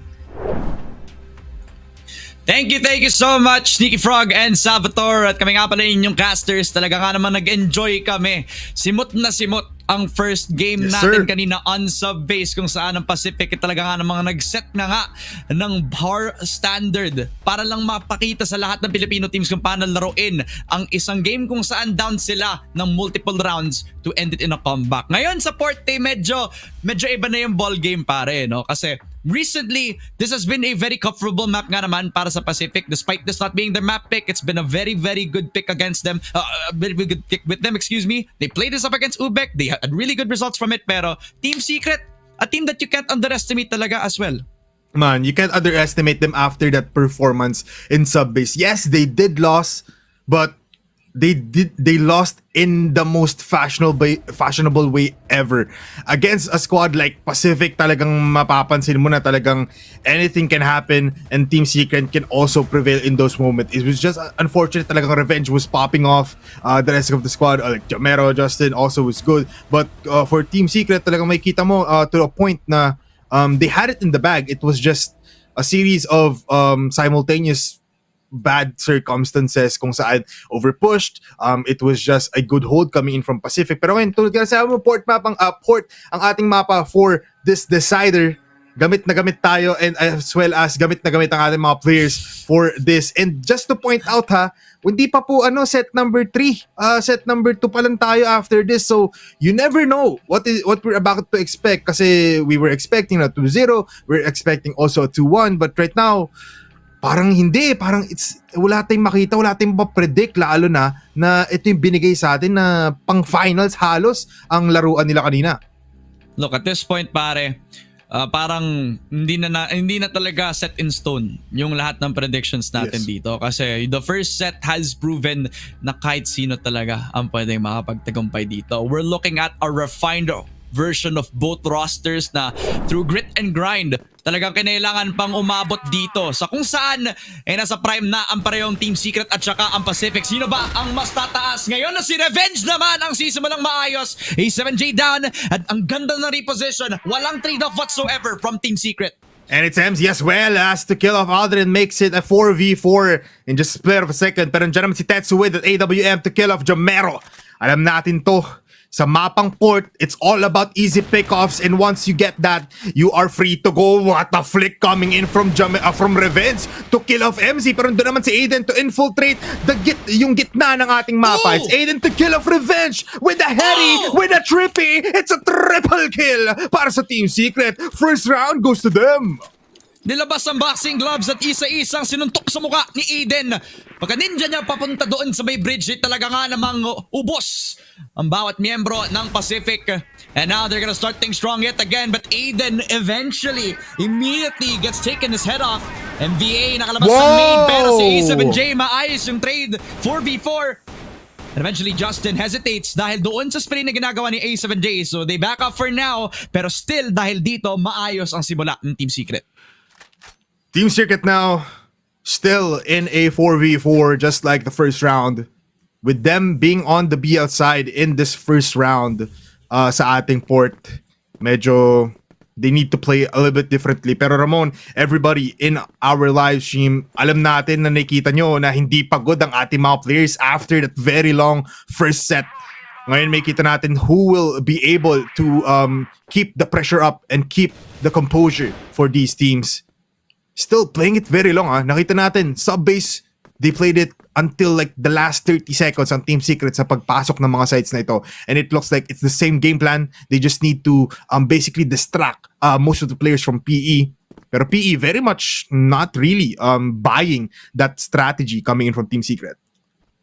Thank you so much, Sneaky Frog and Salvatore. At kami nga pala inyong casters, talaga nga naman nag-enjoy kami. Simot na simot ang first game natin kanina on sub-base, kung saan ang Pacific talaga nga namang nag-set nga ng bar standard para lang mapakita sa lahat ng Filipino teams kung paano laruin ang isang game kung saan down sila ng multiple rounds to end it in a comeback. Ngayon sa port medyo iba na yung ball game, pare, no? Kasi recently, this has been a very comfortable map nga naman para sa Pacific. Despite this not being their map pick, it's been a very, very good pick against them. A very good pick with them, excuse me. They played this up against UBEC. They had really good results from it. Pero Team Secret, a team that you can't underestimate talaga as well.
Man, you can't underestimate them after that performance in sub-base. Yes, they did lose, but they lost in the most fashionable way ever against a squad like Pacific. Talagang mapapansin mo na talagang anything can happen, and Team Secret can also prevail in those moments. It was just unfortunate talagang Revenge was popping off. The rest of the squad like Jamero, Justin also was good, but for Team Secret talagang may kita mo to a point na they had it in the bag. It was just a series of simultaneous bad circumstances kung saan overpushed. It was just a good hold coming in from Pacific. Pero ngayon, tulad ka na sabi mo, port ang ating mapa for this decider. Gamit na gamit tayo, and as well as gamit na gamit ang ating mga players for this. And just to point out hindi pa po set number 3. Set number 2 pa lang tayo after this. So you never know what we're about to expect, kasi we were expecting a 2-0, we're expecting also a 2-1, but right now parang hindi, wala tayong makita, wala tayong mapredict, lalo na ito yung binigay sa atin na pang finals halos ang laruan nila kanina.
Look, at this point, pare, parang hindi na talaga set in stone yung lahat ng predictions natin dito, kasi the first set has proven na kahit sino talaga ang pwedeng makapagtagumpay dito. We're looking at a refined version of both rosters na through grit and grind talagang kinailangan pang umabot dito sa kung saan nasa prime na ang parehong Team Secret at saka ang Pacific. Sino ba ang mas tataas? Ngayon na si Revenge naman ang sisimulang maayos. A7J down at ang ganda ng reposition. Walang trade-off whatsoever from Team Secret.
And it's MZ as well as to kill off Aldrin makes it a 4v4 in just a split of a second. Pero dyan naman si Tetsu with at AWM to kill off Jamero. Alam natin to. Sa mapang port, it's all about easy pickoffs, and once you get that, you are free to go. What a flick coming in from Revenge to kill off MZ. Pero doon naman si Aiden to infiltrate yung gitna ng ating mapa. It's Aiden to kill off Revenge with a heady, with a trippy. It's a triple kill para sa Team Secret. First round goes to them.
Nilabas ang boxing gloves at isa-isang sinuntok sa muka ni Aiden. Pagka ninja niya papunta doon sa may bridge, talaga nga namang ubos ang bawat miyembro ng Pacific. And now they're gonna start things strong yet again, but Aiden eventually, immediately gets taken his head off. MVA nakalabas ng main, pero si A7J maayos yung trade 4v4. And eventually, Justin hesitates dahil doon sa spray na ginagawa ni A7J. So they back up for now. Pero still, dahil dito, maayos ang simula ng Team Secret.
Team Secret now still in a 4v4 just like the first round. With them being on the BL side in this first round sa ating port, medyo they need to play a little bit differently. Pero Ramon, everybody in our live stream, alam natin na nakita nyo na hindi pagod ang ating mga players after that very long first set. Ngayon may kita natin who will be able to keep the pressure up and keep the composure for these teams. Still playing it very long. Nakita natin, sub-base, they played it until like the last 30 seconds ang Team Secret sa pagpasok ng mga sites na ito. And it looks like it's the same game plan. They just need to basically distract most of the players from PE. Pero PE very much not really buying that strategy coming in from Team Secret.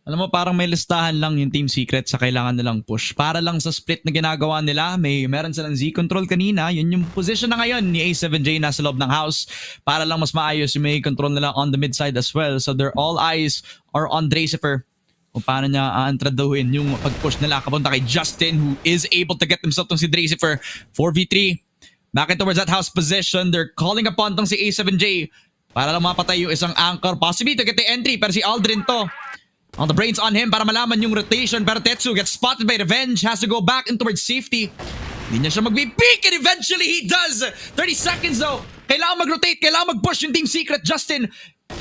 Alam mo, parang may listahan lang yung Team Secret sa kailangan nilang push. Para lang sa split na ginagawa nila, meron silang Z-control kanina. Yun yung position na ngayon ni A7J nasa loob ng house. Para lang mas maayos yung may control nila on the mid side as well. So their all eyes are on Dracifer. Kung paano niya aantraduhin yung pag-push nila kapunta kay Justin, who is able to get himself tong si Dracifer. 4v3. Back towards that house position. They're calling upon tong si A7J para lang mapatay yung isang anchor. Possibly to get the entry, pero si Aldrin to. On the brains on him para malaman yung rotation, pero Tetsu gets spotted by Revenge, has to go back in towards safety. Hindi niya siya mag-peek and eventually he does. 30 seconds though. Kailangan mag-rotate, kailangan mag-push yung Team Secret. Justin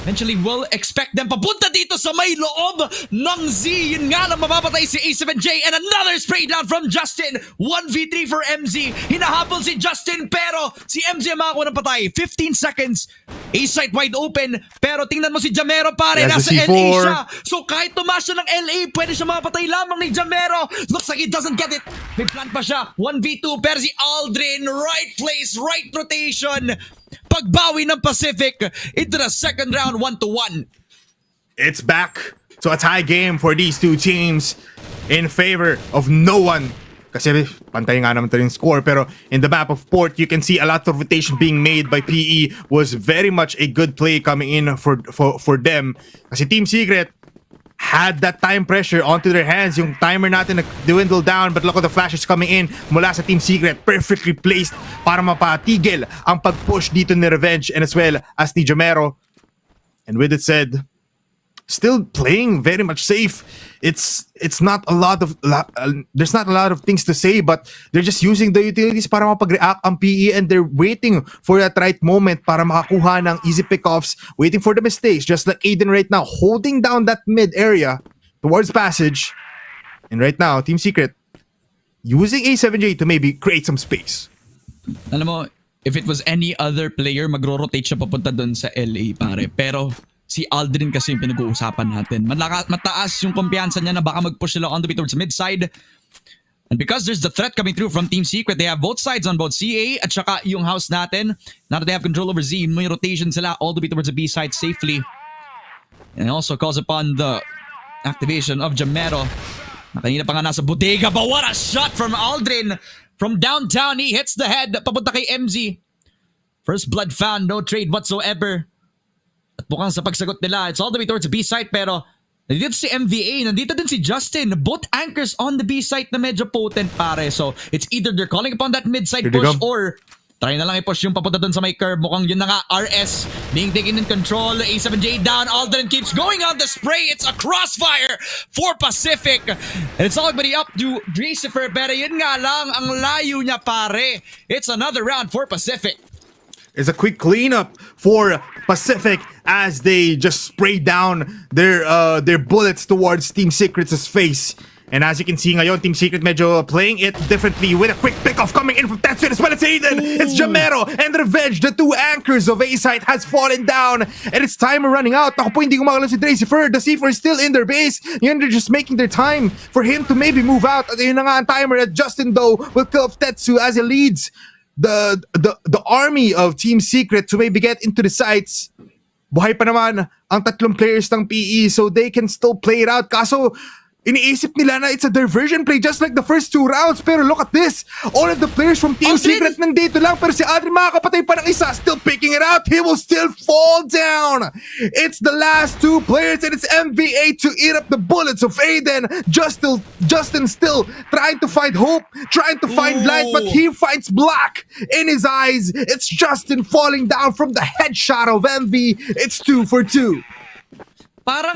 eventually will expect them papunta dito sa may loob ng Z. Yun nga lang mapapatay si A7J and another spray down from Justin. 1v3 for MZ. Hinahabol si Justin pero si MZ ang makakuha ng patay. 15 seconds. A-site wide open pero tingnan mo si Jamero pare.
Yes,
Nasa
the C4.
LA siya. So kahit tumaas siya ng LA, pwede siya mapatay lamang ni Jamero. Looks like he doesn't get it. May plan pa siya. 1v2 pero si Aldrin, right place, right rotation. Pagbawi ng Pacific into the second round 1-1.
It's back to a tie game for these two teams in favor of no one. Kasi pantay nga naman ito yung score, pero in the map of Port, you can see a lot of rotation being made by PE. Was very much a good play coming in for them. Kasi Team Secret had that time pressure onto their hands. Yung timer natin nag-dwindle down, but look at the flashes coming in mula sa Team Secret. Perfectly placed para mapatigil ang pag-push dito ni Revenge and as well as ni Jamero. And with it said, still playing very much safe. It's not a lot of there's not a lot of things to say, but they're just using the utilities para mapag-react ang PE and they're waiting for that right moment para makakuha ng easy pickoffs, waiting for the mistakes, just like Aiden right now, holding down that mid area towards passage. And right now, Team Secret using A7J to maybe create some space.
Alam mo, if it was any other player, magro-rotate siya papunta doon sa LA pare. Pero si Aldrin kasi yung pinag-uusapan natin. Mataas yung kumpiyansa niya na baka mag-push sila on the way towards the mid-side. And because there's the threat coming through from Team Secret, they have both sides on both CA at saka yung house natin. Now that they have control over Z, may rotation sila all the way towards the B side safely. And it also calls upon the activation of Jamero. Na kanina pa nga nasa bodega, but what a shot from Aldrin! From downtown, he hits the head papunta kay MZ. First blood found, no trade whatsoever. At mukhang sa pagsagot nila, it's all the way towards the B site pero nandito si MVA, nandito din si Justin. Both anchors on the B site na medyo potent pare. So it's either they're calling upon that mid-side push or try na lang i-push yung papunta dun sa may curve. Mukhang yun na nga, RS being taken in control. A7J down, Aldrin keeps going on the spray. It's a crossfire for Pacific. And it's all but up to Dracifer pero yun nga lang, ang layo niya pare. It's another round for Pacific.
It's a quick cleanup for Pacific as they just spray down their bullets towards Team Secret's face. And as you can see ngayon, Team Secret medyo playing it differently with a quick pickoff coming in from Tetsu as well as Aiden. It's Jamero and Revenge. The two anchors of A-site has fallen down and it's timer running out. Ako po hindi ko makalam si Dracifer. The C4 is still in their base. Yun, they're just making their time for him to maybe move out. At yun na nga ang timer at Justin though will kill off Tetsu as he leads. the army of Team Secret to maybe get into the sites. Buhay pa naman ang tatlong players ng PE, so they can still play it out. Kaso, iniisip nila na it's a diversion play just like the first 2 rounds. Pero look at this. All of the players from Team Secret nandito lang. Pero si Adrian makakapatay pa ng isa. Still picking it out. He will still fall down. It's the last 2 players and it's MVA to eat up the bullets of Aiden. Justin still trying to find hope, trying to find light, but he finds black in his eyes. It's Justin falling down from the headshot of MV. It's 2 for 2.
Parang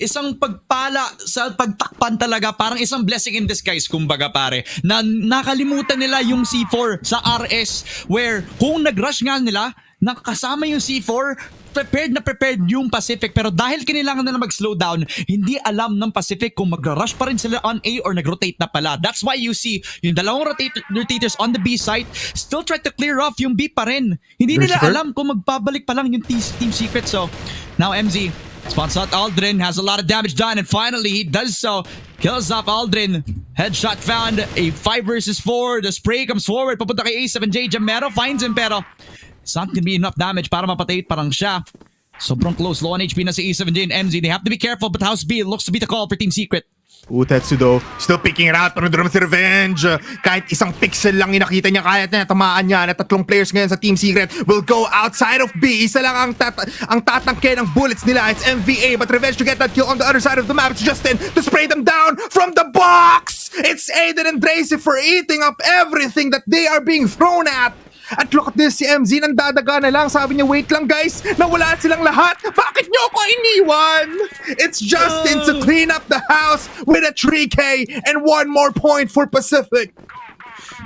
isang pagpala sa pagtakpan talaga, parang isang blessing in disguise kumbaga pare, na nakalimutan nila yung C4 sa RS, where kung nag-rush nga nila, nakasama yung C4, prepared yung Pacific, pero dahil kailangan nila mag-slow down, hindi alam ng Pacific kung mag-rush pa rin sila on A or nag-rotate na pala. That's why you see yung dalawang rotators on the B site still try to clear off yung B pa rin. Hindi nila alam kung magbabalik pa lang yung Team Secret. So now MZ spots out Aldrin, has a lot of damage done, and finally he does so. Kills off Aldrin. Headshot found. A 5 versus 4. The spray comes forward. Papunta kay A7J. Jamero finds him, pero it's not gonna be enough damage para mapatay parang siya. Sobrang close. Low on HP na si A7J and MZ. They have to be careful, but House B looks to be the call for Team Secret.
Tetsudo, still picking it out, pero doon naman si Revenge. Kahit isang pixel lang inakita niya, kaya niya tamaan niya na tatlong players ngayon sa Team Secret will go outside of B. Isa lang ang tatangke ng bullets nila. It's MVA, but Revenge to get that kill on the other side of the map. It's Justin to spray them down from the box. It's Aiden and Dracy for eating up everything that they are being thrown at. At look at this, si MZ nandadaga na lang. Sabi niya, wait lang guys, nawala silang lahat. Bakit niyo ako iniwan? It's Justin to clean up the house with a 3K and 1 more point for Pacific.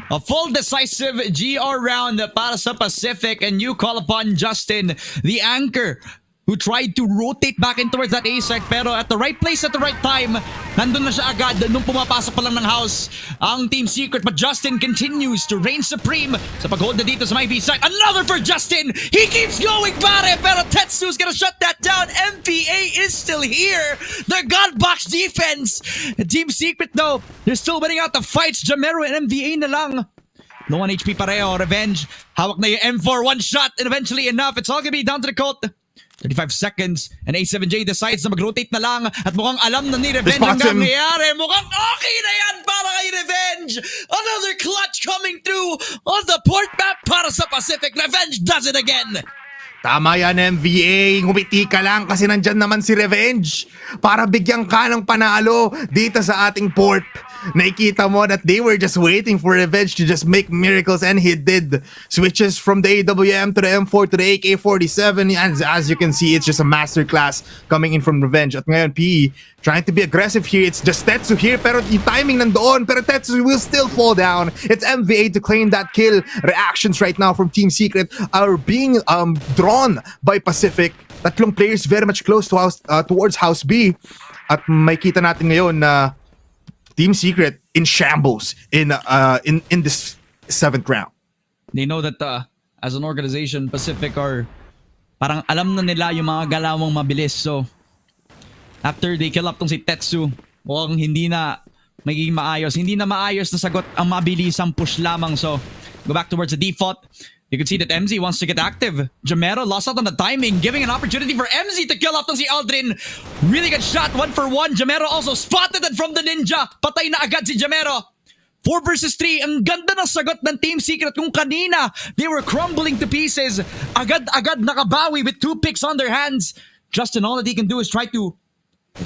A full decisive GR round para sa Pacific, and you call upon Justin, the anchor, who tried to rotate back in towards that A site, pero at the right place at the right time, nandun na siya agad nung pumapasok pa lang ng house ang Team Secret. But Justin continues to reign supreme sa pag-hold na dito sa my B site. Another for Justin! He keeps going, pare! Pero Tetsu's gonna shut that down. MPA is still here. The Godbox defense! Team Secret though, they're still winning out the fights. Jamero and MVA na lang. Low on HP pareho. Revenge, hawak na yung M4. One shot, and eventually enough. It's all gonna be down to the Colt. 35 seconds, and A7J decides na mag-rotate na lang, at mukhang alam na ni Revenge ang nangyayari. Mukhang okay na yan para kay Revenge. Another clutch coming through on the port map para sa Pacific. Revenge does it again.
Tama yan, MVA. Ngumiti ka lang kasi nandyan naman si Revenge para bigyan ka ng panalo dito sa ating port. Nakikita mo that they were just waiting for Revenge to just make miracles, and he did. Switches from the AWM to the M4 to the AK-47, and as you can see, it's just a masterclass coming in from Revenge. At ngayon, PE trying to be aggressive here. It's just Tetsu here, pero yung timing nandoon, pero Tetsu will still fall down. It's MVA to claim that kill. Reactions right now from Team Secret are being drawn by Pacific. Tatlong players very much close to towards House B. At makita natin ngayon na Team Secret in shambles in this 7th round.
They know that as an organization, Pacific are parang alam na nila yung mga galawang mabilis. So after they kill up tong si Tetsu, mukhang hindi na magiging maayos. Hindi na maayos na sagot ang mabilisang push lamang. So go back towards the default. You can see that MZ wants to get active. Jamero lost out on the timing, giving an opportunity for MZ to kill off tong si Aldrin. Really good shot, 1 for 1. Jamero also spotted it from the ninja. Patay na agad si Jamero. 4 versus 3. Ang ganda ng sagot ng Team Secret. Kung kanina, they were crumbling to pieces. Agad nakabawi with 2 picks on their hands. Justin, all that he can do is try to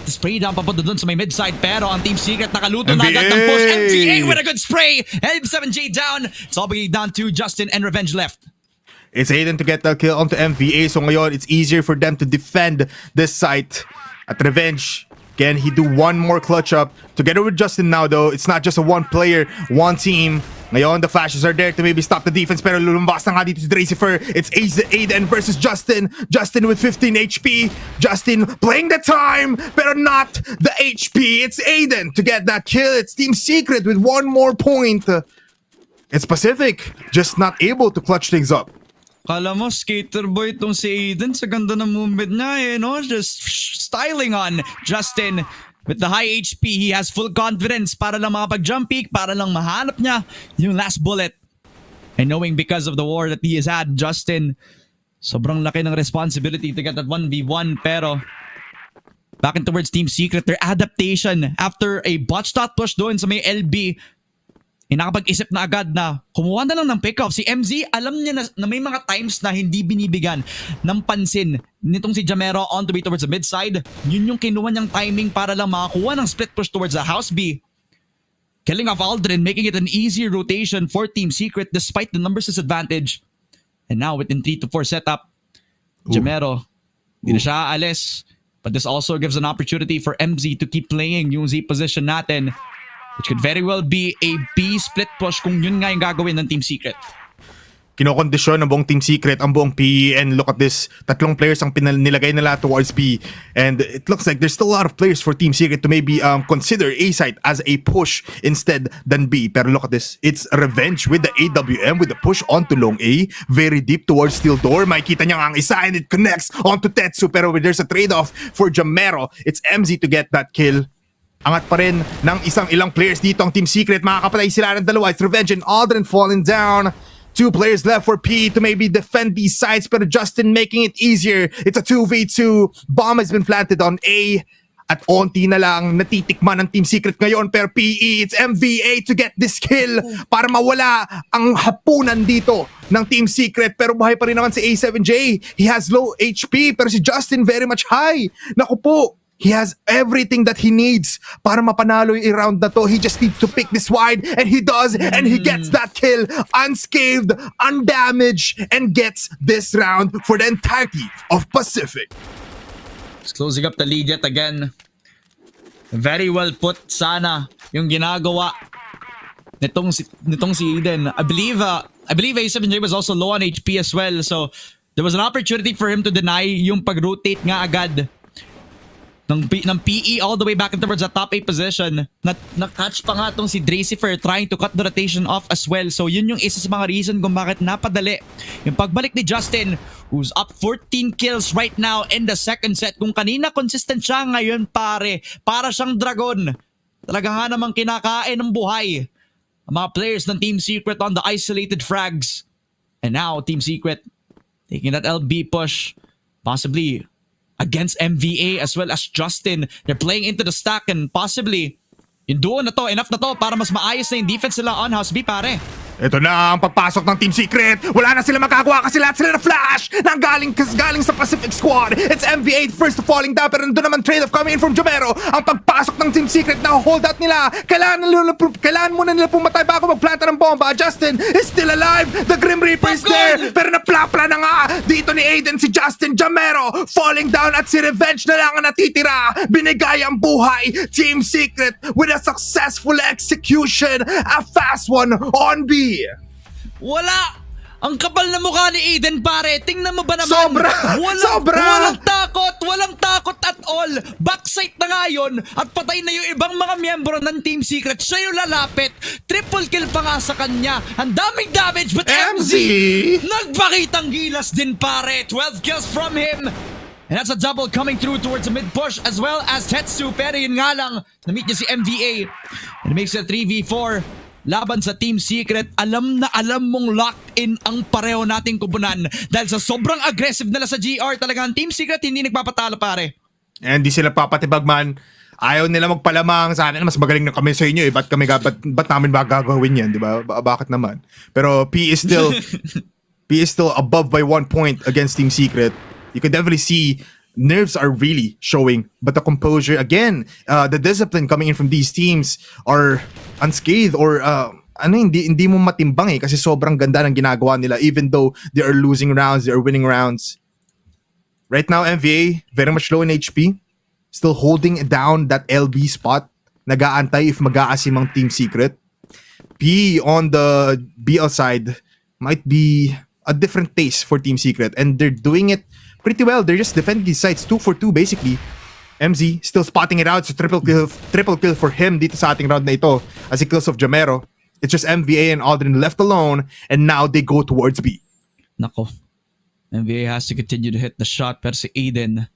spray down papunta dun sa may mid-side, pero ang Team Secret nakaluto na agad ng push. MTA with a good spray. M7J down. It's all being down to Justin and Revenge left.
It's Aiden to get the kill onto MVA, so ngayon it's easier for them to defend this site. At Revenge, can he do one more clutch up together with Justin now though? It's not just a one player, one team. Ngayon, the flashes are there to maybe stop the defense, pero lumabas na nga dito si Dracifer. It's Aiden versus Justin. Justin with 15 HP. Justin playing the time, pero not the HP. It's Aiden to get that kill. It's Team Secret with 1 more point. It's Pacific just not able to clutch things up.
Kala mo, skater boy itong si Aiden. Sa ganda ng movement niya, no? Just styling on Justin. With the high HP, he has full confidence para lang makapag-jump peek, para lang mahanap niya yung last bullet. And knowing because of the war that he has had, Justin, sobrang laki ng responsibility to get that 1v1. Pero back in towards Team Secret, their adaptation after a botch shot push doon sa may LB, nakapag-isip na agad na kumuha na lang ng pick-off. Si MZ, alam niya na may mga times na hindi binibigyan ng pansin nitong si Jamero on the way towards the mid-side. Yun yung kinuha niyang timing para lang makakuha ng split push towards the house B. Killing off Aldrin, making it an easier rotation for Team Secret despite the numbers disadvantage. And now within 3 to 4 setup, Jamero, hindi na siya aalis. But this also gives an opportunity for MZ to keep playing yung Z position natin, which could very well be a B split push kung yun nga yung gagawin ng Team Secret.
Kinokondisyon ng buong Team Secret ang buong PE, and look at this, 3 players ang nilagay nila towards B, and it looks like there's still a lot of players for Team Secret to maybe consider A site as a push instead than B. Pero look at this, it's revenge with the AWM with the push onto long A, very deep towards steel door. Makikita niya ang isa and it connects onto Tetsu, pero there's a trade-off for Jamero. It's MZ to get that kill. Angat pa rin ng ilang players dito ang Team Secret. Makakapatay sila ng dalawa. It's Revenge and Aldrin falling down. 2 players left for P to maybe defend these sides, but Justin making it easier. It's a 2v2. Bomb has been planted on A. At onti na lang natitikman ng Team Secret ngayon, pero PE, it's MVA to get this kill para mawala ang hapunan dito ng Team Secret. Pero buhay pa rin naman si A7J. He has low HP, pero si Justin very much high. Naku po, he has everything that he needs para mapanalo yung round na to. He just needs to pick this wide, and he does, and he gets that kill unscathed, undamaged, and gets this round for the entirety of Pacific.
It's closing up the lead yet again. Very well put sana yung ginagawa nitong si Eden. I believe A7J was also low on HP as well, so there was an opportunity for him to deny yung pag-rotate nga agad ng PE all the way back towards the top 8 position. Na-catch pa nga tong si Dracifer trying to cut the rotation off as well. So yun yung isa sa mga reason kung bakit napadali yung pagbalik ni Justin, who's up 14 kills right now in the second set. Kung kanina consistent siya, ngayon pare, para siyang dragon. Talaga nga namang kinakain ng buhay ang mga players ng Team Secret on the isolated frags. And now Team Secret taking that LB push, possibly against MVA as well as Justin. They're playing into the stack, and possibly yung duo na to, enough na to para mas maayos na yung defense nila on House B, pare.
Ito na ang pagpasok ng Team Secret. Wala na sila magagawa kasi lahat sila na flash na galing sa Pacific Squad. It's MV8 first falling down, pero nandun naman trade-off coming in from Jamero. Ang pagpasok ng Team Secret na hold out nila. Kailangan muna nila pumatay bago magplanta ng bomba. Justin is still alive. The Grim Reaper is there. Pero naplapla na nga dito ni Aiden si Justin. Jamero falling down at si Revenge na lang ang natitira. Binigay ang buhay. Team Secret with a successful execution. A fast one on B.
Wala! Ang kapal na mukha ni Eden, pare. Tingnan mo ba naman?
Sobra!
Walang takot at all. Backside na nga yun at patay na yung ibang mga miyembro ng Team Secret. Siya yung lalapit. Triple kill pa nga sa kanya. Ang daming damage, but MZ nagpakitang gilas din, pare. 12 kills from him. And that's a double coming through towards the mid-push as well as Tetsu. Pero yun nga lang, na-meet niya si MVA. And it makes it a 3v4. Laban sa Team Secret, alam na alam mong locked in ang pareho nating kubunan dahil sa sobrang aggressive nila sa GR. Talaga ang Team Secret hindi nagpapatalo, pare.
And di sila papatibag man. Ayaw nila magpalamang sa atin. Mas magaling na kami sa inyo eh. Ba't namin ba gagawin yan? Di ba? Bakit naman? Pero P is still above by 1 point against Team Secret. You can definitely see nerves are really showing, but the composure again, the discipline coming in from these teams are unscathed, or hindi mo matimbang eh kasi sobrang ganda ng ginagawa nila even though they are losing rounds, they are winning rounds. Right now MVA very much low in HP, still holding down that LB spot, nag-aantay if mag-aasim ang Team Secret. P on the BL side might be a different taste for Team Secret, and they're doing it pretty well. They're just defending these sides 2 for 2 basically. MZ still spotting it out. So triple kill for him dito sa ating round na ito as he kills off Jamero. It's just MVA and Aldrin left alone, and now they go towards B.
Nako. MVA has to continue to hit the shot, pero si Aiden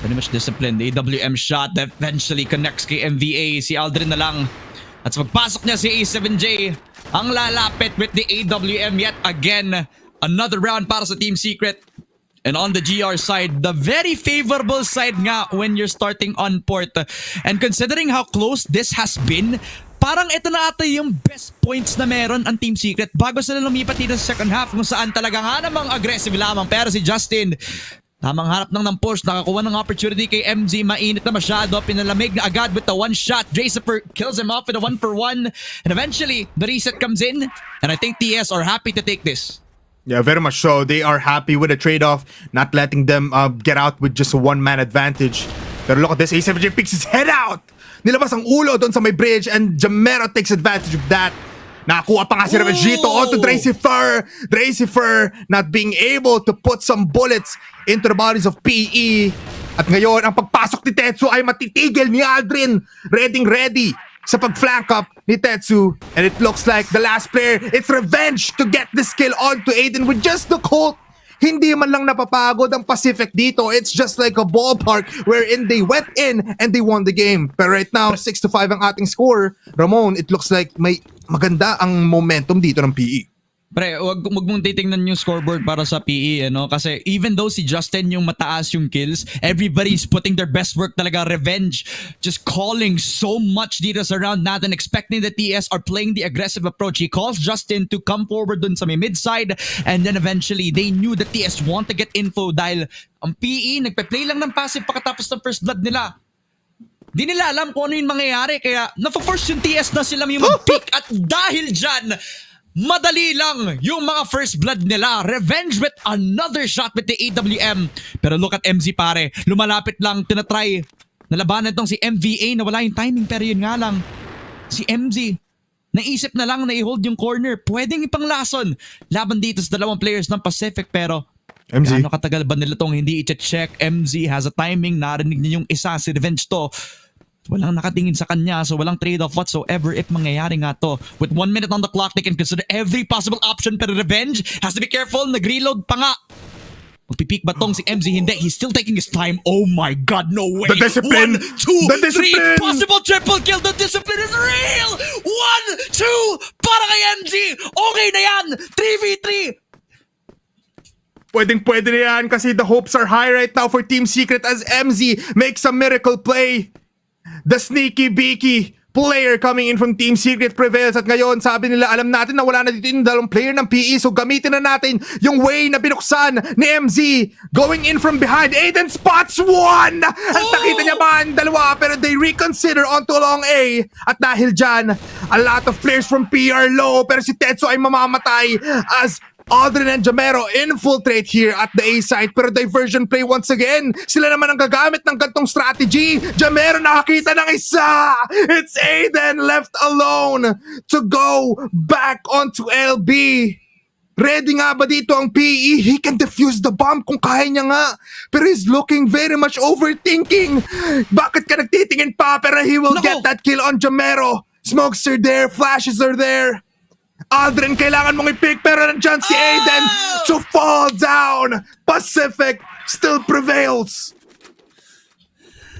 very much disciplined. The AWM shot that eventually connects kay MVA. Si Aldrin na lang At sa pagpasok niya si A7J, ang lalapit with the AWM yet again. Another round para sa Team Secret. And on the GR side, the very favorable side nga when you're starting on port. And considering how close this has been, parang ito na ata yung best points na meron ang Team Secret bago sila lumipat dito sa second half kung saan talaga nga namang aggressive lamang. Pero si Justin, tamang harap ng push, nakakuha ng opportunity kay MZ, mainit na masyado, pinalamig na agad with the one shot. Dracifer kills him off with a 1-for-1, and eventually, the reset comes in, and I think TS are happy to take this.
Yeah, very much so. They are happy with the trade-off, not letting them get out with just a one-man advantage. Pero look at this, A7J picks his head out! Nilabas ang ulo doon sa may bridge, and Jamero takes advantage of that. Nakakuha pa nga si Revenge dito onto Dracifer. Dracifer not being able to put some bullets into the bodies of PE. At ngayon, ang pagpasok ni Tetsu ay matitigil ni Aldrin. Ready sa pag-flank up ni Tetsu. And it looks like the last player, it's Revenge to get this kill onto Aiden with just the Colt. Hindi man lang napapagod ang Pacific dito. It's just like a ballpark wherein they went in and they won the game. Pero right now, 6-5 ang ating score. Ramon, it looks like may maganda ang momentum dito ng PE.
Pre, wag mong titingnan yung scoreboard para sa PE, ano? Kasi even though si Justin yung mataas yung kills, everybody's putting their best work talaga. Revenge just calling so much dito sa round natin, expecting the TS are playing the aggressive approach. He calls Justin to come forward dun sa may mid-side, and then eventually they knew the TS want to get info dahil ang PE nagpe-play lang ng passive pagkatapos ng first blood nila. Di nila alam kung ano yung mangyayari, kaya nafa-force yung TS na sila yung mag-pick, at dahil dyan, madali lang yung mga first blood nila. Revenge with another shot with the AWM. Pero look at MZ pare, lumalapit lang, tinatry na labanan itong si MVA na wala yung timing. Pero yun nga lang, si MZ naisip na lang na i-hold yung corner. Pwedeng ipanglason laban dito sa dalawang players ng Pacific. Pero
MZ,
gaano katagal ba nila tong hindi i-check? MZ has a timing, narinig niya yung isa, si Revenge to. Walang nakatingin sa kanya, so walang trade-off whatsoever if mangyayari nga to. With 1 minute on the clock, they can consider every possible option, pero Revenge has to be careful, nag-reload pa nga. Magpipeak ba tong si MZ? Hindi, he's still taking his time. Oh my God, no way.
The discipline!
1, 2,
The discipline!
3, possible triple kill. The discipline is real! 1, 2, para kay MZ. Okay na yan. 3v3.
Pwedeng-pwede na yan kasi the hopes are high right now for Team Secret as MZ makes a miracle play. The sneaky beaky player coming in from Team Secret prevails, at ngayon sabi nila alam natin na wala na dito yung dalawang player ng PE, so gamitin na natin yung way na binuksan ni MZ going in from behind. Aiden spots one! At nakita niya ba ang dalawa, pero they reconsider onto long A, at dahil dyan a lot of players from PE are low, pero si Tetsu ay mamamatay as Aldrin and Jamero infiltrate here at the A site, pero diversion play once again. Sila naman ang gagamit ng gantong strategy. Jamero nakakita ng isa. It's Aiden left alone to go back onto LB. Ready nga ba dito ang PE? He can defuse the bomb kung kaya niya nga. Pero he's looking very much overthinking. Bakit ka nagtitingin pa? Pero he will get that kill on Jamero. Smokes are there, flashes are there. Aldrin, kailangan mong i-pick, pero nandyan si Aiden to fall down. Pacific still prevails.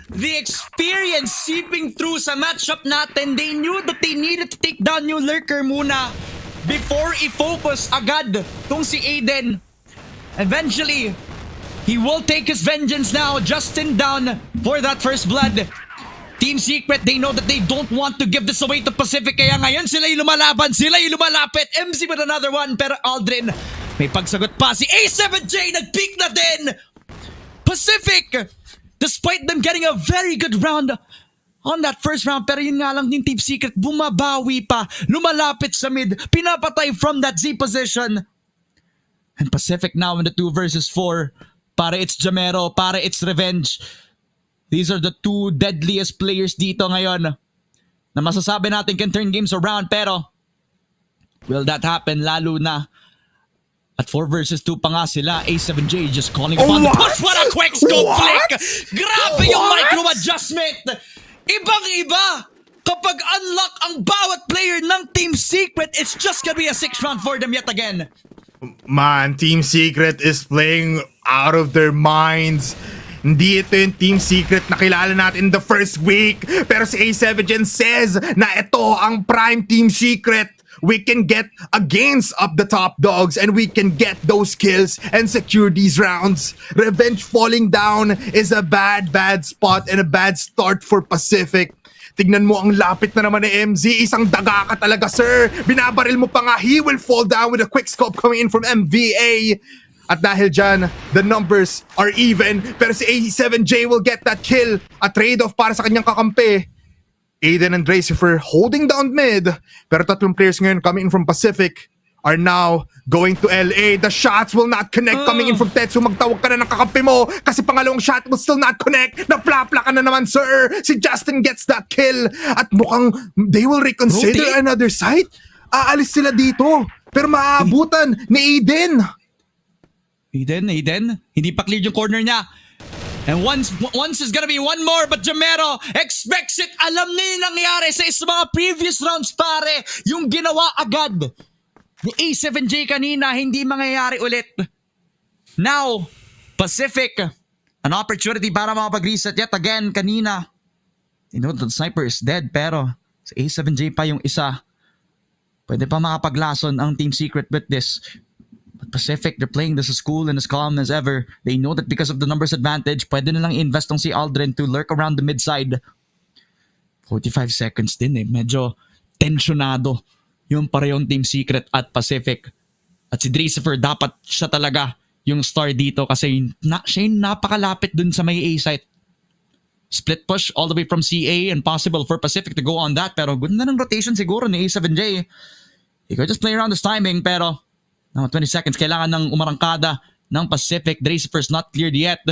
The experience seeping through sa matchup natin, they knew that they needed to take down yung lurker muna before i-focus agad tong si Aiden. Eventually, he will take his vengeance now. Justin down for that first blood. Team Secret, they know that they don't want to give this away to Pacific, kaya ngayon sila yung lumalaban, sila yung lumalapit. MZ with another one, pero Aldrin may pagsagot pa. Si A7J nag-peak na din. Pacific, despite them getting a very good round on that first round, pero yun nga lang yung Team Secret, bumabawi pa, lumalapit sa mid, pinapatay from that Z position. And Pacific now in the 2 versus 4. Para it's Jamero, para it's Revenge. These are the 2 deadliest players dito ngayon na masasabi natin can turn games around, pero will that happen? Lalo na at 4 versus 2 pa nga sila. A7J just calling upon the push. What a quick scope flick! Grabe yung micro adjustment! Ibang-iba! Kapag unlock ang bawat player ng Team Secret, it's just gonna be a 6th round for them yet again.
Man, Team Secret is playing out of their minds. Hindi ito yung Team Secret na kilala natin in the first week. Pero si A7 Gen says na ito ang prime Team Secret. We can get against up the top dogs and we can get those kills and secure these rounds. Revenge falling down is a bad spot and a bad start for Pacific. Tignan mo ang lapit na naman ni MZ. Isang daga ka talaga, sir. Binabaril mo pa nga. He will fall down with a quick scope coming in from MVA. At dahil dyan, the numbers are even. Pero si A7J will get that kill. A trade-off para sa kanyang kakampi. Aiden and Dracifer holding down mid. Pero tatlong players ngayon coming in from Pacific are now going to LA. The shots will not connect coming in from Tetsu. Magtawag ka na ng kakampi mo kasi pangalawang shot will still not connect. Naplapla ka na naman, sir. Si Justin gets that kill. At mukhang they will reconsider another site. Aalis sila dito. Pero maaabutan ni Aiden.
Aiden, hindi pa clear yung corner niya. And once is gonna be one more, but Jamero expects it. Alam niya yung nangyari sa mga previous rounds, pare. Yung ginawa agad ni A7J kanina, hindi mangyayari ulit. Now, Pacific, an opportunity para makapag-reset yet again kanina. You know, the sniper is dead, pero sa A7J pa yung isa. Pwede pa makapaglason ang Team Secret with this. But Pacific, they're playing this as cool and as calm as ever. They know that because of the numbers advantage, pwede nilang invest tong si Aldrin to lurk around the mid side. 45 seconds din eh. Medyo tensionado yung parehong Team Secret at Pacific. At si Dracifer, dapat siya talaga yung star dito kasi siya yung napakalapit dun sa may A site. Split push all the way from CA and possible for Pacific to go on that. Pero ganda ng rotation siguro ni A7J. He could just play around this timing pero 20 seconds, kailangan ng umarangkada ng Pacific. Dracifer's not cleared yet.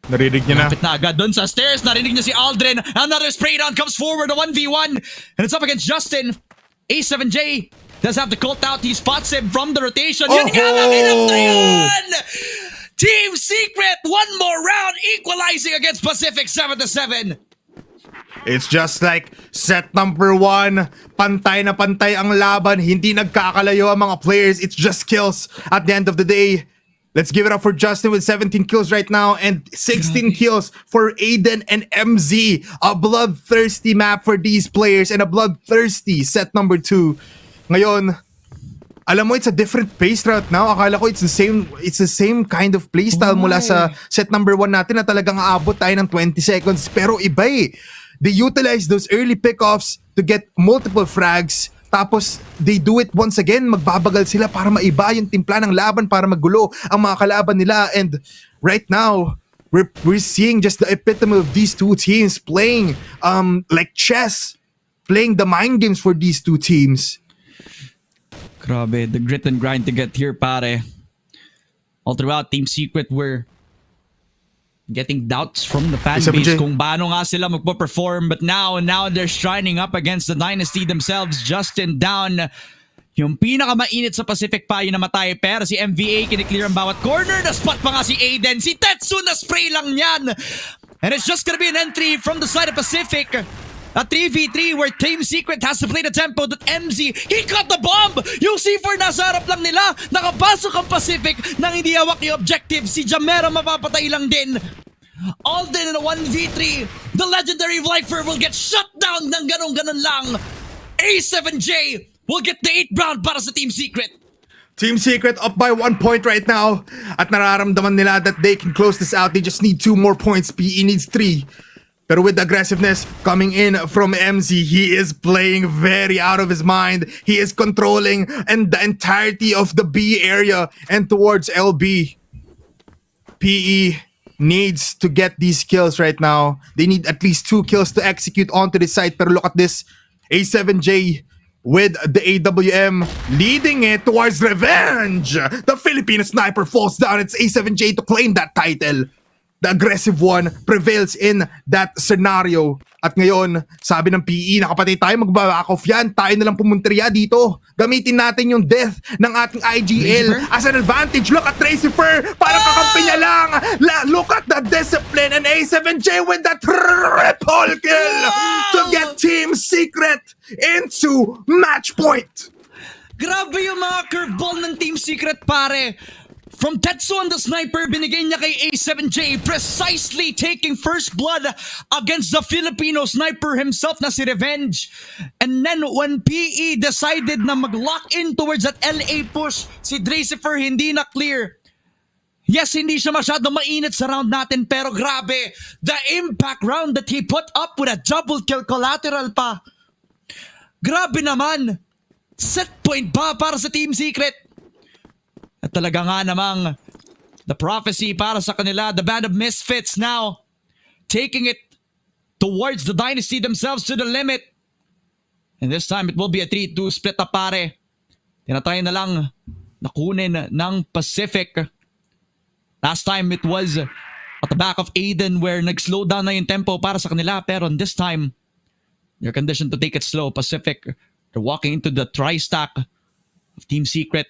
Narinig niya na.
Lapit na agad dun sa stairs. Narinig niya si Aldrin. Another spray down comes forward. A 1v1. And it's up against Justin. A7J does have to cult out. He spots him from the rotation. Yun nga lang, enough na yun! Team Secret, one more round, equalizing against Pacific 7-7.
It's just like set number 1. Pantay na pantay ang laban. Hindi nagkakalayo ang mga players. It's just kills at the end of the day. Let's give it up for Justin with 17 kills right now and 16 kills for Aiden and MZ. A bloodthirsty map for these players and a bloodthirsty set number 2. Ngayon, alam mo, it's a different pace route now. Akala ko it's the same kind of playstyle mula sa set number 1 natin na talagang aabot tayo ng 20 seconds. Pero iba eh. They utilize those early pickoffs to get multiple frags. Tapos, they do it once again. Magbabagal sila para maiba yung timpla ng laban para magulo ang mga kalaban nila. And right now, we're seeing just the epitome of these two teams playing like chess. Playing the mind games for these two teams.
Grabe, the grit and grind to get here, pare. All throughout Team Secret, we're getting doubts from the fan base kung paano nga sila magpo-perform. But now they're shining up against the Dynasty themselves. Justin down. Yung pinakamainit sa Pacific pa yung namatay. Pero si MVA kiniklear ang bawat corner. Na-spot pa nga si Aiden. Si Tetsu na-spray lang yan. And it's just gonna be an entry from the side of Pacific. A 3v3 where Team Secret has to play the tempo that MZ, he caught the bomb! Yung C4 nasa harap lang nila, nakapasok ang Pacific nang hindi hawak yung objective. Si Jamero mapapatay lang din. Alden in a 1v3, the legendary Lifer will get shut down ng ganun-ganun lang. A7J will get the 8th round para sa Team Secret.
Team Secret up by 1 point right now. At nararamdaman nila that they can close this out. They just need 2 more points. PE needs 3. Pero with aggressiveness coming in from MZ, he is playing very out of his mind. He is controlling and the entirety of the B area and towards LB. PE needs to get these kills right now. They need at least 2 kills to execute onto this site. Pero look at this. A7J with the AWM leading it towards revenge. The Filipino sniper falls down. It's A7J to claim that title. The aggressive one prevails in that scenario. At ngayon, sabi ng PE, nakapatay tayo, mag-back off yan. Tayo nalang pumunteriya dito. Gamitin natin yung death ng ating IGL as an advantage. Look at Dracifer, parang kakampi niya lang. Look at the discipline and A7J with that triple kill to get Team Secret into match point.
Grabe yung mga curveball ng Team Secret, pare. from Tetsu on the sniper, binigay niya kay A7J, precisely taking first blood against the Filipino sniper himself na si Revenge. And then when PE decided na mag-lock in towards that LA push, si Dracifer hindi na clear. Yes, hindi siya masyadong mainit sa round natin, pero grabe, the impact round that he put up with a double kill collateral pa. Grabe naman. Set point ba para sa Team Secret? At talaga nga namang the prophecy para sa kanila, the band of misfits now taking it towards the dynasty themselves to the limit. And this time it will be a 3-2 split up pare. Tinatry na lang nakunin ng Pacific. Last time it was at the back of Aiden where nag-slow down na yung tempo para sa kanila, pero this time they're conditioned to take it slow. Pacific, they're walking into the tri-stack of Team Secret,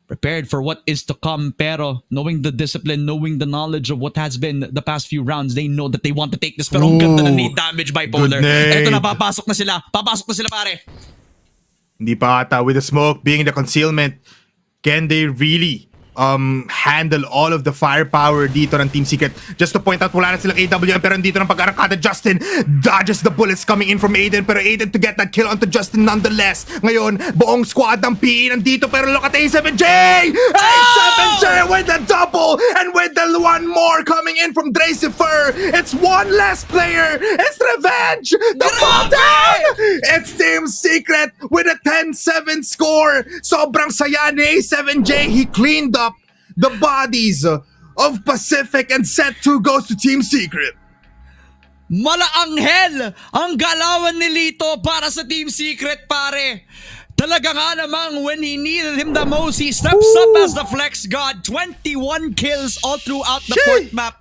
prepared for what is to come, pero knowing the discipline, knowing the knowledge of what has been the past few rounds, they know that they want to take this. Pero ang ganda na nade damage bipolar. Ito na, papasok na sila. Papasok na sila, pare.
Hindi pa ata with the smoke being the concealment. Can they really handle all of the firepower dito ng Team Secret? Just to point out, wala na silang AWM, pero dito ng pag-arangkada, Justin dodges the bullets coming in from Aiden, pero Aiden to get that kill onto Justin nonetheless. Ngayon, buong squad ng PE nandito, pero look at A7J! A7J with the double, and with the one more coming in from Dracifer. It's one less player. It's Revenge! The fall down! It's Team Secret with a 10-7 score. Sobrang saya ni A7J. He cleaned up the bodies of Pacific, and set 2 goes to Team Secret.
Malaanghel ang galawan ni Lito para sa Team Secret, pare. Talaga nga namang when he needed him the most, he steps up as the flex god. 21 kills all throughout the port map.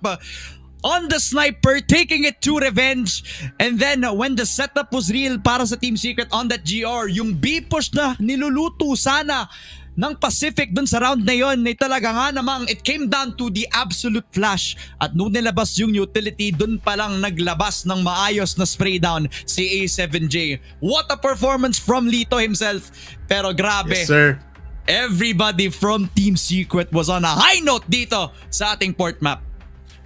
On the sniper, taking it to Revenge. And then when the setup was real para sa Team Secret on that GR, yung B-push na niluluto sana ng Pacific dun sa round na yon, ay talaga nga namang it came down to the absolute flash. At nung nilabas yung utility, dun palang naglabas ng maayos na spray down si A7J. What a performance from Lito himself. Pero grabe,
Yes, sir.
Everybody from Team Secret was on a high note dito sa ating port map.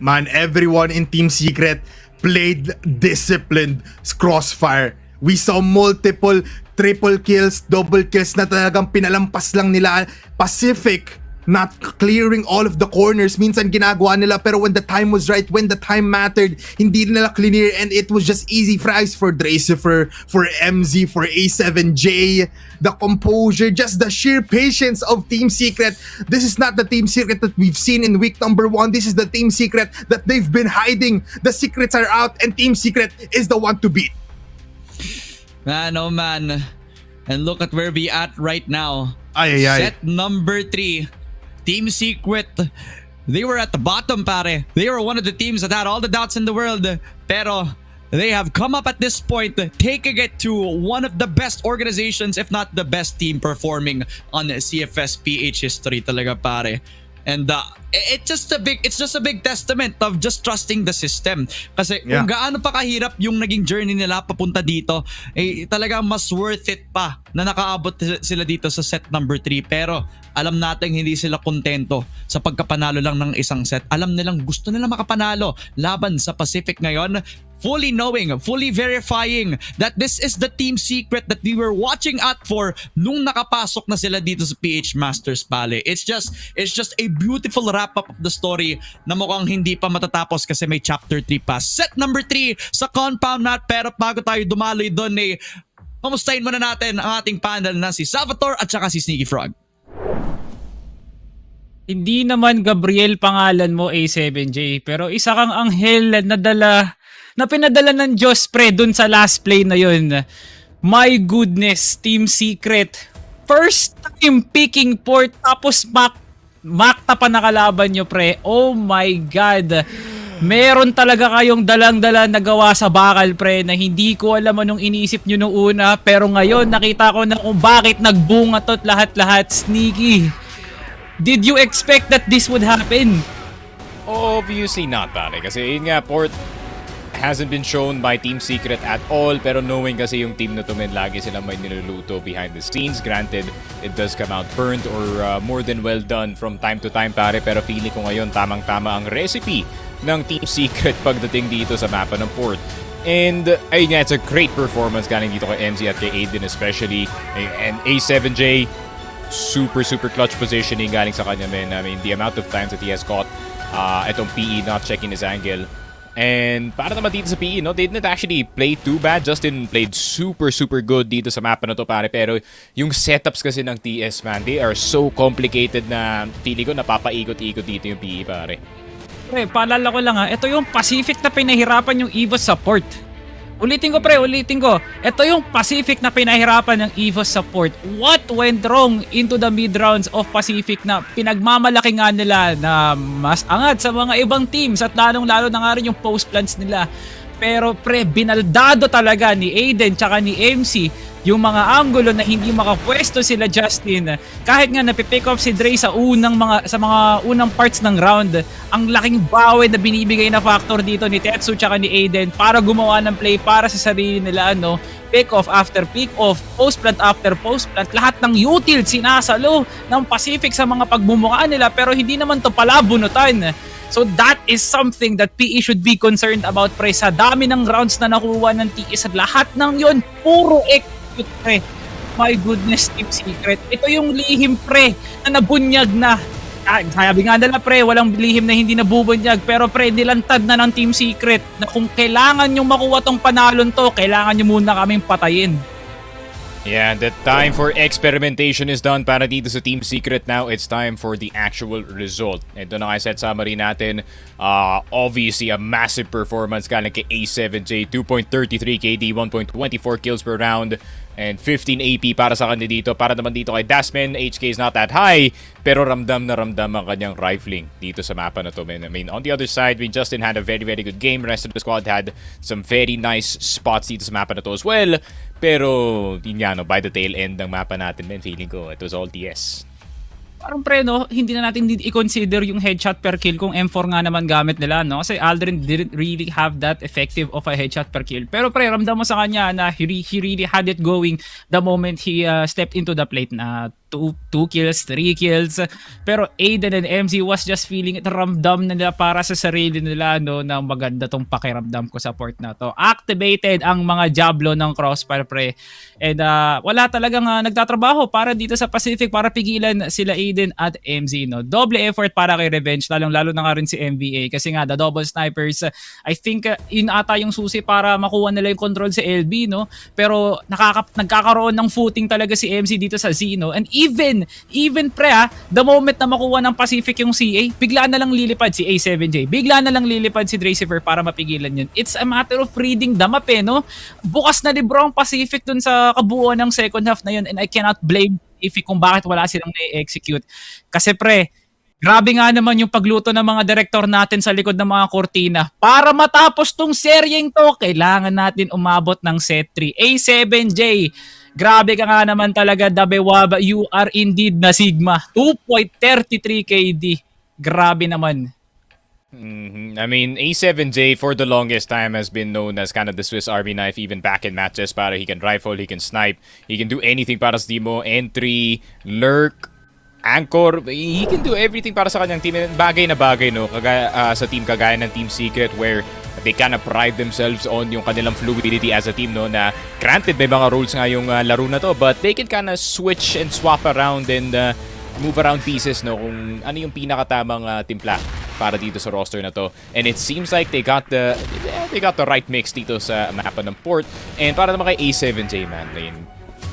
Man, everyone in Team Secret played disciplined Crossfire. We saw multiple triple kills, double kills na talagang pinalampas lang nila. Pacific not clearing all of the corners. Minsan ginagawa nila, pero when the time was right, when the time mattered, hindi nila clear, and it was just easy fries for Dracifer, for MZ, for A7J. The composure, just the sheer patience of Team Secret. This is not the Team Secret that we've seen in week number 1. This is the Team Secret that they've been hiding. The secrets are out, and Team Secret is the one to beat.
Man, oh man. And look at where we at right now.
Ay.
Set number 3. Team Secret. They were at the bottom, pare. They were one of the teams that had all the doubts in the world. Pero they have come up at this point, taking it to one of the best organizations, if not the best team performing on CFS PH history talaga, pare. And it's just a big testament of just trusting the system. Kasi kung gaano pa kahirap yung naging journey nila papunta dito, eh talagang mas worth it pa na nakaabot sila dito sa set number 3. Pero alam natin hindi sila kontento sa pagkapanalo lang ng isang set. Alam nilang gusto nila makapanalo laban sa Pacific ngayon. Fully knowing, fully verifying that this is the Team Secret that we were watching out for nung nakapasok na sila dito sa PH Masters, pale. It's just a beautiful wrap-up of the story na mukhang hindi pa matatapos kasi may chapter 3 pa. Set number 3 sa compound mat, pero bago tayo dumaloy doon, eh, pamustahin muna natin ang ating panel na si Salvatore at saka si Sneaky Frog.
Hindi naman Gabriel pangalan mo, A7J, pero isa kang anghel na pinadala ng Diyos, pre, dun sa last play na yun. My goodness, Team Secret. First time picking port, tapos makta pa nakalaban nyo, pre. Oh my God. Meron talaga kayong dalang-dala na gawa sa bakal, pre, na hindi ko alam anong iniisip nyo nung una. Pero ngayon, nakita ko na kung bakit nagbunga to't lahat-lahat. Sneaky. Did you expect that this would happen?
Obviously not, pare. Kasi yun nga, port hasn't been shown by Team Secret at all, pero knowing kasi yung team na to, men, lagi silang may niluluto behind the scenes. Granted, it does come out burnt or more than well done from time to time, pare, pero feeling ko ngayon tamang-tama ang recipe ng Team Secret pagdating dito sa mapa ng port. And ayun nga, it's a great performance galing dito kay MZ at kay Aiden especially. And A7J, super clutch positioning galing sa kanya, man. I mean, the amount of times that he has caught itong PE not checking his angle. And para naman dito sa PE, no, they didn't actually play too bad. Justin played super good dito sa mapa na to, pare. Pero yung setups kasi ng TS, man, they are so complicated na feeling ko napapaikot-ikot dito yung PE, pare.
Pre, paalala ko lang ito yung Pacific na pinahirapan yung EVOS support. Ulitin ko. Ito yung Pacific na pinahirapan ng EVOS support. What went wrong into the mid rounds of Pacific na pinagmamalaki nga nila na mas angat sa mga ibang teams at lalong-lalo na nga rin yung post plans nila. Pero pre, binaldado talaga ni Aiden tsaka ni MC yung mga angulo na hindi makapwesto sila Justin. Kahit nga napipick up si Dre sa mga unang parts ng round, ang laking bawi na binibigay na factor dito ni Tetsu tsaka ni Aiden para gumawa ng play para sa sarili nila, no? Pick off after pick off, post plant after post plant, lahat ng util sinasalo ng Pacific sa mga pagbumukaan nila, pero hindi naman to pala bunutan. So that is something that PE should be concerned about, pre. Sa dami ng rounds na nakuha ng TS at lahat ng yon puro execute, pre. My goodness, Team Secret. Ito yung lihim, pre, na nabunyag na. Sabi nga nila, pre, walang lihim na hindi nabubunyag. Pero pre, nilantad na ng Team Secret na kung kailangan nyo makuha tong panalon to, kailangan nyo muna kaming patayin.
Yeah, the time for experimentation is done para dito sa Team Secret. Now it's time for the actual result. Ito na nga set summary natin. Obviously, a massive performance galing kay A7J. 2.33 KD, 1.24 kills per round, and 15 AP para sa kanya dito. Para naman dito kay Dasman, HK is not that high, pero ramdam na ramdam ang kanyang rifling dito sa mapa na to, man. I mean, on the other side, Justin had a very good game. The rest of the squad had some very nice spots dito sa mapa na to as well. Pero, yun nga, no, by the tail end ng mapa natin, man, feeling ko, it was all TS.
Parang pre, no, hindi na natin i-consider yung headshot per kill kung M4 nga naman gamit nila, no? Kasi Aldrin didn't really have that effective of a headshot per kill. Pero pre, ramdam mo sa kanya na he really had it going the moment he stepped into the plate na 2 kills, 3 kills. Pero Aiden and MZ was just feeling it. Ramdam na nila para sa sarili nila, no, na maganda tong pakiramdam ko sa port na to. Activated ang mga Diablo ng Crossfire, pre. And wala talagang nagtatrabaho para dito sa Pacific para pigilan sila Aiden at MZ, no. Double effort para kay Revenge, lalo na nga rin si MVA kasi nga the double snipers, I think yun ata yung susi para makuha nila yung control sa LB, no. Pero nagkakaroon ng footing talaga si MZ dito sa Z, no. And even pre, the moment na makuha ng Pacific yung CA, bigla na lang lilipad si A7J, bigla na lang lilipad si Dracifer para mapigilan yun. It's a matter of reading the map, no. Bukas na libro ang Pacific dun sa kabuuan ng second half na yun, and I cannot blame Pacific kung bakit wala silang na-execute. Kasi pre, grabe nga naman yung pagluto ng mga director natin sa likod ng mga kortina. Para matapos tong seryeng to, kailangan natin umabot ng set 3. A7J, grabe ka nga naman talaga, Dabewaba. You are indeed na Sigma. 2.33 KD. Grabe naman.
I mean, A7J for the longest time has been known as kind of the Swiss Army knife, even back in matches. Para he can rifle, he can snipe, he can do anything para sa Demo. Entry, lurk, anchor, he can do everything para sa kanyang team. Bagay na bagay, no? Kagaya, sa team kagaya ng Team Secret, where they kind of pride themselves on yung kanilang fluidity as a team, no? Na granted may mga rules nga yung laro na to, but they can kind of switch and swap around and move around pieces, no? Kung ano yung pinakatamang timpla para dito sa roster na to. And it seems like they got the right mix dito sa mapa ng port. And para naman kay A7J, man, I mean,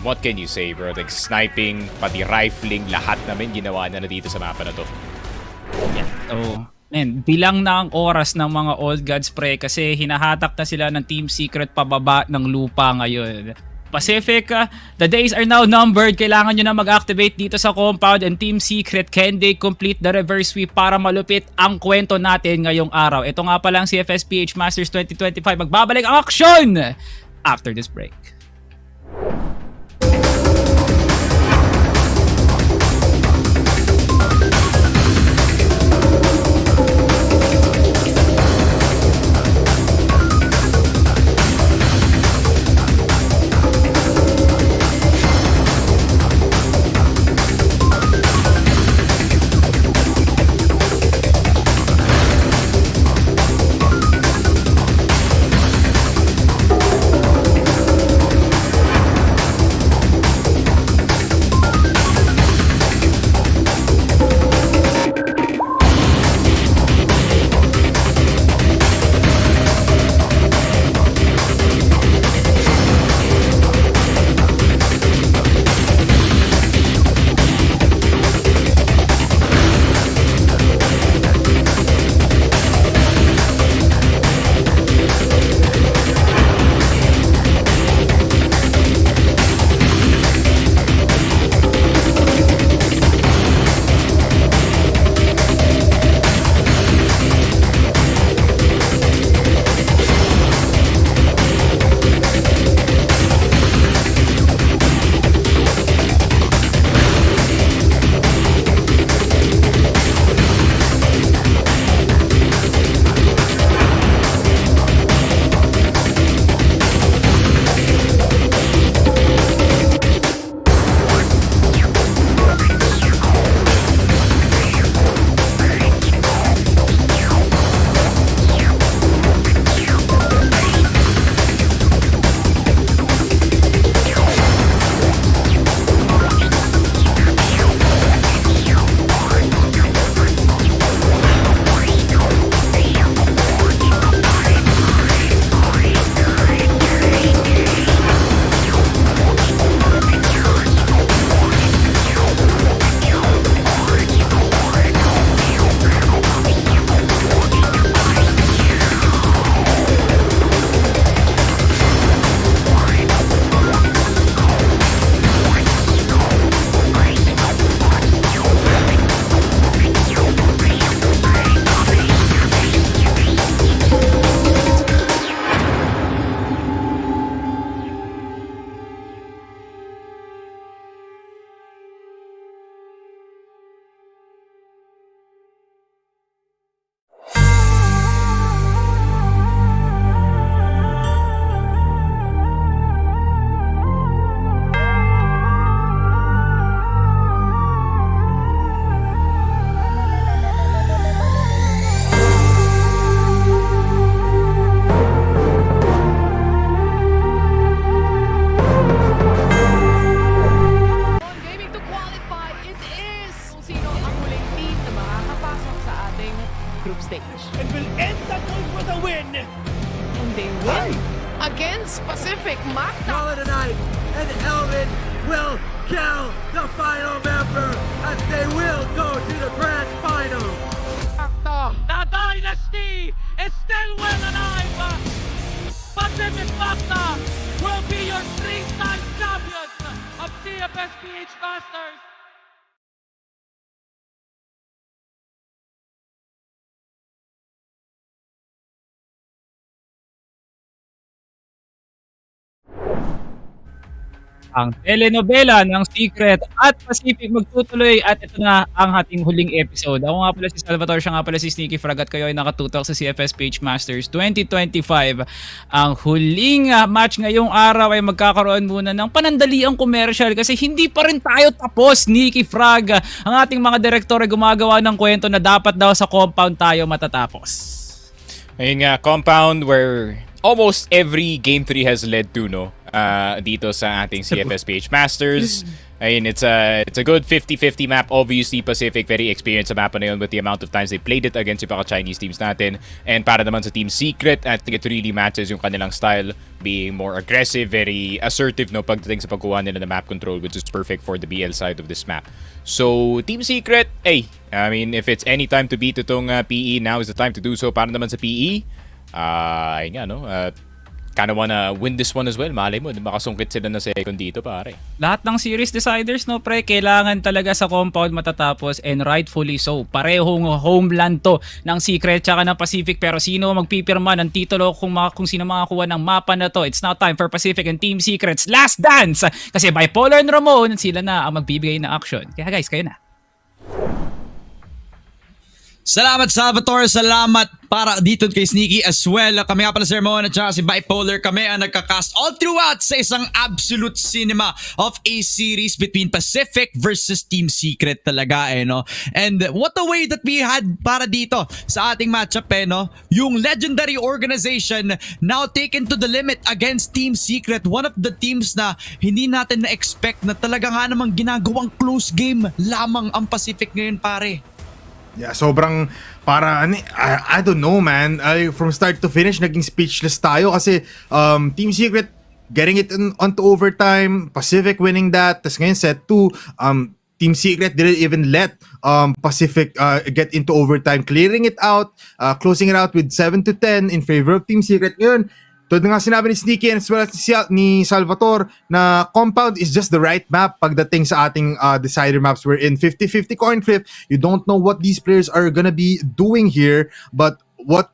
what can you say, bro? Like sniping, pati rifling, lahat namin ginawa na dito sa mapa na to.
Yeah. So, man, bilang na ang oras ng mga old gods, pre, kasi hinahatak na sila ng Team Secret pababa ng lupa ngayon. Pacific, the days are now numbered. Kailangan nyo na mag-activate dito sa compound, and Team Secret, can they complete the reverse sweep para malupit ang kwento natin ngayong araw? Ito nga pala ang CFS PH Masters 2025. Magbabalik ang aksyon after this break.
they win against Pacific Magna.
Call it a night, and Elvin will kill the final member as they will go to the grand final.
The dynasty is still well alive. Pacific Magna will be your 3-time champions of CFS PH Masters.
Ang telenovela ng Secret at Pacific magtutuloy at ito na ang ating huling episode. Ako nga pala si Salvatore, siya nga pala si Sneaky Frog at kayo ay nakatutok sa CFS PH Masters 2025. Ang huling match ngayong araw ay magkakaroon muna ng panandaliang commercial kasi hindi pa rin tayo tapos, Sneaky Frog. Ang ating mga direktor ay gumagawa ng kwento na dapat daw sa compound tayo matatapos.
Ayun nga, compound where almost every game 3 has led to, no? Dito sa ating CFS PH Masters. Ayun, it's a good 50-50 map. Obviously, Pacific very experienced sa map na yun with the amount of times they played it against yung Chinese teams natin. And para naman sa Team Secret, I think it really matches yung kanilang style, being more aggressive, very assertive, no, pagdating sa pagkuha nila ng map control, which is perfect for the BL side of this map. So, Team Secret, hey, I mean, if it's any time to beat itong PE, now is the time to do so. Para naman sa PE, ayun nga, no, kind of wanna win this one as well. Malay mo, makasungkit sila na second dito, pare.
Lahat ng series deciders, no, pre, kailangan talaga sa compound matatapos and rightfully so. Parehong homeland to ng Secret tsaka ng Pacific, pero sino magpipirma ng titulo kung sino makakuha ng mapa na to? It's now time for Pacific and Team Secret's last dance kasi Bipolar and Ramon, sila na ang magbibigay ng action. Kaya guys, kayo na.
Salamat Salvatore, salamat para dito kay Sneaky as well. Kami nga pala si Ramon at saka si Bipolar. Kami ang nagkakast all throughout sa isang absolute cinema of a series between Pacific versus Team Secret talaga no? And what a way that we had para dito sa ating matchup no? Yung legendary organization now taken to the limit against Team Secret. One of the teams na hindi natin na-expect na talaga nga namang ginagawang close game lamang ang Pacific ngayon, pare.
Yeah, sobrang para I don't know, man. From start to finish naging speechless tayo kasi Team Secret getting it onto overtime, Pacific winning that. Tapos ngayon set 2, Team Secret didn't even let Pacific get into overtime, clearing it out, closing it out with 7-10 in favor of Team Secret. Ngayon, tulad nga sinabi ni Sneaky and as well as ni Salvatore na compound is just the right map pagdating sa ating decider maps. We're in 50-50 coin flip. You don't know what these players are gonna be doing here, but what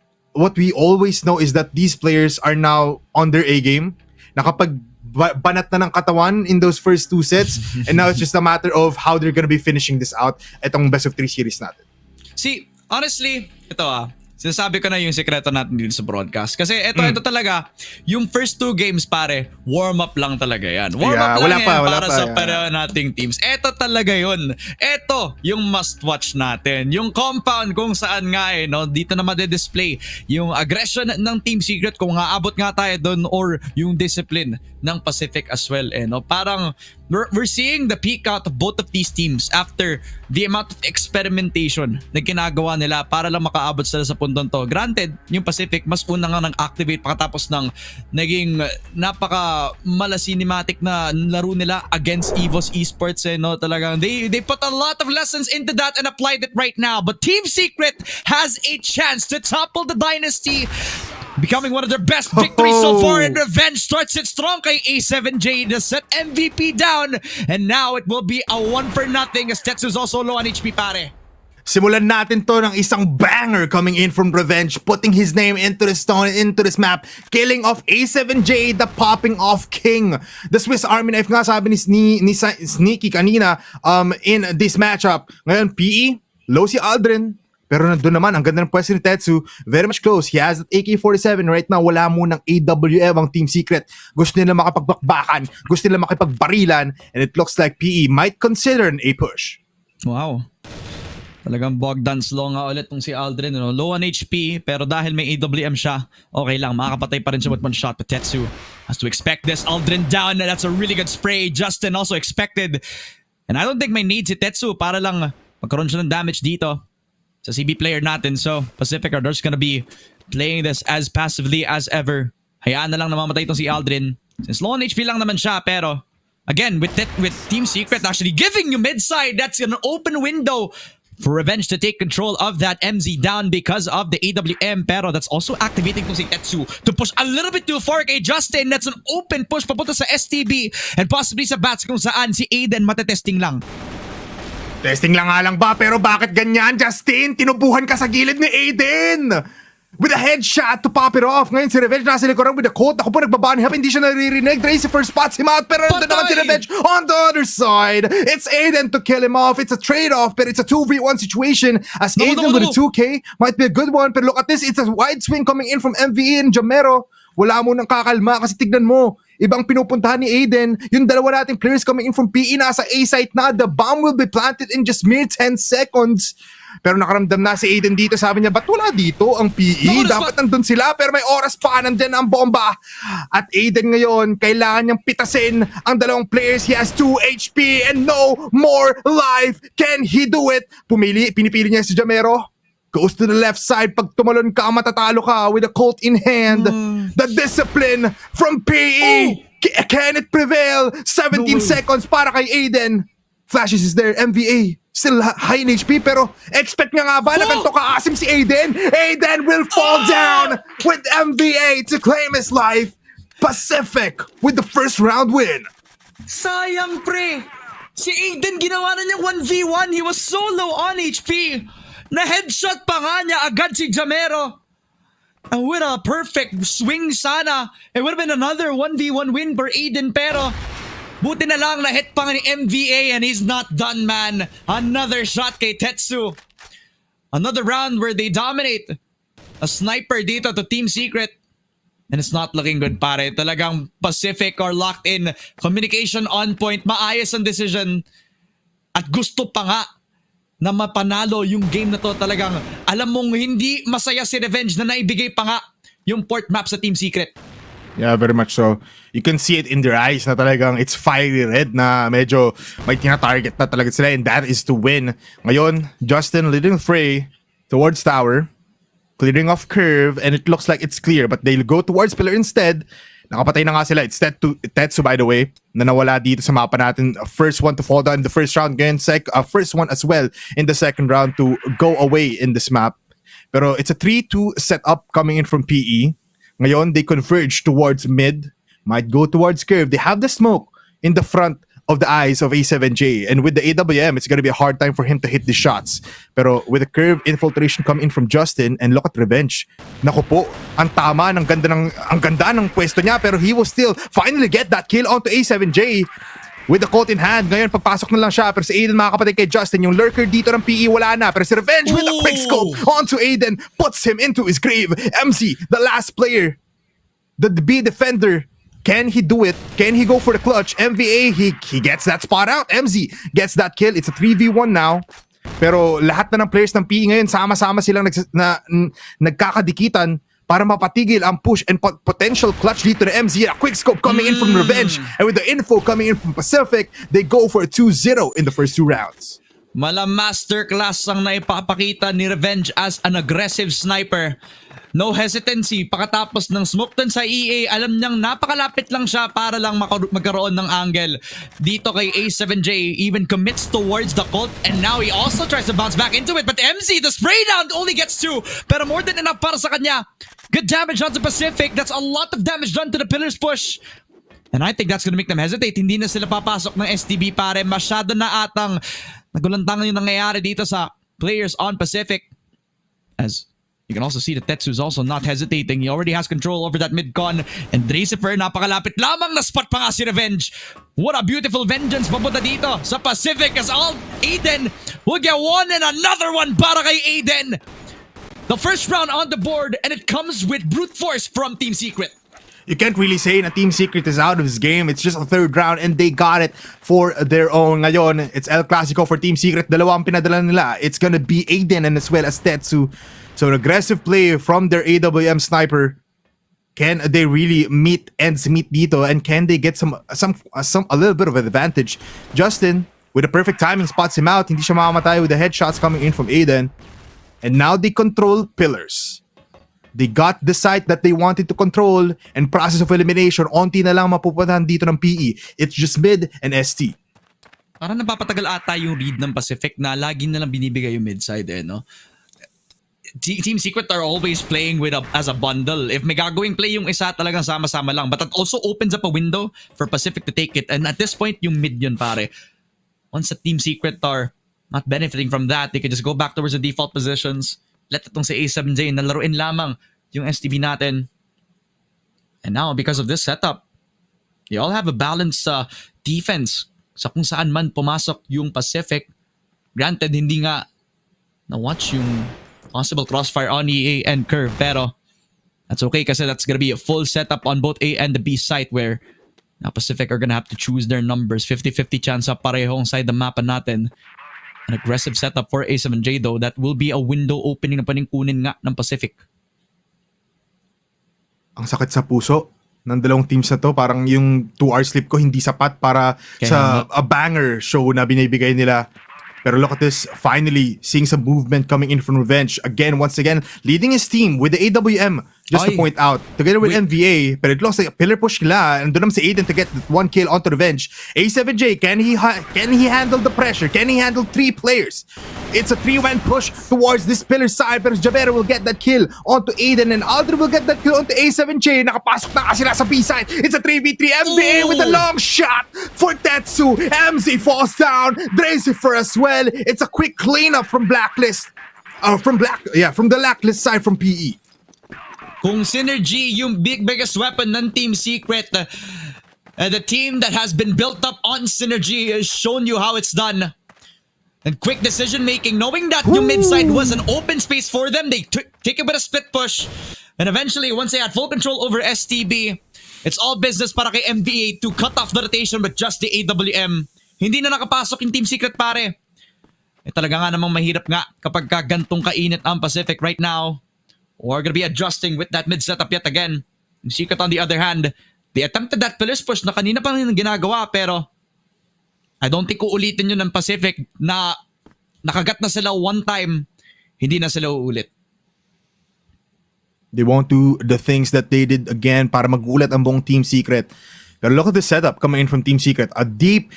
we always know is that these players are now on their A game. Nakapagbanat na ng katawan in those first 2 sets and now it's just a matter of how they're gonna be finishing this out itong best of 3 series natin.
See, honestly, ito sinasabi ko na yung sekreto natin dito sa broadcast. Kasi ito talaga, yung first 2 games, pare, warm-up lang talaga yan. Warm-up lang para sa pareho nating teams. Ito talaga yun. Ito yung must-watch natin. Yung compound kung saan nga no, dito na madedisplay yung aggression ng Team Secret kung haabot nga tayo doon or yung discipline ng Pacific as well. No? Parang we're seeing the peak out of both of these teams after the amount of experimentation na ginagawa nila para lang makaabot sila sa puntong to. Granted, yung Pacific mas una nga nang-activate pagkatapos ng naging napaka mala-cinematic na laro nila against EVOS Esports. No? Talagang they put a lot of lessons into that and applied it right now. But Team Secret has a chance to topple the dynasty, becoming one of their best victories so far, and revenge starts it strong kay A7J to set MVP down, and now it will be a 1-0 as Tetsu's also low on HP, pare.
Simulan natin to ng isang banger coming in from Revenge, putting his name into the stone, into this map, killing off A7J, the popping off king. The Swiss Army knife nga sabi ni Sneaky kanina in this matchup. Ngayon, PE, low si Aldrin. Pero nandun naman, ang ganda ng pwesto ni Tetsu, very much close. He has that AK-47 right now. Wala mo ng AWM ang Team Secret. Gusto nila makapagbakbakan, gusto nila makipagbarilan, and it looks like PE might consider a push.
Wow. Talagang Bogdan slow nga ulit tong si Aldrin. No? Low on HP, pero dahil may AWM siya, okay lang, makakapatay pa rin siya with 1 shot. But Tetsu has to expect this. Aldrin down, that's a really good spray. Justin also expected. And I don't think may need si Tetsu para lang magkaroon siya ng damage dito sa CB player natin. So Pacific are just gonna be playing this as passively as ever. Hayaan na lang namamatay itong si Aldrin. Since low on HP lang naman siya, pero again, with Team Secret actually giving you mid-side, that's an open window for Revenge to take control of that MZ down because of the AWM. Pero that's also activating itong si Tetsu to push a little bit too far kay Justin. That's an open push papunta sa STB and possibly sa Bats kung saan si Aiden matetesting lang.
Testing lang nga lang ba? Pero bakit ganyan, Justin? Tinubuhan ka sa gilid ni Aiden! With a headshot to pop it off. Ngayon si Revenge nasa likuran with a quote. Ako po nagbabani hap, hindi siya naririnig. Tracy first spots him out. Pero nandun naman si Revenge on the other side. It's Aiden to kill him off. It's a trade-off, but it's a 2v1 situation. As Aiden with a 2k might be a good one. Pero look at this. It's a wide swing coming in from MVE and Jamero. Wala mo nang kakalma kasi tignan mo. Ibang pinupuntahan ni Aiden. Yung dalawa nating players coming in from PE nasa A site na. The bomb will be planted in just mere 10 seconds. Pero nakaramdam na si Aiden dito. Sabi niya, ba't wala dito ang PE? Dapat nandun sila pero may oras pa. Nandun ang bomba. At Aiden ngayon, kailangan niyang pitasin ang dalawang players. He has 2 HP and no more life. Can he do it? Pinipili niya si Jamero. Goes to the left side. Pag tumalon ka, matatalo ka with a Colt in hand. The discipline from PE. Can it prevail? 17 seconds para kay Aiden. Flashes is there. MVA. Still high in HP pero expect nga ba na ganito kaasim si Aiden? Aiden will fall down with MVA to claim his life. Pacific with the first round win.
Sayang pre. Si Aiden ginawa na niya 1v1. He was so low on HP. Na headshot pa nga niya agad si Jamero. And with a perfect swing sana, it would have been another 1v1 win for Aiden pero buti na lang na hit pa nga ni MVA and he's not done, man. Another shot kay Tetsu. Another round where they dominate. A sniper dito to Team Secret. And it's not looking good, pare. Talagang Pacific are locked in. Communication on point. Maayos ang decision. At gusto pa nga na mapanalo yung game na to. Talagang alam mong hindi masaya si Revenge na naibigay pa nga yung port map sa Team Secret.
Yeah, very much so. You can see it in their eyes na talagang it's fiery red na medyo may tina-target na talaga sila and that is to win. Ngayon, Justin leading the fray towards tower, clearing off curve and it looks like it's clear but they'll go towards pillar instead. Nakapatay na nga sila. It's Tetsu by the way na nawala dito sa mapa natin. First one to fall down in the first round. Ngayon, first one as well in the second round to go away in this map. Pero it's a 3-2 setup coming in from PE. Ngayon, they converge towards mid, might go towards curve. They have the smoke in the front of the eyes of A7J. And with the AWM, it's going to be a hard time for him to hit the shots. Pero with the curve infiltration coming in from Justin, and look at Revenge. Naku po, ang tama, ang ganda ng pwesto niya, pero he will still finally get that kill onto A7J. With the Colt in hand, ngayon pagpasok na lang siya. Pero si Aiden makakapatay kay Justin. Yung lurker dito ng PE wala na. Pero si Revenge with a quick scope onto Aiden puts him into his grave. MC, the last player, the B defender. Can he do it? Can he go for the clutch? MVA, he gets that spot out. MZ gets that kill. It's a 3v1 now. Pero lahat na ng players ng PE ngayon, sama-sama silang nagkakadikitan para mapatigil ang push and potential clutch dito na MZ. A quick scope coming in from Revenge. And with the info coming in from Pacific, they go for a 2-0 in the first 2 rounds.
Mala masterclass ang naipapakita ni Revenge as an aggressive sniper. No hesitancy. Pakatapos ng smoke dun sa EA, alam niyang napakalapit lang siya para lang magkaroon ng angle. Dito kay A7J, even commits towards the Colt and now he also tries to bounce back into it. But MZ, the spray down only gets 2. Pero more than enough para sa kanya. Good damage on the Pacific. That's a lot of damage done to the pillars push. And I think that's gonna make them hesitate. Hindi na sila papasok ng STB, pare. Masyado na atang nagulantangan yung nangyayari dito sa players on Pacific. As you can also see that Tetsu's also not hesitating. He already has control over that mid-con. And Dracifer, napakalapit lamang na spot pa nga si Revenge. What a beautiful vengeance papunta dito sa Pacific as all Aiden will get one and another one para kay Aiden. The first round on the board and it comes with brute force from Team Secret.
You can't really say na Team Secret is out of this game. It's just a 3rd round and they got it for their own. Ngayon, it's El Clasico for Team Secret. Dalawang pinadala nila. It's gonna be Aiden and as well as Tetsu. So an aggressive play from their AWM sniper. Can they really meet dito and can they get a little bit of an advantage? Justin, with the perfect timing, spots him out. Hindi siya mamamatay with the headshots coming in from Aiden. And now they control pillars. They got the site that they wanted to control, and process of elimination, onti na lang mapupuntahan dito ng PE. It's just mid and ST.
Parang napapatagal ata yung read ng Pacific na lagi na lang binibigay yung mid-side no? Team Secret are always playing as a bundle. If may gagawing play yung isa, talagang sama-sama lang. But that also opens up a window for Pacific to take it. And at this point, yung mid yun, pare. Once the Team Secret are not benefiting from that, they can just go back towards the default positions. Let itong si A7J na laruin lamang yung STB natin. And now, because of this setup, they all have a balanced defense sa kung saan man pumasok yung Pacific. Granted, hindi nga na-watch yung possible crossfire on EA and Curve, pero that's okay kasi that's gonna be a full setup on both A and the B site where now Pacific are gonna have to choose their numbers. 50-50 chance up parehong side the map natin. An aggressive setup for A7J though. That will be a window opening na paningkunin nga ng Pacific.
Ang sakit sa puso ng dalawang teams na to. Parang yung 2-hour sleep ko hindi sapat para sa a banger show na binibigay nila. Pero look at this, finally seeing some movement coming in from Revenge. Again, once again, leading his team with the AWM, just to point out, together with MVA, pero it looks like a pillar push nila, and doon naman si Aiden to get that 1 kill onto Revenge. A7J, can he handle the pressure? Can he handle 3 players? It's a 3-man push towards this pillar side, pero Javera will get that kill onto Aiden, and Aldrin will get that kill onto A7J. Nakapasok na kasi sa B-side. It's a 3v3 MVA with a long shot for Tetsu. MZ falls down. Dracifer as well. It's a quick cleanup from Blacklist. From the Blacklist side from PE.
Kung Synergy yung biggest weapon ng Team Secret, the team that has been built up on Synergy has shown you how it's done. And quick decision making, knowing that yung mid-side was an open space for them, they take a bit of split push. And eventually, once they had full control over STB, it's all business para kay MVA to cut off the rotation with just the AWM. Hindi na nakapasok yung Team Secret, pare. Talaga nga namang mahirap nga kapag gantong kainit ang Pacific right now. We're gonna be adjusting with that mid setup yet again. Yung Secret on the other hand, they attempted that police push na kanina pa rin ginagawa, pero I don't think uulitin yun ng Pacific na nakagat na sila one time, hindi na sila uulit.
They won't do the things that they did again para magulat ang buong Team Secret. Pero look at the setup coming in from Team Secret. A deep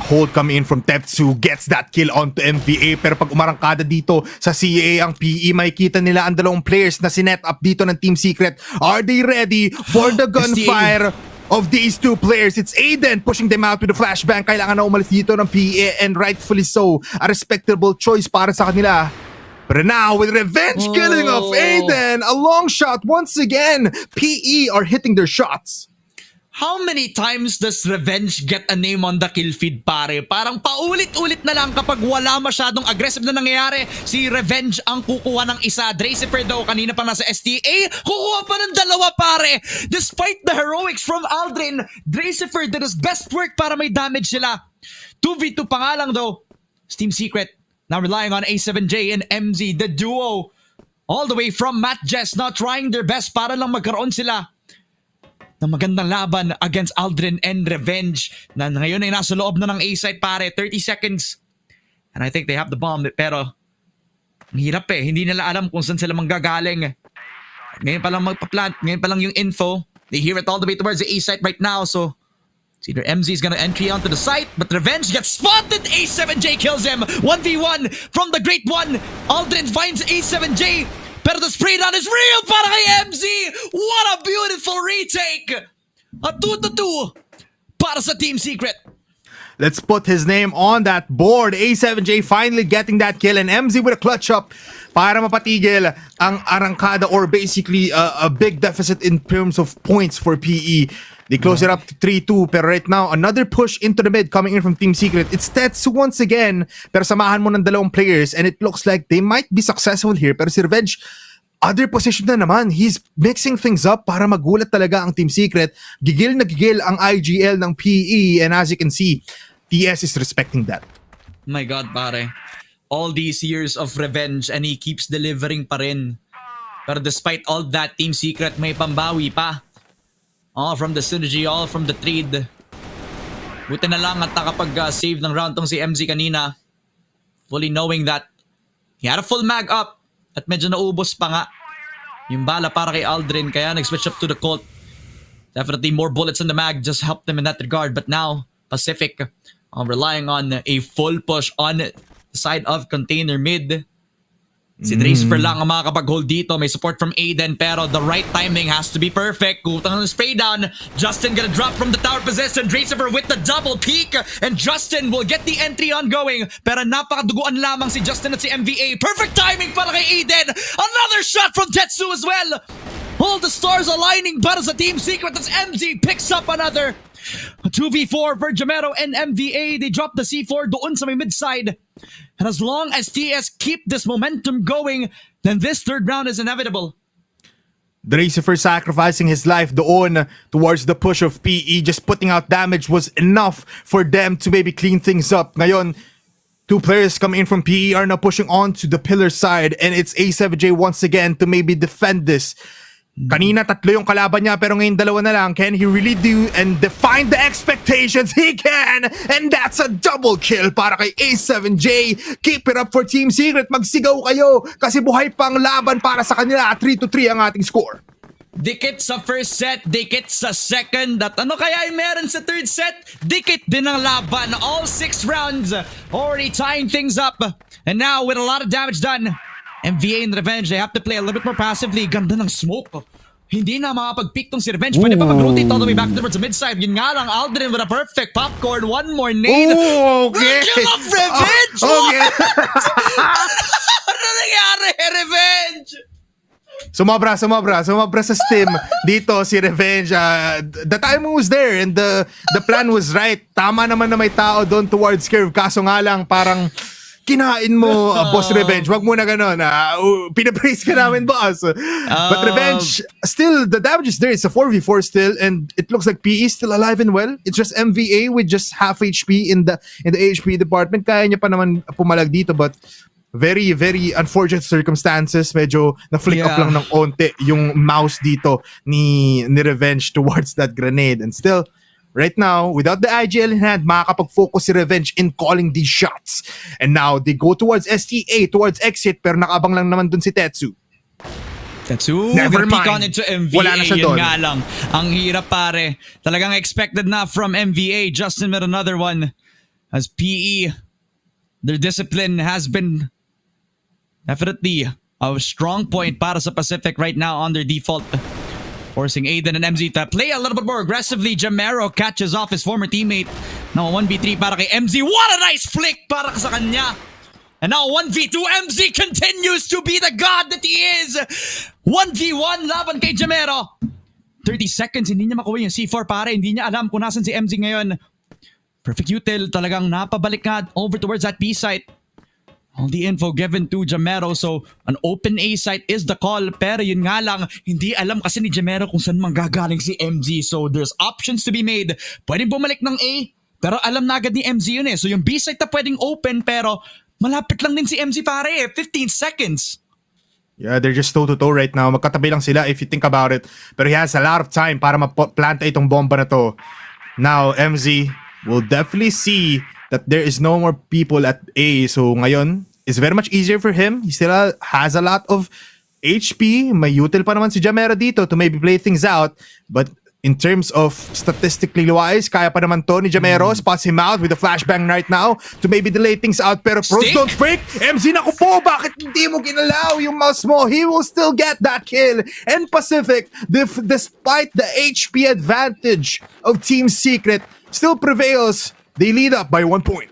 hold coming in from Tetsu. Gets that kill onto MVA. Pero pag umarangkada dito sa CA ang PE, makikita nila ang dalawang players na sinet up dito ng Team Secret. Are they ready for the gunfire of these two players? It's Aiden pushing them out with the flashbang. Kailangan na umalis dito ng PE, and rightfully so. A respectable choice para sa kanila. But now with Revenge killing of Aiden, a long shot once again. PE are hitting their shots.
How many times does Revenge get a name on the kill feed, pare? Parang paulit-ulit na lang kapag wala masyadong aggressive na nangyayari. Si Revenge ang kukuha ng isa. Dracifer daw kanina pa nasa STA. Kukuha pa ng dalawa, pare. Despite the heroics from Aldrin, Dracifer did his best work para may damage sila. 2v2 pa nga lang though. Team Secret now relying on A7J and MZ, the duo. All the way from Matt Jess, now trying their best para lang magkaroon sila ng magandang laban against Aldrin and Revenge na ngayon ay nasa loob na ng A-site, pare. 30 seconds. And I think they have the bomb. Pero ang hirap hindi nila alam kung saan sila manggagaling. Ngayon pa lang magpa-plant. Ngayon pa lang yung info. They hear it all the way towards the A-site right now. So it's either MZ is gonna entry onto the site, but Revenge gets spotted. A7J kills him. 1v1 from the Great One. Aldrin finds A7J. Pero the spray down is real para kay MZ. What a beautiful retake. A 2-2 para sa Team Secret.
Let's put his name on that board. A7J finally getting that kill, and MZ with a clutch up para mapatigil ang arangkada, or basically a big deficit in terms of points for PE. They close it up to 3-2, pero right now, another push into the mid coming in from Team Secret. It's Tetsu once again, pero samahan mo ng dalawang players, and it looks like they might be successful here. Pero si Revenge, other position na naman. He's mixing things up para magulat talaga ang Team Secret. Gigil na gigil ang IGL ng PE, and as you can see, TS is respecting that.
My God, pare. All these years of Revenge, and he keeps delivering pa rin. Pero despite all that, Team Secret may pambawi pa. All from the synergy, all from the trade. Buti na lang at nakapag-save ng round tong si MZ kanina. Fully knowing that he had a full mag up at medyo naubos pa nga. yung bala para kay Aldrin, kaya nag-switch up to the Colt. Definitely more bullets in the mag just helped them in that regard. But now, Pacific relying on a full push on the side of container mid. Si Dracifer lang ang makakapag-hold dito. May support from Aiden, pero the right timing has to be perfect. Kutang ng spray down. Justin gonna drop from the tower position. Dracifer with the double peek. And Justin will get the entry ongoing. Pero napakaduguan lamang si Justin at si MVA. Perfect timing para kay Aiden. Another shot from Tetsu as well. All the stars aligning para sa Team Secret as MZ picks up another. A 2v4 for Jamero and MVA. They drop the C4 doon sa may mid-side. And as long as TS keep this momentum going, then this third round is inevitable.
Dracifer sacrificing his life doon towards the push of PE. Just putting out damage was enough for them to maybe clean things up. Ngayon, two players coming in from PE are now pushing on to the pillar side. And it's A7J once again to maybe defend this. Kanina tatlo yung kalaban niya pero ngayon dalawa na lang. Can he really do and define the expectations? He can! And that's a double kill para kay A7J. Keep it up for Team Secret. Magsigaw kayo kasi buhay pang laban para sa kanila. 3-3 ang ating score.
Dikit sa first set, dikit sa second. At ano kaya yung meron sa third set? Dikit din ang laban. All 6 rounds already tying things up. And now with a lot of damage done, MVA and Revenge, they have to play a little bit more passively. Ganda ng smoke. Hindi na makapag-pick tong si Revenge. Pwede pa mag-rotate all the way back towards the mid-side. Yun nga lang, Aldrin with a perfect popcorn. One more nade.
Okay.
Kill of Revenge!
Okay.
Ano nangyari, Revenge?
Sumobra sa Steam. Dito si Revenge. The time was there and the plan was right. Tama naman na may tao doon towards curve. Kaso nga lang, parang kinain mo, Boss Revenge. Wag mo na ganun. Pinapraise ka namin, boss. But Revenge, still, the damage is there. It's a 4v4 still, and it looks like PE is still alive and well. It's just MVA with just half HP in the HP department. Kaya niya pa naman pumalag dito, but very, very unfortunate circumstances. Medyo na-flick up lang ng onte yung mouse dito ni Revenge towards that grenade. And still, right now, without the IGL in hand, makakapag-focus si Revenge in calling these shots. And now, they go towards STA, towards exit, pero nakabang lang naman dun si Tetsu.
Never mind. On into MVA.
Wala na siya
yun
doon.
nga lang. Ang hirap pare. Talagang expected na from MVA. Justin with another one. As PE, their discipline has been definitely a strong point para sa Pacific right now on their default. Forcing Aiden and MZ to play a little bit more aggressively. Jamero catches off his former teammate. Now 1v3 para kay MZ. What a nice flick para sa kanya. And now 1v2. MZ continues to be the god that he is. 1v1 laban kay Jamero. 30 seconds. Hindi niya makuha yung C4 pare. Hindi niya alam kung nasan si MZ ngayon. Perfect util. Talagang napabalik nga over towards that B site. All the info given to Jamero, so an open A site is the call. Pero yun nga lang, hindi alam kasi ni Jamero kung saan manggagaling si MZ. So there's options to be made. Pwedeng bumalik ng A, pero alam na agad ni MZ yun eh. So yung B site na pwedeng open, pero malapit lang din si MZ pare eh. 15 seconds.
Yeah, they're just toe-to-toe right now. Magkatabi lang sila if you think about it. Pero he has a lot of time para ma-planta itong bomba na to. Now, MZ will definitely see that there is no more people at A. So ngayon, it's very much easier for him. He still has a lot of HP. May util pa naman si Jamero dito to maybe play things out. But in terms of statistically wise, kaya pa naman to ni Jamero. Spots him out with a flashbang right now to maybe delay things out. Pero pros don't break. MZ, naku po, bakit hindi mo ginalaw yung mouse mo? He will still get that kill. And Pacific, despite the HP advantage of Team Secret, still prevails. They lead up by 1 point.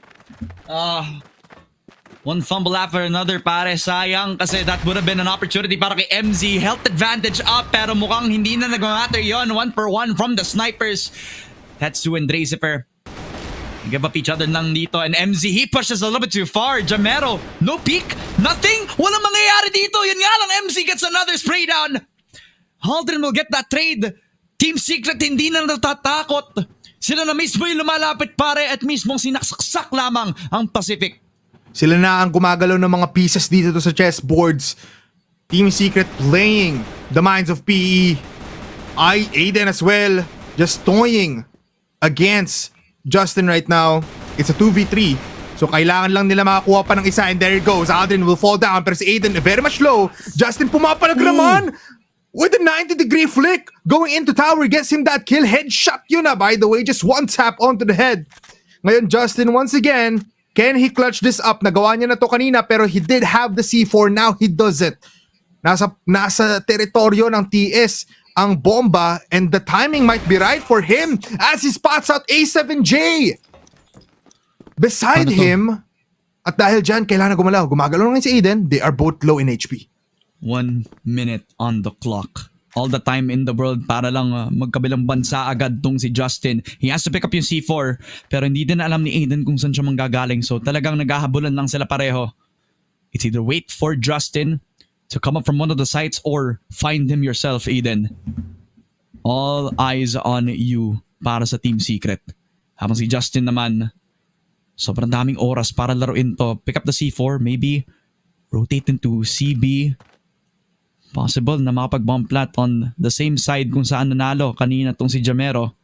One fumble after another pare. Sayang kasi that would have been an opportunity para kay MZ. Health advantage up pero mukhang hindi na nag-matter yun. 1-for-1 from the snipers. Tetsu and Dracifer. Give up each other lang dito. And MZ, he pushes a little bit too far. Jamero, no peek, nothing. Walang mangyayari dito. Yun nga lang, MZ gets another spray down. Aldrin will get that trade. Team Secret hindi na natatakot. Sila na mismo yung lumalapit pare at mismong sinaksak lamang ang Pacific.
Sila na ang gumagalaw ng mga pieces dito sa chessboards. Team Secret playing the minds of PE. Aiden as well, just toying against Justin right now. It's a 2v3. So kailangan lang nila makakuha pa ng isa and there it goes. Aldrin will fall down pero si Aiden very much low. Justin pumapalag naman. with a 90-degree flick, going into tower, gets him that kill. Headshot yun na, by the way, just one tap onto the head. Ngayon, Justin, once again, can he clutch this up? Nagawa niya na to kanina, pero he did have the C4, now he does it. Nasa teritoryo ng TS ang bomba, and the timing might be right for him as he spots out A7J. Beside him, at dahil dyan, kailangan gumalaw. Gumagalaw ngayon si Aiden, they are both low in HP.
1 minute on the clock. All the time in the world para lang magkabilang bansa agad tong si Justin. He has to pick up yung C4 pero hindi din alam ni Aiden kung saan siya manggagaling. So talagang naghahabulan lang sila pareho. It's either wait for Justin to come up from one of the sites or find him yourself, Aiden. All eyes on you para sa Team Secret. Habang si Justin naman, sobrang daming oras para laruin to. Pick up the C4, maybe rotate into CB. Possible na makapag-bomb plat on the same side kung saan nanalo kanina tong si Jamero.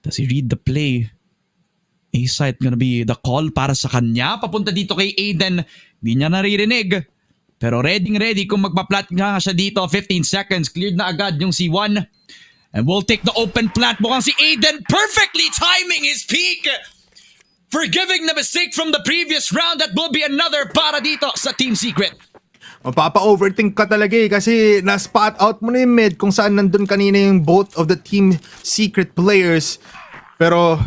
Does he read the play? A-site gonna be the call para sa kanya. Papunta dito kay Aiden. Hindi niya naririnig. Pero ready kung magpa-plat nga siya dito. 15 seconds. Cleared na agad yung C1. And we'll take the open plant. Mukhang si Aiden perfectly timing his peak. Forgiving the mistake from the previous round. That will be another para dito sa Team Secret.
Mapapa-overthink ka talaga kasi na-spot out mo na yung mid kung saan nandun kanina yung both of the Team Secret players. Pero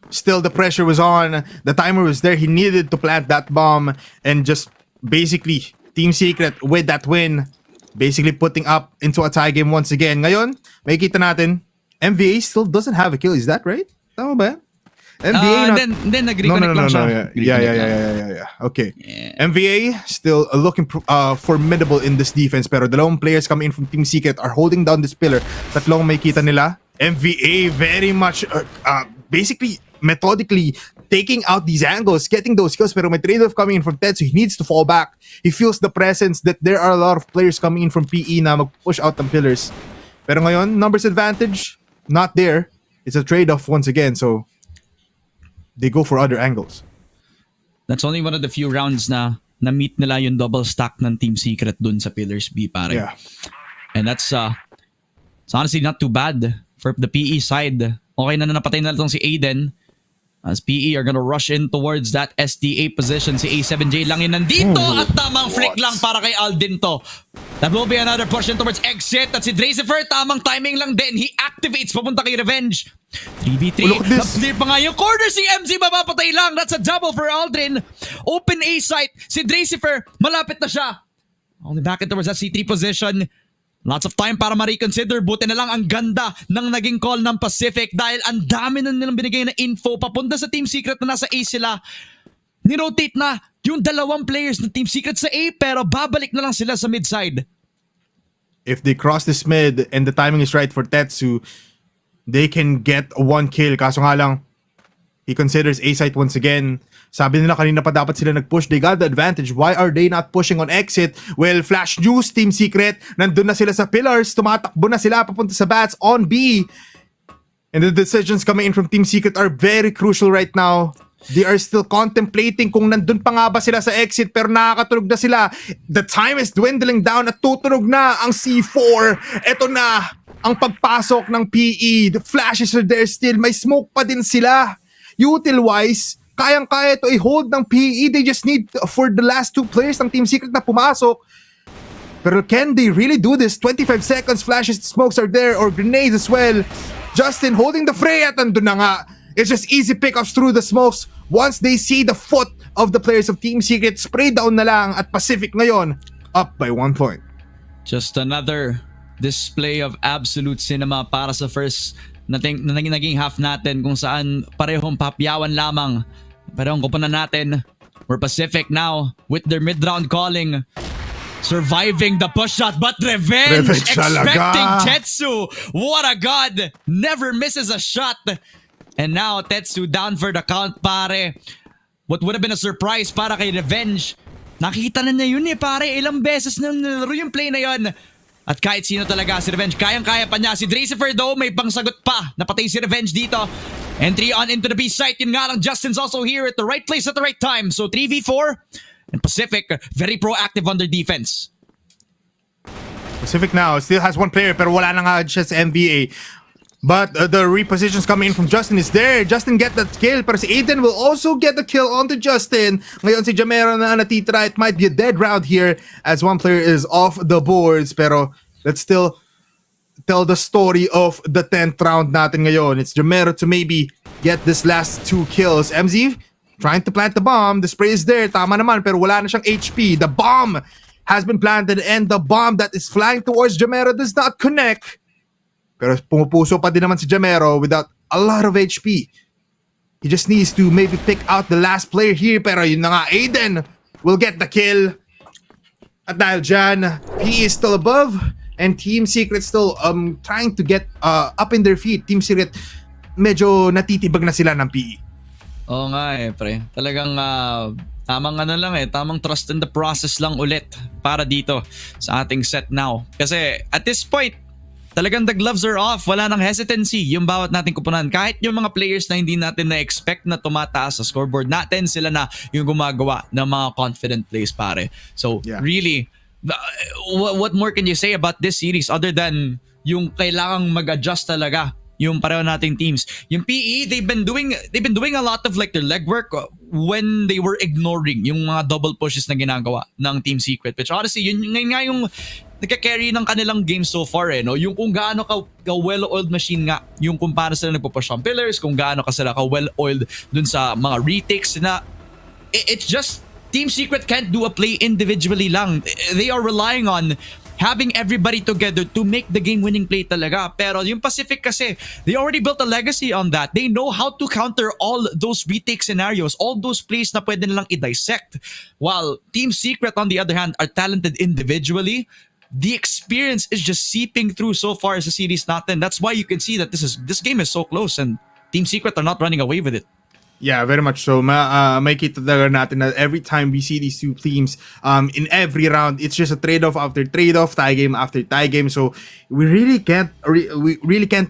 still the pressure was on. The timer was there. He needed to plant that bomb and just basically Team Secret with that win basically putting up into a tie game once again. Ngayon, makikita natin MVA still doesn't have a kill. Is that right? Tama ba? MVA
then nag-reconnect lang siya.
Yeah. Okay. Yeah. MVA still looking formidable in this defense pero dalawang players coming in from Team Secret are holding down this pillar. Tatlong may kita nila. MVA very much basically methodically taking out these angles, getting those kills pero may trade-off coming in from Ted so he needs to fall back. He feels the presence that there are a lot of players coming in from PE na mag-push out ng pillars. Pero ngayon, numbers advantage, not there. It's a trade-off once again so they go for other angles.
That's only one of the few rounds na meet nila yung double stack ng Team Secret dun sa Pillars B, pare.
Yeah.
And that's it's honestly not too bad for the PE side. Okay na napatay na itong si Aiden. As PE are gonna rush in towards that SDA position. Si A7J lang yun nandito at tamang flick lang para kay Aldin to. That will be another push in towards exit. At si Dracifer, tamang timing lang din. He activates papunta kay Revenge. 3v3. Na-clear pa nga yung corner. Si MZ mapapatay lang. That's a double for Aldrin. Open A site. Si Dracifer, malapit na siya. Only back in towards that C3 position. Lots of time para ma-reconsider. Buti na lang ang ganda ng naging call ng Pacific dahil ang dami na nilang binigay na info papunta sa Team Secret na nasa A sila. Nirotate na yung dalawang players ng Team Secret sa A pero babalik na lang sila sa mid side.
If they cross this mid and the timing is right for Tetsu, they can get one kill. Kaso nga lang, he considers A site once again. Sabi nila kanina pa dapat sila nag-push. They got the advantage. Why are they not pushing on exit? Well, flash news, Team Secret. Nandun na sila sa pillars. Tumatakbo na sila papunta sa bats on B. And the decisions coming in from Team Secret are very crucial right now. They are still contemplating kung nandun pa nga ba sila sa exit pero nakakatunog na sila. The time is dwindling down at tutunog na ang C4. Ito na ang pagpasok ng PE. The flashes are there still. May smoke pa din sila. Util-wise, kayang-kaya ito i-hold ng PE. They just need for the last two players ng Team Secret na pumasok. Pero can they really do this? 25 seconds, flashes, smokes are there, or grenades as well. Justin holding the fray at andun na nga. It's just easy pickups through the smokes. Once they see the foot of the players of Team Secret, spray down na lang at Pacific ngayon, up by 1 point.
Just another display of absolute cinema para sa first naging half natin kung saan parehong papyawan lamang. Parehong kupunan natin. We're Pacific now with their mid-round calling. Surviving the push shot but Revenge expecting Tetsu. What a god. Never misses a shot. And now Tetsu down for the count, pare. What would have been a surprise para kay Revenge. Nakita na niya yun pare. Ilang beses na nalaro yung play na yun. At kahit sino talaga si Revenge, kayang-kaya pa niya. Si Dracifer though, may pangsagot pa. Napatay si Revenge dito. Entry on into the B site. Yun nga lang, Justin's also here at the right place at the right time. So 3v4. And Pacific, very proactive on their defense.
Pacific now still has one player pero wala na nga siya sa MVA. But the repositions coming in from Justin is there. Justin get that kill pero si Aiden will also get the kill onto Justin. Ngayon si Jamero na natitira. It might be a dead round here as one player is off the boards pero let's still tell the story of the 10th round natin ngayon. It's Jamero to maybe get this last 2 kills. MZ trying to plant the bomb. The spray is there. Tama naman pero wala na siyang HP. The bomb has been planted and the bomb that is flying towards Jamero does not connect. Pero pumupuso pa din naman si Jamero without a lot of HP. He just needs to maybe pick out the last player here. Pero yun na nga, Aiden will get the kill. At dahil dyan, he is still above. And Team Secret still trying to get up in their feet. Team Secret, medyo natitibag na sila ng PE.
Oo nga pre. Talagang tamang tamang trust in the process lang ulit para dito sa ating set now. Kasi at this point, talagang the gloves are off. Wala nang hesitancy yung bawat nating kupunan. Kahit yung mga players na hindi natin na-expect na tumataas sa scoreboard natin, sila na yung gumagawa ng mga confident plays, pare. So, really, what more can you say about this series other than yung kailangang mag-adjust talaga yung pareho nating teams. Yung PE, they've been doing a lot of like their legwork when they were ignoring yung mga double pushes na ginagawa ng Team Secret. Which honestly, yun nga yung nagka-carry ng kanilang game so far no? Yung kung gaano ka well-oiled machine nga, yung kung paano sila nagpo-push on pillars, kung gaano ka sila ka well-oiled dun sa mga retakes na it's just Team Secret can't do a play individually lang. They are relying on having everybody together to make the game-winning play talaga. Pero yung Pacific kasi, they already built a legacy on that. They know how to counter all those retake scenarios, all those plays na pwede nilang i-dissect. While Team Secret, on the other hand, are talented individually, the experience is just seeping through so far as the series natin. That's why you can see that this game is so close and Team Secret are not running away with it.
Yeah, very much so. May kita talaga natin na every time we see these two teams in every round, it's just a trade-off after trade-off, tie game after tie game. So we really can't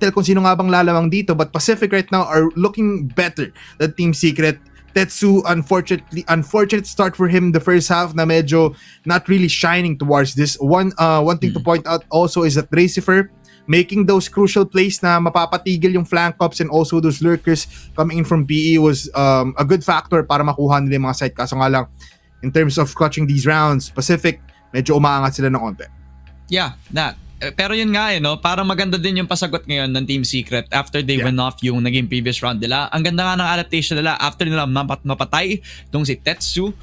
tell kung sino nga bang lalamang dito. But Pacific right now are looking better than Team Secret. Tetsu, unfortunate start for him the first half na medyo not really shining towards this. One thing to point out also is that Racifer making those crucial plays na mapapatigil yung flank ups and also those lurkers coming in from PE was a good factor para makuha nila yung mga side. Kaso nga lang, in terms of clutching these rounds, Pacific, medyo umaangat sila ng konti.
Yeah, that. Pero yun nga no, parang maganda din yung pasagot ngayon ng Team Secret after they went off yung naging previous round nila. Ang ganda nga ng adaptation nila after nila mapatay itong si Tetsu.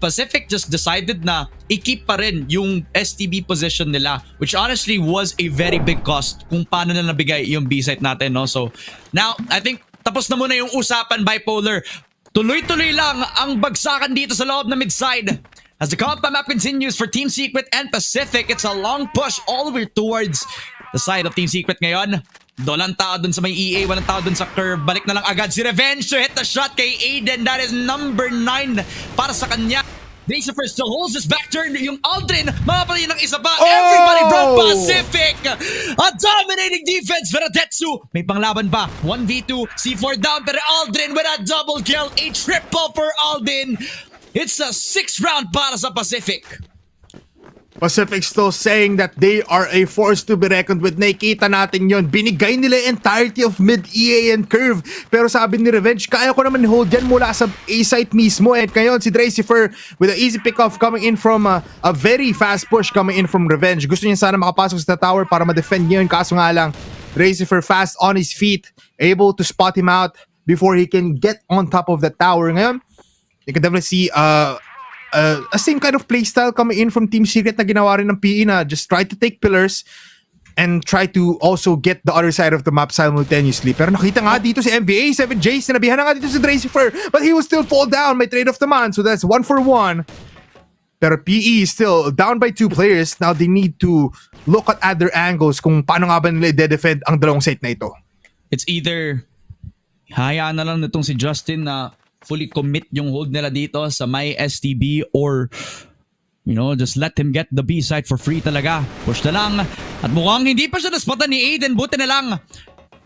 Pacific just decided na i-keep pa rin yung STB position nila, which honestly was a very big cost kung paano nila nabigay yung B-site natin. No? So now, I think tapos na muna yung usapan, Bipolar. Tuloy-tuloy lang ang bagsakan dito sa loob na mid-side. As the combat map continues for Team Secret and Pacific, it's a long push all the way towards the side of Team Secret ngayon. Walang tao dun sa may EA, walang tao dun sa curve. Balik na lang agad si Revenge to hit the shot kay Aiden. That is number 9 para sa kanya. Racifer still holds his back turn. Yung Aldrin, mapapalay ng isa pa. Everybody from Pacific. A dominating defense for Tetsu. May panglaban pa. 1v2, C4 down, pero Aldrin with a double kill. A triple for Aldrin. It's a 6th round para sa Pacific.
Pacific still saying that they are a force to be reckoned with. Nakikita natin yon. Binigay nila entirety of mid, EA, and curve. Pero sabi ni Revenge, kaya ko naman hold yan mula sa A-site mismo. And ngayon si Dracifer with an easy pick-off coming in from a very fast push coming in from Revenge. Gusto niya sana makapasok sa tower para ma-defend yun. Kaso nga lang, Dracifer fast on his feet, able to spot him out before he can get on top of the tower. Ngayon, you can definitely see a same kind of playstyle coming in from Team Secret na ginawa rin ng PE na just try to take pillars and try to also get the other side of the map simultaneously. Pero nakita nga dito si MVA, 7J, sinabihan na nga dito si Dracifer, but he will still fall down. May trade-off naman, so that's 1 for 1. Pero PE is still down by 2 players. Now they need to look at other angles kung paano nga ba nila i-defend ang dalawang site na ito.
It's either hayaan na lang nitong si Justin na fully commit yung hold nila dito sa my STB or just let him get the B site for free talaga. Push na lang. At mukhang hindi pa siya naspatan ni Aiden. Buti na lang.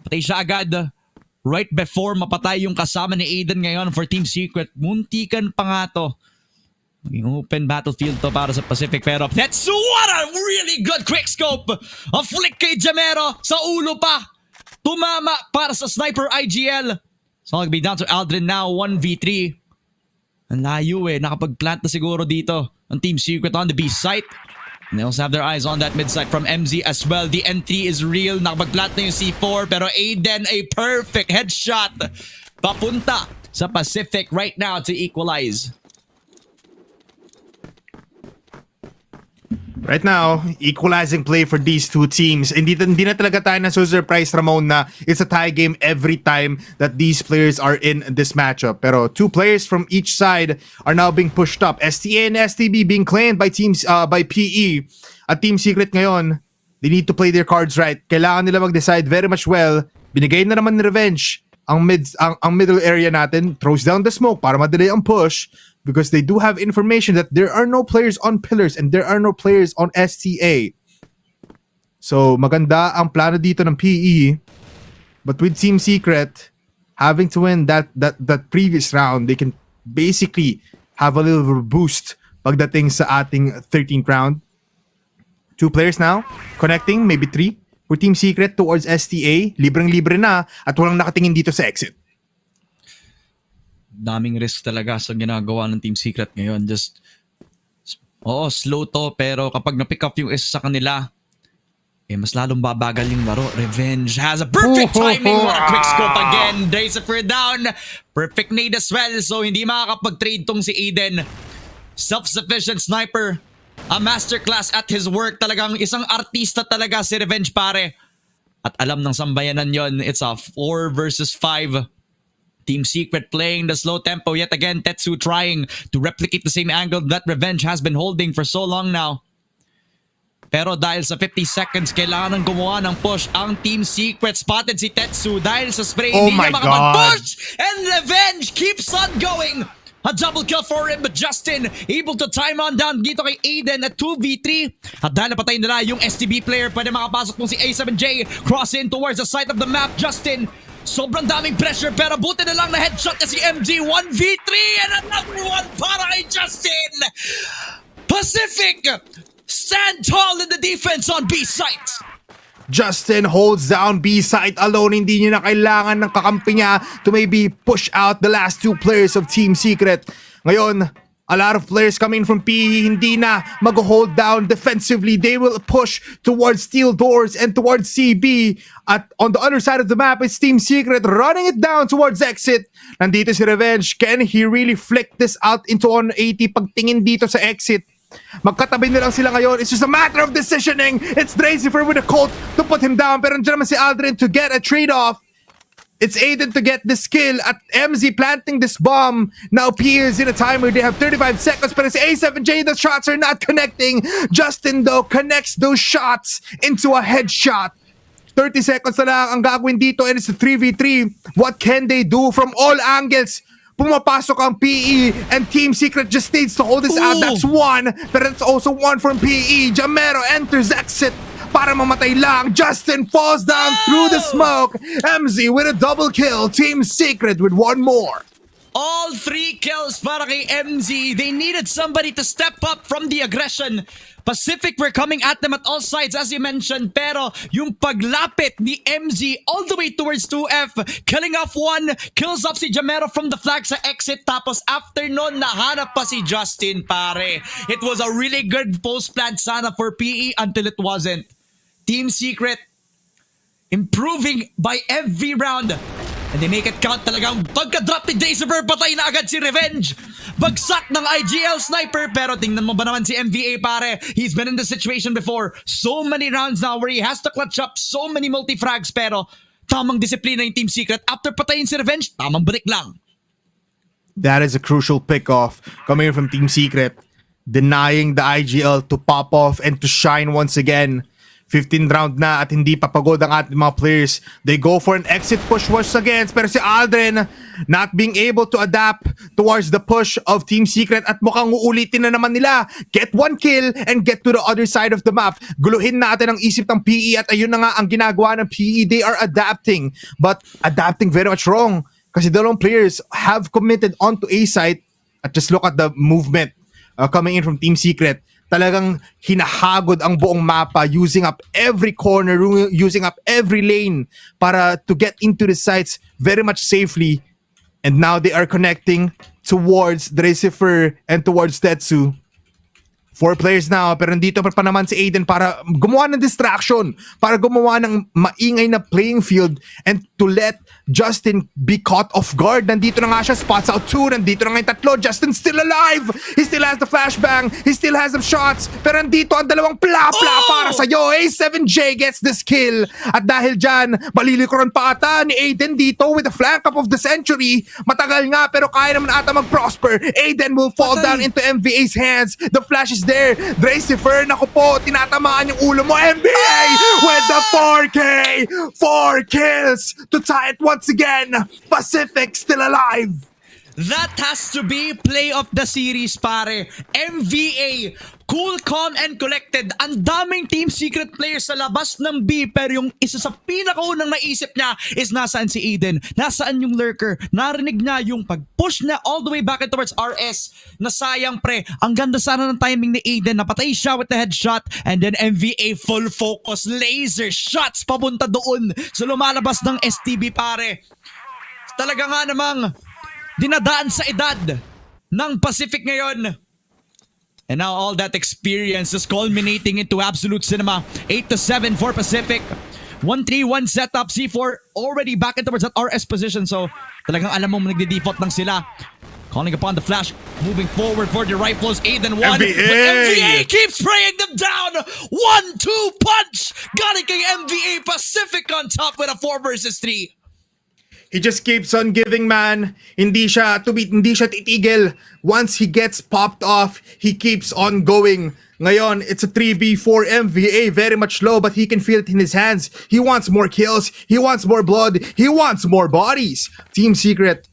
Patay siya agad. Right before mapatay yung kasama ni Aiden ngayon for Team Secret. Muntikan pa nga to Maging open battlefield to para sa Pacific, pero that's what a really good quick scope. A flick kay Jamero sa ulo pa. Tumama para sa sniper IGL. So it'll be down to Aldrin now, 1v3. Ang layo nakapag-plant na siguro dito ang Team Secret on the B site. And they also have their eyes on that mid site from MZ as well. The entry is real, nakapag-plant na yung C4, pero Aiden, a perfect headshot. Papunta sa Pacific right now to equalize.
Right now, equalizing play for these two teams. Hindi na talaga tayo nasusurprise, Ramon, na it's a tie game every time that these players are in this matchup. Pero two players from each side are now being pushed up. STA and STB being claimed by teams by PE. At Team Secret ngayon, they need to play their cards right. Kailangan nila mag-decide very much well. Binigay na naman ni Revenge ang middle area natin. Throws down the smoke para madali ang push. Because they do have information that there are no players on pillars and there are no players on STA. So maganda ang plano dito ng PE. But with Team Secret having to win that previous round, they can basically have a little boost pagdating sa ating 13th round. Two players now, connecting, maybe three, for Team Secret towards STA. Libreng-libre na at walang nakatingin dito sa exit.
Daming risk talaga sa ginagawa ng Team Secret ngayon. Just, slow to, pero kapag na-pick up yung isa sa kanila, mas lalong babagal yung laro. Revenge has a perfect timing. What a quick scope again. Dracer down. Perfect nade as well. So hindi makakapag-trade tong si Aiden. Self-sufficient sniper. A masterclass at his work. Talagang isang artista talaga si Revenge, pare. At alam ng sambayanan yon, it's a 4 versus 5. Team Secret playing the slow tempo yet again. Tetsu trying to replicate the same angle that Revenge has been holding for so long now. Pero dahil sa 50 seconds, kailangan ng gumawa ng push. Ang Team Secret spotted si Tetsu dahil sa spray. Hindi niya makapag-push! And Revenge keeps on going! A double kill for him, but Justin able to time on down dito kay Aiden at 2v3. At dahil napatay nila yung STB player, pwede makapasok po si A7J. Cross in towards the side of the map. Justin, sobrang daming pressure, pero buti na lang na headshot na si MG. 1v3 and another one para kay Justin. Pacific stand tall in the defense on B site.
Justin holds down B site alone. Hindi niya na kailangan ng kakampi niya to maybe push out the last two players of Team Secret. Ngayon, a lot of players coming from PE, hindi na mag-hold down defensively. They will push towards steel doors and towards CB. At on the other side of the map, it's Team Secret running it down towards exit. Nandito si Revenge. Can he really flick this out into 180 pagtingin dito sa exit? Magkatabi na lang sila ngayon. It's just a matter of decisioning. It's Dracifer with a Colt to put him down. Pero nandiyan naman si Aldrin to get a trade-off. It's Aiden to get this kill at MZ planting this bomb. Now P is in a timer. They have 35 seconds. But it's A7J. The shots are not connecting. Justin though connects those shots into a headshot. 30 seconds na lang ang gagawin dito and it's a 3v3. What can they do from all angles? Pumapasok ang PE and Team Secret just needs to hold this out. That's one. But it's also one from PE. Jamero enters exit para mamatay lang. Justin falls down through the smoke. MZ with a double kill. Team Secret with one more.
All 3 kills para kay MZ. They needed somebody to step up from the aggression. Pacific were coming at them at all sides as you mentioned, pero yung paglapit ni MZ all the way towards 2F, killing off one, kills off si Jamero from the flag sa exit, tapos after nun, nahanap pa si Justin, pare. It was a really good post plant sana for PE until it wasn't. Team Secret improving by every round. And they make it count talagang pagka-drop ni Dacever, patay na agad si Revenge. Bagsak ng IGL sniper, pero tingnan mo ba naman si MVA, pare? He's been in this situation before. So many rounds now where he has to clutch up so many multi-frags, pero tamang disiplina yung Team Secret. After patayin si Revenge, tamang balik lang.
That is a crucial pick-off coming from Team Secret. Denying the IGL to pop off and to shine once again. 15th round na at hindi papagod ang ating mga players. They go for an exit push once again. Pero si Aldrin not being able to adapt towards the push of Team Secret at mukhang uulitin na naman nila. Get one kill and get to the other side of the map. Guluhin natin ang isip ng PE at ayun na nga ang ginagawa ng PE. They are adapting, but adapting very much wrong. Kasi dalawang players have committed onto A site at just look at the movement coming in from Team Secret. Talagang hinahagod ang buong mapa, using up every corner, using up every lane para to get into the sites very much safely. And now they are connecting towards Dresifer and towards Tetsu. 4 players now, pero nandito pa naman si Aiden para gumawa ng distraction, para gumawa ng maingay na playing field and to let Justin be caught off guard. Nandito na nga siya, spots out 2, nandito na nga yung tatlo. Justin's still alive! He still has the flashbang, he still has the shots, pero nandito ang dalawang pla-pla para sa'yo. A7J gets this kill. At dahil dyan, balilikuran pa ata ni Aiden dito with the flank up of the century. Matagal nga, pero kaya naman ata mag-prosper. Aiden will fall down into MVA's hands. The flash is there. Dresifer, naku po, tinatamaan yung ulo mo. MVA with the 4K! 4 kills to tie it once again. Pacific still alive.
That has to be play of the series, pare. MVA, cool, calm, and collected. Ang daming Team Secret players sa labas ng B, pero yung isa sa pinakaunang naisip niya is nasaan si Aiden, nasaan yung lurker. Narinig niya yung pag-push na all the way back towards RS. Nasayang, pre. Ang ganda sana ng timing ni Aiden. Napatay siya with the headshot, and then MVA full focus, laser shots papunta doon sa lumalabas ng STB, pare. Talaga nga namang dinadaan sa edad ng Pacific ngayon. And now all that experience is culminating into absolute cinema. 8-7 for Pacific. 1-3-1 setup. C4 already back in towards that RS position. So talagang alam mo nagde-default lang sila. Calling upon the flash. Moving forward for the rifles. Aiden 1. But MVA keeps spraying them down. 1-2 punch. Got it kay MVA. Pacific on top with a 4 versus 3.
He just keeps on giving, man. Hindi siya titigil. Once he gets popped off, he keeps on going. Ngayon, it's a 3v4 MVA, very much low, but he can feel it in his hands. He wants more kills. He wants more blood. He wants more bodies. Team Secret,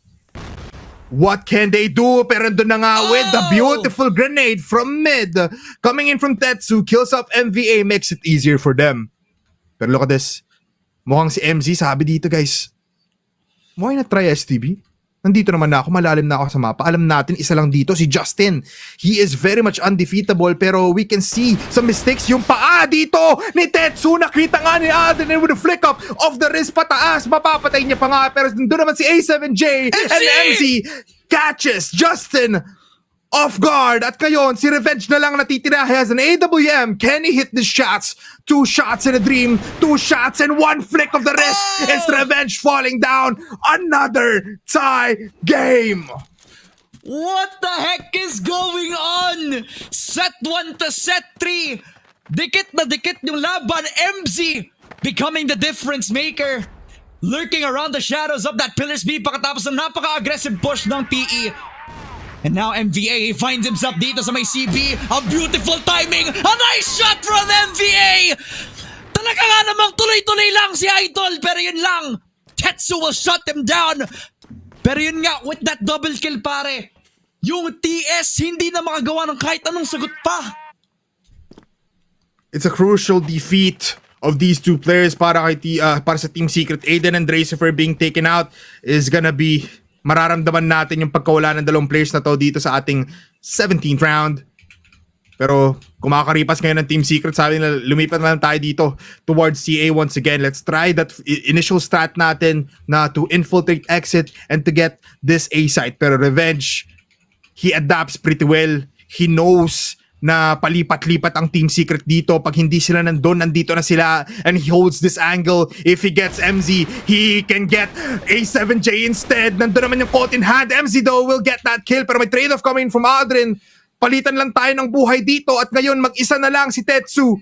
what can they do? Pero doon na nga with the beautiful grenade from mid. Coming in from Tetsu, kills up MVA, makes it easier for them. Pero look at this. Mukhang si MZ sabi dito, guys. Why not try STB? Nandito naman na ako, malalim na ako sa mapa. Alam natin, isa lang dito, si Justin. He is very much undefeatable, pero we can see some mistakes. Yung paa dito ni Tetsu, nakita nga ni Aden with a flick up of the wrist pataas. Mapapatay niya pa nga, pero doon naman si A7J and MZ catches Justin off guard. At ngayon, si Revenge na lang natitira. He has an AWM. Can he hit the shots? 2 shots in a dream. 2 shots and 1 flick of the wrist. It's Revenge falling down. Another tie game.
What the heck is going on? Set 1 to set 3. Dikit na dikit yung laban. MZ becoming the difference maker. Lurking around the shadows of that Pillars B pagkatapos ng napaka-aggressive push ng PE. And now MVA finds himself dito sa may CB. A beautiful timing. A nice shot from MVA. Talaga nga namang tuloy-tuloy lang si Idol. Pero yun lang. Tetsu will shut him down. Pero yun nga, with that double kill, pare, yung TS hindi na makagawa ng kahit anong sagot pa.
It's a crucial defeat of these two players para sa Team Secret. Aiden and Dresifer being taken out is gonna be, mararamdaman natin yung pagkawala ng dalawang players na to dito sa ating 17th round. Pero kumakaripas ngayon ng Team Secret, sabi nila lumipat na lang tayo dito towards CA once again. Let's try that initial strat natin na to infiltrate exit and to get this A site. Pero Revenge, he adapts pretty well. He knows na palipat-lipat ang Team Secret dito. Pag hindi sila nandun, nandito na sila. And he holds this angle. If he gets MZ, he can get A7J instead. Nandun naman yung caught in hand. MZ though will get that kill. Pero may trade-off coming from Adrian. Palitan lang tayo ng buhay dito. At ngayon, mag-isa na lang si Tetsu.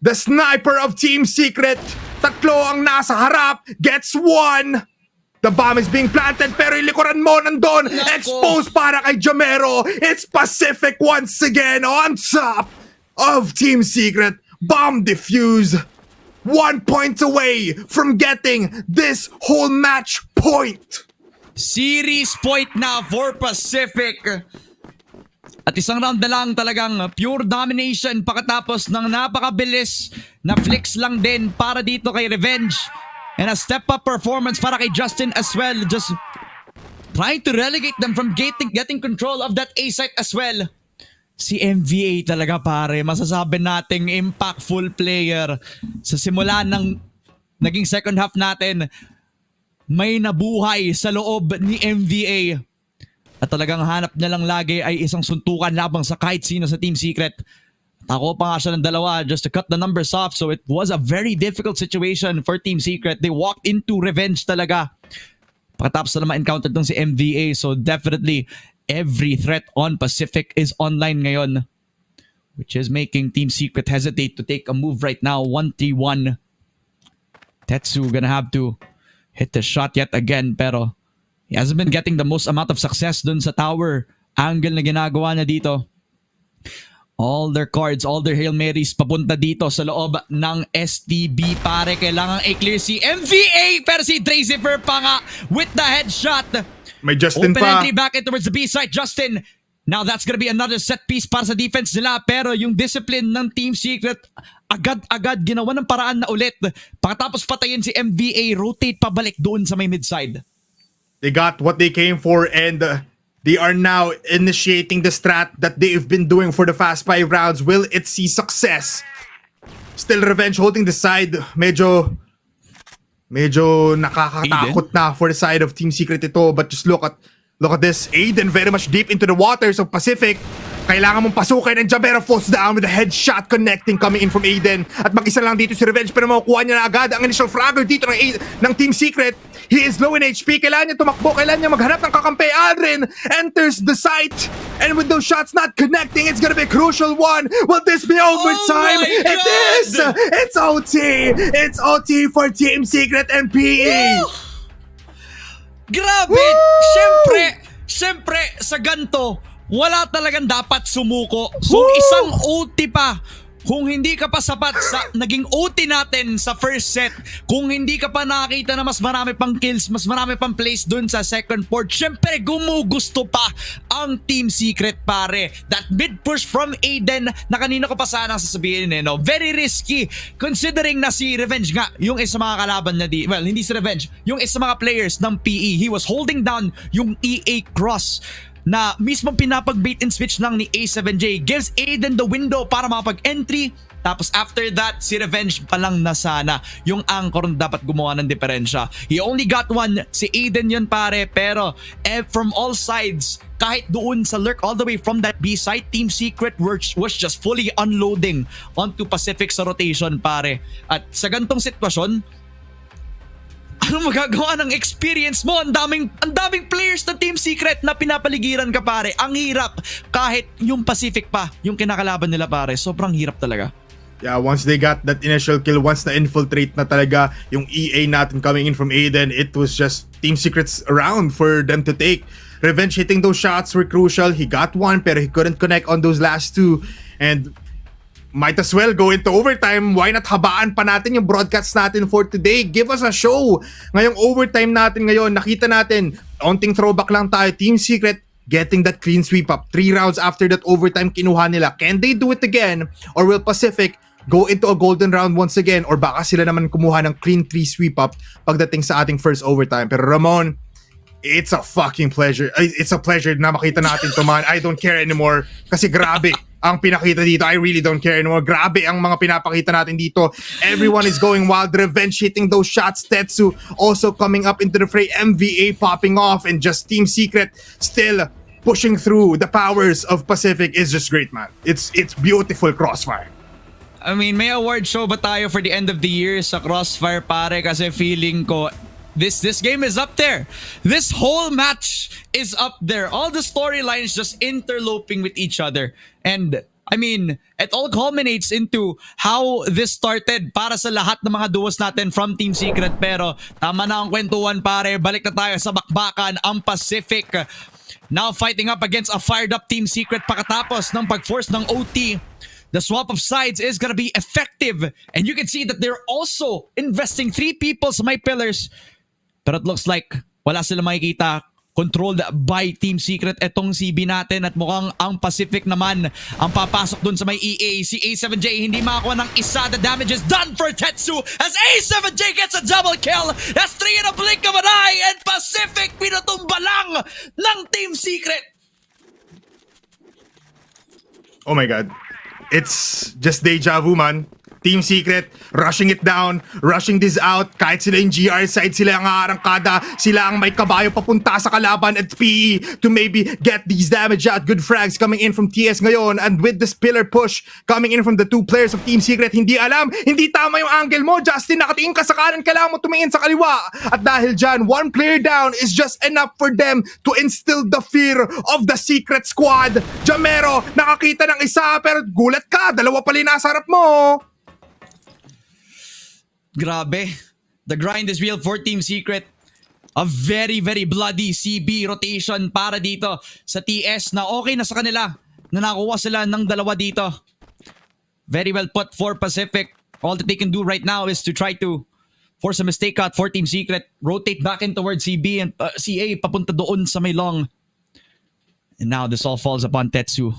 The sniper of Team Secret. Tatlo ang nasa harap. Gets 1. The bomb is being planted, pero yung likuran mo nandun. Exposed para kay Jamero. It's Pacific once again on top of Team Secret. Bomb defuse. 1 point away from getting this whole match point.
Series point na for Pacific. At isang round na lang talagang pure domination pagkatapos ng napakabilis na flicks lang din para dito kay Revenge. And a step-up performance para kay Justin as well. Just trying to relegate them from getting control of that A site as well. si MVA talaga pare. Masasabi nating impactful player. Sa simula ng naging second half natin, may nabuhay sa loob ni MVA. At talagang hanap niya lang lagi ay isang suntukan labang sa kahit sino sa Team Secret. Tako pa nga siya ng dalawa just to cut the numbers off. So it was a very difficult situation for Team Secret. They walked into revenge talaga. Pagkatapos na ma-encounter tong si MVA. So definitely every threat on Pacific is online ngayon. Which is making Team Secret hesitate to take a move right now. 1-3-1. Tetsu gonna have to hit the shot yet again. Pero he hasn't been getting the most amount of success dun sa tower angle na ginagawa niya dito. All their cards, all their Hail Marys papunta dito sa loob ng STB pare. Kailangan i-clear si MVA pero si Drazifer pa nga with the headshot.
May Justin
Open
pa.
entry back in towards the B side. Justin. Now that's gonna be another set piece para sa defense nila pero yung discipline ng Team Secret agad-agad ginawa ng paraan na ulit. Pagkatapos patayin si MVA, rotate pabalik doon sa may mid-side.
They got what they came for and they are now initiating the strat that they've been doing for the past 5 rounds. Will it see success? Still Revenge holding the side. Medyo nakakatakot na for the side of Team Secret ito. But just look at this. Aiden very much deep into the waters of Pacific. Kailangan mong pasukin and Jabera falls down with a headshot connecting coming in from Aiden. At mag-isa lang dito si Revenge pero makukuha niya na agad ang initial fragger dito ng Team Secret. He is low in HP. Kailangan niya tumakbo. Kailangan niya maghanap ng kakampi. Aldrin enters the site. And with those shots not connecting, it's gonna be a crucial one. Will this be overtime? It is! It's OT! It's OT for Team Secret and PE!
Grabe! Siyempre, sa ganto, wala talagang dapat sumuko. Kung isang OT pa, kung hindi ka pa sapat sa naging OT natin sa first set, kung hindi ka pa nakakita na mas marami pang kills, mas marami pang plays dun sa second port, syempre gumugusto pa ang Team Secret pare. That mid push from Aiden na kanina ko pa sana sasabihin no? Very risky considering na si Revenge nga, yung isa mga kalaban na well, hindi si Revenge, yung isa mga players ng PE, he was holding down yung EA cross na mismo pinapag-bait and switch lang ni A7J, gives Aiden the window para makapag-entry. Tapos after that, si Revenge pa lang na sana yung anchor na dapat gumawa ng diferensya. He only got one, si Aiden yun pare, pero from all sides, kahit doon sa lurk all the way from that B side, Team Secret was just fully unloading onto Pacific sa rotation pare. At sa gantong sitwasyon, ano magagawa ng experience mo? Ang daming players ng Team Secret na pinapaligiran ka pare. Ang hirap kahit yung Pacific pa, yung kinakalaban nila pare. Sobrang hirap talaga.
Yeah, once they got that initial kill, once na-infiltrate na talaga yung EA natin coming in from Aiden, it was just Team Secret's around for them to take. Revenge hitting those shots were crucial. He got one pero he couldn't connect on those last two. And might as well go into overtime. Why not habaan pa natin yung broadcast natin for today? Give us a show. Ngayong overtime natin ngayon, nakita natin, onting throwback lang tayo. Team Secret getting that clean sweep up. 3 rounds after that overtime, kinuha nila. Can they do it again? Or will Pacific go into a golden round once again? Or baka sila naman kumuha ng clean 3 sweep up pagdating sa ating first overtime? Pero Ramon, it's a fucking pleasure. It's a pleasure na makita natin to man. I don't care anymore. Kasi grabe ang pinakita dito. I really don't care anymore. Grabe ang mga pinapakita natin dito. Everyone is going wild. Revenge hitting those shots. Tetsu also coming up into the fray. MVA popping off. And just Team Secret still pushing through. The powers of Pacific is just great, man. It's beautiful Crossfire.
I mean, may award show ba tayo for the end of the year sa Crossfire pare? Kasi feeling ko this game is up there. This whole match is up there. All the storylines just interloping with each other. And I mean, it all culminates into how this started para sa lahat ng mga duos natin from Team Secret. Pero tama na ang kwentuhan pare. Balik na tayo sa bakbakan. Ang Pacific now fighting up against a fired up Team Secret pagkatapos ng pag-force ng OT. The swap of sides is gonna be effective. And you can see that they're also investing 3 people sa my pillars. Pero it looks like wala sila makikita. Controlled by Team Secret etong CB natin at mukhang ang Pacific naman ang papasok dun sa may EA. Si A7J hindi makakuha ng isa. The damage is done for Tetsu as A7J gets a double kill. That's 3 in a blink of an eye and Pacific pinutumba lang ng Team Secret.
Oh my god. It's just deja vu, man. Team Secret, rushing it down, rushing this out. Kahit sila yung GR side, sila ang aarangkada, sila ang may kabayo papunta sa kalaban at PE to maybe get these damage out. Good frags coming in from TS ngayon, and with this pillar push coming in from the two players of Team Secret, hindi alam, hindi tama yung angle mo. Justin, nakatingin ka sa kanan, kailangan mo tumingin sa kaliwa. At dahil dyan, one player down is just enough for them to instill the fear of the Secret Squad. Jamero, nakakita ng isa, pero gulat ka, dalawa pala yung nasa harap mo.
Grabe. The grind is real for Team Secret. A very, very bloody CB rotation para dito sa TS na okay na sa kanila na nakuha sila ng dalawa dito. Very well put for Pacific. All that they can do right now is to try to force a mistake out for Team Secret. Rotate back in towards CB and CA papunta doon sa may long. And now this all falls upon Tetsu.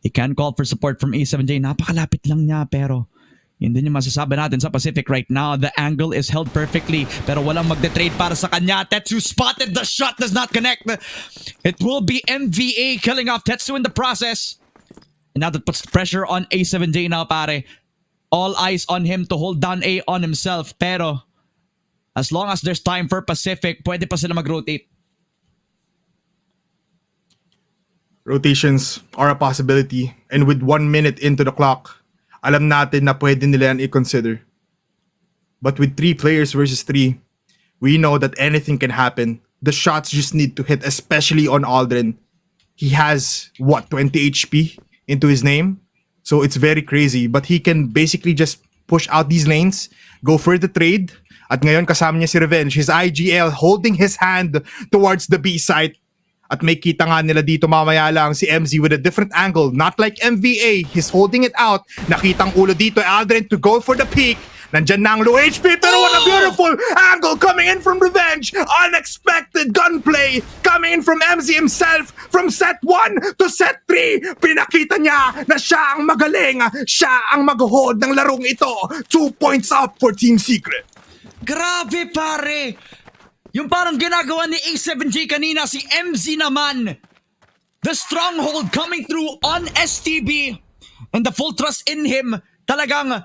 He can call for support from A7J. Napakalapit lang niya pero yun din yung masasabi natin sa Pacific right now. The angle is held perfectly pero walang magde-trade para sa kanya. Tetsu spotted, the shot does not connect. It will be MVA killing off Tetsu in the process. And now that puts pressure on A7J now, pare. All eyes on him to hold down A on himself. Pero as long as there's time for Pacific, pwede pa sila mag-rotate.
Rotations are a possibility, and with 1 minute into the clock, alam natin na pwede nila yan i-consider. But with 3 players versus 3, we know that anything can happen. The shots just need to hit, especially on Aldrin. He has, 20 HP into his name? So it's very crazy. But he can basically just push out these lanes, go for the trade. At ngayon kasama niya si Revenge, his IGL holding his hand towards the B site. At may kita nga nila dito mamaya lang si MZ with a different angle. Not like MVA. He's holding it out. Nakitang ulo dito Aldrin to go for the peak. Nandyan na ang low HP. Pero what a beautiful angle coming in from Revenge. Unexpected gunplay coming in from MZ himself. From set 1 to set 3. Pinakita niya na siya ang magaling. Siya ang mag-hold ng larong ito. 2 points up for Team Secret.
Grabe pare! Yung parang ginagawa ni A7J kanina, si MZ naman. The stronghold coming through on STB. And the full trust in him, talagang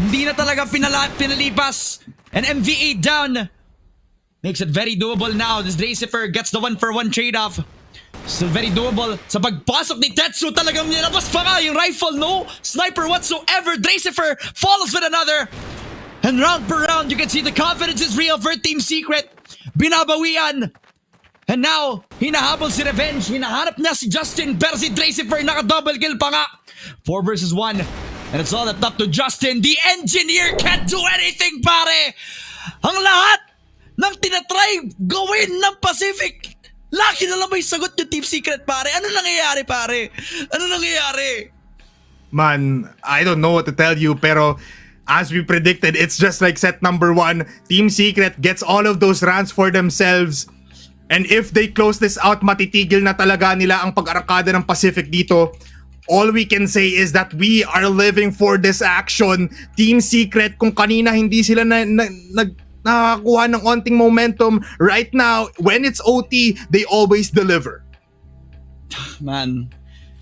hindi na talaga pinalipas. And MVA down. Makes it very doable now. This Dracifer gets the 1-for-1 trade-off. Still very doable. Sa pagpasok ni Tetsu, talagang nilabas pa nga yung rifle. No sniper whatsoever. Dracifer follows with another. And round per round, you can see the confidence is real for Team Secret. Binabawian. And now, hinahabol si Revenge. Hinahanap niya si Justin. Pero si Dracifer naka-double kill pa nga. 4 versus 1. And it's all up to Justin. The engineer can't do anything, pare. Ang lahat ng tinatry gawin ng Pacific. Laki na lang may sagot yung Team Secret, pare. Ano nangyayari, pare? Ano nangyayari?
Man, I don't know what to tell you, pero as we predicted, it's just like set number 1. Team Secret gets all of those rounds for themselves. And if they close this out, matitigil na talaga nila ang pag-arakada ng Pacific dito. All we can say is that we are living for this action. Team Secret, kung kanina hindi sila nakakuha ng onting momentum, right now, when it's OT, they always deliver.
Man,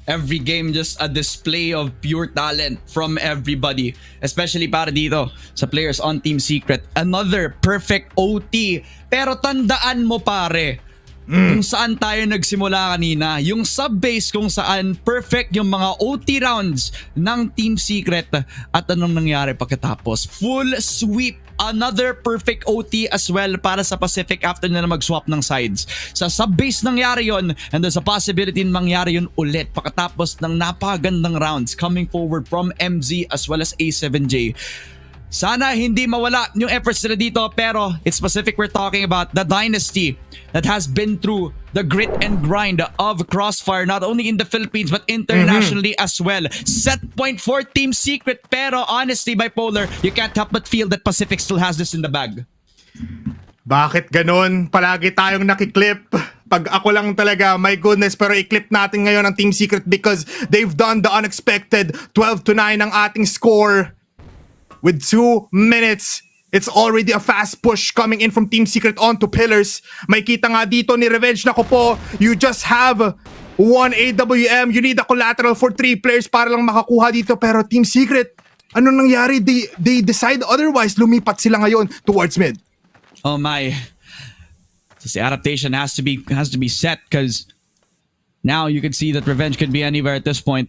every game just a display of pure talent from everybody. Especially para dito sa players on Team Secret. Another perfect OT. Pero tandaan mo pare, kung saan tayo nagsimula kanina. Yung sub-base kung saan perfect yung mga OT rounds ng Team Secret. At anong nangyari pagkatapos? Full sweep. Another perfect OT as well para sa Pacific after na mag-swap ng sides. Sa sub-base nangyari yun, and there's a possibility na mangyari yun ulit pagkatapos ng napakagandang rounds coming forward from MZ as well as A7J. Sana hindi mawala yung efforts nila dito, pero it's Pacific we're talking about, the dynasty that has been through the grit and grind of Crossfire, not only in the Philippines but internationally as well. Set point for Team Secret, pero honestly, Bipolar, you can't help but feel that Pacific still has this in the bag.
Bakit ganun? Palagi tayong nakiklip. Pag ako lang talaga, my goodness, pero i-clip natin ngayon ang Team Secret because they've done the unexpected. 12-9 ang ating score. With 2 minutes, it's already a fast push coming in from Team Secret onto pillars. May kita nga dito ni Revenge na ko po, you just have 1 AWM, you need a collateral for 3 players para lang makakuha dito. Pero Team Secret, ano nangyari? They decide otherwise. Lumipat sila ngayon towards mid.
Oh my. So the adaptation has to be set because now you can see that Revenge could be anywhere at this point.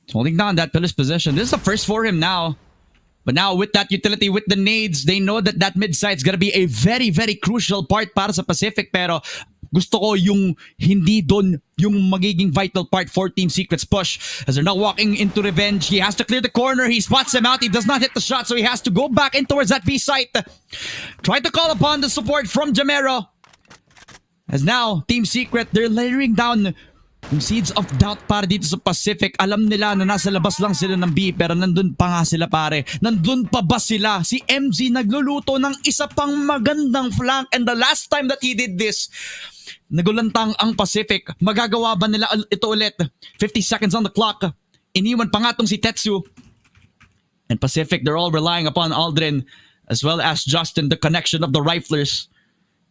He's holding down that pillar's position. This is the first for him now. But now with that utility, with the nades, they know that that mid side is gonna be a very, very crucial part para sa Pacific. Pero gusto ko yung hindi doon yung magiging vital part for Team Secret's push. As they're now walking into Revenge, he has to clear the corner. He spots him out. He does not hit the shot, so he has to go back in towards that B site. Try to call upon the support from Jamero. As now, Team Secret, they're layering down yung seeds of doubt para dito sa Pacific. Alam nila na nasa labas lang sila ng B, pero nandun pa nga sila pare. Nandun pa ba sila? Si MG nagluluto ng isa pang magandang flank, and the last time that he did this, nagulantang ang Pacific. Magagawa ba nila ito ulit? 50 seconds on the clock. Iniwan pa nga tong si Tetsu. And Pacific, they're all relying upon Aldrin as well as Justin, the connection of the riflers,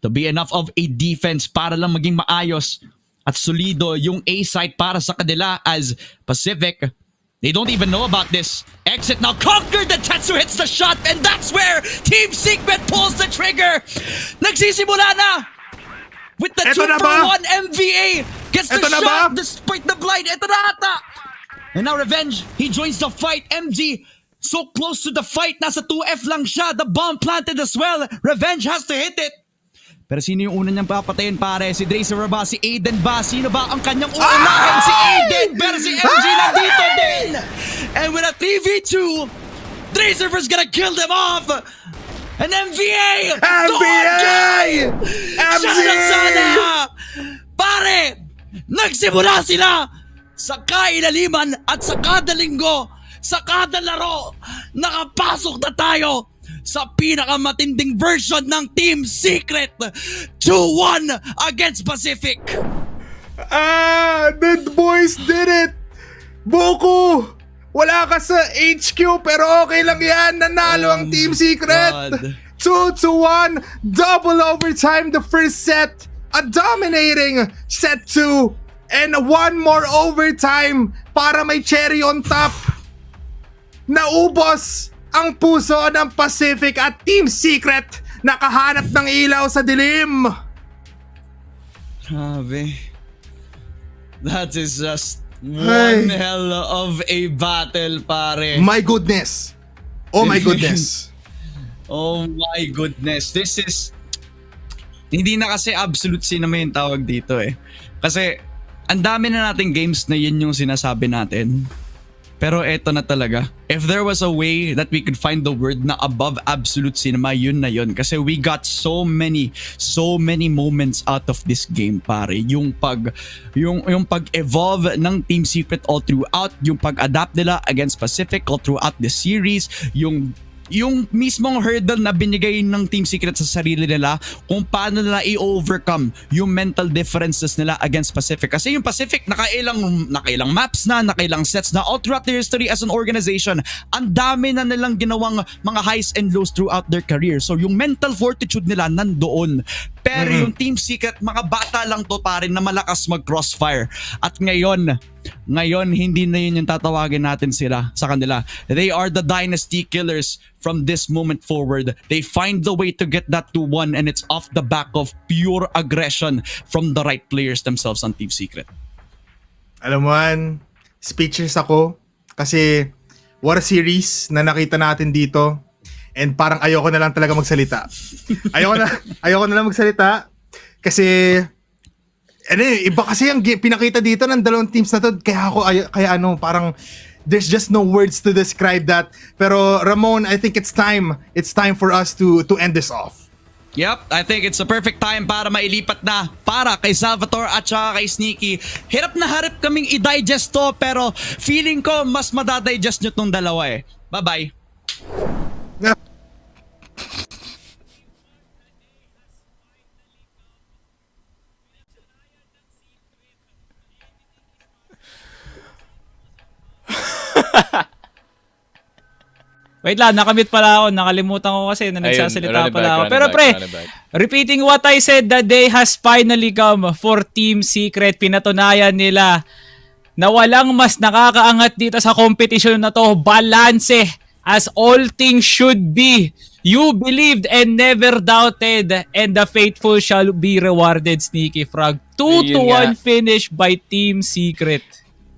to be enough of a defense para lang maging maayos at solido yung A site para sa kanila. As Pacific, they don't even know about this. Exit now, conquered, the Tetsu hits the shot, and that's where Team Secret pulls the trigger. Nagsisimula na with the 2-for-1 MVA. Gets the shot despite the blind. Ito na ata. And now Revenge, he joins the fight. MG, so close to the fight. Nasa 2F lang siya. The bomb planted as well. Revenge has to hit it. Pero sino yung una niyang papatayin pare? Si Dracer ba? Si Aiden ba? Sino ba ang kanyang uunahin? Si Aiden! Pero si MG nandito din! And with a 3v2, Dracer's gonna kill them off! An MVA!
MVA!
MG! Sana! Pare! Nagsimula sila sa kailaliman at sa kada linggo, sa kada laro, nakapasok na tayo sa pinakamatinding version ng Team Secret. 2-1 against Pacific.
The boys did it! Boku! Wala ka sa HQ pero okay lang yan. Nanalo ang Team Secret. 2-1. Double overtime the first set. A dominating set 2. And one more overtime para may cherry on top. Naubos ang puso ng Pacific at Team Secret nakahanap ng ilaw sa dilim.
Grabe. That is just one hell of a battle, pare.
My goodness. Oh my goodness.
Oh my goodness. This is... Hindi na kasi absolute cinema yung tawag dito eh. Kasi ang dami na nating games na yun yung sinasabi natin. Pero eto na talaga. If there was a way that we could find the word na above absolute cinema, yun na yun. Kasi we got so many moments out of this game, pare. Yung pag-evolve ng Team Secret all throughout, yung pag-adapt nila against Pacific all throughout the series, yung mismong hurdle na binigay ng Team Secret sa sarili nila, kung paano nila i-overcome yung mental differences nila against Pacific. Kasi yung Pacific, nakailang maps na, nakailang sets na, all throughout their history as an organization, ang dami na nilang ginawang mga highs and lows throughout their career. So yung mental fortitude nila nandoon. Pero yung Team Secret, mga bata lang to pare na malakas mag-crossfire. At ngayon, hindi na yun yung tatawagin natin sila sa kanila. They are the dynasty killers from this moment forward. They find the way to get that 2-1, and it's off the back of pure aggression from the right players themselves on Team Secret.
Alam mo man, speechless ako kasi what a series na nakita natin dito. And parang ayoko na lang talaga magsalita. Ayoko na lang magsalita kasi iba kasi ang pinakita dito ng dalawang teams na to. Kaya parang there's just no words to describe that. Pero Ramon, I think it's time for us to end this off.
Yep, I think it's a perfect time para mailipat na para kay Salvatore at saka kay Sneaky. Hirap na harap kaming i-digest to, pero feeling ko mas madadigest nyo tong dalawa eh. Bye-bye.
Wait lang, nakamute pala ako. Nakalimutan ko kasi na nagsasalita pala ako. Pero pre, repeating what I said, the day has finally come for Team Secret. Pinatunayan nila na walang mas nakakaangat dito sa competition na to. Balanse as all things should be. You believed and never doubted, and the faithful shall be rewarded, Sneaky Frog. 2-1 finish by Team Secret.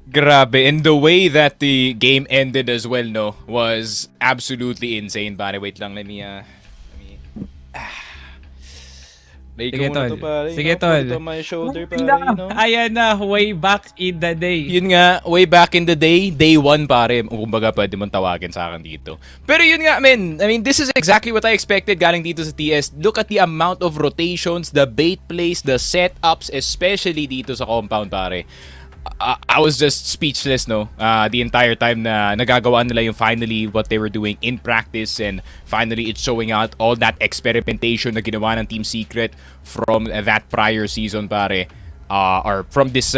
Grabe. And the way that the game ended as well, no, was absolutely insane. Pare, wait lang. Let me
Sige, tol. Sige, tol. Ayan na, way back in the day.
Yun nga, way back in the day, day 1 pare. Kumbaga, pwede mong tawagin sa akin dito. Pero yun nga, man. I mean, this is exactly what I expected galing dito sa TS. Look at the amount of rotations, the bait plays, the setups, especially dito sa compound, pare. I was just speechless, no? The entire time na nagagawa nila yung finally what they were doing in practice, and finally it's showing out all that experimentation na ginawa ng Team Secret from that prior season, pare. Or from this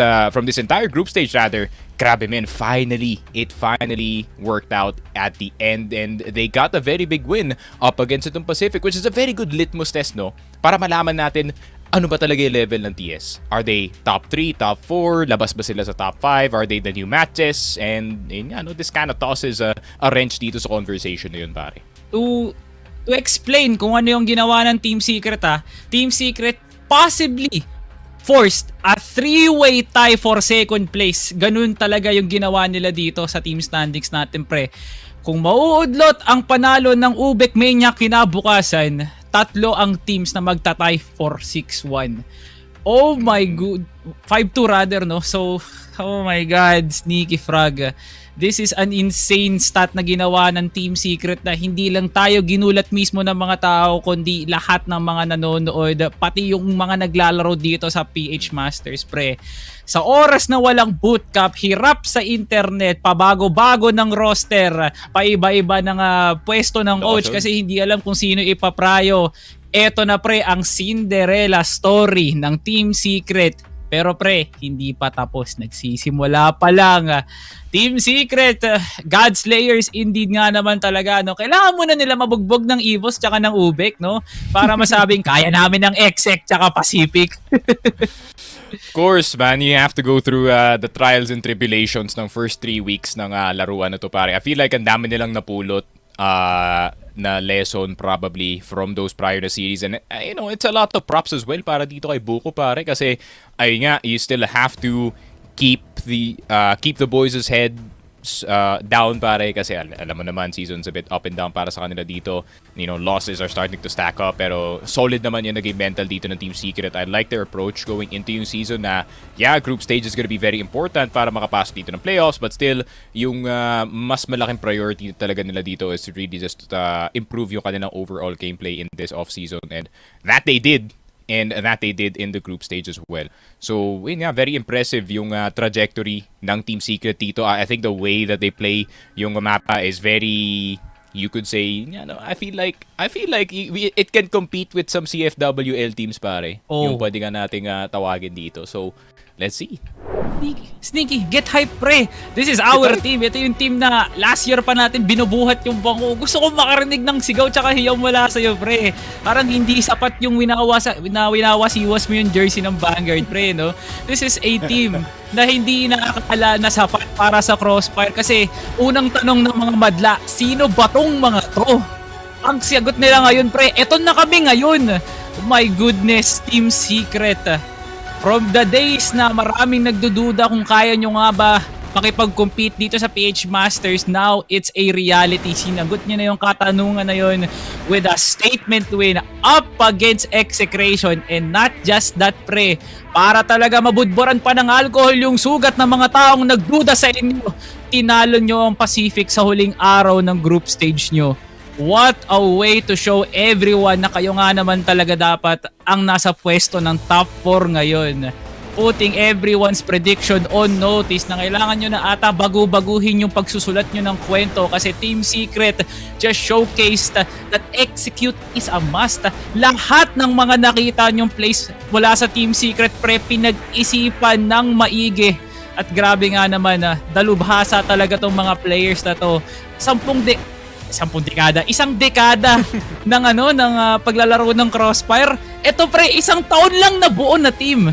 entire group stage rather. Grabe, man, it finally worked out at the end, and they got a very big win up against itong Pacific, which is a very good litmus test, no? Para malaman natin ano ba talaga yung level ng TS? Are they top 3, top 4? Labas ba sila sa top 5? Are they the new matches? And yun nga, no, this kind of tosses a wrench dito sa conversation na yun, pare.
To explain kung ano yung ginawa ng Team Secret, Team Secret possibly forced a 3-way tie for second place. Ganun talaga yung ginawa nila dito sa team standings natin, pre. Kung mauudlot ang panalo ng UBECMANIAC kinabukasan, 3 ang teams na magtatay for 6-1. Oh my god. 5-2 rather, no? So, oh my god, Sneaky Frog. This is an insane stat na ginawa ng Team Secret na hindi lang tayo ginulat mismo ng mga tao, kundi lahat ng mga nanonood, pati yung mga naglalaro dito sa PH Masters, pre. Sa oras na walang bootcamp, hirap sa internet, pabago-bago ng roster, paiba-iba ng pwesto ng coach kasi hindi alam kung sino ipaprayo. Eto na, pre, ang Cinderella story ng Team Secret. Pero pre, hindi pa tapos. Nagsisimula pa lang. Team Secret, God Slayers indeed nga naman talaga. No? Kailangan muna nila mabugbog ng EVOS tsaka ng UBEC, no? Para masabing kaya namin ng Exec tsaka Pacific.
Of course, man. You have to go through the trials and tribulations ng first 3 weeks ng laruan na to, pare. I feel like ang dami nilang napulot na lesson probably from those prior na series, and you know, it's a lot of props as well para dito kay Buko, pare, kasi ay nga, you still have to keep the boys' head down, pare, kasi alam mo naman, season's a bit up and down para sa kanila dito. You know, losses are starting to stack up, pero solid naman yung naging mental dito ng Team Secret. I like their approach going into yung season na, yeah, group stage is gonna be very important para makapasok dito ng playoffs, but still, yung mas malaking priority talaga nila dito is to really just improve yung kanilang overall gameplay in this off-season, and that they did. And that they did in the group stage as well. So, yun nga, very impressive yung trajectory ng Team Secret dito. I think the way that they play yung mapa is very, you could say, you know, I feel like it can compete with some CFWL teams, pare. Oh. Yung pwede nga nating tawagin dito. So, let's see.
Sneaky, get hype, pre. This is our team. Ito yung team na last year pa natin binubuhat yung bangko. Gusto ko makarinig ng sigaw tsaka hiyaw mula sa'yo, pre. Parang hindi sapat yung winawasiwas mo yung jersey ng Vanguard, pre, no? This is a team na hindi nakakala na sapat para sa Crossfire kasi unang tanong ng mga madla, sino ba tong mga to? Ang siyagot nila ngayon, pre, eto na kami ngayon. Oh my goodness, Team Secret. From the days na maraming nagdududa kung kaya nyo nga ba makipag-compete dito sa PH Masters, now it's a reality. Sinagot nyo na yung katanungan na yun with a statement win up against Execration, and not just that, pre. Para talaga mabudboran pa ng alcohol yung sugat ng mga taong nagduda sa inyo, tinalo nyo ang Pacific sa huling araw ng group stage nyo. What a way to show everyone na kayo nga naman talaga dapat ang nasa pwesto ng top 4 ngayon. Putting everyone's prediction on notice na kailangan nyo na ata bagu-baguhin yung pagsusulat nyo ng kwento kasi Team Secret just showcased that execute is a must. Lahat ng mga nakita nyong plays mula sa Team Secret, pre, pinag-isipan ng maigi. At grabe nga naman, dalubhasa talaga tong mga players na to. isang dekada ng paglalaro ng Crossfire. Ito pre, isang taon lang nabuo na team.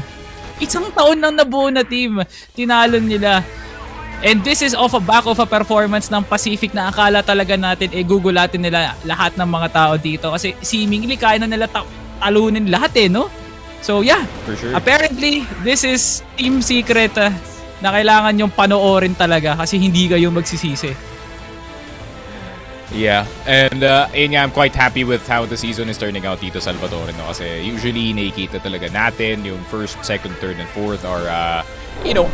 Tinalo nila. And this is off a back of a performance ng Pacific na akala talaga natin gugulatin nila lahat ng mga tao dito kasi seemingly kaya na nila talunin lahat no? So yeah,
For sure.
apparently this is Team Secret na kailangan yung panoorin talaga kasi hindi kayo magsisisi.
Yeah, and yun nga, I'm quite happy with how the season is turning out dito sa Salvador, no? Kasi usually nakikita talaga natin yung first, second, third, and fourth are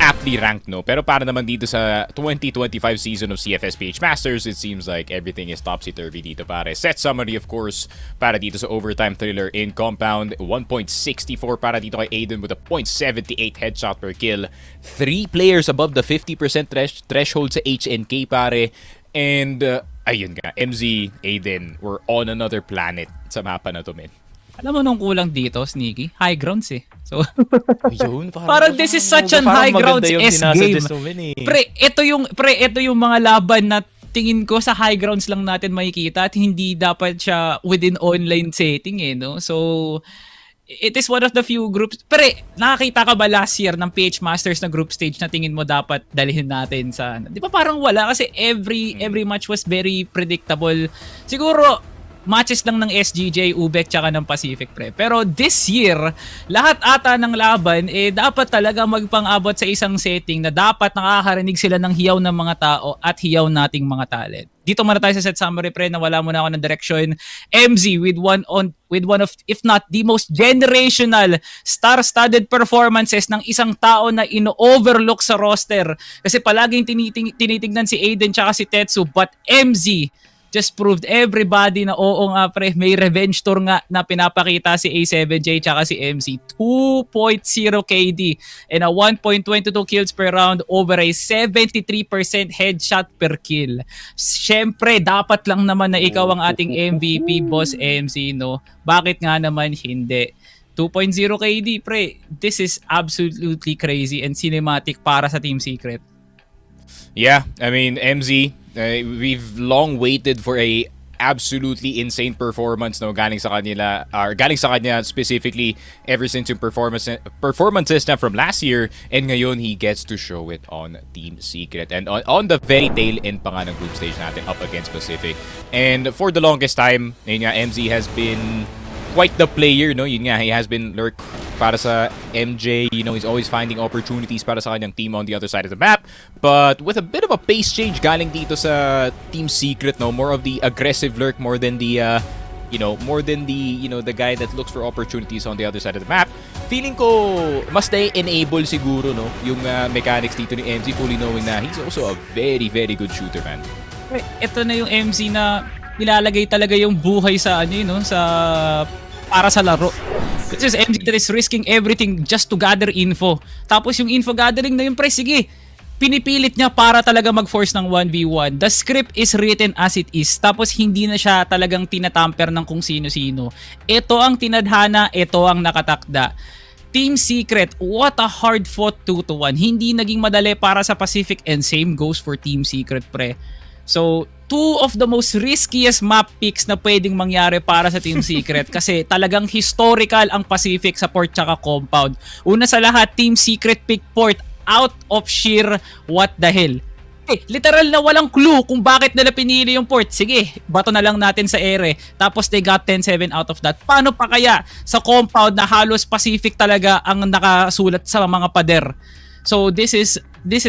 aptly ranked, no? Pero para naman dito sa 2025 season of CFS PH Masters, it seems like everything is topsy-turvy dito, pare. Set summary, of course, para dito sa Overtime Thriller in Compound. 1.64 para dito kay Aiden with a 0.78 headshot per kill. 3 players above the 50% threshold sa HNK, pare. And, ayun nga, MZ, Aiden, we're on another planet sa mapa na to, men.
Alam mo nung kulang dito, Sneaky? High grounds So,
Ayun,
parang this is such an high grounds game. Pre, ito yung mga laban na tingin ko sa high grounds lang natin makikita at hindi dapat siya within online setting no? So, it is one of the few groups. Pre, nakakita ka ba last year ng PH Masters na group stage na tingin mo dapat dalhin natin sa... Di ba parang wala kasi every match was very predictable. Siguro, matches lang ng SGJ, UBEC, tsaka ng Pacific, pre. Pero this year, lahat ata ng laban, dapat talaga magpang-abot sa isang setting na dapat nakakarinig sila ng hiyaw ng mga tao at hiyaw nating mga talent. Dito muna tayo sa set summary, pre, na wala muna ako ng direction. MZ with one of, if not the most generational, star-studded performances ng isang tao na ino-overlook sa roster. Kasi palaging tinitignan si Aiden tsaka si Tetsu, but MZ just proved everybody na oo nga pre, may revenge tour nga na pinapakita si A7J tsaka si MC. 2.0 KD and a 1.22 kills per round over a 73% headshot per kill. Siyempre, dapat lang naman na ikaw ang ating MVP, Boss MC, no? Bakit nga naman hindi? 2.0 KD, pre. This is absolutely crazy and cinematic para sa Team Secret.
Yeah, I mean, MZ, we've long waited for a absolutely insane performance galing sa kanya specifically ever since yung performances na from last year, and ngayon he gets to show it on Team Secret and on the very tail end pa nga ng group stage natin up against Pacific. And for the longest time, yun nga, MZ has been quite the player, no? Yun nga, he has been lurk para sa MJ. He's always finding opportunities para sa kanyang team on the other side of the map. But with a bit of a pace change galing dito sa Team Secret, no? More of the aggressive lurk, more than the the guy that looks for opportunities on the other side of the map. Feeling ko mas na-enable siguro, no? Yung mechanics dito ni MZ, fully knowing na he's also a very, very good shooter, man.
Ito na yung MZ na nilalagay talaga yung buhay sa para sa laro. This is MZ that is risking everything just to gather info. Tapos yung info gathering na yun, pre, sige, pinipilit niya para talaga mag-force ng 1v1. The script is written as it is. Tapos hindi na siya talagang tinatamper ng kung sino-sino. Ito ang tinadhana, ito ang nakatakda. Team Secret, what a hard-fought 2-1. Hindi naging madali para sa Pacific and same goes for Team Secret, pre. So, 2 of the most riskiest map picks na pwedeng mangyari para sa Team Secret kasi talagang historical ang Pacific sa port tsaka compound. Una sa lahat, Team Secret pick port out of sheer what the hell. Literal na walang clue kung bakit nila pinili yung port. Sige, bato na lang natin sa ere. Tapos they got 10-7 out of that. Paano pa kaya sa compound na halos Pacific talaga ang nakasulat sa mga pader? So this is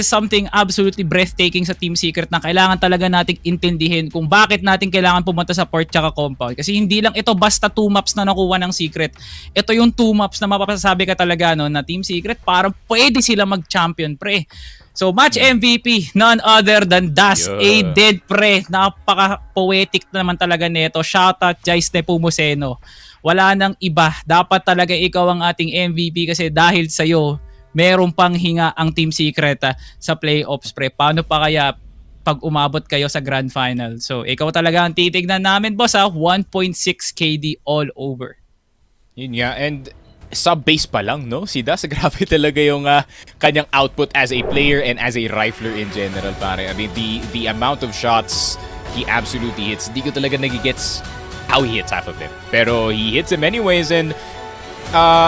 something absolutely breathtaking sa Team Secret na kailangan talaga nating intindihin kung bakit natin kailangan pumunta sa port tsaka compound. Kasi hindi lang ito basta 2 maps na nakuha ng Secret. Ito yung 2 maps na mapapasabi ka talaga na Team Secret parang pwede sila mag-champion, pre. So match MVP, none other than Das Aiden, pre. Napaka-poetic naman talaga nito. Shoutout Jais Nepomuceno. Wala nang iba. Dapat talaga ikaw ang ating MVP kasi dahil sa'yo, meron pang hinga ang Team Secret sa playoffs, pre. Paano pa kaya pag umabot kayo sa grand final? So, ikaw talaga ang titignan namin, boss, 1.6 KD all over.
Yun nga, and sub-base pa lang, no? Si Das, grabe talaga yung kanyang output as a player and as a rifler in general, pare. I mean, the amount of shots he absolutely hits. Di ko talaga nagigets how he hits half of them. Pero he hits them anyways, and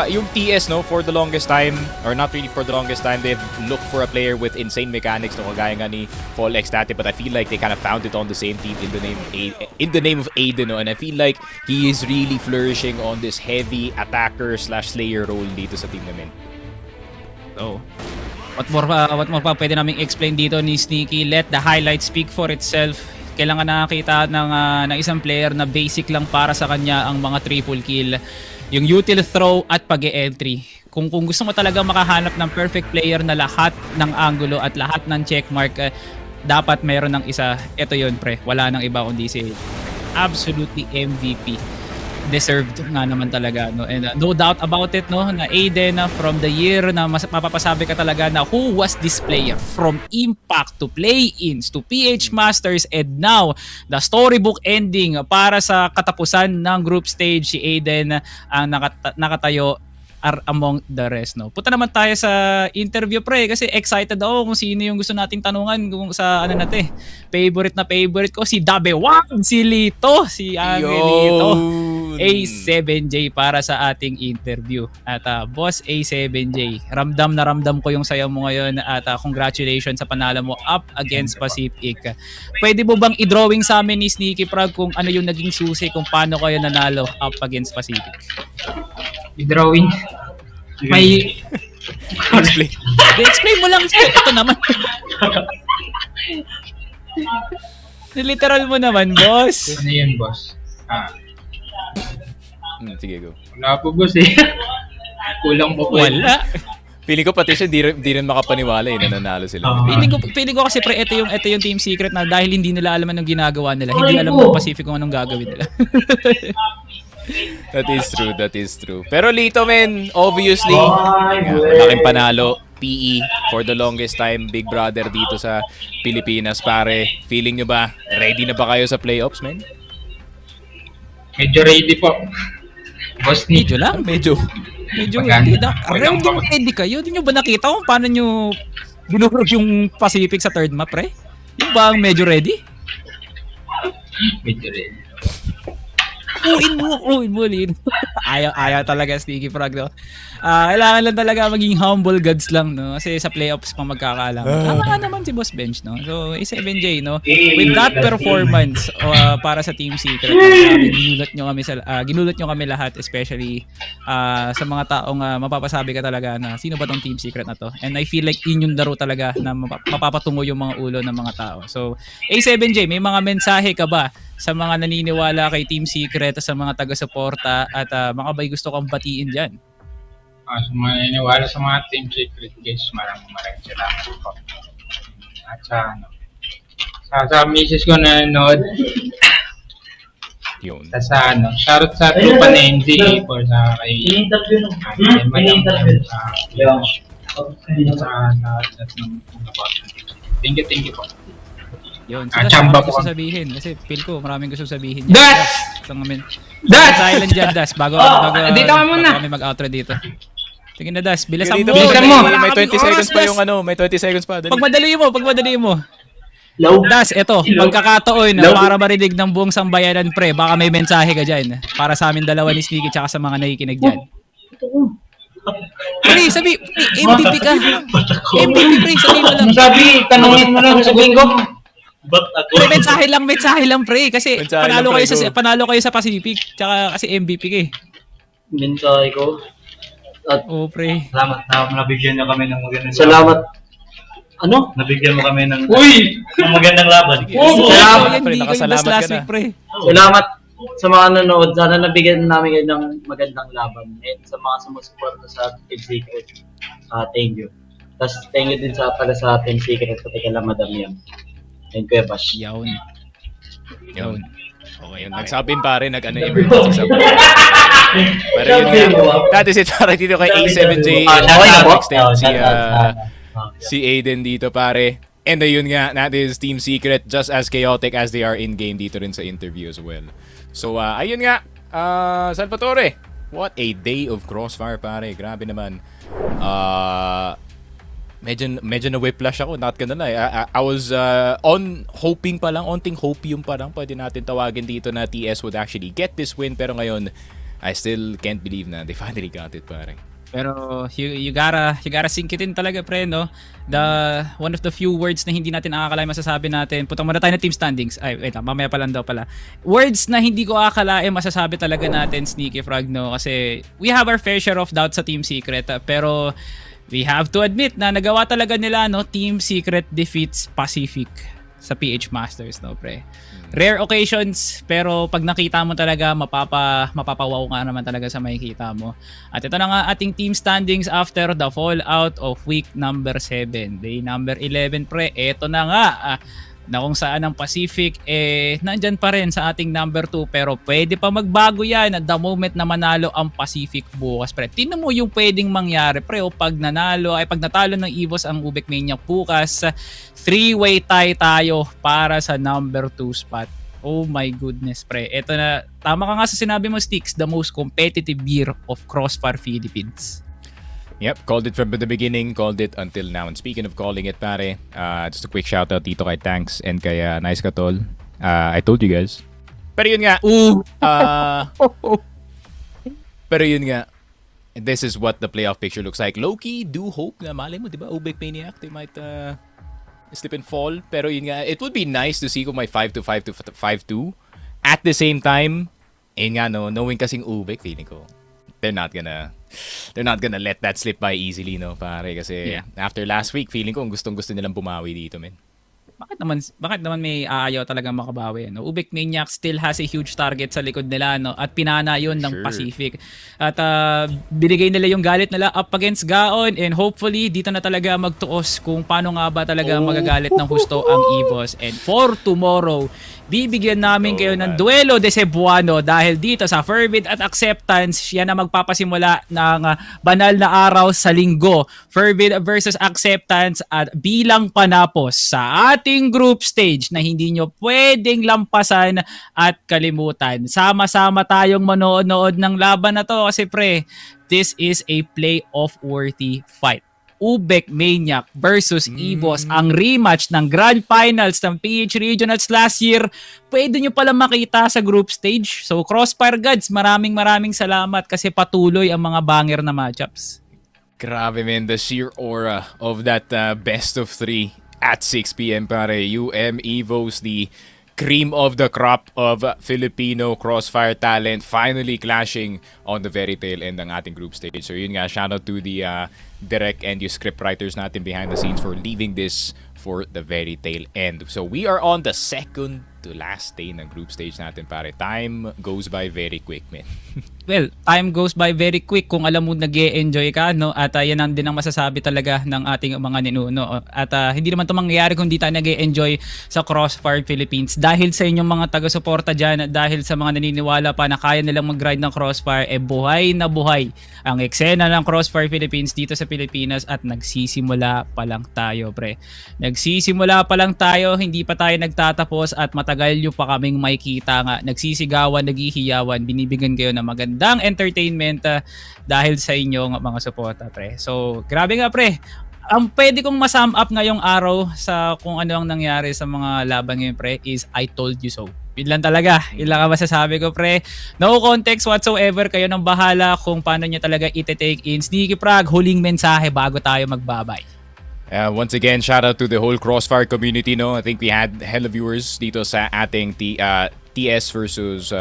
yung TS, no, for the longest time, or not really for the longest time, they've looked for a player with insane mechanics, no, kagaya nga ni Fall X dati, but I feel like they kind of found it on the same team in the name of Aiden, no, and I feel like he is really flourishing on this heavy attacker / slayer role dito sa team namin.
So, what more pa pwede naming explain dito ni Sneaky? Let the highlights speak for itself. Kailangan nakakita ng isang player na basic lang para sa kanya ang mga triple kill, yung util throw at pag-e-entry. Kung gusto mo talaga makahanap ng perfect player na lahat ng angulo at lahat ng checkmark, dapat meron ng isa. Ito yun, pre. Wala nang iba kundi si absolutely MVP. Deserved nga naman talaga, no? And no doubt about it, no, na Aiden, from the year na mapapasabi ka talaga na who was this player from Impact to play-ins to PH Masters, and now the storybook ending para sa katapusan ng group stage, si Aiden ang nakatayo among the rest, no. Punta naman tayo sa interview, pre, kasi excited ako kung sino yung gusto nating tanungan kung sa ano natin. Favorite ko si Dabewan, si Lito, si Angelito. A7J para sa ating interview. At boss A7J, ramdam na ramdam ko yung saya mo ngayon, at congratulations sa panalo mo up against Pacific. Pwede mo bang i-drawing sa amin ni Sneaky Prag kung ano yung naging susi kung paano kayo nanalo up against Pacific?
I-drawing. May...
Explain mo lang. Ito naman. Literal mo naman, boss.
Ano yun, boss?
Sige, go.
Wala po, boss, eh. Kulang po po.
Wala.
Feeling ko pati siya di rin makapaniwala na nanalo sila.
Feeling ko kasi, pre, ito yung team secret na dahil hindi nila alam anong ginagawa nila. Hindi alam ng Pacific kung anong gagawin nila.
That is true. Pero Lito, men, obviously, malaking panalo. PE for the longest time, big brother dito sa Pilipinas, pare. Feeling nyo ba, ready na ba kayo sa playoffs, men?
Medyo ready po. Boss,
medyo lang. Medyo ready na. Ready kayo. Hindi nyo ba nakita kung paano nyo binurog yung Pacific sa third map, pre? Yung ba ang medyo ready?
Medyo ready.
Uin mo, Lin. Ayaw talaga, Sneaky Frog, no? Kailangan lang talaga maging humble gods lang, no? Kasi sa playoffs pa magkakaalam. Tama nga naman si Boss Bench, no? So, A7J, no? With that performance para sa Team Secret, ginulat nyo kami lahat, especially sa mga taong mapapasabi ka talaga na sino ba tong Team Secret na to? And I feel like yun yung laro talaga na mapapatungo yung mga ulo ng mga tao. So, A7J, may mga mensahe ka ba sa mga naniniwala kay Team Secret, sa mga taga-suporta, at mga bay gusto kang batiin dyan?
Sa mga naniniwala sa mga Team Secret, guys, maraming salamat po. At sa misis ko na nanonood,
yun.
Shoutout sa Trupa na NG for sa kay Madam Thank you po.
Yun,
chamba po.
Gusto sabihin kasi feel ko maraming gusto sabihin.
Das!
Silent dyan, Das. Bago
dito ka muna.
Kami mag-outro dito. Sige na, Das. Bilasan mo.
May 20 seconds pa yung may 20 seconds pa.
Pag madali mo. Das, eto, pagkakataon para marinig ng buong sambayanan, pre, baka may mensahe ka dyan para sa amin dalawa ni Sneaky tsaka sa mga nakikinig dyan. Pre, sabi, MVP ka. MVP, pre, sabi mo lang.
Sabi, tanongin mo lang, sabihin ko.
Pre, mensahe lang, pre, kasi panalo kayo sa Pacific, tsaka kasi MVP ka eh.
Mensahe ko. At
pre.
Salamat na nabigyan niyo kami ng magandang laban. Nabigyan mo kami ng magandang laban.
Salamat, pre. Nakasalamat last week, pre.
Salamat sa mga nanonood. Sana nabigyan namin kayo ng magandang laban. And sa mga sumusuporta sa Team Secret, thank you. Tapos thank you din pala sa Team Secret, pati kala Madam Yam. And Kuya Bash.
Yun.
Okay, yun. Nagsabin pa rin, emergency sub. Pero yun nga, that is it para dito kay A7J. Si Aiden dito, pare. And ayun nga, that is Team Secret, just as chaotic as they are in-game dito rin sa interview as well. So, ayun nga, Salvatore, what a day of Crossfire, pare. Grabe naman. medyo na whiplash ako, not gonna lie. I was hoping pa lang, onting hopium pa lang pwede natin tawagin dito na TS would actually get this win, pero ngayon I still can't believe na they finally got it, pare.
Pero you gotta sink it in talaga, pre, no? One of the few words na hindi natin akakalain masasabi natin. Putang muna tayo na team standings. Ay, wait lang, mamaya pa lang daw pala. Words na hindi ko akalain masasabi talaga natin, Sneaky Frog, no? Kasi we have our fair share of doubt sa Team Secret, pero we have to admit na nagawa talaga nila, no? Team Secret defeats Pacific sa PH Masters, no, pre? Rare occasions, pero pag nakita mo talaga, mapapawaw ka naman talaga sa makikita mo. At ito na nga ating team standings after the fallout of week number 7. Day number 11, pre. Ito na nga, na kung saan ang Pacific nandyan pa rin sa ating number 2, pero pwede pa magbago yan at the moment na manalo ang Pacific bukas, pre. Tingnan mo yung pwedeng mangyari, pre, o pag natalo ng EVOS ang UBECMANIAC bukas, 3-way tie tayo para sa number 2 spot. Oh my goodness, pre. Ito na, tama ka nga sa sinabi mo, Sticks, the most competitive year of Crossfire Philippines.
Yep, called it from the beginning, called it until now. And speaking of calling it, pare, just a quick shout out dito kay Tanks and kay Nice Katol. I told you guys. Pero yun nga, pero yun nga, this is what the playoff picture looks like. Low-key, do hope na malay mo, di ba? UBECMANIAC, they might slip and fall. Pero yun nga, it would be nice to see kung may 5-5 to 5-2. At the same time, yun nga, no, knowing kasing UBEC, feeling ko, they're not gonna let that slip by easily, no, pare, kasi after last week, feeling ko gustong-gusto nilang bumawi dito, men.
Bakit naman may aayaw talagang makabawi, no? UBECMANIAC still has a huge target sa likod nila, no? At pinana yun ng Pacific. At binigay nila yung galit nila up against Gaon, and hopefully dito na talaga magtuos kung paano nga ba talaga magagalit ng husto ang EVOS. And for tomorrow, bibigyan namin kayo ng duelo de Cebuano dahil dito sa Fervid at Acceptance, yan na magpapasimula ng banal na araw sa linggo. Fervid versus Acceptance at bilang panapos sa ating group stage na hindi nyo pwedeng lampasan at kalimutan. Sama-sama tayong manood ng laban na to kasi, pre, this is a playoff worthy fight. UBECMANIAC versus EVOS, ang rematch ng Grand Finals ng PH Regionals last year. Pwede nyo pala makita sa group stage. So Crossfire Gods, maraming salamat kasi patuloy ang mga banger na matchups.
Grabe, man, the sheer aura of that best of 3 at 6 p.m. pare. EVOS, the cream of the crop of Filipino Crossfire talent, finally clashing on the very tail end ng ating group stage. So yun nga, shout out to the direct and yung script writers natin behind the scenes for leaving this for the very tail end. So we are on the second to last day ng group stage natin, pare. Time goes by very quick, man.
Well, time goes by very quick kung alam mo nag-e-enjoy ka, no? At yan ang din ang masasabi talaga ng ating mga ninuno. At hindi naman ito mangyayari kung di tayo nag-e-enjoy sa Crossfire Philippines. Dahil sa inyong mga taga-suporta dyan, dahil sa mga naniniwala pa na kaya nilang mag-grind ng Crossfire, buhay na buhay ang eksena ng Crossfire Philippines dito sa Pilipinas at nagsisimula pa lang tayo, pre. Nagsisimula pa lang tayo, hindi pa tayo nagtatapos at matagal nyo pa kaming makikita nga. Nagsisigawan, naghihiyawan, binibigyan kayo ng magandang entertainment dahil sa inyong mga suporta, pre. So, grabe nga, pre. Ang pwede kong masum up ngayong araw sa kung ano ang nangyari sa mga laban ngayon, pre, is I told you so. Yun lang talaga. Yun lang ang masasabi ko, pre. No context whatsoever. Kayo nang bahala kung paano nyo talaga iti-take in. Sneaky Frog, huling mensahe bago tayo magbabay.
Once again, shout out to the whole Crossfire community, no? I think we had hella viewers dito sa ating TS versus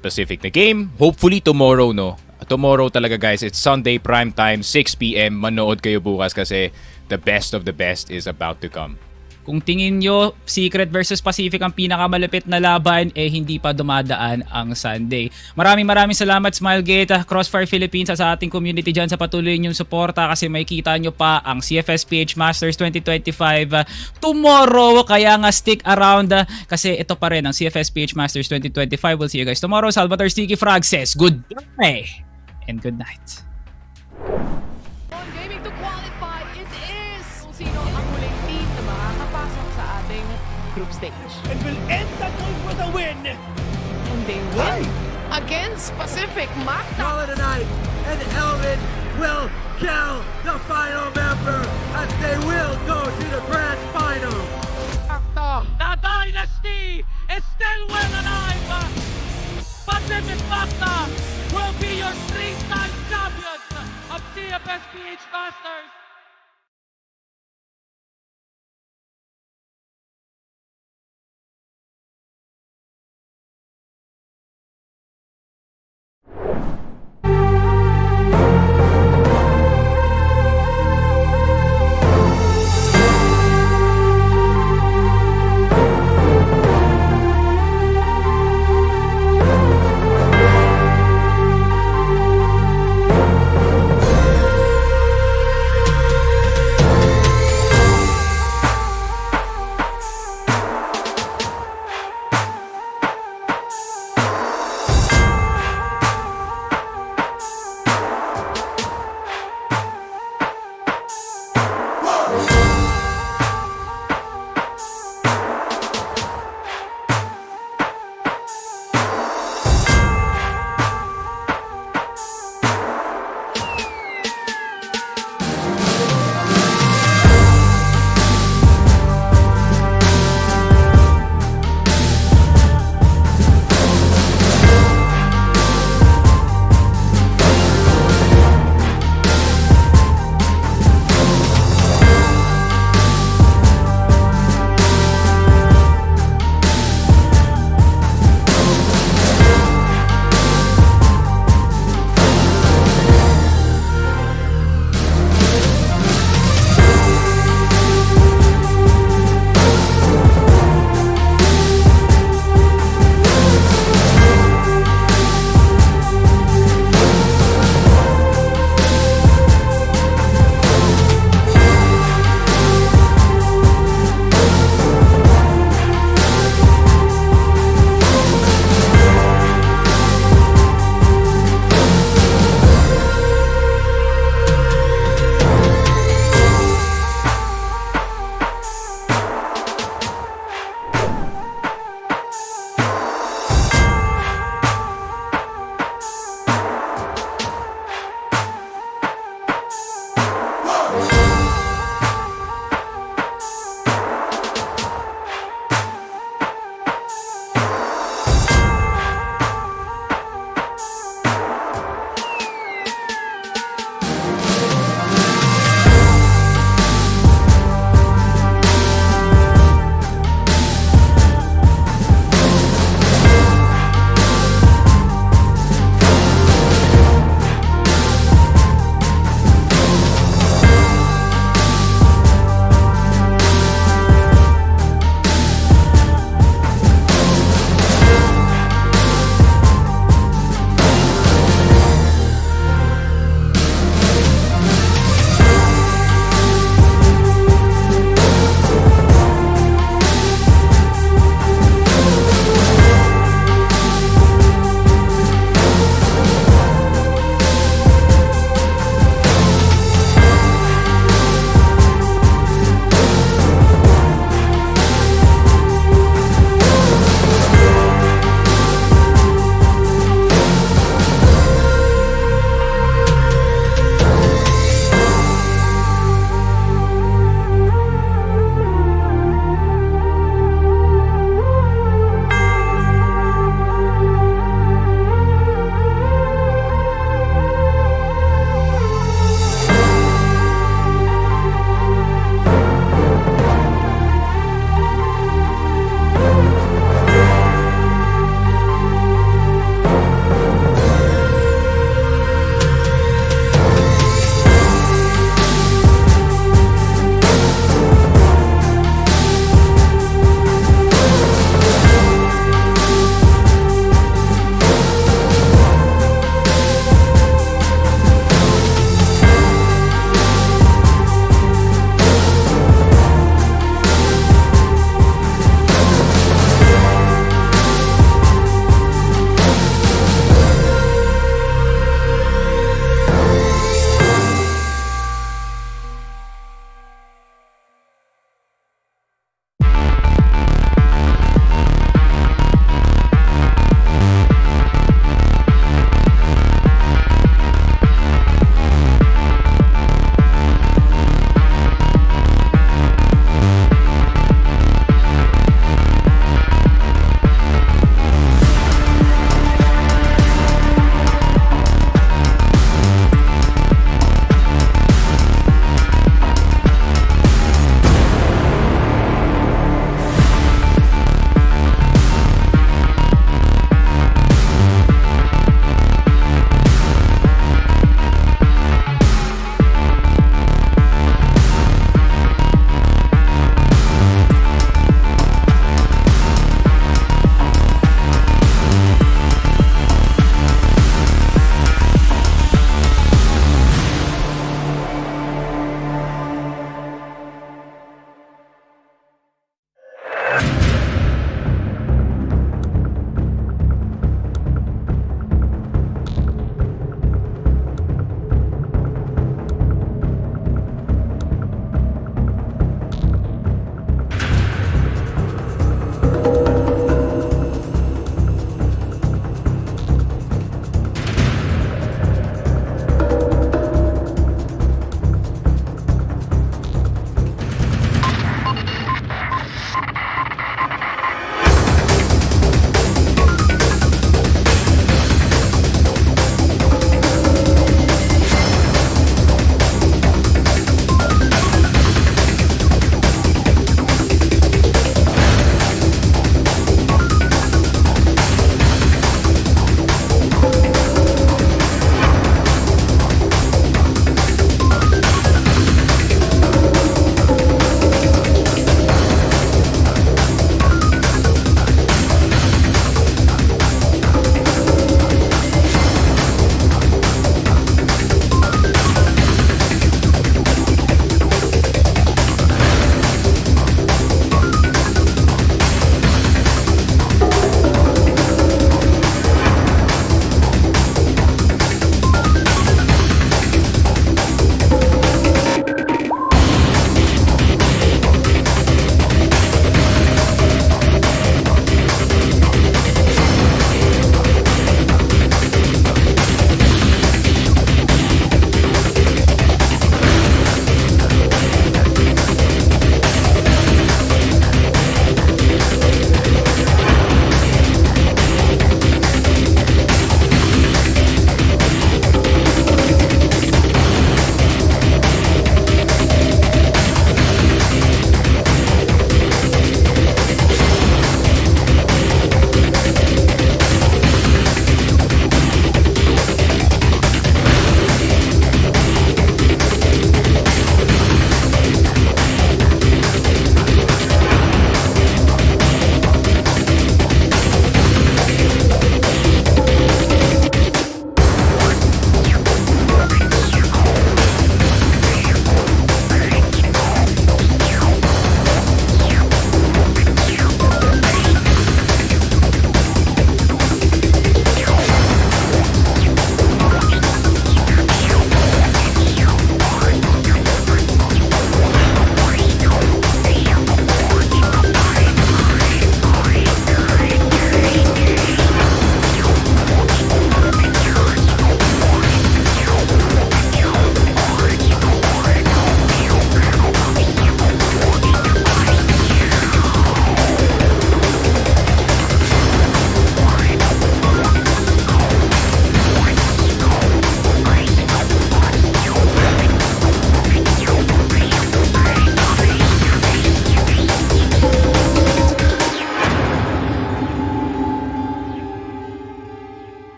Pacific na game. Hopefully tomorrow, no? Tomorrow talaga, guys. It's Sunday prime time, 6 p.m. Manood kayo bukas kasi the best of the best is about to come.
Kung tingin nyo Secret versus Pacific ang pinakamalapit na laban, hindi pa dumadaan ang Sunday. Maraming salamat, Smilegate, Crossfire Philippines, sa ating community dyan sa patuloy nyong suporta kasi may kita nyo pa ang CFS PH Masters 2025 tomorrow. Kaya nga stick around kasi ito pa rin ang CFS PH Masters 2025. We'll see you guys tomorrow. Salvatore Sticky Frog says goodbye and good night.
Gaon Gaming to qualify, it is kung sino ang huling team na makakapasok sa ating group stage.
And will end the game with a win.
And they will against Pacific Magda.
Call it a night, and Elvin will kill the final member as they will go to the grand final.
The dynasty is still well alive. Pacific Magda will be your 3-time champions of CFS PH Masters.